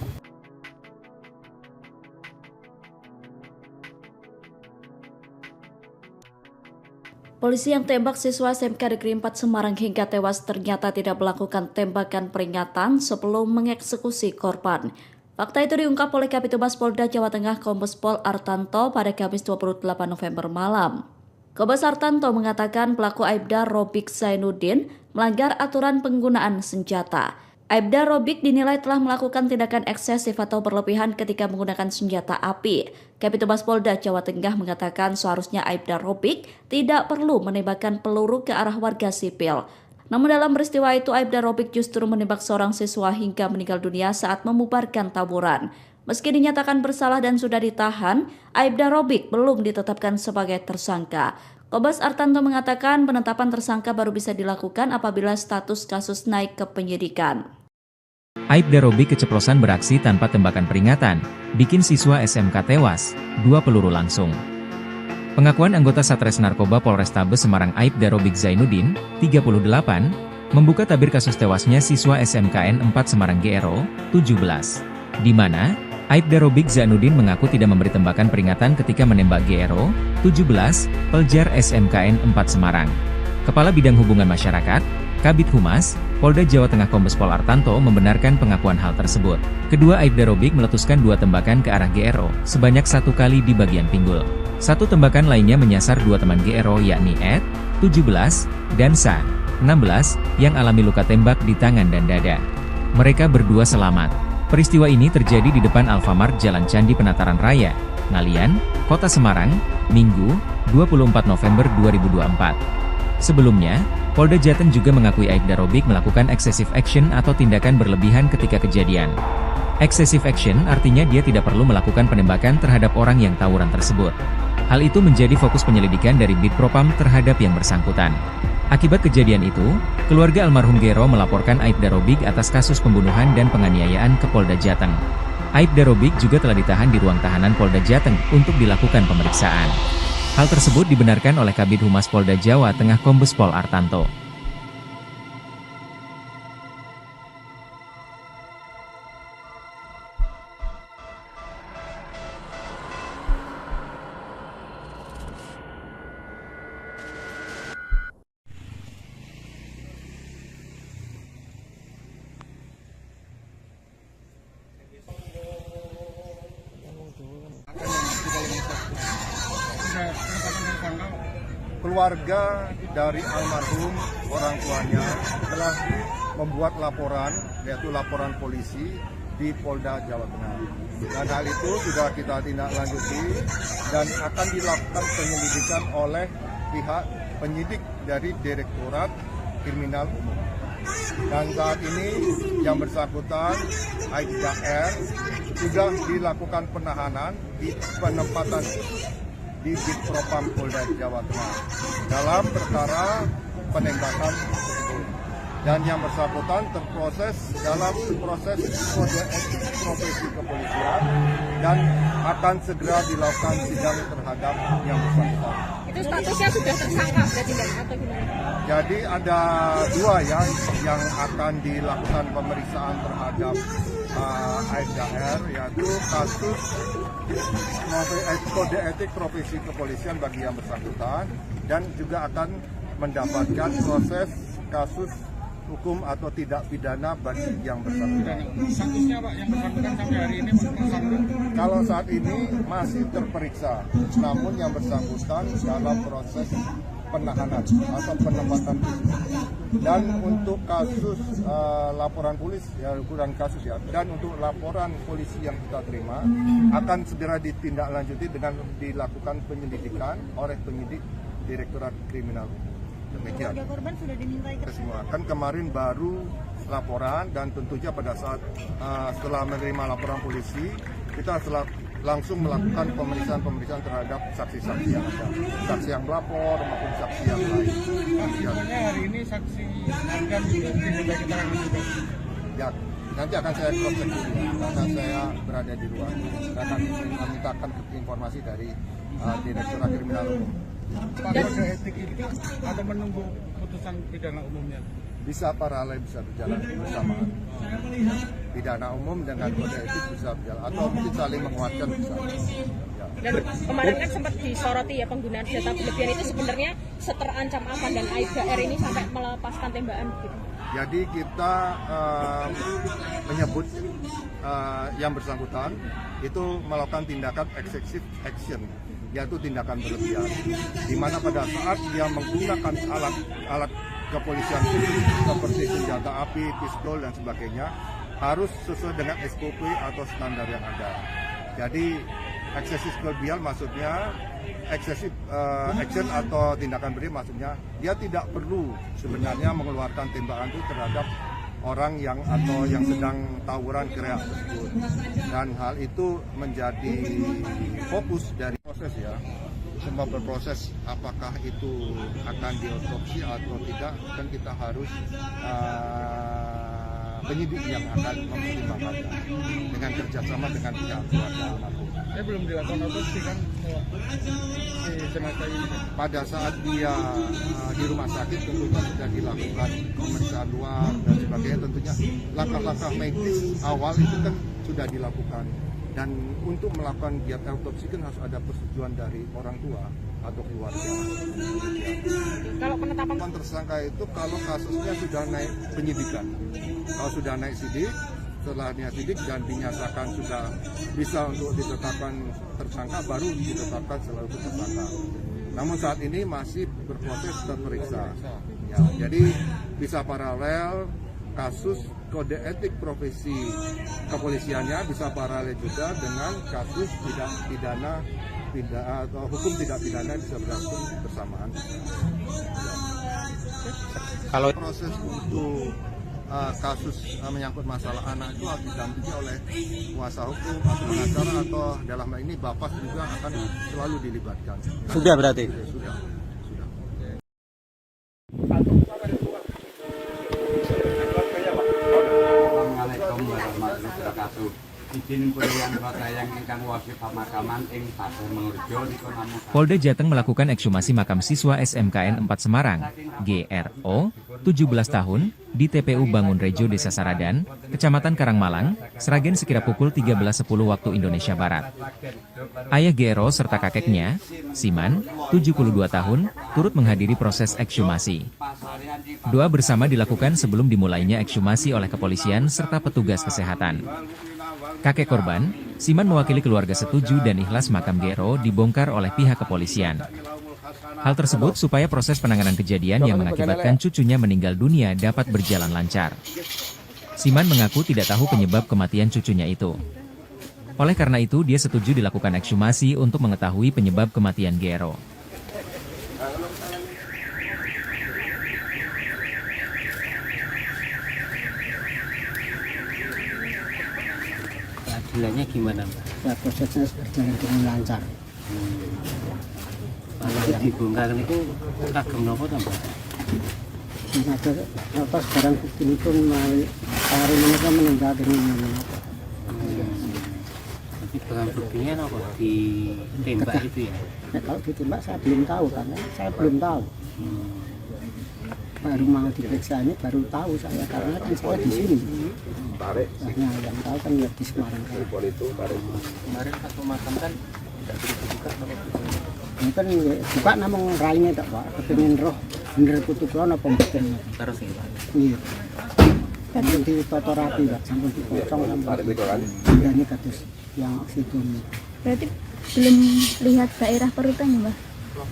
Polisi yang tembak siswa SMK Negeri 4 Semarang hingga tewas ternyata tidak melakukan tembakan peringatan sebelum mengeksekusi korban. Fakta itu diungkap oleh Kabitumas Polda Jawa Tengah Kombes Pol Artanto pada Kamis 28 November malam. Kombes Artanto mengatakan pelaku Aibda Robik Zainuddin melanggar aturan penggunaan senjata. Aibda Robik dinilai telah melakukan tindakan eksesif atau berlebihan ketika menggunakan senjata api. Kabitumas Polda Jawa Tengah mengatakan seharusnya Aibda Robik tidak perlu menembakkan peluru ke arah warga sipil. Namun dalam peristiwa itu Aibda Robik justru menembak seorang siswa hingga meninggal dunia saat membubarkan tawuran. Meski dinyatakan bersalah dan sudah ditahan, Aibda Robik belum ditetapkan sebagai tersangka. Kombes Artanto mengatakan penetapan tersangka baru bisa dilakukan apabila status kasus naik ke penyidikan. Aibda Robik keceplosan beraksi tanpa tembakan peringatan, bikin siswa SMK tewas, 2 peluru langsung. Pengakuan anggota Satres Narkoba Polrestabes Semarang Aibda Robik Zainuddin, 38, membuka tabir kasus tewasnya siswa SMKN 4 Semarang GRO, 17, di mana Aibda Robik Zainuddin mengaku tidak memberi tembakan peringatan ketika menembak GRO, 17, pelajar SMKN 4 Semarang. Kepala Bidang Hubungan Masyarakat, Kabid Humas, Polda Jawa Tengah Kombes Pol Artanto membenarkan pengakuan hal tersebut. Kedua Aibda Robik meletuskan 2 tembakan ke arah GRO, sebanyak 1 kali di bagian pinggul. 1 tembakan lainnya menyasar 2 teman GRO yakni Ed, 17, dan Sa, 16, yang alami luka tembak di tangan dan dada. Mereka berdua selamat. Peristiwa ini terjadi di depan Alfamart Jalan Candi Penataran Raya, Ngalian, Kota Semarang, Minggu, 24 November 2024. Sebelumnya, Polda Jateng juga mengakui Aibda Robik melakukan excessive action atau tindakan berlebihan ketika kejadian. Excessive action artinya dia tidak perlu melakukan penembakan terhadap orang yang tawuran tersebut. Hal itu menjadi fokus penyelidikan dari Bitpropam terhadap yang bersangkutan. Akibat kejadian itu, keluarga almarhum GRO melaporkan Aibda Robik atas kasus pembunuhan dan penganiayaan ke Polda Jateng. Aibda Robik juga telah ditahan di ruang tahanan Polda Jateng untuk dilakukan pemeriksaan. Hal tersebut dibenarkan oleh Kabid Humas Polda Jawa Tengah Kombes Pol Artanto. Keluarga dari almarhum orang tuanya telah membuat laporan, yaitu laporan polisi di Polda Jawa Tengah. Dan hal itu sudah kita tindak lanjuti dan akan dilakukan penyelidikan oleh pihak penyidik dari Direktorat Kriminal Umum. Dan saat ini yang bersangkutan Aibda R sudah dilakukan penahanan di penempatan di Ditpropam Polda Jawa Tengah dalam perkara penembakan tersebut. Dan yang bersangkutan terproses dalam proses kode etik profesi kepolisian dan akan segera dilakukan sidang terhadap yang bersangkutan. Itu statusnya sudah tersangka berarti Bang, atau gimana? Jadi ada dua yang akan dilakukan pemeriksaan terhadap AFDR, yaitu kasus kode etik profesi kepolisian bagi yang bersangkutan dan juga akan mendapatkan proses kasus hukum atau tidak pidana bagi yang bersangkutan. Statusnya Pak yang bersangkutan sampai hari ini tersangka? Kalau saat ini masih terperiksa, namun yang bersangkutan dalam proses penahanan atau penempatan khusus. Dan untuk kasus laporan polisi, ya ukuran kasus ya, dan untuk laporan polisi yang kita terima akan segera ditindaklanjuti dengan dilakukan penyelidikan oleh penyidik Direktorat Kriminal. Demikian. Keluarga korban sudah dimintai Semua kan kemarin baru laporan dan tentunya pada saat setelah menerima laporan polisi kita langsung melakukan pemeriksaan terhadap saksi-saksi yang ada, saksi yang melapor maupun saksi yang lain. Sebenarnya hari ini saksi akan diminta keterangan juga. Ya, nanti akan saya cross check dulu karena saya berada di luar. Saya akan memintakan informasi dari Direktorat Kriminal Umum. Pak, kode etik itu atau menunggu putusan pidana umumnya? Bisa paralel, bisa berjalan bersamaan. Pidana umum dengan kode etik bisa berjalan atau mungkin saling menguatkan bisa. Ya. Dan kemarin kan sempat disoroti ya penggunaan senjata berlebihan itu sebenarnya seterancam apa dan Aibda R ini sampai melepaskan tembakan gitu. Jadi kita menyebut yang bersangkutan itu melakukan tindakan excessive action, yaitu tindakan berlebihan, di mana pada saat dia menggunakan alat kepolisian seperti senjata api, pistol dan sebagainya harus sesuai dengan SOP atau standar yang ada. Jadi eksesif berlebihan maksudnya eksesif action atau tindakan berlebihan maksudnya dia tidak perlu sebenarnya mengeluarkan tembakan itu terhadap orang yang atau yang sedang tawuran gerak tersebut, dan hal itu menjadi fokus dari proses ya. Semua berproses apakah itu akan diotopsi atau tidak, kan kita harus penyidik yang akan mempertimbangkannya dengan kerjasama dengan pihak keluarga almarhum. Saya belum dilakukan otopsi kan si jenazah ini. Pada saat dia di rumah sakit tentunya sudah dilakukan pemeriksaan luar dan sebagainya, tentunya langkah-langkah medis awal itu kan sudah dilakukan. Dan untuk melakukan giat autopsi kan harus ada persetujuan dari orang tua atau keluarga. Kalau penetapan Tersangka itu kalau kasusnya sudah naik penyidikan, kalau sudah naik sidik, setelahnya sidik dan dinyatakan sudah bisa untuk ditetapkan tersangka, baru ditetapkan sebagai tersangka. Namun saat ini masih berproses terperiksa. Ya, jadi bisa paralel kasus kode etik profesi kepolisiannya, bisa paralel juga dengan kasus tidak pidana atau hukum tidak pidana bisa berlangsung bersamaan. Kalau proses untuk kasus menyangkut masalah anak itu harus didampingi oleh kuasa hukum atau pengacara, atau dalam hal ini Bapak juga akan selalu dilibatkan. Sudah berarti? Sudah. Assalamualaikum warahmatullahi wabarakatuh. Izin kuliah kota yang ingkang wasi pemakaman ing Pasar Mengurjo niku namung Polda Jateng melakukan ekshumasi makam siswa SMKN 4 Semarang, GRO, 17 tahun, di TPU Bangun Rejo, Desa Saradan, Kecamatan Karangmalang, Sragen sekira pukul 13.10 waktu Indonesia Barat. Ayah GRO serta kakeknya, Siman, 72 tahun, turut menghadiri proses ekshumasi. Doa bersama dilakukan sebelum dimulainya ekshumasi oleh kepolisian serta petugas kesehatan. Kakek korban, Siman mewakili keluarga setuju dan ikhlas makam GRO dibongkar oleh pihak kepolisian. Hal tersebut supaya proses penanganan kejadian yang mengakibatkan cucunya meninggal dunia dapat berjalan lancar. Siman mengaku tidak tahu penyebab kematian cucunya itu. Oleh karena itu, dia setuju dilakukan ekshumasi untuk mengetahui penyebab kematian GRO. Keadilannya gimana Mbak? Ya, prosesnya berjalan dengan lancar. Kalau dibongkar itu kagem nopo to, Mbak? Ada apa sekarang bukti itu hari mereka meninggal dengan Tapi barang buktinya apa? Ditembak itu ya? Nah, kalau ditembak saya belum tahu karena saya belum tahu. Baru mau diperiksa ini baru tahu saya karena kan saya di sini. Nah, yang tahu kan di Semarang. Kemarin satu makam kan tidak dibuka sama Ini kan buka namun raine tak Pak, kepengin roh bener putu kula apa mboten. terus ya Pak. Iya. Kan ditoto rapi Pak, sampun dipotong sampai ini kados yang situ. Berarti belum lihat daerah perutannya, Mbak?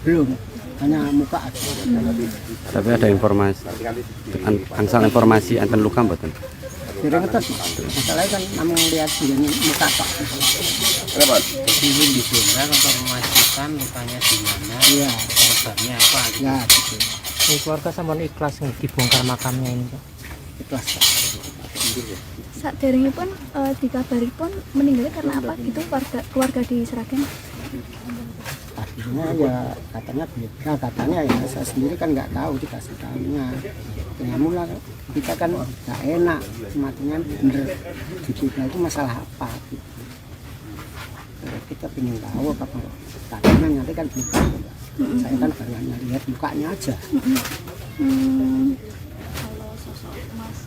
Belum, hanya muka aja. Tapi ada informasi, angsal informasi enten luka mboten? Kira ngetes, masalahnya kan namun lihat ini muka Pak. Jadi ini dibongkar untuk memastikan lukanya di mana, Iya. penyebabnya apa gitu. Ya, gitu. Ini keluarga sampun ikhlas nih dibongkar makamnya ini, Pak. Ikhlas Pak. Saderenge pun dikabari pun meninggalnya karena apa gitu keluarga di Sragen? Artinya ya katanya beda, katanya ya saya sendiri kan nggak tahu dikasih tahunya. Ya mula kita kan nggak enak, matinya bener dibeda itu masalah apa gitu. Kita ingin tahu apa katanya nanti kan belum tahu. Saya kan baru hanya lihat mukanya aja. Kalau sosok Mas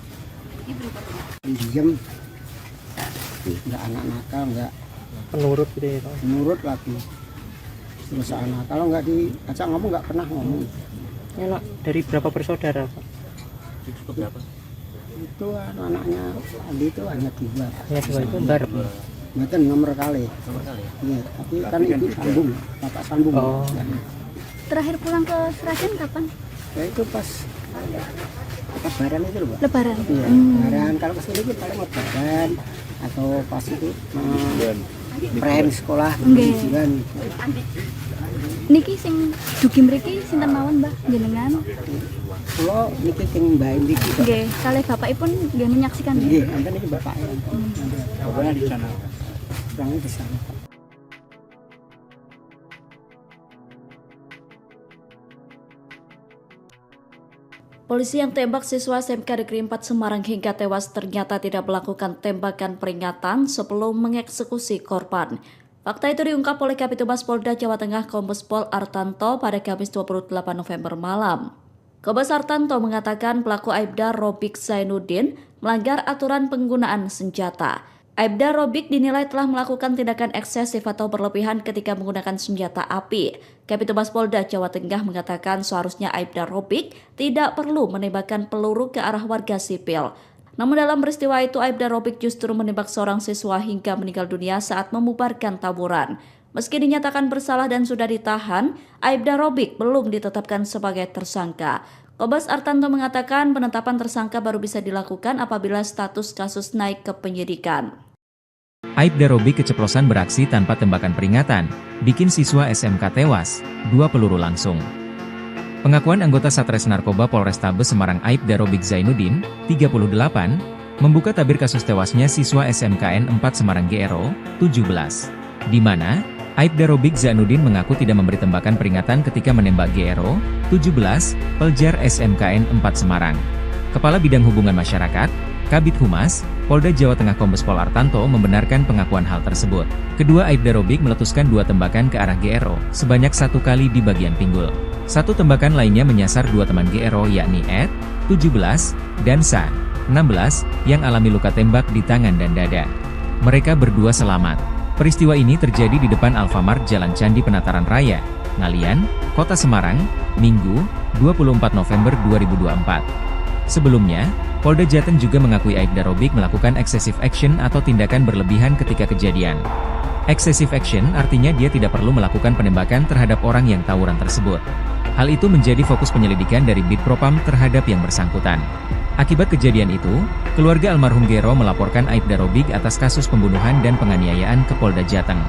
ini berubah? Diam, nggak anak nakal, nggak Penurut gitu ya, Pak. nurut lagi. Terus anak kalau nggak diajak ngomong nggak pernah ngomong. Ini anak dari berapa bersaudara, Pak? Itu anaknya Adi itu hanya 2. Ya, dua itu bar. Mboten nomor kali. Iya, tapi kan ibu sambung, bapak sambung. Oh. Terakhir pulang ke Sragen kapan? Ya itu pas lebaran itu loh, Pak. Lebaran. Iya, lebaran. Kalau kesini itu paling lebaran atau pas itu prem sekolah ujian. Niki sing dugi mriki sinten mawon, Mbah, jenengan? Kula niki sing Mbah niki. Nggih, kalih bapakipun nggih menyaksikan. Nggih, enten niki bapaknya. Bapaknya di sana. Orangnya di sana. Polisi yang tembak siswa SMK Negeri 4 Semarang hingga tewas ternyata tidak melakukan tembakan peringatan sebelum mengeksekusi korban. Fakta itu diungkap oleh Kabid Humas Polda Jawa Tengah Kombes Pol Artanto pada Kamis 28 November malam. Kombes Artanto mengatakan pelaku Aibda Robik Zainuddin melanggar aturan penggunaan senjata. Aibda Robik dinilai telah melakukan tindakan eksesif atau berlebihan ketika menggunakan senjata api. Kabid Humas Polda Jawa Tengah mengatakan seharusnya Aibda Robik tidak perlu menembakkan peluru ke arah warga sipil. Namun dalam peristiwa itu Aibda Robik justru menembak seorang siswa hingga meninggal dunia saat membubarkan tawuran. Meski dinyatakan bersalah dan sudah ditahan, Aibda Robik belum ditetapkan sebagai tersangka. Kombes Artanto mengatakan penetapan tersangka baru bisa dilakukan apabila status kasus naik ke penyidikan. Aibda Robik keceplosan beraksi tanpa tembakan peringatan, bikin siswa SMK tewas, 2 peluru langsung. Pengakuan anggota Satres Narkoba Polrestabes Semarang Aibda Robik Zainuddin, 38, membuka tabir kasus tewasnya siswa SMKN 4 Semarang GRO, 17. Di mana, Aibda Robik Zainuddin mengaku tidak memberi tembakan peringatan ketika menembak GRO, 17, pelajar SMKN 4 Semarang. Kepala Bidang Hubungan Masyarakat, Kabid Humas, Polda Jawa Tengah Kombes Pol Artanto membenarkan pengakuan hal tersebut. Kedua Aibda Robik meletuskan 2 tembakan ke arah GRO, sebanyak 1 kali di bagian pinggul. 1 tembakan lainnya menyasar 2 teman GRO yakni Ed, 17, dan Sa, 16, yang alami luka tembak di tangan dan dada. Mereka berdua selamat. Peristiwa ini terjadi di depan Alfamart Jalan Candi Penataran Raya, Ngalian, Kota Semarang, Minggu, 24 November 2024. Sebelumnya, Polda Jateng juga mengakui Aibda Robik melakukan excessive action atau tindakan berlebihan ketika kejadian. Excessive action artinya dia tidak perlu melakukan penembakan terhadap orang yang tawuran tersebut. Hal itu menjadi fokus penyelidikan dari Bid Propam terhadap yang bersangkutan. Akibat kejadian itu, keluarga almarhum GRO melaporkan Aibda Robik atas kasus pembunuhan dan penganiayaan ke Polda Jateng.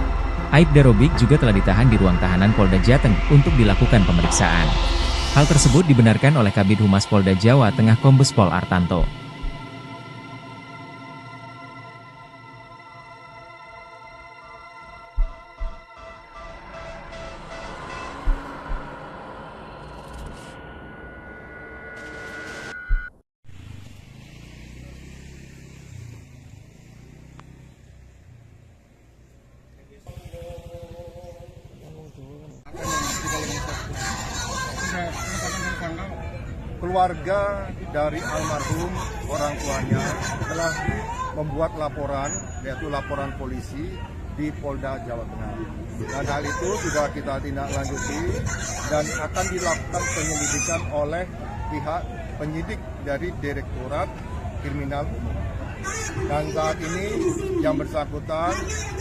Aibda Robik juga telah ditahan di ruang tahanan Polda Jateng untuk dilakukan pemeriksaan. Hal tersebut dibenarkan oleh Kabid Humas Polda Jawa Tengah Kombes Pol Artanto. ada penetapan tersangka? Keluarga dari almarhum orang tuanya telah membuat laporan, yaitu laporan polisi di Polda Jawa Tengah. Dan hal itu sudah kita tindak lanjuti dan akan dilakukan penyelidikan oleh pihak penyidik dari Direktorat Kriminal Umum. Dan saat ini yang bersangkutan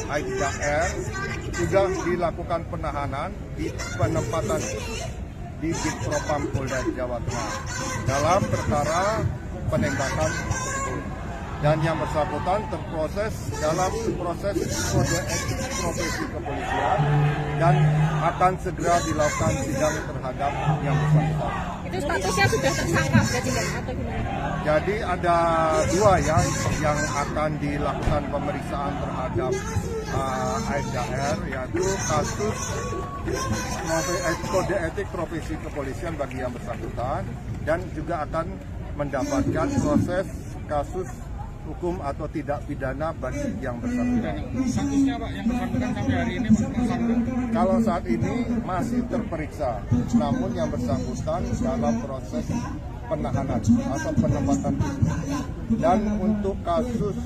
Aibda R sudah dilakukan penahanan di penempatan khusus di Ditpropam Polda Jawa Tengah dalam perkara penembakan tersebut. Dan yang bersangkutan terproses dalam proses kode etik profesi kepolisian dan akan segera dilakukan sidang terhadap yang bersangkutan. Itu statusnya sudah tersangka berarti kan atau gimana? Jadi ada dua yang akan dilakukan pemeriksaan terhadap Aibda R, yaitu kasus kode etik profesi kepolisian bagi yang bersangkutan dan juga akan mendapatkan proses kasus hukum atau tidak pidana bagi yang bersangkutan. Statusnya Pak yang bersangkutan sampai hari ini tersangka? Kalau saat ini masih terperiksa, namun yang bersangkutan dalam proses penahanan atau penempatan khusus. Dan untuk kasus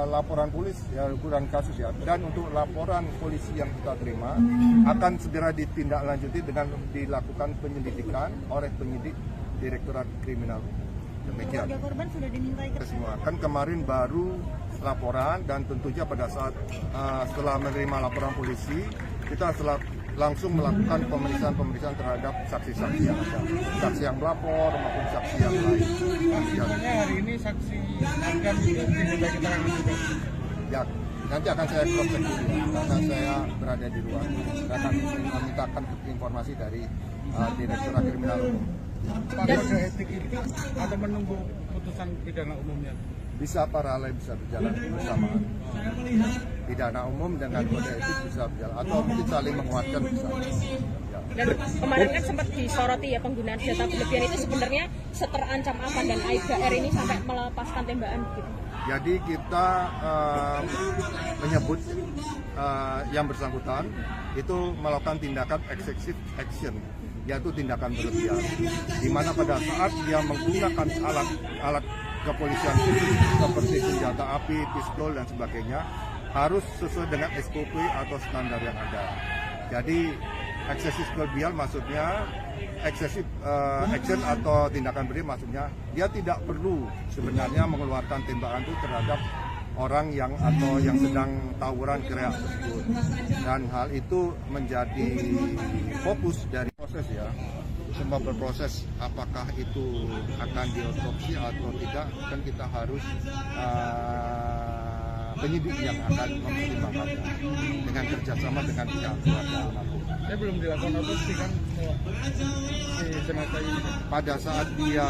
laporan polisi, ya bukan kasus ya, dan untuk laporan polisi yang kita terima akan segera ditindaklanjuti dengan dilakukan penyelidikan oleh penyidik Direktorat Kriminal Umum. Demikian. Keluarga korban sudah dimintai semua. Kan kemarin baru laporan dan tentunya pada saat setelah menerima laporan polisi kita langsung melakukan pemeriksaan terhadap saksi-saksi yang ada, saksi yang melapor maupun saksi yang lain. Sebenarnya hari ini saksi akan diminta keterangan juga. Ya, nanti akan saya cross check dulu karena saya berada di luar dan akan memintakan informasi dari Direktorat Kriminal Umum. Pak, kode etik itu atau menunggu putusan pidana umumnya? Bisa paralel, bisa berjalan bersamaan. Pidana umum dengan kode etik bisa berjalan atau mungkin saling menguatkan bisa. Ya. Dan kemarin kan sempat disoroti ya penggunaan senjata berlebihan itu sebenarnya seterancam apa dan Aibda R ini sampai melepaskan tembakan gitu. Jadi kita menyebut yang bersangkutan itu melakukan tindakan excessive action, yaitu tindakan berlebihan, di mana pada saat dia menggunakan alat kepolisian seperti senjata api, pistol dan sebagainya harus sesuai dengan SOP atau standar yang ada. Jadi eksesif berlebihan maksudnya eksesif action atau tindakan berlebihan maksudnya dia tidak perlu sebenarnya mengeluarkan tembakan itu terhadap orang yang atau yang sedang tawuran gerak tersebut, dan hal itu menjadi fokus dari proses ya. Semua berproses apakah itu akan diotopsi atau tidak, kan kita harus penyidik yang akan mempertimbangkannya dengan kerjasama dengan pihak keluarga almarhum. Saya belum dilakukan otopsi kan si jenazah ini. Pada saat dia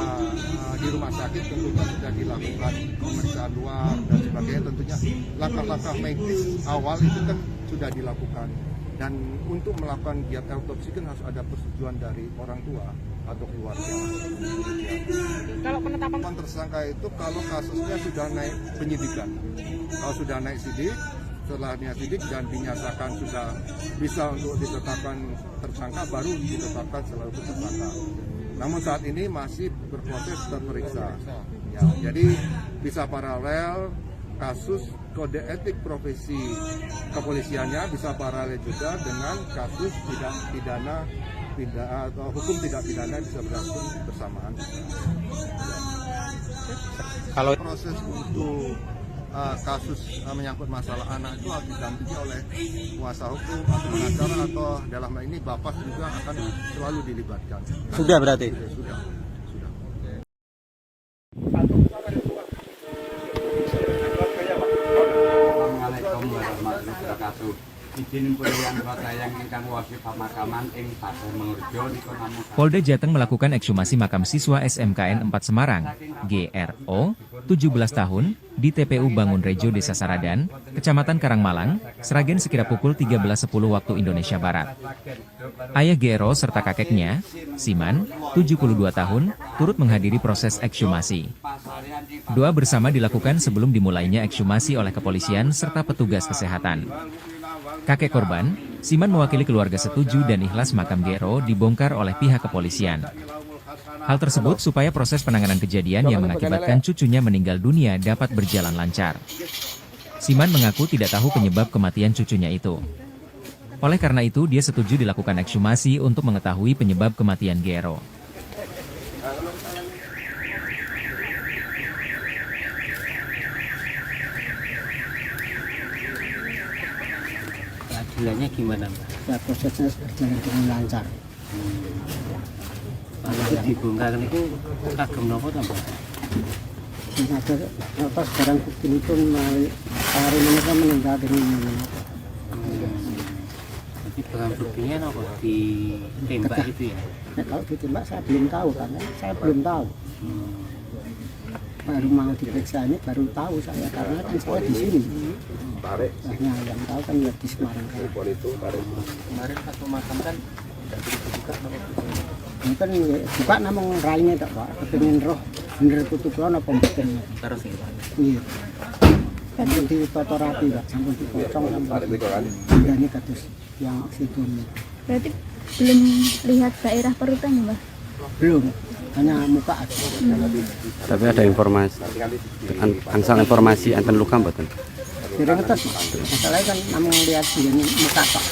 di rumah sakit tentunya sudah dilakukan pemeriksaan luar dan sebagainya, tentunya langkah-langkah medis awal itu kan sudah dilakukan. Dan untuk melakukan giat autopsi kan harus ada persetujuan dari orang tua atau keluarga. Kalau penetapan Tersangka itu kalau kasusnya sudah naik penyidikan, kalau sudah naik sidik, setelahnya sidik dan dinyatakan sudah bisa untuk ditetapkan tersangka, baru ditetapkan selalu tersangka. Namun saat ini masih berproses terperiksa. Ya, jadi bisa paralel kasus kode etik profesi kepolisiannya, bisa paralel juga dengan kasus tidak pidana atau hukum tidak pidana bisa berlangsung bersamaan. Kalau proses untuk kasus menyangkut masalah anak itu harus didampingi oleh kuasa hukum atau pengacara atau dalam hal ini bapak juga akan selalu dilibatkan. Sudah berarti? Sudah. Assalamualaikum warahmatullahi wabarakatuh. Izin pilihan yang ingkang wasi pemakaman ing Pasar Mengurjo niku namung Polda Jateng melakukan ekshumasi makam siswa SMKN 4 Semarang, GRO, 17 tahun, di TPU Bangun Rejo, Desa Saradan, Kecamatan Karangmalang, Sragen sekira pukul 13.10 waktu Indonesia Barat. Ayah GRO serta kakeknya, Siman, 72 tahun, turut menghadiri proses ekshumasi. Doa bersama dilakukan sebelum dimulainya ekshumasi oleh kepolisian serta petugas kesehatan. Kakek korban, Siman mewakili keluarga setuju dan ikhlas makam GRO dibongkar oleh pihak kepolisian. Hal tersebut supaya proses penanganan kejadian yang mengakibatkan cucunya meninggal dunia dapat berjalan lancar. Siman mengaku tidak tahu penyebab kematian cucunya itu. Oleh karena itu, dia setuju dilakukan ekshumasi untuk mengetahui penyebab kematian GRO. Keadilannya gimana, Mbak? Ya, prosesnya berjalan dengan lancar. Kalau dibongkar itu kagem nopo ta, Mbak? Ada apa barang bukti itu hari mereka meninggal dengan Jadi barang buktinya nopo ditembak itu ya? Nah, kalau ditembak saya belum tahu karena saya belum tahu. Baru mau diperiksa ini baru tahu saya karena kan saya di sini. Nah, yang tahu kan ya di Semarang. Kemarin pas memakamkan tidak dibuka Ini kan buka namung raine tak Pak, kepengin roh bener tutup ana pembesten. terus ya. Iya. Kan di foto rapi Pak, sampun dipotong sampai. Ini kados yang situ. Berarti belum lihat daerah perutan ya, Mbak? Belum, hanya muka aja. Tapi ada informasi, angsal informasi enten luka mboten? Jadi ngetes, masalahnya kan namung lihat ini muka Pak.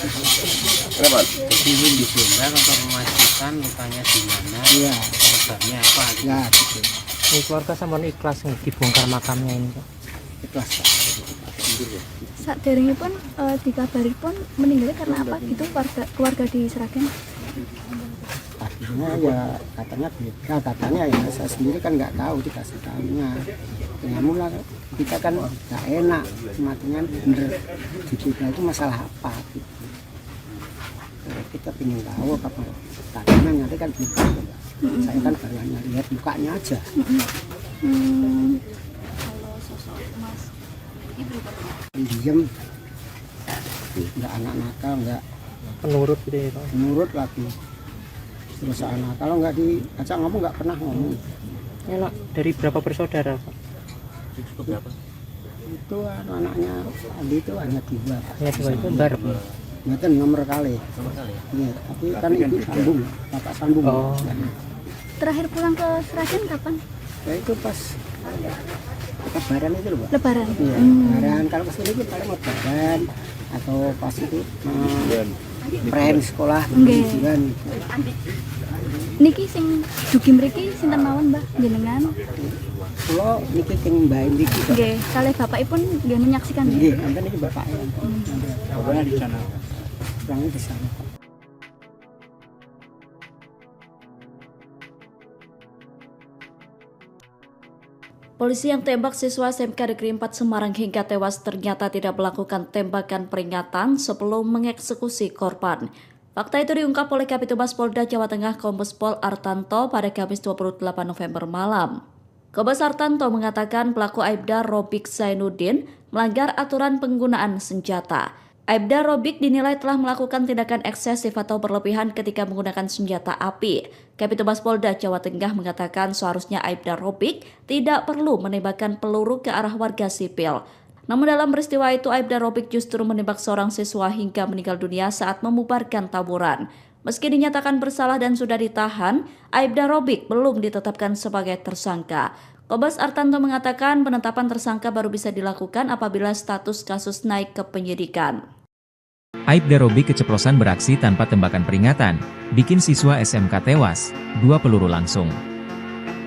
Jadi dibongkar untuk memastikan lukanya di mana, Iya. penyebabnya apa gitu. Ya, gitu. Ini keluarga sama ikhlas nih dibongkar makamnya ini, Pak. Ikhlas Pak. Saderengipun dikabari pun meninggalnya karena apa gitu keluarga di Sragen? Akhirnya ya katanya beda, katanya ya saya sendiri kan nggak tahu dikasih tahunya. Ya mula kita kan nggak enak, matinya bener diduga itu masalah apa gitu. Kita ingin tahu apa katanya nanti kan belum tahu. Saya kan baru hanya lihat mukanya aja. Diam, nggak anak nakal, nggak Penurut gitu ya, Pak. nurut lagi. Terus anak kalau nggak diajak ngomong nggak pernah ngomong. Enak dari berapa bersaudara, Pak? Itu anaknya Adi itu hanya 2. Hanya 2 itu bareng. Itu nomor kali. Iya, tapi kan ibu sambung, bapak sambung. Oh. Terakhir pulang ke Sragen kapan? Ya itu pas Lebaran itu loh, Pak. Lebaran. Iya, Lebaran. Kalau kesini itu paling Lebaran atau pas itu prem sekolah pendidikan. Niki sing dugi mriki sinten mawon, Mbah, jenengan? Kula niki sing Mbah niki. Nggih, kalih bapakipun nggih menyaksikan. Nggih, enten iki bapaknya. Bapaknya di sana. Orangnya di sana. Polisi yang tembak siswa SMK Negeri 4 Semarang hingga tewas ternyata tidak melakukan tembakan peringatan sebelum mengeksekusi korban. Fakta itu diungkap oleh Kabitumas Polda Jawa Tengah Kombes Pol Artanto pada Kamis 28 November malam. Kombes Artanto mengatakan pelaku Aibda Robik Zainuddin melanggar aturan penggunaan senjata. Aibda Robik dinilai telah melakukan tindakan eksesif atau berlebihan ketika menggunakan senjata api. Kabitumas Polda Jawa Tengah mengatakan seharusnya Aibda Robik tidak perlu menembakkan peluru ke arah warga sipil. Namun dalam peristiwa itu Aibda Robik justru menembak seorang siswa hingga meninggal dunia saat membubarkan tawuran. Meski dinyatakan bersalah dan sudah ditahan, Aibda Robik belum ditetapkan sebagai tersangka. Kombes Artanto mengatakan penetapan tersangka baru bisa dilakukan apabila status kasus naik ke penyidikan. Aibda Robik keceplosan beraksi tanpa tembakan peringatan, bikin siswa SMK tewas, 2 peluru langsung.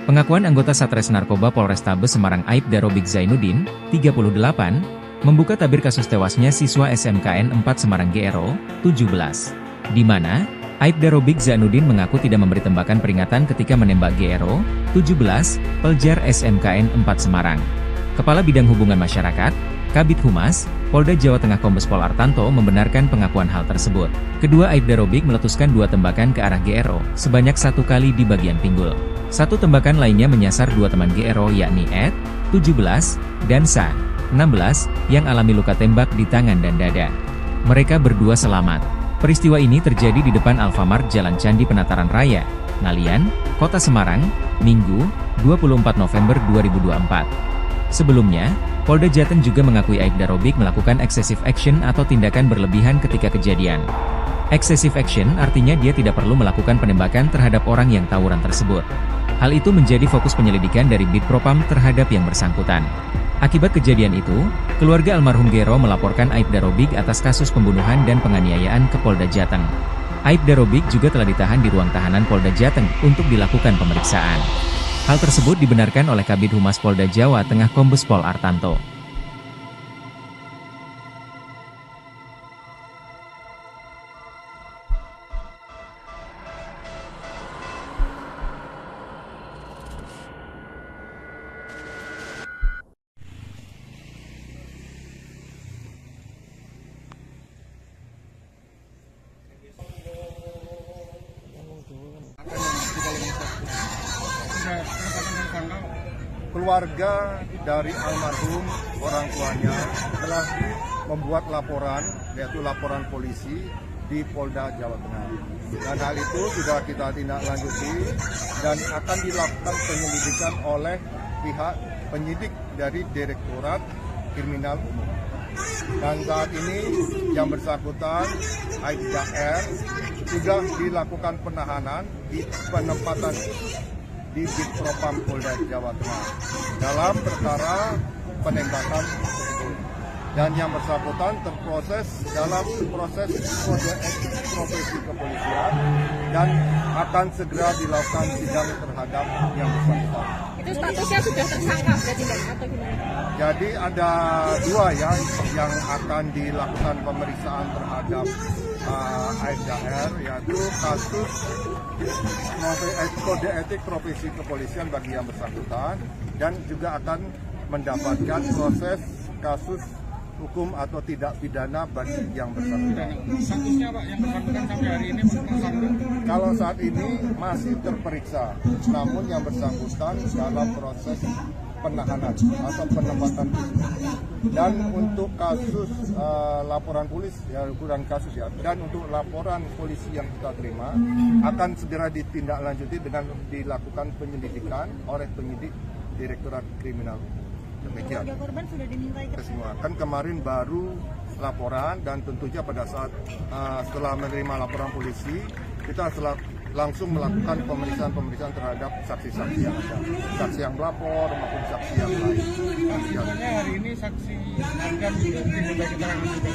Pengakuan anggota Satres Narkoba Polrestabes Semarang Aibda Robik Zainuddin, 38, membuka tabir kasus tewasnya siswa SMKN 4 Semarang GRO, 17. Di mana, Aibda Robik Zainuddin mengaku tidak memberi tembakan peringatan ketika menembak GRO, 17, pelajar SMKN 4 Semarang. Kepala Bidang Hubungan Masyarakat, Kabid Humas, Polda Jawa Tengah Kombes Pol Artanto membenarkan pengakuan hal tersebut. Kedua Aibda Robik meletuskan 2 tembakan ke arah GRO, sebanyak 1 kali di bagian pinggul. 1 tembakan lainnya menyasar 2 teman GRO yakni Ed, 17, dan Sa, 16, yang alami luka tembak di tangan dan dada. Mereka berdua selamat. Peristiwa ini terjadi di depan Alfamart Jalan Candi Penataran Raya, Ngalian, Kota Semarang, Minggu, 24 November 2024. Sebelumnya, Polda Jateng juga mengakui Aibda Robik melakukan excessive action atau tindakan berlebihan ketika kejadian. Excessive action artinya dia tidak perlu melakukan penembakan terhadap orang yang tawuran tersebut. Hal itu menjadi fokus penyelidikan dari Bid Propam terhadap yang bersangkutan. Akibat kejadian itu, keluarga almarhum Gero melaporkan Aibda Robik atas kasus pembunuhan dan penganiayaan ke Polda Jateng. Aibda Robik juga telah ditahan di ruang tahanan Polda Jateng untuk dilakukan pemeriksaan. Hal tersebut dibenarkan oleh Kabid Humas Polda Jawa Tengah Kombes Pol Artanto. Keluarga dari almarhum orang tuanya telah membuat laporan, yaitu laporan polisi di Polda Jawa Tengah. Dan hal itu sudah kita tindak lanjuti dan akan dilakukan penyelidikan oleh pihak penyidik dari Direktorat Kriminal Umum. Dan saat ini yang bersangkutan Aibda R sudah dilakukan penahanan di penempatan di Bid Propam Polda Jawa Tengah dalam perkara penembakan tersebut. Dan yang bersangkutan terproses dalam proses kode etik profesi kepolisian dan akan segera dilakukan sidang terhadap yang bersangkutan. Itu statusnya sudah tersangka berarti atau gimana? Jadi ada dua yang akan dilakukan pemeriksaan terhadap Aibda R, yaitu kasus kode etik profesi kepolisian bagi yang bersangkutan dan juga akan mendapatkan proses kasus hukum atau tidak pidana bagi yang bersangkutan. Statusnya Pak yang bersangkutan sampai hari ini tersangka? Kalau saat ini masih terperiksa, namun yang bersangkutan dalam proses penahanan atau penempatan. Dan untuk kasus laporan polisi, ya kurang kasus ya, dan untuk laporan polisi yang kita terima akan segera ditindaklanjuti dengan dilakukan penyelidikan oleh penyidik Direktorat Kriminal Umum. Demikian. Korban sudah dimintai Semua kan kemarin baru laporan dan tentunya pada saat setelah menerima laporan polisi kita langsung melakukan pemeriksaan terhadap saksi-saksi yang ada, saksi yang melapor maupun saksi yang lain. Sebenarnya hari ini saksi akan diminta keterangan juga.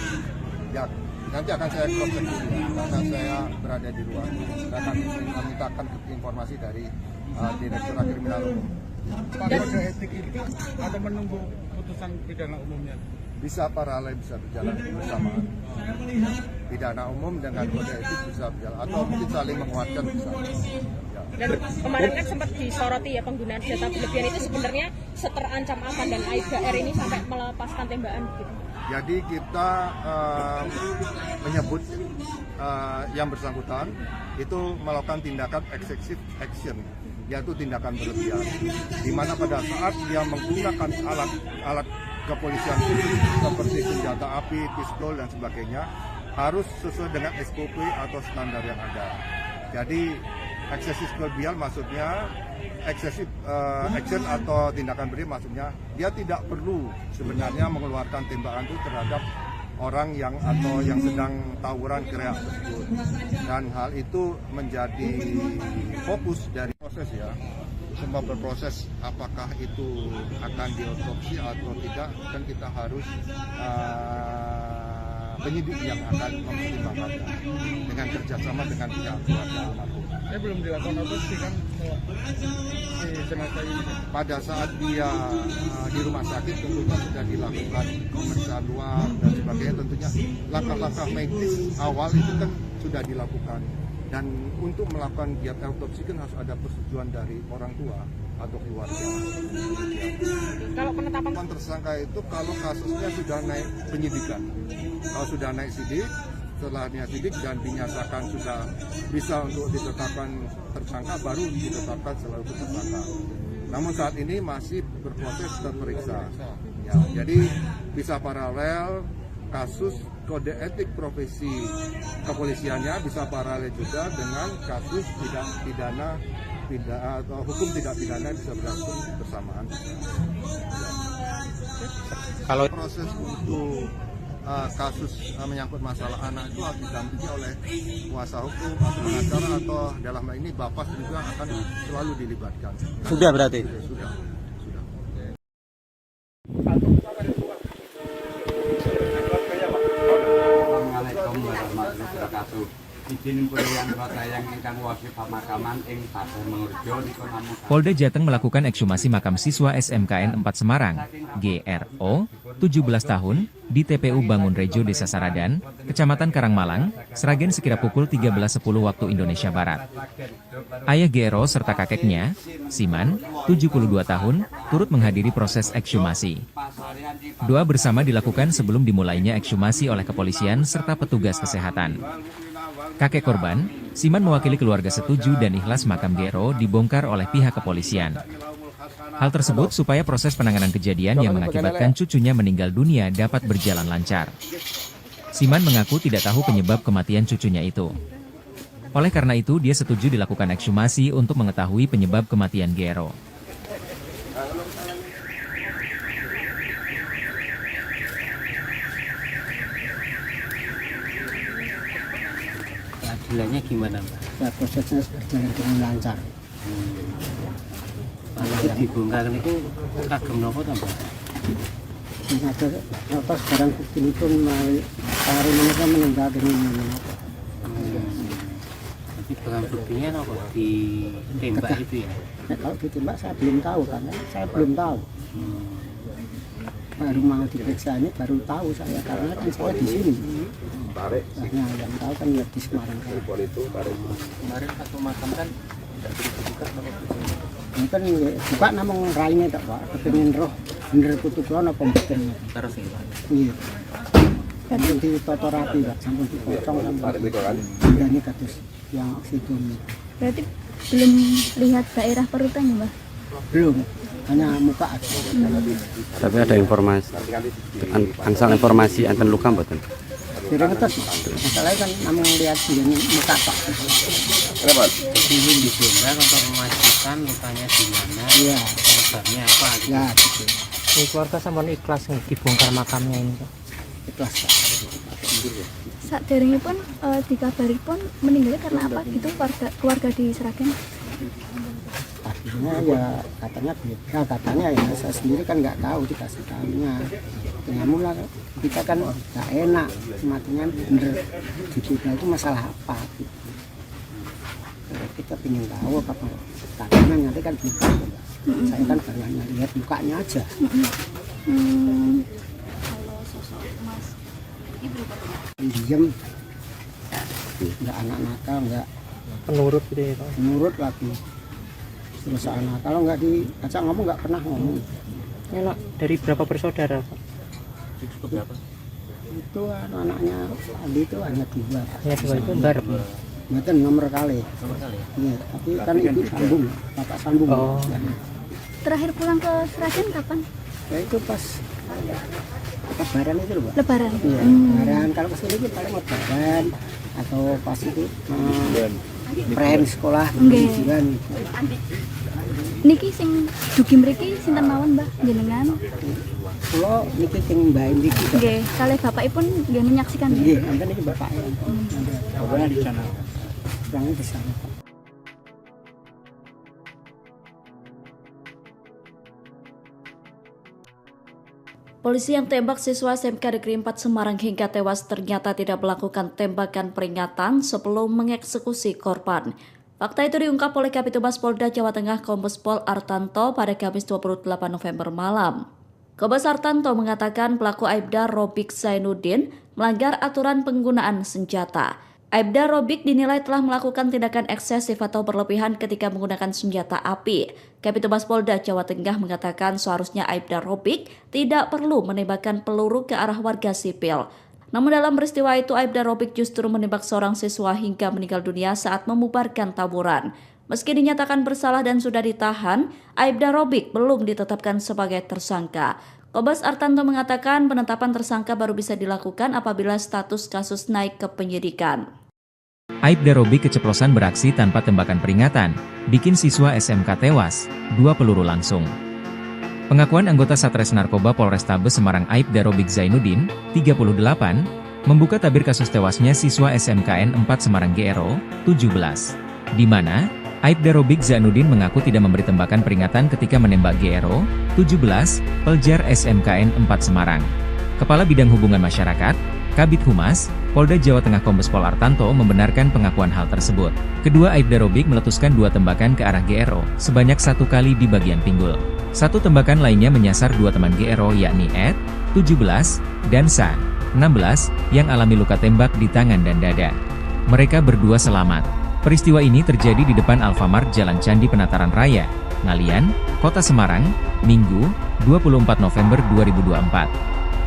Ya, nanti akan saya cross check dulu karena saya berada di luar dan akan memintakan informasi dari Direktorat Kriminal Umum. Pak, kode etik itu atau menunggu putusan pidana umumnya? Bisa paralel, bisa berjalan bersamaan. Pidana umum dengan kode etik bisa berjalan atau mungkin saling menguatkan bisa. Ya. Dan kemarin kan sempat disoroti ya penggunaan senjata berlebihan itu sebenarnya seterancam apa dan Aibda R ini sampai melepaskan tembakan gitu. Jadi kita menyebut yang bersangkutan itu melakukan tindakan excessive action, yaitu tindakan berlebihan, di mana pada saat dia menggunakan alat kepolisian seperti senjata api, pistol dan sebagainya harus sesuai dengan SOP atau standar yang ada. Jadi excessive berlebihan maksudnya excessive action atau tindakan berlebihan maksudnya dia tidak perlu sebenarnya mengeluarkan tembakan itu terhadap orang yang atau yang sedang tawuran kereak tersebut. Dan hal itu menjadi fokus dari proses ya. Semua berproses apakah itu akan diotopsi atau tidak, kan kita harus penyidik yang akan mempertimbangkannya dengan kerjasama dengan pihak keluarga almarhum. Belum dilakukan otopsi kan si jenazah ini? Pada saat dia di rumah sakit tentunya sudah dilakukan pemeriksaan luar dan sebagainya, tentunya langkah-langkah medis awal itu kan sudah dilakukan. Dan untuk melakukan giat autopsi kan harus ada persetujuan dari orang tua atau keluarga. Kalau penetapan tersangka itu kalau kasusnya sudah naik penyidikan, kalau sudah naik sidik, setelahnya sidik dan dinyatakan sudah bisa untuk ditetapkan tersangka, baru ditetapkan selalu tersangka. Namun saat ini masih berproses terperiksa. Ya, jadi bisa paralel kasus kode etik profesi kepolisiannya bisa paralel juga dengan kasus tidak pidana atau hukum tidak pidana bisa berlangsung bersamaan. Kalau proses untuk kasus menyangkut masalah anak itu harus didampingi oleh kuasa hukum atau pengacara atau dalam hal ini bapak juga akan selalu dilibatkan. Sudah berarti? Sudah. Assalamualaikum warahmatullahi wabarakatuh. Izin pemberian yang ingkang wasi pemakaman ing Pasar Mengurjo niku namung Polda Jateng melakukan ekshumasi makam siswa SMKN 4 Semarang, GRO, 17 tahun, di TPU Bangun Rejo Desa Saradan, Kecamatan Karangmalang, Sragen sekira pukul 13.10 waktu Indonesia Barat. Ayah GRO serta kakeknya, Siman, 72 tahun, turut menghadiri proses ekshumasi. Doa bersama dilakukan sebelum dimulainya ekshumasi oleh kepolisian serta petugas kesehatan. Kakek korban, Siman mewakili keluarga setuju dan ikhlas makam GRO dibongkar oleh pihak kepolisian. Hal tersebut supaya proses penanganan kejadian yang mengakibatkan cucunya meninggal dunia dapat berjalan lancar. Siman mengaku tidak tahu penyebab kematian cucunya itu. Oleh karena itu, dia setuju dilakukan ekshumasi untuk mengetahui penyebab kematian GRO. Keadilannya gimana, Mbak? Ya, prosesnya berjalan dengan lancar. Kalau dibongkar itu kagem nopo ta, Mbak? Ini ada apa sekarang bukti itu melalui hari mereka meninggal dengan apa? Tapi barang buktinya nopo ditembak itu ya? Nah, kalau ditembak saya belum tahu karena saya belum tahu. Baru mau diperiksa ini baru tahu saya karena kan saya di sini. Nah, yang tahu kan ya di Semarang. Kemarin satu makam kan tidak dibuka Ini kan buka namun rainya tak Pak, kepengen roh bener kutu kulo apa mboten. terus ini Pak. Iya. Kan ditoto rapi Pak, sampun dipotong sampai ini kados yang situ. Berarti belum lihat daerah perutannya, Mbak? Belum, hanya muka aja. Tapi ada informasi, angsal informasi enten luka mboten? Kira ngetes, masalahnya kan namun lihat ini muka Pak. Ingin dibongkar untuk memastikan lukanya di mana, Iya. penyebabnya apa gitu. Ya, gitu. Ini keluarga sampun ikhlas nih dibongkar makamnya ini, Pak. Ikhlas Pak. Saat pun dikabari pun meninggalnya karena apa gitu keluarga di Sragen? Artinya ya katanya beda, katanya ya saya sendiri kan nggak tahu dikasih tahunya. Namun lah kita kan nggak enak matinya bener diduga itu masalah apa gitu. Kita ingin tahu apa katanya nanti kan buka. Saya kan baru hanya lihat mukanya aja. Kalau sosok Mas Ibu Diam, nggak anak nakal, nggak Penurut gitu ya, Pak. nurut lagi. Terus anak kalau nggak diajak ngomong nggak pernah ngomong. Ini anak dari berapa bersaudara, Pak? Itu anaknya Adi itu hanya dua. Ya, dua itu bareng. Itu nomor kali. Iya, tapi kan ibu sambung, bapak sambung. Oh. terakhir pulang ke Sragen kapan? Ya itu pas Lebaran itu loh, Pak. Lebaran. Iya, Lebaran. Kalau kesini itu paling Lebaran atau pas itu pren sekolah ujian. Niki sing dugi mriki sinten mawon, Mbah, jenengan? Kula niki sing Mbah niki. Nggih, kalih bapakipun nggih menyaksikan. Nggih, enten iki bapaknya. Bapaknya di sana. Bapaknya di sana. Polisi yang tembak siswa SMK Negeri 4 Semarang hingga tewas ternyata tidak melakukan tembakan peringatan sebelum mengeksekusi korban. Fakta itu diungkap oleh Kapitumas Polda Jawa Tengah Kombes Pol Artanto pada Kamis 28 November malam. Kombes Artanto mengatakan pelaku Aibda Robik Zainuddin melanggar aturan penggunaan senjata. Aibda Robik dinilai telah melakukan tindakan eksesif atau berlebihan ketika menggunakan senjata api. Kapitumas Polda Jawa Tengah mengatakan seharusnya Aibda Robik tidak perlu menembakkan peluru ke arah warga sipil. Namun dalam peristiwa itu Aibda Robik justru menembak seorang siswa hingga meninggal dunia saat membubarkan tawuran. Meski dinyatakan bersalah dan sudah ditahan, Aibda Robik belum ditetapkan sebagai tersangka. Kombes Artanto mengatakan penetapan tersangka baru bisa dilakukan apabila status kasus naik ke penyidikan. Aibda Robik keceplosan beraksi tanpa tembakan peringatan, bikin siswa SMK tewas, 2 peluru langsung. Pengakuan anggota Satres Narkoba Polrestabes Semarang Aibda Robik Zainuddin, 38, membuka tabir kasus tewasnya siswa SMKN 4 Semarang GRO, 17. Di mana, Aibda Robik Zainuddin mengaku tidak memberi tembakan peringatan ketika menembak GRO, 17, pelajar SMKN 4 Semarang. Kepala Bidang Hubungan Masyarakat, Kabid Humas, Polda Jawa Tengah Kombes Pol Artanto membenarkan pengakuan hal tersebut. Kedua Aibda Robik meletuskan 2 tembakan ke arah GRO, sebanyak 1 kali di bagian pinggul. 1 tembakan lainnya menyasar 2 teman GRO yakni Ed, 17, dan Sa, 16, yang alami luka tembak di tangan dan dada. Mereka berdua selamat. Peristiwa ini terjadi di depan Alfamart Jalan Candi Penataran Raya, Ngalian, Kota Semarang, Minggu, 24 November 2024.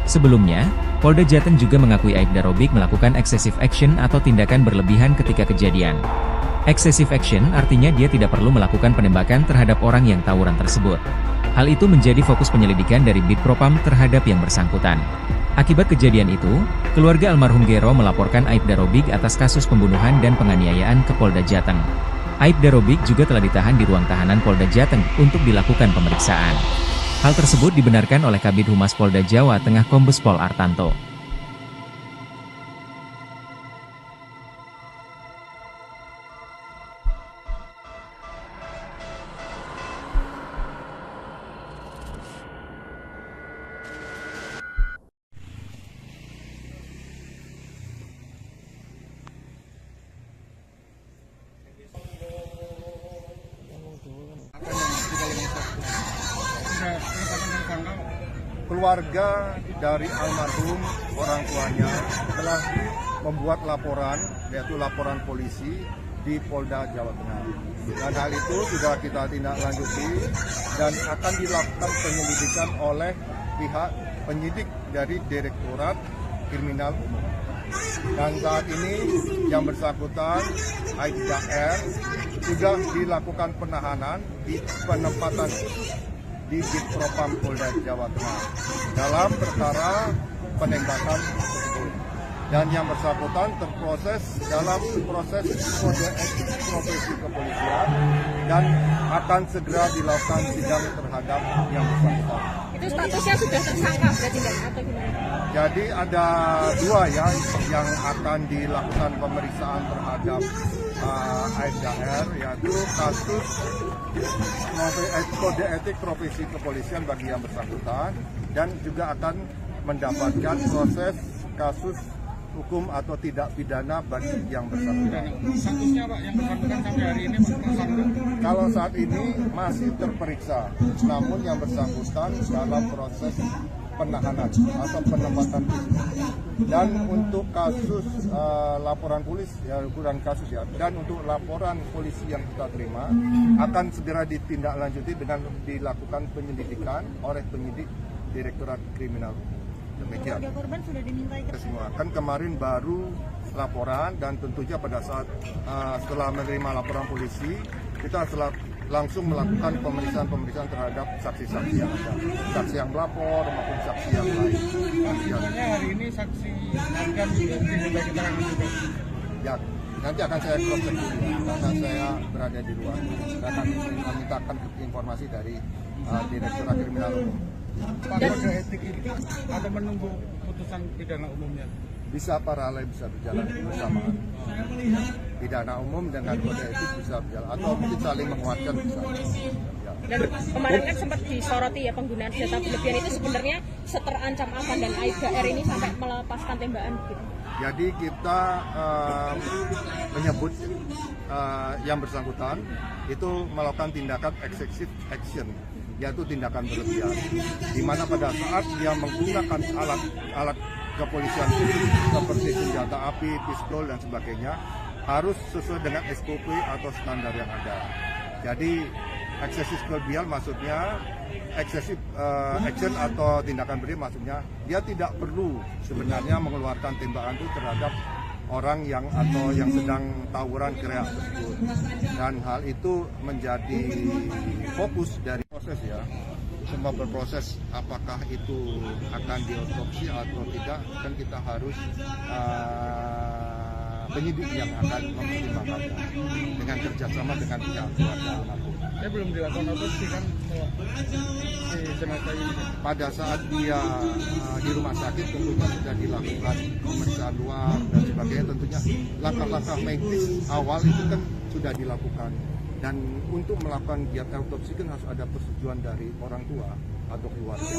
Sebelumnya, Polda Jateng juga mengakui Aibda Robik melakukan excessive action atau tindakan berlebihan ketika kejadian. Excessive action artinya dia tidak perlu melakukan penembakan terhadap orang yang tawuran tersebut. Hal itu menjadi fokus penyelidikan dari Bid Propam terhadap yang bersangkutan. Akibat kejadian itu, keluarga almarhum GRO melaporkan Aibda Robik atas kasus pembunuhan dan penganiayaan ke Polda Jateng. Aibda Robik juga telah ditahan di ruang tahanan Polda Jateng untuk dilakukan pemeriksaan. Hal tersebut dibenarkan oleh Kabid Humas Polda Jawa Tengah Kombes Pol Artanto. Keluarga dari almarhum orang tuanya telah membuat laporan, yaitu laporan polisi di Polda Jawa Tengah. Dan hal itu sudah kita tindak lanjuti dan akan dilakukan penyelidikan oleh pihak penyidik dari Direktorat Kriminal Umum. Dan saat ini yang bersangkutan Aibda R sudah dilakukan penahanan di penempatan di Bid Propam Polda Jawa Tengah dalam perkara penembakan tersebut. Dan yang bersangkutan terproses dalam proses kode etik profesi kepolisian dan akan segera dilakukan sidang terhadap yang bersangkutan. Itu statusnya sudah tersangka berarti atau gimana? Jadi ada 2 yang akan dilakukan pemeriksaan terhadap Aibda R, yaitu kasus kode etik profesi kepolisian bagi yang bersangkutan dan juga akan mendapatkan proses kasus hukum atau tidak pidana bagi yang bersangkutan. Statusnya Pak yang bersangkutan sampai hari ini tersangka? Kalau saat ini masih terperiksa, namun yang bersangkutan dalam proses penahanan atau penempatan khusus. Dan untuk kasus laporan polisi, ya ukuran kasus ya, dan untuk laporan polisi yang kita terima akan segera ditindaklanjuti dengan dilakukan penyelidikan oleh penyidik Direktorat Kriminal. Demikian. Keluarga korban sudah dimintai semua. Kan kemarin baru laporan dan tentunya pada saat setelah menerima laporan polisi kita langsung melakukan pemeriksaan terhadap saksi-saksi yang ada, saksi yang melapor maupun saksi yang lain. Sebenarnya hari ini saksi akan diminta keterangan juga. Ya, nanti akan saya cross check dulu karena saya berada di luar. Saya akan memintakan informasi dari Direktorat Kriminal Umum. Pak, kode etik itu atau menunggu putusan pidana umumnya? Bisa paralel, bisa berjalan bersamaan. Pidana umum dengan kode etik bisa berjalan atau mungkin saling menguatkan bisa. Ya. Dan kemarin kan sempat disoroti ya penggunaan senjata berlebihan itu sebenarnya seterancam apa dan Aibda R ini sampai melepaskan tembakan gitu. Jadi kita menyebut yang bersangkutan itu melakukan tindakan excessive action, yaitu tindakan berlebihan, di mana pada saat dia menggunakan alat kepolisian seperti senjata api, pistol dan sebagainya harus sesuai dengan SOP atau standar yang ada. Jadi eksesif kelebihan maksudnya eksesif action atau tindakan berlebihan maksudnya dia tidak perlu sebenarnya mengeluarkan tembakan itu terhadap orang yang atau yang sedang tawuran kereak tersebut. Dan hal itu menjadi fokus dari proses ya. Semua berproses apakah itu akan diotopsi atau tidak, kan kita harus penyidik yang akan mempertimbangkannya dengan kerjasama dengan pihak keluarga almarhum. Saya belum dilakukan otopsi kan si jenazah ini. Pada saat dia di rumah sakit tentunya sudah dilakukan pemeriksaan luar dan sebagainya, tentunya langkah-langkah medis awal itu kan sudah dilakukan. Dan untuk melakukan giat autopsi kan harus ada persetujuan dari orang tua atau keluarga.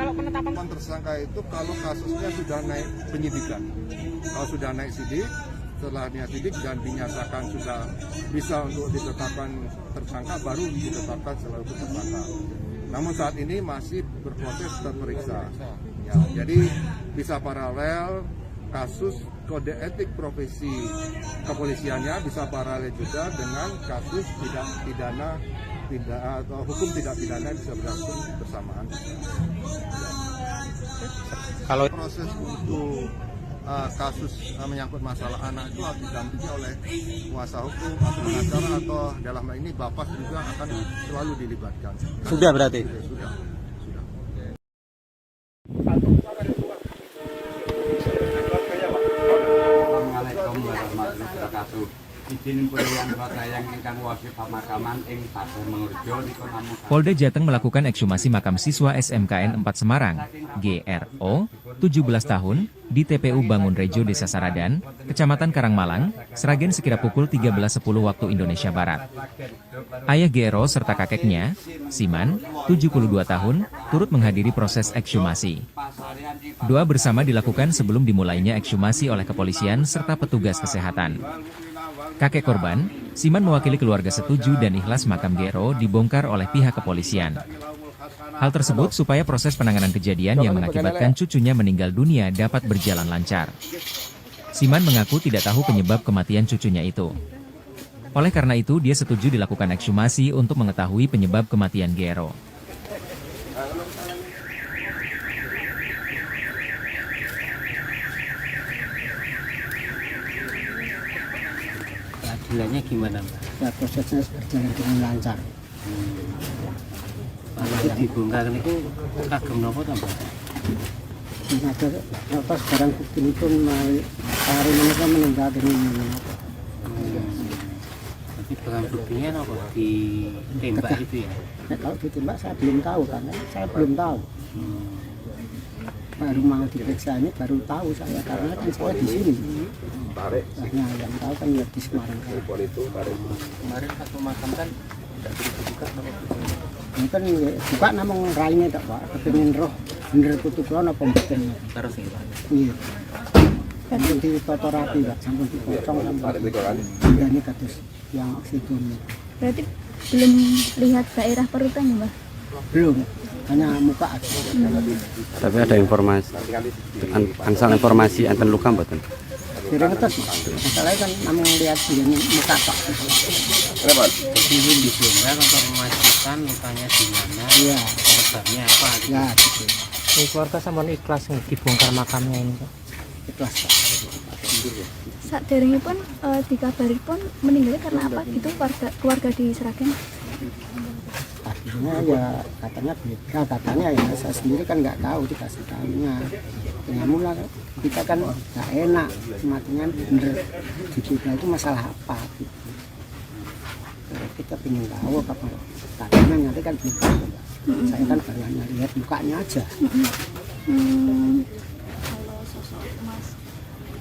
Kalau penetapan Tersangka itu kalau kasusnya sudah naik penyidikan, kalau sudah naik sidik, setelahnya sidik dan dinyatakan sudah bisa untuk ditetapkan tersangka, baru ditetapkan setelah itu tersangka. Namun saat ini masih berproses terperiksa. Ya, jadi bisa paralel kasus kode etik profesi kepolisiannya, bisa paralel juga dengan kasus tidak pidana atau hukum tidak pidana bisa berlangsung bersamaan. Kalau proses untuk kasus menyangkut masalah anak itu harus didampingi oleh kuasa hukum atau pengacara, atau dalam hal ini bapak juga akan selalu dilibatkan. Sudah berarti? Sudah. Assalamualaikum warahmatullahi wabarakatuh. Izin pulih kota yang ingkang wasi pemakaman ing Pasar Mengurjo niku namung Polda Jateng melakukan ekshumasi makam siswa SMKN 4 Semarang, GRO, 17 tahun, di TPU Bangun Rejo Desa Saradan, Kecamatan Karangmalang, Sragen sekira pukul 13.10 waktu Indonesia Barat. Ayah GRO serta kakeknya, Siman, 72 tahun, turut menghadiri proses ekshumasi. Doa bersama dilakukan sebelum dimulainya ekshumasi oleh kepolisian serta petugas kesehatan. Kakek korban, Siman mewakili keluarga setuju dan ikhlas makam GRO dibongkar oleh pihak kepolisian. Hal tersebut supaya proses penanganan kejadian yang mengakibatkan cucunya meninggal dunia dapat berjalan lancar. Siman mengaku tidak tahu penyebab kematian cucunya itu. Oleh karena itu, dia setuju dilakukan ekshumasi untuk mengetahui penyebab kematian GRO. Keadilannya gimana, Mbak? Ya prosesnya berjalan dengan lancar. Kalau dibongkar itu kagem nopo to, Mbak? Ada apa sekarang bukti itu hari mereka meninggal dengan Tapi barang buktinya nopo ditembak itu ya? Ya, kalau ditembak saya belum tahu, karena saya belum tahu. Baru mau diperiksa ini baru tahu saya, karena kan saya di sini. Hanya yang tahu kan ya di Semarang. Kemarin satu makam kan tidak dibuka nama Ini kan buka namun raine tak Pak, kepengin roh bener putu kula napa mboten. terus ya Pak. Iya. Kan ditata rapi Pak, sampun dipotong sampun. Ini kados yang oksigen. Berarti belum lihat daerah perutannya, Mbak? Belum, hanya muka aja. Tapi ada informasi, angsal informasi enten luka mboten? Kira ngetes, masalahnya kan namun lihat dia muka Pak. Izin dibongkar untuk memastikan lukanya di mana, Iya. penyebabnya apa gitu. Ya, gitu. Ini keluarga sampean ikhlas nih dibongkar makamnya ini, Pak. Ikhlas Pak. Saat daringnya pun dikabari pun meninggalnya karena apa gitu keluarga di Sragen? Artinya ya katanya beda, katanya ya saya sendiri kan nggak tahu, dikasih tahunya. Ya mula kita kan nggak enak, matinya bener juga itu masalah apa gitu. Kita pengen tahu apa katanya nanti kan gitu. Saya kan baru hanya lihat mukanya aja. Kalau sosok Mas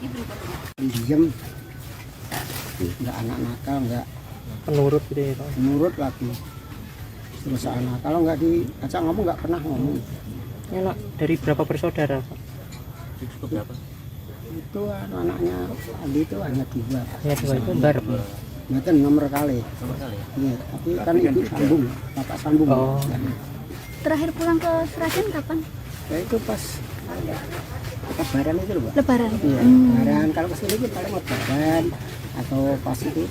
ini berapa? Diam, nggak anak nakal, nggak Penurut gitu ya, Pak. nurut lagi. Terus anak kalau nggak diajak ngomong nggak pernah ngomong. Ini anak dari berapa bersaudara, Pak? Itu anaknya Adi itu hanya 2. Ya, dua itu bareng. Ngeten nomor kali. Iya, tapi kan ibu sambung, bapak sambung. Oh. Terakhir pulang ke Sragen kapan? Ya itu pas lebaran itu loh, Pak. Lebaran. Iya, lebaran. Kalau kesini itu paling lebaran atau pas itu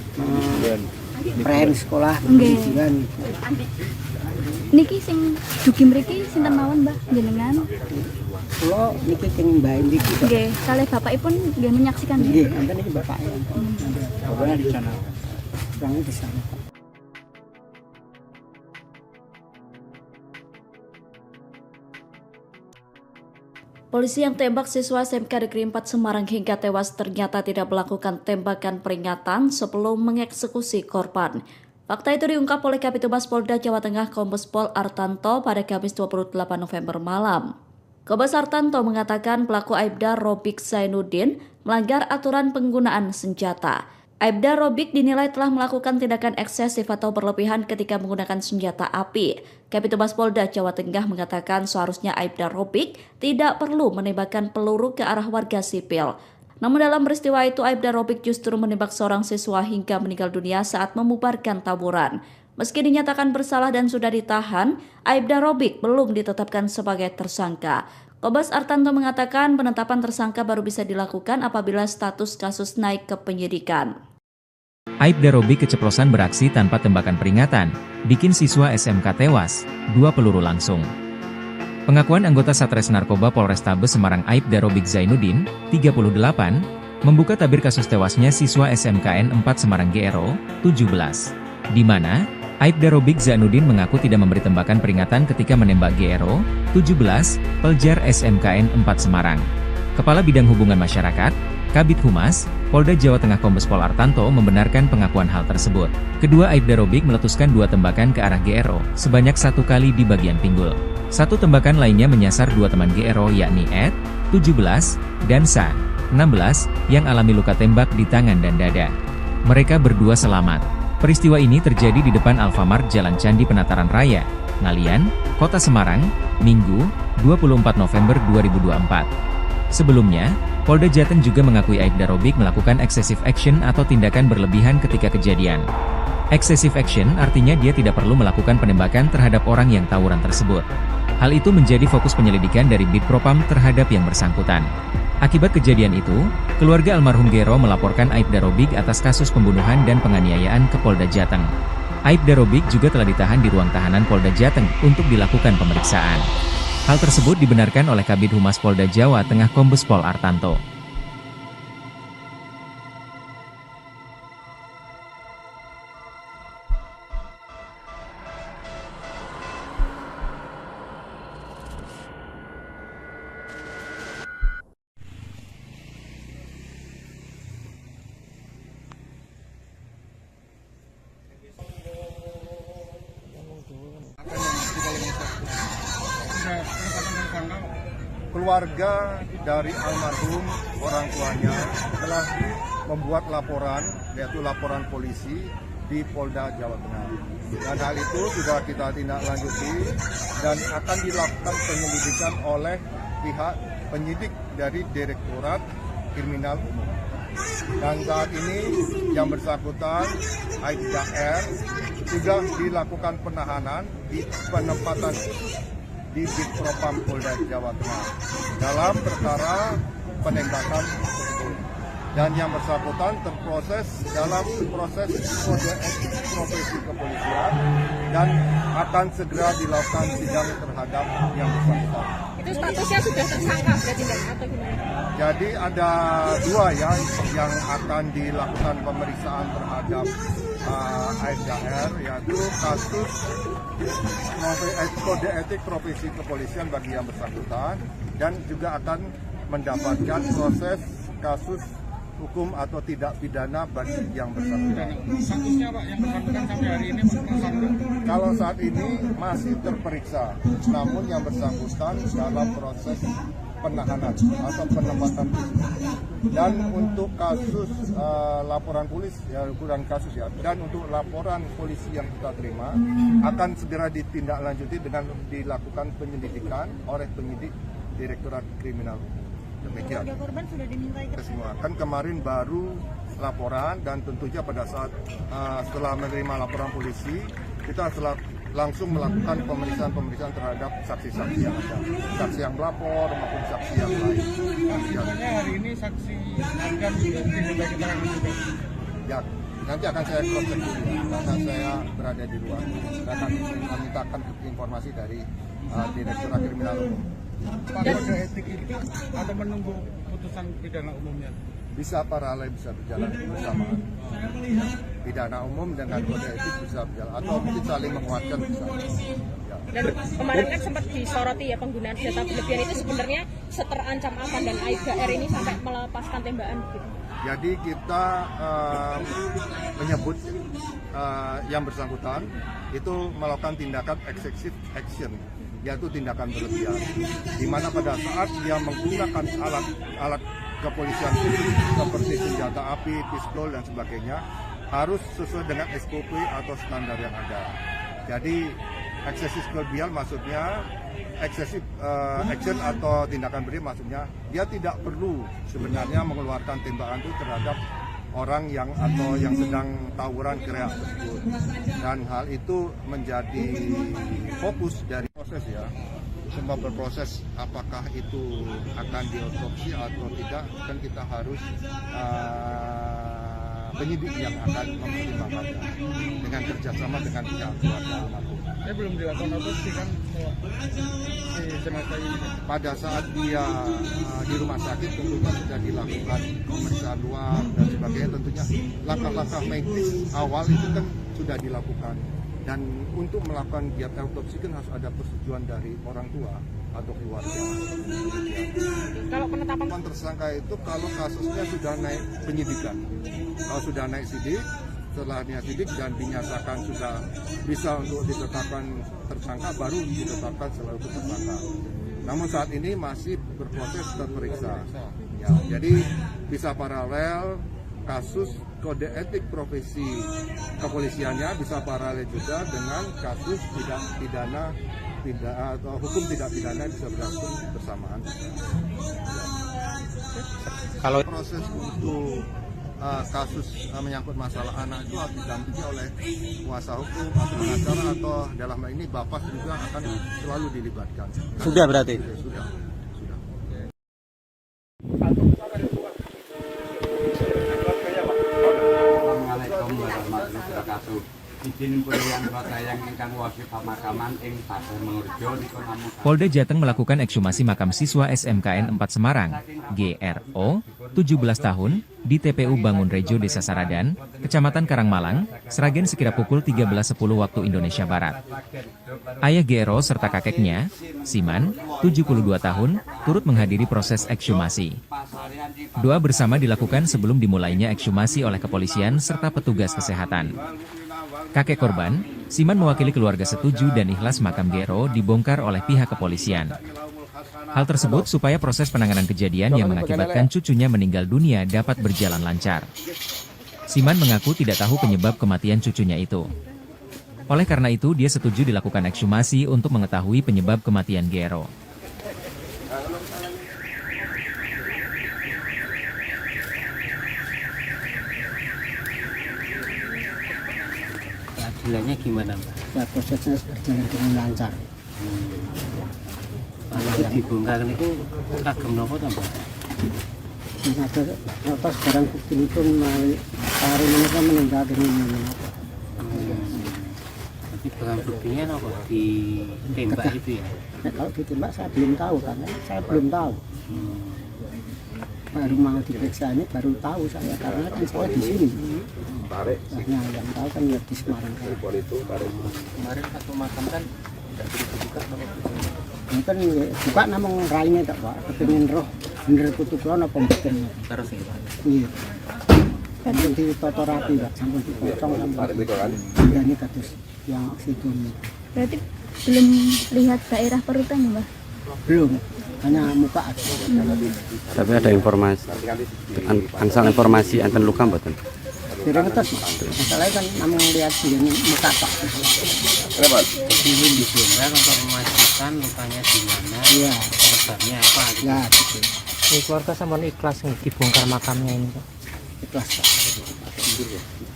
friend sekolah pendidikan. Niki sing dugi mriki sinten mawon, Mbah, jenengan? Kula niki sing Mbah niki. Nggih, kalih bapakipun nggih menyaksikan. Nggih, enten iki bapaknya. Bapaknya di sana. Orangnya di sana. Polisi yang tembak siswa SMK Negeri 4 Semarang hingga tewas ternyata tidak melakukan tembakan peringatan sebelum mengeksekusi korban. Fakta itu diungkap oleh Kabitumas Polda Jawa Tengah Kombes Pol Artanto pada Kamis 28 November malam. Kombes Artanto mengatakan pelaku Aibda Robik Zainuddin melanggar aturan penggunaan senjata. Aibda Robik dinilai telah melakukan tindakan eksesif atau berlebihan ketika menggunakan senjata api. Kabitumas Polda Jawa Tengah mengatakan seharusnya Aibda Robik tidak perlu menembakkan peluru ke arah warga sipil. Namun dalam peristiwa itu Aibda Robik justru menembak seorang siswa hingga meninggal dunia saat membubarkan tawuran. Meski dinyatakan bersalah dan sudah ditahan, Aibda Robik belum ditetapkan sebagai tersangka. Kombes Artanto mengatakan penetapan tersangka baru bisa dilakukan apabila status kasus naik ke penyidikan. Aibda Robik keceplosan beraksi tanpa tembakan peringatan, bikin siswa SMK tewas, 2 peluru langsung. Pengakuan anggota Satres Narkoba Polrestabes Semarang Aibda Robik Zainuddin, 38, membuka tabir kasus tewasnya siswa SMKN 4 Semarang GRO, 17. Di mana, Aibda Robik Zainuddin mengaku tidak memberi tembakan peringatan ketika menembak GRO, 17, pelajar SMKN 4 Semarang. Kepala Bidang Hubungan Masyarakat, Kabid Humas, Polda Jawa Tengah Kombes Pol Artanto membenarkan pengakuan hal tersebut. Kedua Aibda Robik meletuskan 2 tembakan ke arah GRO, sebanyak 1 kali di bagian pinggul. 1 tembakan lainnya menyasar 2 teman GRO yakni Ed, 17, dan Sa, 16, yang alami luka tembak di tangan dan dada. Mereka berdua selamat. Peristiwa ini terjadi di depan Alfamart Jalan Candi Penataran Raya, Ngalian, Kota Semarang, Minggu, 24 November 2024. Sebelumnya, Polda Jateng juga mengakui Aibda Robik melakukan excessive action atau tindakan berlebihan ketika kejadian. Excessive action artinya dia tidak perlu melakukan penembakan terhadap orang yang tawuran tersebut. Hal itu menjadi fokus penyelidikan dari Bid Propam terhadap yang bersangkutan. Akibat kejadian itu, keluarga almarhum GRO melaporkan Aibda Robik atas kasus pembunuhan dan penganiayaan ke Polda Jateng. Aibda Robik juga telah ditahan di ruang tahanan Polda Jateng untuk dilakukan pemeriksaan. Hal tersebut dibenarkan oleh Kabid Humas Polda Jawa Tengah Kombes Pol Artanto. Keluarga dari almarhum orang tuanya telah membuat laporan, yaitu laporan polisi di Polda Jawa Tengah. Dan hal itu sudah kita tindak lanjuti dan akan dilakukan penyelidikan oleh pihak penyidik dari Direktorat Kriminal Umum. Dan saat ini yang bersangkutan Aibda R sudah dilakukan penahanan di penempatan di Bid Propam Polda Jawa Tengah dalam perkara penembakan tersebut. Dan yang bersangkutan terproses dalam proses kode etik profesi kepolisian dan akan segera dilakukan sidang terhadap yang bersangkutan. Itu statusnya sudah tersangka berarti atau gimana? Jadi ada 2 ya yang akan dilakukan pemeriksaan terhadap Aibda R, yaitu kasus kode etik profesi kepolisian bagi yang bersangkutan dan juga akan mendapatkan proses kasus hukum atau tidak pidana bagi yang bersangkutan. Statusnya Pak yang bersangkutan sampai hari ini tersangka? Kalau saat ini masih terperiksa, namun yang bersangkutan dalam proses penahanan atau penempatan khusus. Dan untuk kasus laporan polisi, ya ukuran kasus ya, dan untuk laporan polisi yang kita terima akan segera ditindaklanjuti dengan dilakukan penyelidikan oleh penyidik Direktorat Kriminal Umum. Demikian. Keluarga korban sudah dimintai semua. Kan kemarin baru laporan dan tentunya pada saat setelah menerima laporan polisi kita langsung melakukan pemeriksaan terhadap saksi-saksi yang ada, saksi yang melapor maupun saksi yang lain. Sebenarnya hari ini saksi akan diminta keterangan juga. Ya, nanti akan saya cross check dulu karena saya berada di luar dan akan memintakan informasi dari Direktorat Kriminal Umum. Pak, kode etik itu atau menunggu putusan pidana umumnya? bisa paralel, bisa berjalan bersamaan. Pidana umum dengan kode etik bisa berjalan atau mungkin saling menguatkan bisa. Ya. Dan kemarin kan sempat disoroti ya penggunaan senjata berlebihan itu sebenarnya seterancam apa dan Aibda R ini sampai melepaskan tembakan gitu. Jadi kita menyebut yang bersangkutan itu melakukan tindakan excessive action, yaitu tindakan berlebihan, di mana pada saat dia menggunakan alat kepolisian seperti senjata api, pistol dan sebagainya harus sesuai dengan SOP atau standar yang ada. Jadi excessive berlebihan maksudnya excessive action atau tindakan berlebihan maksudnya dia tidak perlu sebenarnya mengeluarkan tembakan itu terhadap orang yang atau yang sedang tawuran gerak tersebut, dan hal itu menjadi fokus dari proses ya. Semua berproses apakah itu akan diotopsi atau tidak, kan kita harus penyidik yang akan mempertimbangkannya dengan kerjasama dengan pihak keluarga almarhum. Saya belum dilakukan otopsi kan si jenazah ini. Pada saat dia di rumah sakit tentunya sudah dilakukan pemeriksaan luar dan sebagainya, tentunya langkah-langkah medis awal itu kan sudah dilakukan. Dan untuk melakukan giat autopsi kan harus ada persetujuan dari orang tua atau keluarga. Kalau penetapan Tersangka itu kalau kasusnya sudah naik penyidikan, kalau sudah naik sidik, setelahnya sidik dan dinyatakan sudah bisa untuk ditetapkan tersangka, baru ditetapkan selalu tersangka. Namun saat ini masih berproses terperiksa. Ya, jadi bisa paralel kasus kode etik profesi kepolisiannya, bisa paralel juga dengan kasus pidana atau hukum tidak pidana bisa berlangsung bersamaan. Kalau proses untuk kasus menyangkut masalah anak itu harus didampingi oleh kuasa hukum atau pengacara, atau dalam hal ini bapak juga akan selalu dilibatkan. Sudah berarti? Sudah. Assalamualaikum warahmatullahi wabarakatuh. Izin pilihan yang ingkang wasi pemakaman ing Pasar Mengurjo niku namung Polda Jateng melakukan ekshumasi makam siswa SMKN 4 Semarang, GRO, 17 tahun, di TPU Bangunrejo, Desa Saradan, Kecamatan Karangmalang, Sragen sekira pukul 13.10 waktu Indonesia Barat. Ayah GRO serta kakeknya, Siman, 72 tahun, turut menghadiri proses ekshumasi. Doa bersama dilakukan sebelum dimulainya ekshumasi oleh kepolisian serta petugas kesehatan. Kakek korban, Siman mewakili keluarga setuju dan ikhlas makam GRO dibongkar oleh pihak kepolisian. Hal tersebut supaya proses penanganan kejadian yang mengakibatkan cucunya meninggal dunia dapat berjalan lancar. Siman mengaku tidak tahu penyebab kematian cucunya itu. Oleh karena itu, dia setuju dilakukan ekshumasi untuk mengetahui penyebab kematian GRO. Keadilannya gimana, Mbak? Ya, prosesnya berjalan dengan lancar. Kalau dibongkar itu kagem nopo ta, Mbak? Ada atas barang bukti itu hari mereka meninggal dengan apa? Tapi barang buktinya nopo ditembak itu ya? Nah, kalau ditembak saya belum tahu, karena saya belum tahu. Baru mau diperiksa ini baru tahu saya, karena kan saya di sini. Nah, yang tahu kan ya di Semarang. Kemarin satu makam kan tidak dibuka nama Ini kan buka namung raine tak Pak, kepengin roh bener kutu kula apa mboten. terus gitu. Iya. Kan ditoto rapi Pak, sampun dipotong sampai. Ini kados yang situ. Berarti belum lihat daerah perutan ya, Mbak? Belum, hanya muka aja. Tapi ada informasi, angsal informasi enten luka mboten? Kira ngetes masalahnya kan namung lihat sini muka Pak. Jadi ini dibongkar untuk memastikan lukanya di mana, Iya. penyebabnya apa gitu. Ya, gitu. Keluarga sama ikhlas nih dibongkar makamnya ini, Pak. Ikhlas Pak.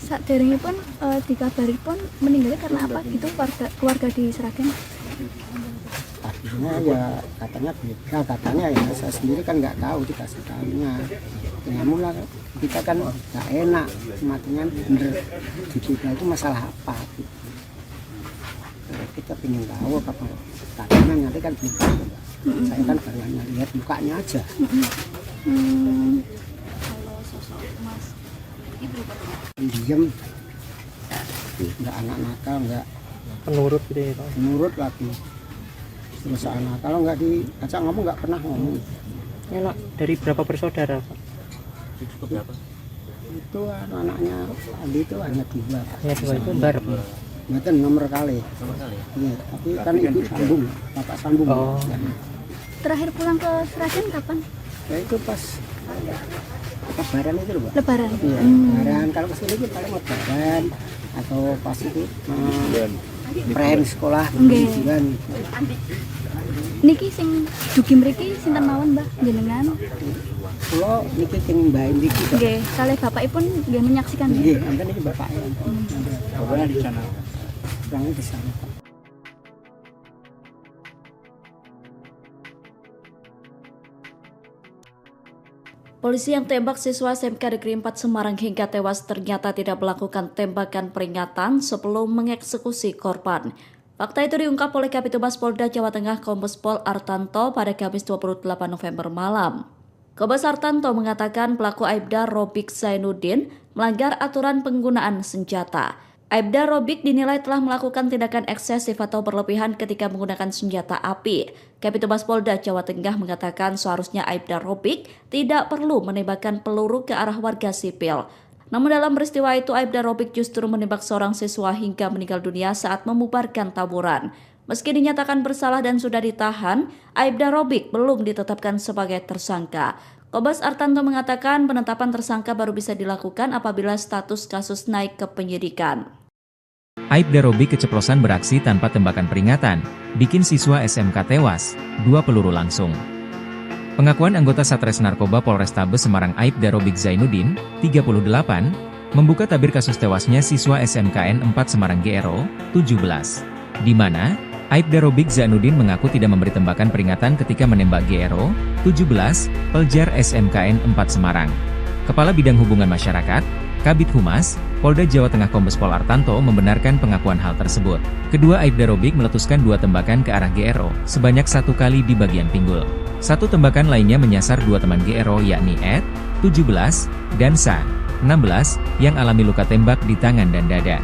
Saderengipun dikabari pun meninggalnya karena apa gitu keluarga di Sragen? Akhirnya ya katanya beda, katanya ya saya sendiri kan nggak tahu, dikasih tahunya. Ya mula kita kan nggak enak, matinya bener di kita itu masalah apa gitu. Kita ingin tahu apa katanya, nanti kan belum tahu. Saya kan baru hanya lihat mukanya aja. Pendiam, nggak anak nakal, nggak Penurut gitu ya Pak. nurut lagi. Terus anak kalau nggak diajak ngomong nggak pernah ngomong. Anak dari berapa bersaudara Pak? Itu anak-anaknya Andi itu hanya 2. Hanya 2 itu bareng. Itu nomor kali. Iya, tapi kan ibu sambung, bapak sambung. Oh. Terakhir pulang ke Sragen kapan? Ya itu pas Lebaran itu loh, Pak. Lebaran. Iya, Lebaran. Kalau kesini itu paling Lebaran atau pas itu prem sekolah ujian. Niki sing dugi mriki sinten mawon Mbah jenengan? Kula niki sing Mbah niki. Nggih, kalih bapakipun nggih menyaksikan. Nggih, enten iki bapaknya. Bapaknya di sana. Orangnya di sana. Polisi yang tembak siswa SMK Negeri 4 Semarang hingga tewas ternyata tidak melakukan tembakan peringatan sebelum mengeksekusi korban. Fakta itu diungkap oleh Kabid Humas Polda Jawa Tengah Kombes Pol Artanto pada Kamis 28 November malam. Kombes Artanto mengatakan pelaku Aibda Robik Zainuddin melanggar aturan penggunaan senjata. Aibda Robik dinilai telah melakukan tindakan eksesif atau berlebihan ketika menggunakan senjata api. Kabid Humas Polda Jawa Tengah mengatakan seharusnya Aibda Robik tidak perlu menembakkan peluru ke arah warga sipil. Namun dalam peristiwa itu Aibda Robik justru menembak seorang siswa hingga meninggal dunia saat membubarkan tawuran. Meski dinyatakan bersalah dan sudah ditahan, Aibda Robik belum ditetapkan sebagai tersangka. Kombes Artanto mengatakan penetapan tersangka baru bisa dilakukan apabila status kasus naik ke penyidikan. Aibda Robik keceplosan beraksi tanpa tembakan peringatan, bikin siswa SMK tewas, 2 peluru langsung. Pengakuan anggota Satres Narkoba Polrestabes Semarang Aibda Robik Zainuddin, 38, membuka tabir kasus tewasnya siswa SMKN 4 Semarang GRO, 17. Di mana, Aibda Robik Zainuddin mengaku tidak memberi tembakan peringatan ketika menembak GRO, 17, pelajar SMKN 4 Semarang. Kepala Bidang Hubungan Masyarakat, Kabid Humas, Polda Jawa Tengah Kombes Pol Artanto membenarkan pengakuan hal tersebut. Kedua Aibda Robik meletuskan 2 tembakan ke arah GRO, sebanyak 1 kali di bagian pinggul. 1 tembakan lainnya menyasar 2 teman GRO yakni Ed, 17, dan Sa, 16, yang alami luka tembak di tangan dan dada.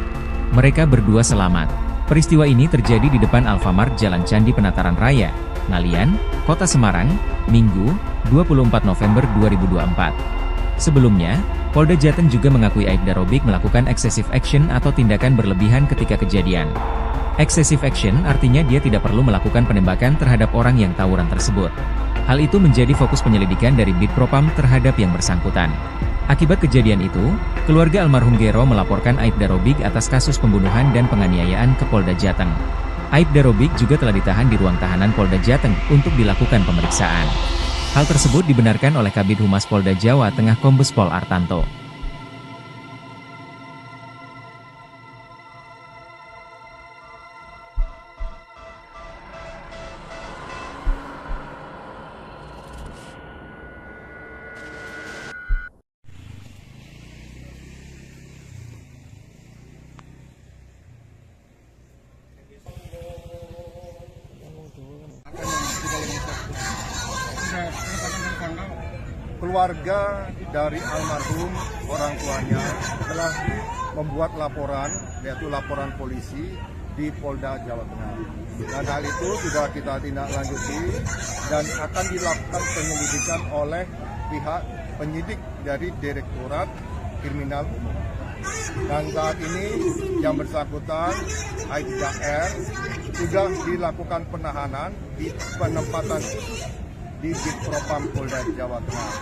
Mereka berdua selamat. Peristiwa ini terjadi di depan Alfamart Jalan Candi Penataran Raya, Ngalian, Kota Semarang, Minggu, 24 November 2024. Sebelumnya, Polda Jateng juga mengakui Aibda Robik melakukan excessive action atau tindakan berlebihan ketika kejadian. Excessive action artinya dia tidak perlu melakukan penembakan terhadap orang yang tawuran tersebut. Hal itu menjadi fokus penyelidikan dari Bid Propam terhadap yang bersangkutan. Akibat kejadian itu, keluarga almarhum GRO melaporkan Aibda Robik atas kasus pembunuhan dan penganiayaan ke Polda Jateng. Aibda Robik juga telah ditahan di ruang tahanan Polda Jateng untuk dilakukan pemeriksaan. Hal tersebut dibenarkan oleh Kabid Humas Polda Jawa Tengah Kombes Pol Artanto. Keluarga dari almarhum orang tuanya telah membuat laporan, yaitu laporan polisi di Polda Jawa Tengah. Dan hal itu sudah kita tindak lanjuti dan akan dilakukan penyelidikan oleh pihak penyidik dari Direktorat Kriminal Umum. Dan saat ini yang bersangkutan Aibda R sudah dilakukan penahanan di penempatan di Bid Propam Polda Jawa Tengah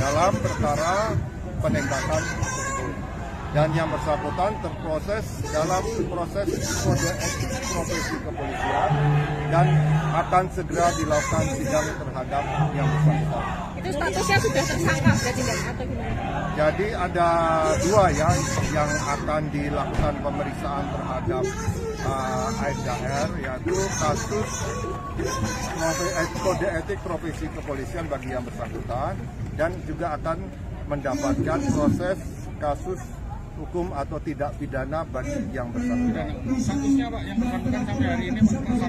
dalam perkara penembakan tersebut. Dan yang bersangkutan terproses dalam proses kode etik profesi kepolisian dan akan segera dilakukan sidang terhadap yang bersangkutan. Itu statusnya sudah tersangka berarti atau gimana? Jadi ada 2 ya yang akan dilakukan pemeriksaan terhadap Aibda R, yaitu kasus kode etik profesi kepolisian bagi yang bersangkutan dan juga akan mendapatkan proses kasus hukum atau tidak pidana bagi yang bersangkutan. Statusnya Pak yang bersangkutan sampai hari ini tersangka?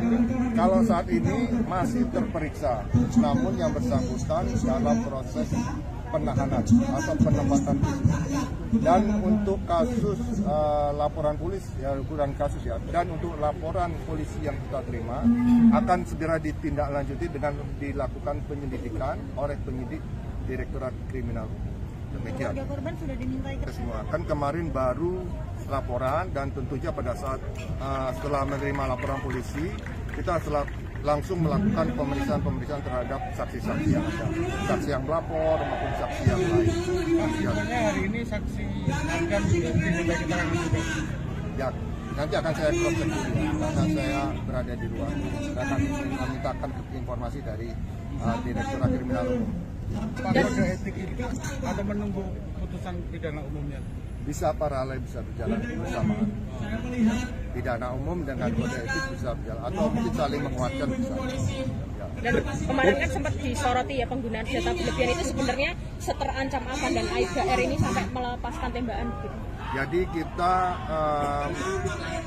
Kalau saat ini masih terperiksa, namun yang bersangkutan dalam proses penahanan atau penempatan fisik. Dan untuk kasus laporan polisi, ya bukan kasus ya, dan untuk laporan polisi yang kita terima akan segera ditindaklanjuti dengan dilakukan penyelidikan oleh penyidik Direktorat Kriminal Umum. Demikian. Korban sudah dimintai Semua kan kemarin baru laporan, dan tentunya pada saat setelah menerima laporan polisi kita langsung melakukan pemeriksaan terhadap saksi-saksi yang ada, saksi yang melapor maupun saksi yang lain. Artinya hari ini saksi akan diminta keterangan juga. Ya, nanti akan saya cross check dulu ya, karena saya berada di luar. Saya akan memintakan informasi dari Direktorat Kriminal Umum. Pak, kode etik itu atau menunggu putusan pidana umumnya? Bisa paralel, bisa berjalan bersamaan. Pidana umum dengan kode etik bisa berjalan, atau mungkin saling menguatkan bisa. Ya. Dan kemarin kan sempat disoroti ya, penggunaan senjata berlebihan itu sebenarnya seterancam apa dan Aibda R ini sampai melepaskan tembakan gitu. Jadi kita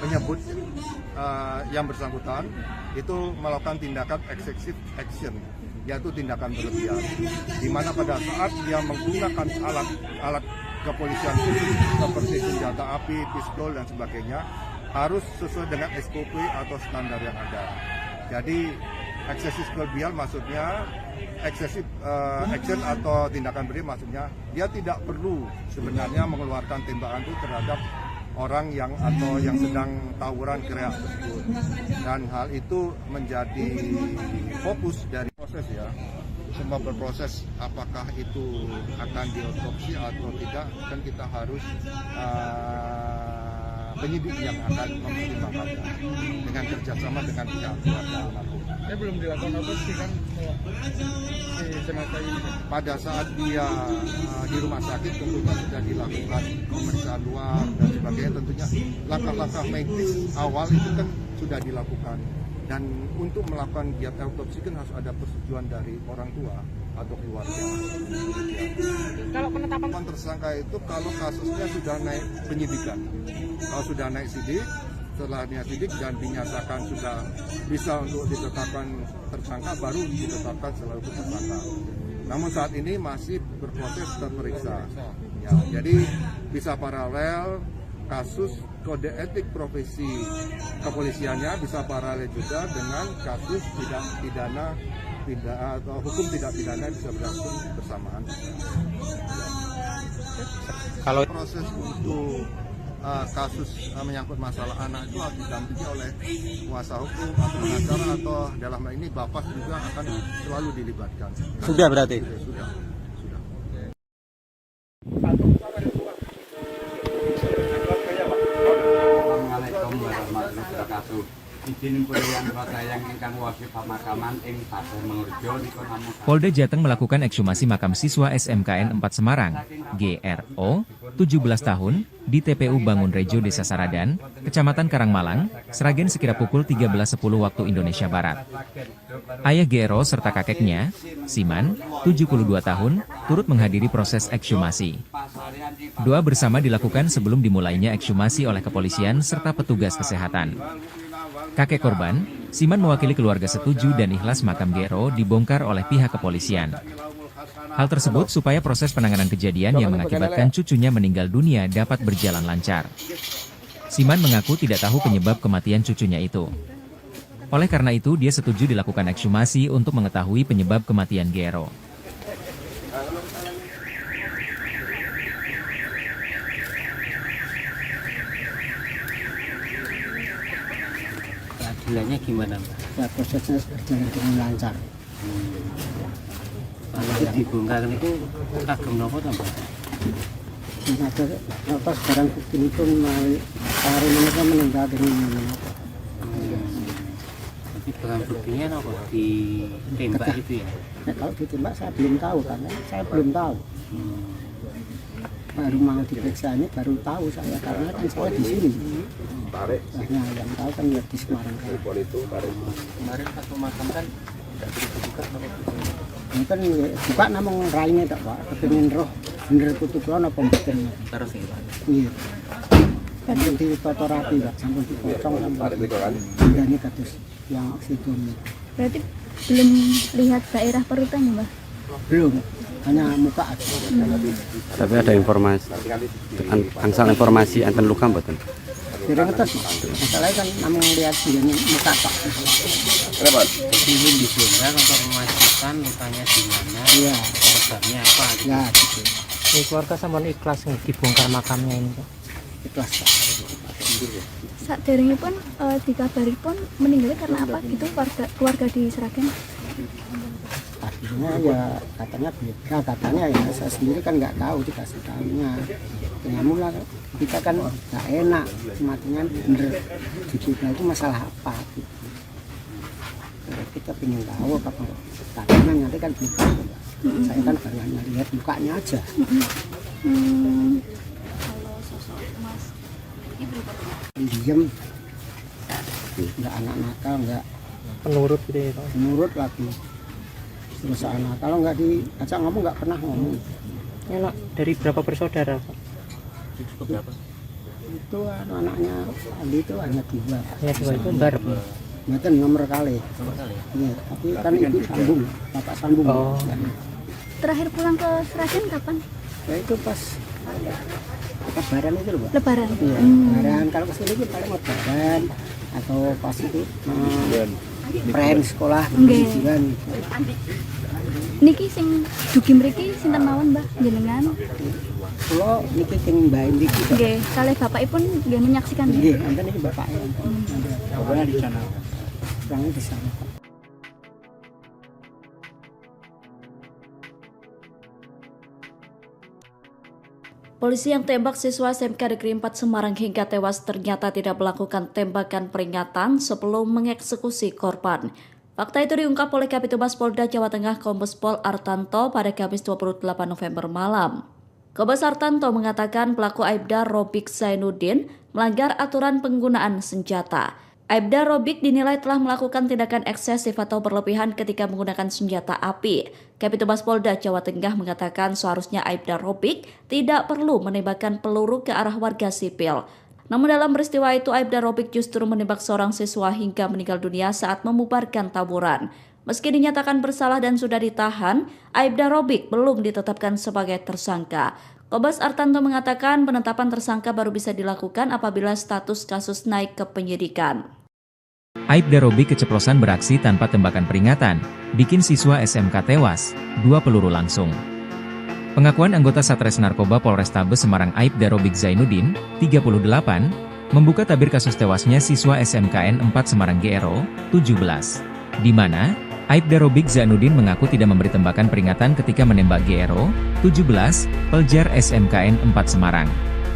menyebut yang bersangkutan itu melakukan tindakan excessive action, yaitu tindakan berlebihan, di mana pada saat dia menggunakan alat kepolisian seperti senjata api, pistol dan sebagainya harus sesuai dengan SOP atau standar yang ada. Jadi eksesif berlebihan maksudnya excessive action atau tindakan berlebihan maksudnya dia tidak perlu sebenarnya mengeluarkan tembakan itu terhadap orang yang atau yang sedang tawuran kereak tersebut, dan hal itu menjadi fokus dari proses ya. Semua berproses apakah itu akan diotopsi atau tidak, kan kita harus penyidik yang akan mempertimbangkannya dengan kerjasama dengan pihak keluarga almarhum. Belum dilakukan otopsi kan si jenazah ini? Pada saat dia di rumah sakit tentunya sudah dilakukan pemeriksaan luar dan sebagainya, tentunya langkah-langkah medis awal itu kan sudah dilakukan. Dan untuk melakukan giat autopsi kan harus ada persetujuan dari orang tua atau keluarga. Kalau penetapan tersangka itu kalau kasusnya sudah naik penyidikan, kalau sudah naik sidik, setelah sidik dan dinyatakan sudah bisa untuk ditetapkan tersangka, baru ditetapkan selaku tersangka. Namun saat ini masih berproses terperiksa. Ya, jadi bisa paralel kasus kode etik profesi kepolisiannya, bisa paralel juga dengan kasus tidak pidana atau hukum tidak pidana bisa berlangsung bersamaan. Kalau proses untuk kasus menyangkut masalah anak itu harus didampingi oleh kuasa hukum atau pengacara, atau dalam hal ini bapak juga akan selalu dilibatkan. Sudah berarti? Sudah. Assalamualaikum warahmatullahi wabarakatuh. Izin pilihan yang ingkang wasi pemakaman ing Pasar Mengurjo niku namung Polda Jateng melakukan ekshumasi makam siswa SMKN 4 Semarang, GRO, 17 tahun, di TPU Bangun Rejo, Desa Saradan, Kecamatan Karangmalang, Sragen sekira pukul 13.10 waktu Indonesia Barat. Ayah GRO serta kakeknya, Siman, 72 tahun, turut menghadiri proses ekshumasi. Doa bersama dilakukan sebelum dimulainya ekshumasi oleh kepolisian serta petugas kesehatan. Kakek korban, Siman mewakili keluarga setuju dan ikhlas makam GRO dibongkar oleh pihak kepolisian. Hal tersebut supaya proses penanganan kejadian yang mengakibatkan cucunya meninggal dunia dapat berjalan lancar. Siman mengaku tidak tahu penyebab kematian cucunya itu. Oleh karena itu, dia setuju dilakukan ekshumasi untuk mengetahui penyebab kematian GRO. Keadilannya gimana, Mbak? Ya, prosesnya berjalan dengan lancar. Kalau dibongkar itu kagem nopo to, Mbak? Ada apa sekarang bukti itu hari mereka meninggal dengan apa? Tapi barang buktinya apa? Ditembak itu ya? Nah, kalau ditembak saya belum tahu, karena saya belum tahu. Baru mau diperiksa ini baru tahu saya, karena kan saya di sini. Nah, yang tahu kan ya di Semarang. Kemarin pas pemakaman kan tidak dibuka nopo? Ini kan buka namung raine tak Pak, kepengin roh bener kutu kula apa mboten. Terus iki, Pak. Iya. Kan dipoto rapi Pak, sampun dipotong sampai ini kados yang situ. Berarti belum lihat daerah perutannya, Mbak? Belum. hanya muka aja. Tapi ada informasi, angsal informasi enten luka mboten? Jadi ngetes, masalahnya kan namun lihat dia muka pak. Ingin disundak untuk memastikan lukanya di mana, Iya, penyebabnya apa gitu. ya gitu. Di keluarga sampun ikhlas nih dibongkar makamnya ini, Pak. Ikhlas pak. Saat pun dikabari pun meninggalnya karena apa gitu keluarga di Sragen? Tadinya ya katanya beda, katanya ya saya sendiri kan nggak tahu dikasih tahunya. Namun lah kita kan nggak enak, matinya bener di kita itu masalah apa gitu. Kita pengen tahu apa katanya nanti kan belum tahu. Saya kan baru hanya lihat mukanya aja. Kalau sosok Mas Ibu Diem, nggak anak nakal, nggak Penurut gitu ya, Pak. nurut lagi. Terus anak kalau nggak diajak ngomong nggak pernah ngomong. Ini anak dari berapa bersaudara, Pak? Itu anaknya Andi itu hanya 2. Ya, dua itu barep. Mungkin nomor kali. Iya, tapi kan ibu sambung, bapak sambung. Oh. terakhir pulang ke Sragen kapan? Ya itu pas Lebaran itu loh, Pak. Lebaran. Iya, Lebaran. Kalau kesini itu paling Lebaran atau pas itu pren sekolah ujian. Niki sing dugi mriki sinten mawon, Mbah, jenengan? Kula niki sing Mbah niki. Nggih, kalih bapakipun nggih menyaksikan. Nggih, enten iki bapaknya. Bapaknya di sana. Orangnya di sana. Polisi yang tembak siswa SMK Negeri 4 Semarang hingga tewas ternyata tidak melakukan tembakan peringatan sebelum mengeksekusi korban. Fakta itu diungkap oleh Kabitumas Polda Jawa Tengah Kombes Pol Artanto pada Kamis 28 November malam. Kombes Artanto mengatakan pelaku Aibda Robik Zainuddin melanggar aturan penggunaan senjata. Aibda Robik dinilai telah melakukan tindakan eksesif atau berlebihan ketika menggunakan senjata api. Kabitumas Polda Jawa Tengah mengatakan seharusnya Aibda Robik tidak perlu menembakkan peluru ke arah warga sipil. Namun dalam peristiwa itu Aibda Robik justru menembak seorang siswa hingga meninggal dunia saat membubarkan tawuran. Meski dinyatakan bersalah dan sudah ditahan, Aibda Robik belum ditetapkan sebagai tersangka. Kombes Artanto mengatakan penetapan tersangka baru bisa dilakukan apabila status kasus naik ke penyidikan. Aibda Robik keceplosan beraksi tanpa tembakan peringatan, bikin siswa SMK tewas, 2 peluru langsung. Pengakuan anggota Satres Narkoba Polrestabes Semarang Aibda Robik Zainuddin, 38, membuka tabir kasus tewasnya siswa SMKN 4 Semarang GRO, 17, di mana Aibda Robik Zainuddin mengaku tidak memberi tembakan peringatan ketika menembak GRO, 17, pelajar SMKN 4 Semarang.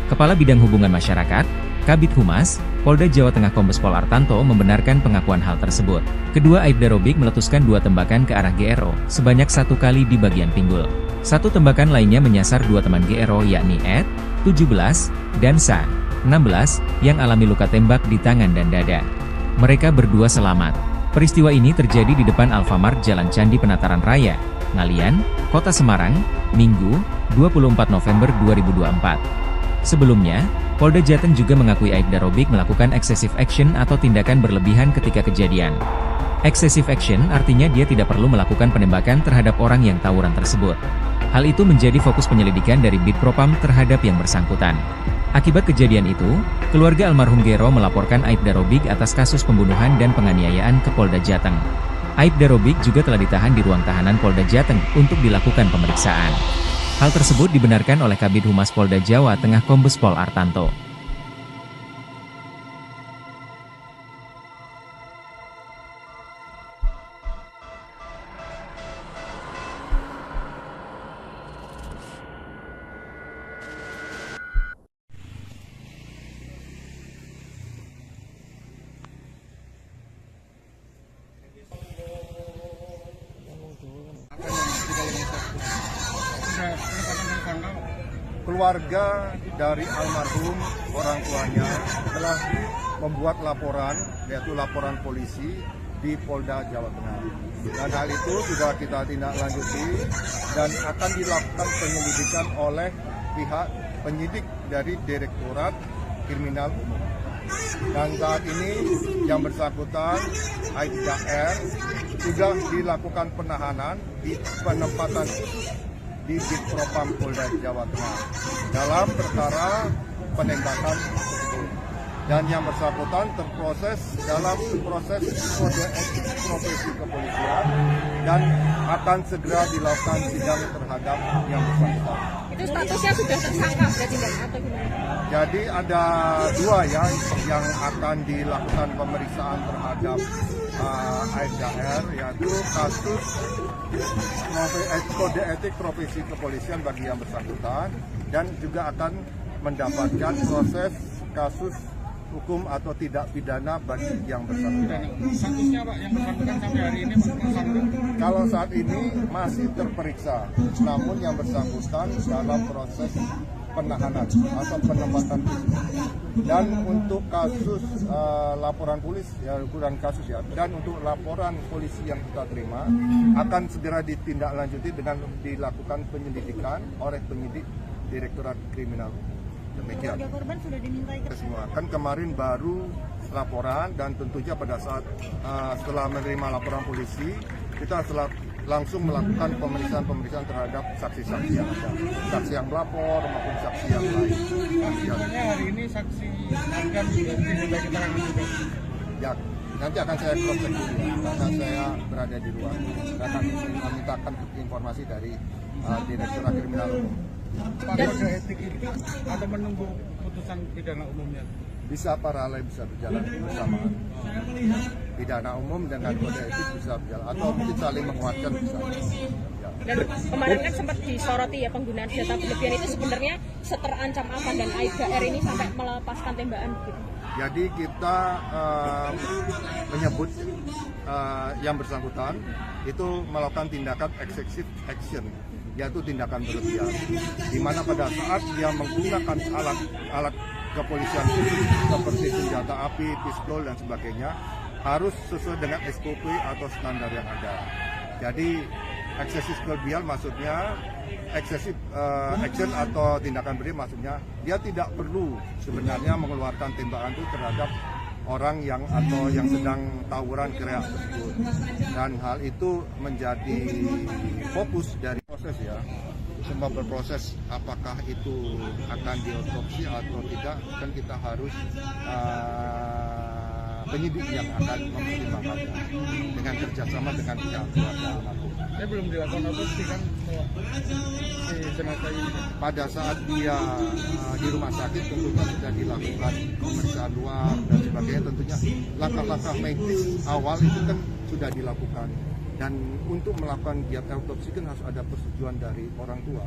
Kepala Bidang Hubungan Masyarakat, Kabid Humas, Polda Jawa Tengah Kombes Pol Artanto membenarkan pengakuan hal tersebut. Kedua Aibda Robik meletuskan 2 tembakan ke arah GRO, sebanyak 1 kali di bagian pinggul. 1 tembakan lainnya menyasar 2 teman GRO yakni Ed, 17, dan Sa, 16, yang alami luka tembak di tangan dan dada. Mereka berdua selamat. Peristiwa ini terjadi di depan Alfamart Jalan Candi Penataran Raya, Ngalian, Kota Semarang, Minggu, 24 November 2024. Sebelumnya, Polda Jateng juga mengakui Aibda Robik melakukan excessive action atau tindakan berlebihan ketika kejadian. Excessive action artinya dia tidak perlu melakukan penembakan terhadap orang yang tawuran tersebut. Hal itu menjadi fokus penyelidikan dari Bid Propam terhadap yang bersangkutan. Akibat kejadian itu, keluarga almarhum GRO melaporkan Aibda Robik atas kasus pembunuhan dan penganiayaan ke Polda Jateng. Aibda Robik juga telah ditahan di ruang tahanan Polda Jateng untuk dilakukan pemeriksaan. Hal tersebut dibenarkan oleh Kabid Humas Polda Jawa Tengah Kombes Pol Artanto. Keluarga dari almarhum orang tuanya telah membuat laporan, yaitu laporan polisi di Polda Jawa Tengah. Dan hal itu sudah kita tindak lanjuti dan akan dilakukan penyelidikan oleh pihak penyidik dari Direktorat Kriminal Umum. Dan saat ini yang bersangkutan Aibda R sudah dilakukan penahanan di penempatan khusus di Divpropam Polda Jawa Tengah dalam perkara penembakan tersebut. Dan yang bersangkutan terproses dalam proses kode etik profesi kepolisian dan akan segera dilakukan sidang terhadap yang bersangkutan. Itu statusnya sudah tersangka berarti Bang, atau gimana? Jadi ada dua ya yang akan dilakukan pemeriksaan terhadap Aibda R, yaitu kasus kode etik profesi kepolisian bagi yang bersangkutan dan juga akan mendapatkan proses kasus hukum atau tidak pidana bagi yang bersangkutan. Statusnya Pak yang bersangkutan sampai hari ini Pak tersangka? Kalau saat ini masih terperiksa, namun yang bersangkutan dalam proses penahanan atau penempatan khusus. Dan untuk kasus laporan polisi, ya ukuran kasus ya, dan untuk laporan polisi yang kita terima akan segera ditindaklanjuti dengan dilakukan penyelidikan oleh penyidik Direktorat Kriminal. Demikian. Keluarga korban sudah dimintai Semua kan kemarin baru laporan dan tentunya pada saat setelah menerima laporan polisi kita langsung melakukan pemeriksaan terhadap saksi-saksi yang ada, saksi yang melapor maupun saksi yang lain. Sebenarnya hari ini saksi akan diminta keterangan juga. Ya, nanti akan saya cross check dulu karena saya berada di luar dan akan memintakan informasi dari Direktorat Kriminal Umum. Pak, kode etik itu atau menunggu putusan pidana umumnya? Bisa paralel, bisa berjalan bersamaan. Pidana umum dengan kode etik bisa berjalan atau mungkin saling menguatkan bisa. Ya. Dan kemarin kan sempat disoroti ya penggunaan senjata berlebihan itu sebenarnya seterancam apa dan Aibda R ini sampai melepaskan tembakan begitu. Jadi kita menyebut yang bersangkutan itu melakukan tindakan excessive action, yaitu tindakan berlebihan, di mana pada saat dia menggunakan alat kepolisian seperti senjata api, pistol dan sebagainya harus sesuai dengan SOP atau standar yang ada. Jadi eksesif kelebihan maksudnya eksesif action atau tindakan berlebihan maksudnya dia tidak perlu sebenarnya mengeluarkan tembakan itu terhadap orang yang atau yang sedang tawuran gerak tersebut, dan hal itu menjadi fokus dari proses ya. Semua berproses apakah itu akan diotopsi atau tidak kan kita harus penyidik yang akan mempertimbangkannya dengan kerjasama dengan pihak keluarga almarhum. Saya belum dilakukan otopsi kan si jenazah ini. Pada saat dia di rumah sakit tentunya sudah dilakukan pemeriksaan luar dan sebagainya, tentunya langkah-langkah medis awal itu kan sudah dilakukan. Dan untuk melakukan giat autopsi kan harus ada persetujuan dari orang tua.